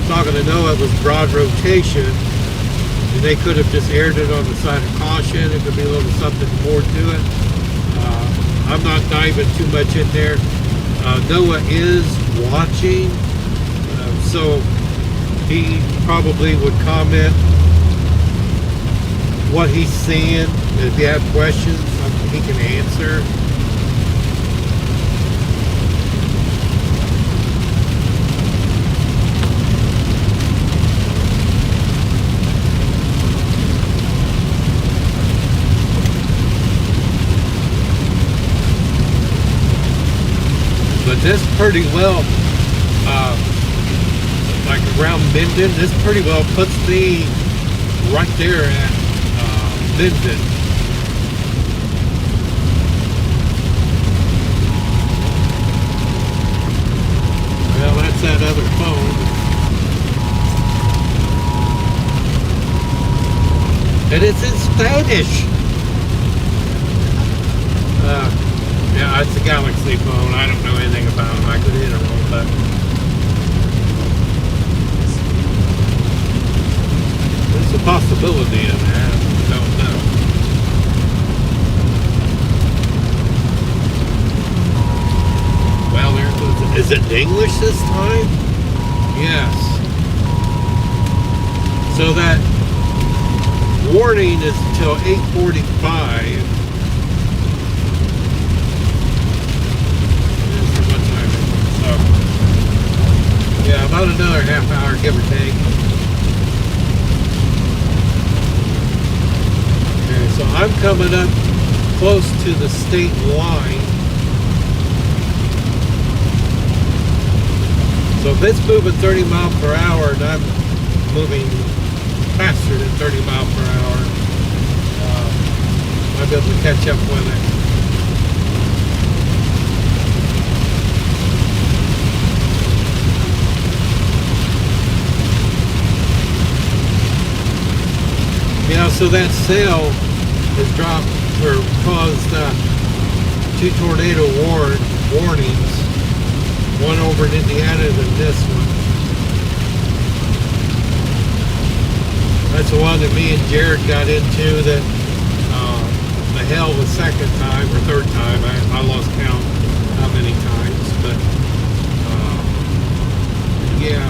Talking to Noah, it was broad rotation, and they could have just aired it on the side of caution. It could be a little something more to it. I'm not diving too much in there. Noah is watching, so he probably would comment what he's seeing. If you have questions, he can answer. But this pretty well, like around Minden, this pretty well puts me right there at Minden. Well, that's that other phone. And it's in Spanish. Yeah, it's a Galaxy phone. I don't know anything about them. I could hit a wrong button. There's a possibility in that. I don't know. Well, there goes. Is it English this time? Yes. So that warning is until 8:45. Yeah, about another half hour, give or take. Okay, so I'm coming up close to the state line. So if it's moving 30 miles per hour and I'm moving faster than 30 miles per hour, I'll be able to catch up with it. Yeah, so that cell has dropped or caused 2 tornado warnings, one over in Indiana and this one. That's the one that me and Jared got into that the hell the second time or third time. I lost count how many times, but yeah.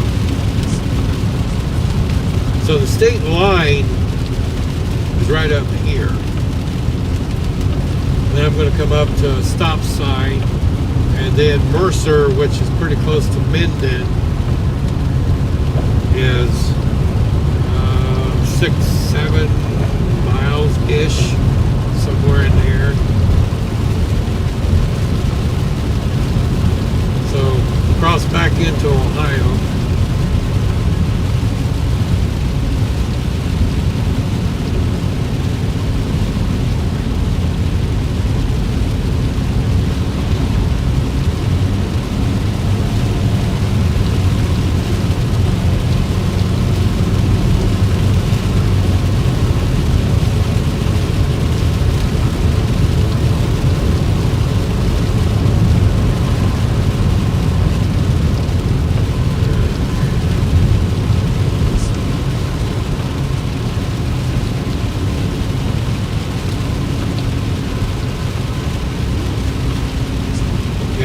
So the state line is right up here. Then I'm going to come up to a stop sign, and then Mercer, which is pretty close to Minden, is 6-7 miles ish, somewhere in there. So cross back into Ohio.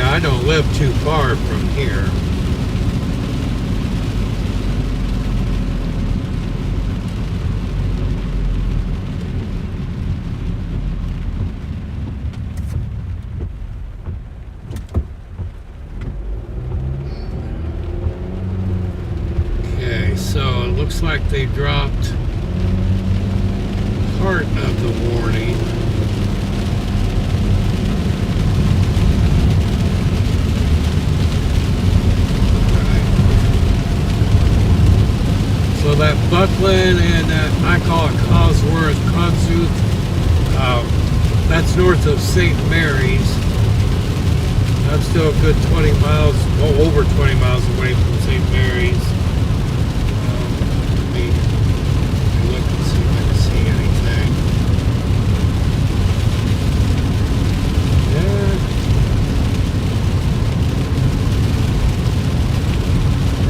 I don't live too far from here. like they dropped part of the warning. So that Buckland and that I call it Cosworth, Consooth, that's north of St. Mary's. I'm still a good 20 miles, well, over 20 miles away from St. Mary's. Let me look and see if I can see anything.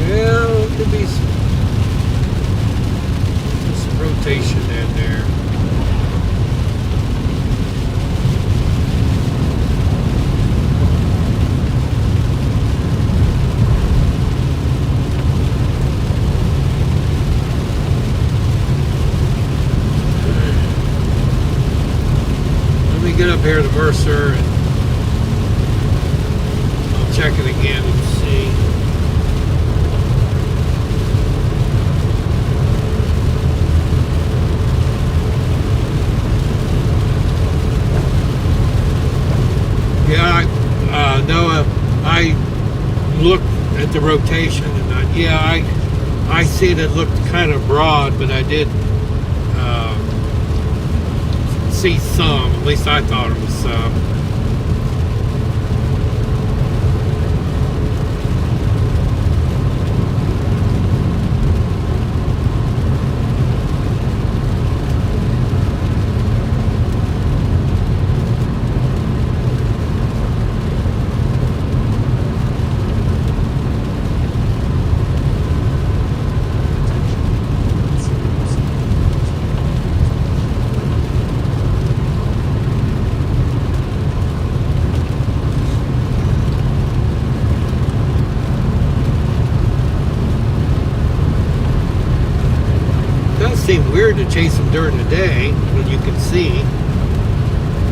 Yeah, it could be some rotation in there. Get up here to Mercer and I'll check it again and see. Yeah, Noah, I looked at the rotation and I see it looked kind of broad, but I did see some, at least I thought it was some. Seem weird to chase them during the day when you can see.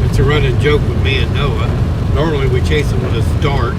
It's a running joke with me and Noah. Normally we chase them when it's dark.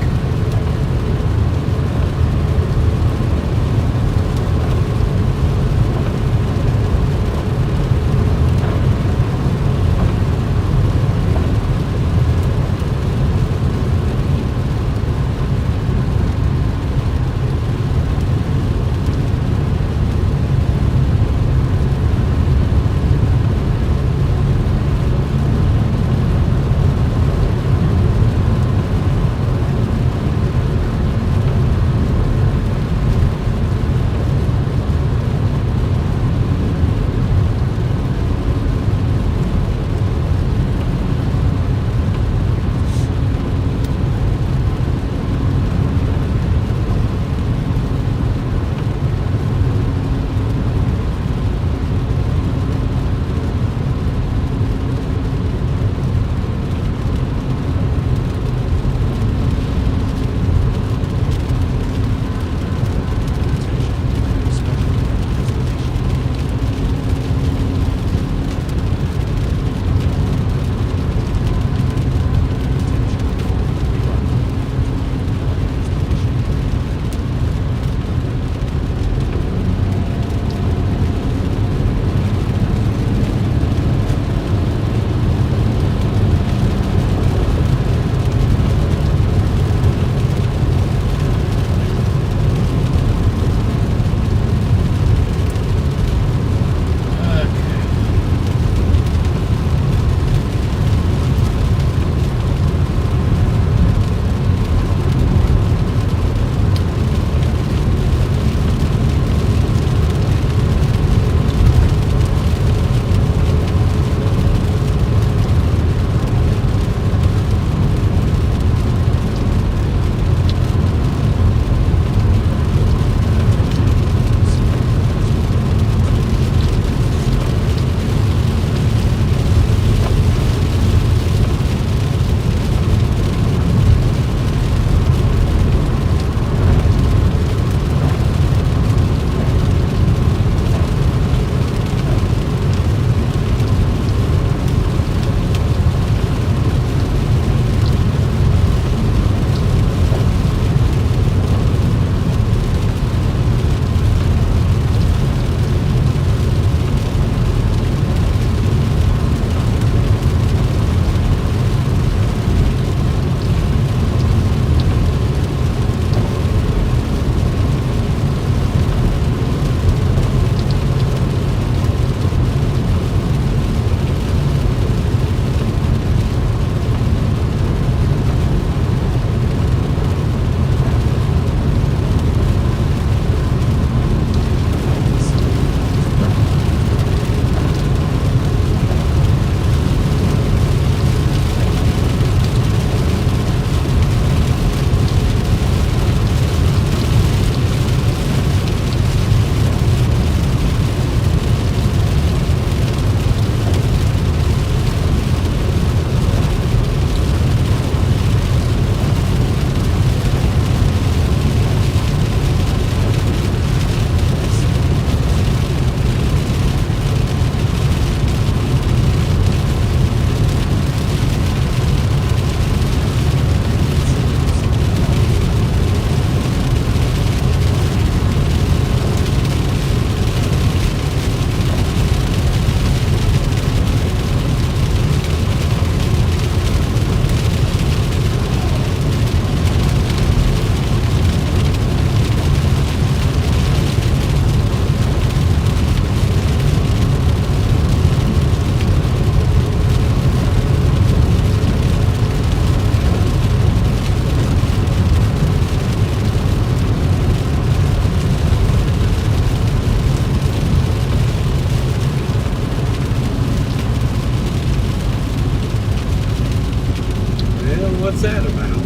what's that about?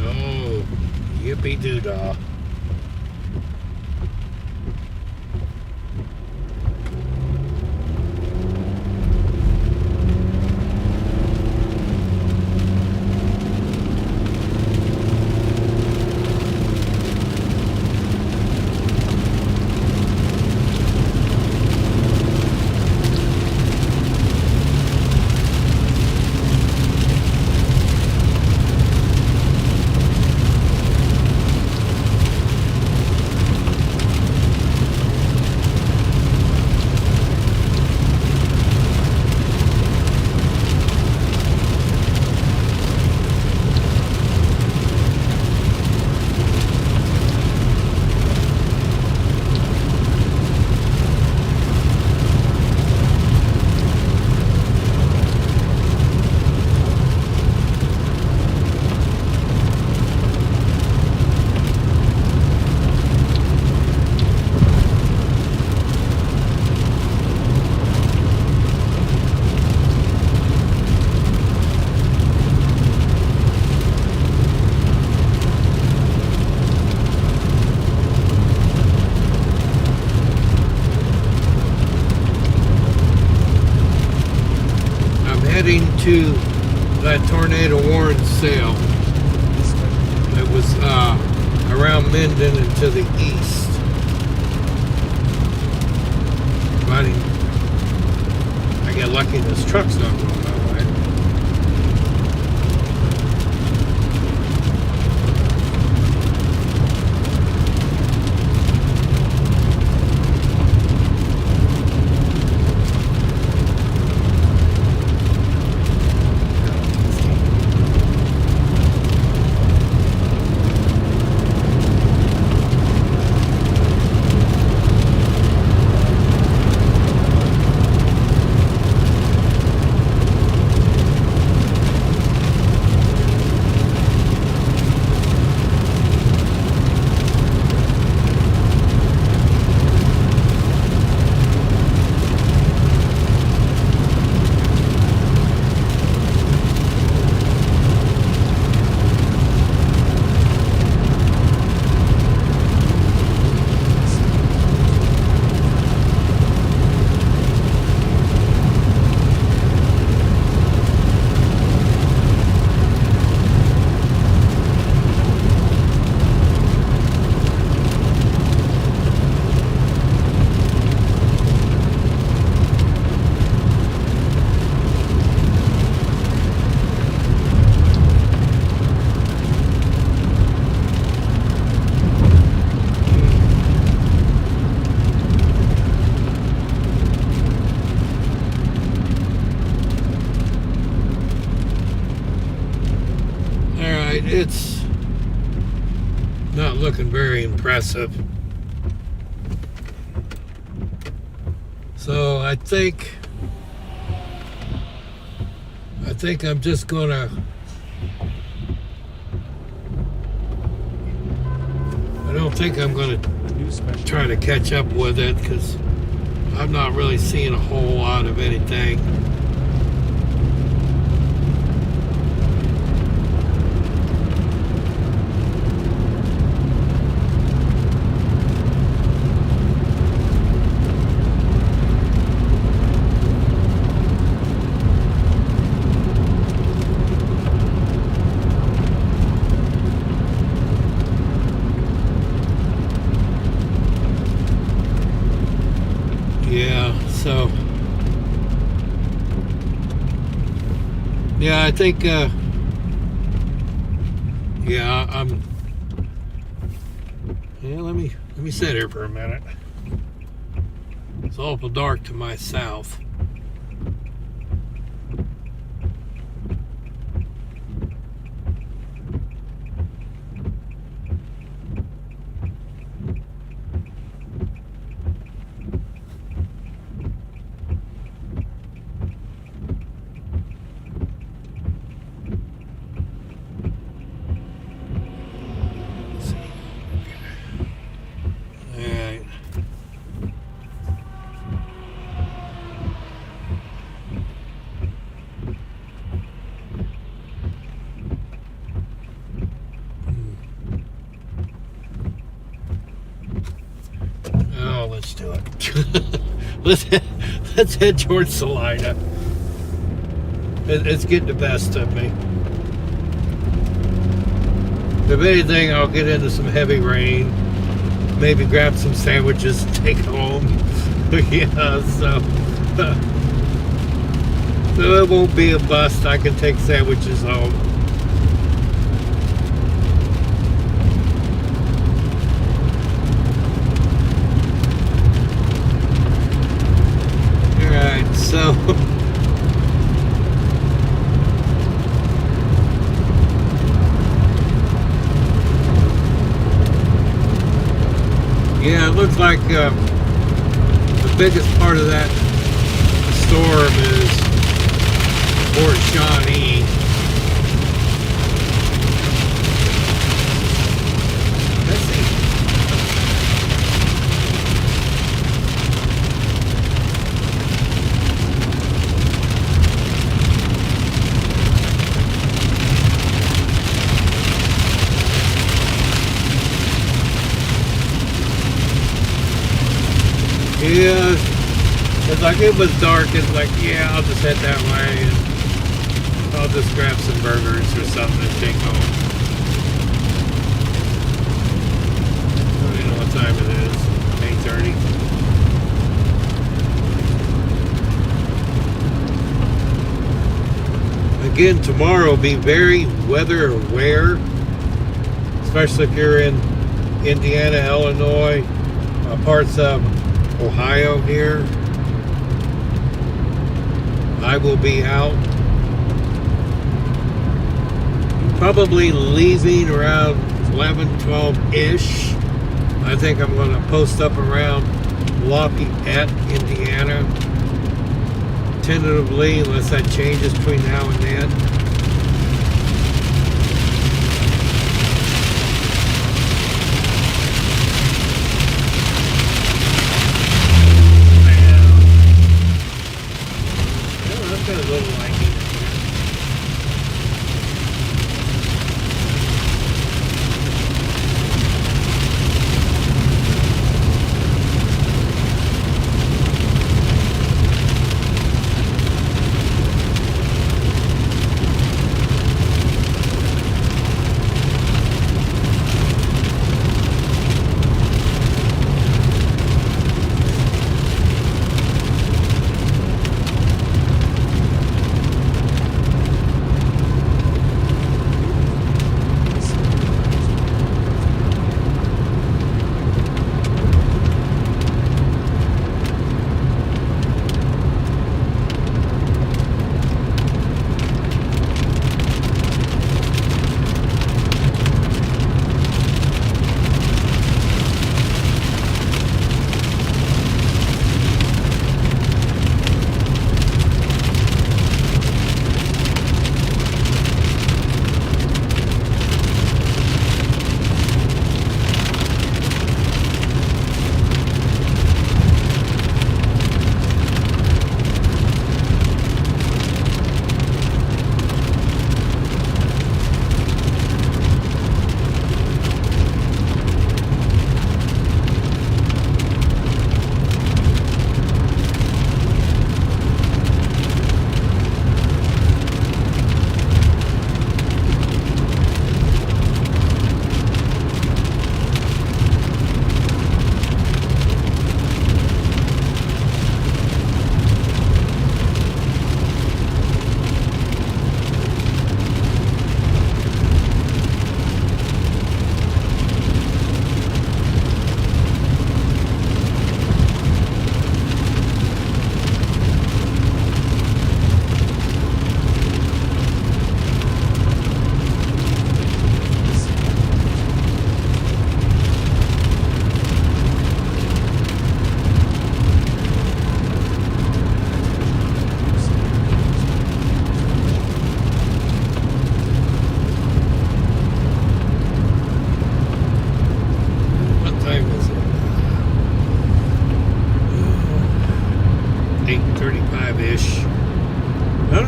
Oh, yippee doo-dah. Heading to that tornado warrant sale. It was around Minden and to the east. I get lucky this truck's not going my way. It's not looking very impressive. So I think I'm just gonna I don't think I'm gonna try to catch up with it because I'm not really seeing a whole lot of anything. So, yeah, I think, let me sit here for a minute. It's awful dark to my south. let's head towards Salina. It's getting the best of me. If anything, I'll get into some heavy rain. Maybe grab some sandwiches and take home. Yeah, so it won't be a bust. I can take sandwiches home. Alright, so yeah, it looks like the biggest part of that storm is Fort Shawnee. Let's see. Yeah, it's like it was dark. It's like, yeah, I'll just head that way and I'll just grab some burgers or something and take home. I don't even know what time it is. 8:30. Again, tomorrow be very weather aware, especially if you're in Indiana, Illinois, parts of Ohio here. I will be out. Probably leaving around 11, 12-ish. I think I'm going to post up around Lafayette, Indiana. Tentatively, unless that changes between now and then. Got a little lightning in here.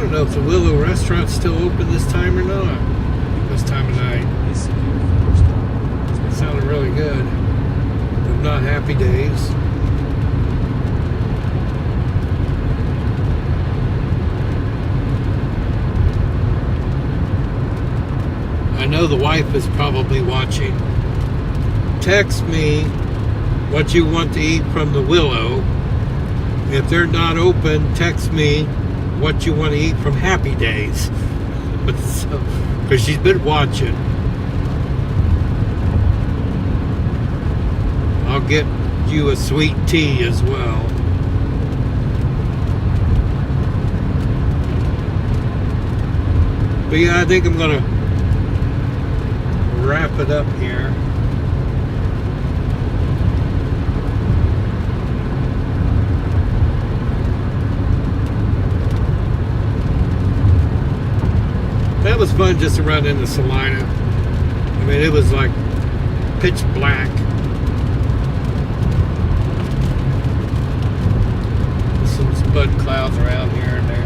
don't know if the Willow Restaurant's still open this time or not. This time of night. It sounded really good. But not Happy Days. know the wife is probably watching. Text me what you want to eat from the Willow. If they're not open, text me what you want to eat from Happy Days. Because she's been watching. I'll get you a sweet tea as well. But yeah, I think I'm gonna wrap it up here. That was fun just to run into Salina. I mean, it was like pitch black. Some spud clouds around here and there.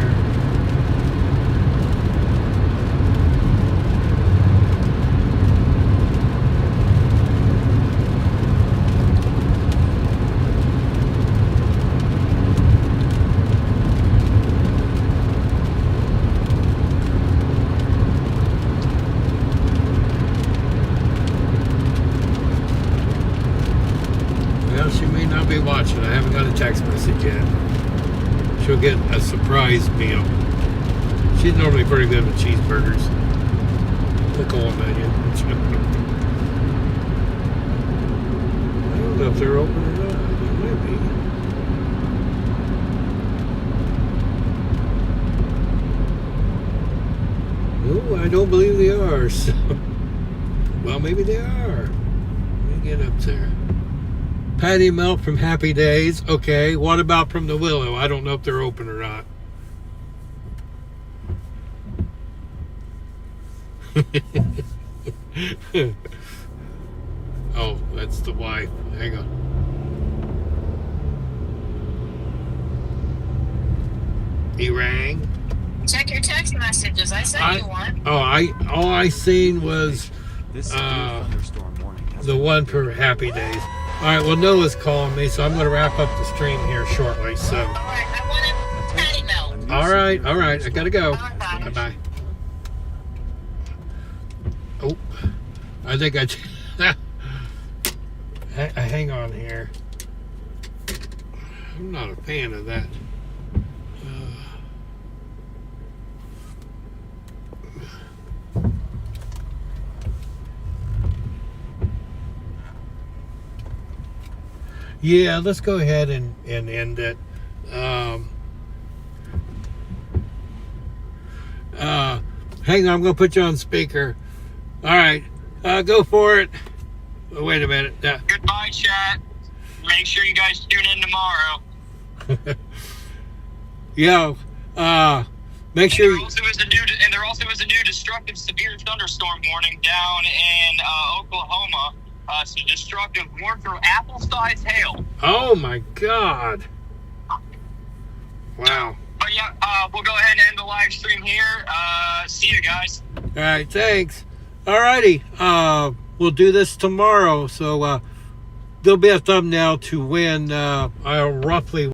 She may not be watching. I haven't got a text message yet. She'll get a surprise meal. She's normally pretty good with cheeseburgers. Pickle and onion. I don't know if they're open or not. They might be. No, I don't believe they are. So, well, maybe they are. Let me get up there. Patty melt from Happy Days. Okay, what about from the Willow? I don't know if they're open or not. Oh, that's the wife. Hang on. He rang. Check your text messages. I sent you one. All I seen was This severe thunderstorm warning has the been one for Happy Days. All right, well, Noah's calling me, so I'm going to wrap up the stream here shortly. So, All right, I want a patty melt. all right, I got to go. Bye-bye. Oh, I think I hang on here. I'm not a fan of that. Yeah, let's go ahead and end it. Hang on, I'm going to put you on speaker. All right, go for it. Oh, wait a minute. Goodbye, chat. Make sure you guys tune in tomorrow. Yeah, make sure. There also is a new destructive severe thunderstorm warning down in Oklahoma. So destructive, warm through apple-sized hail. Oh my God! Wow. But yeah, we'll go ahead and end the live stream here. See you guys. All right, thanks. All righty, we'll do this tomorrow. So there'll be a thumbnail to when I roughly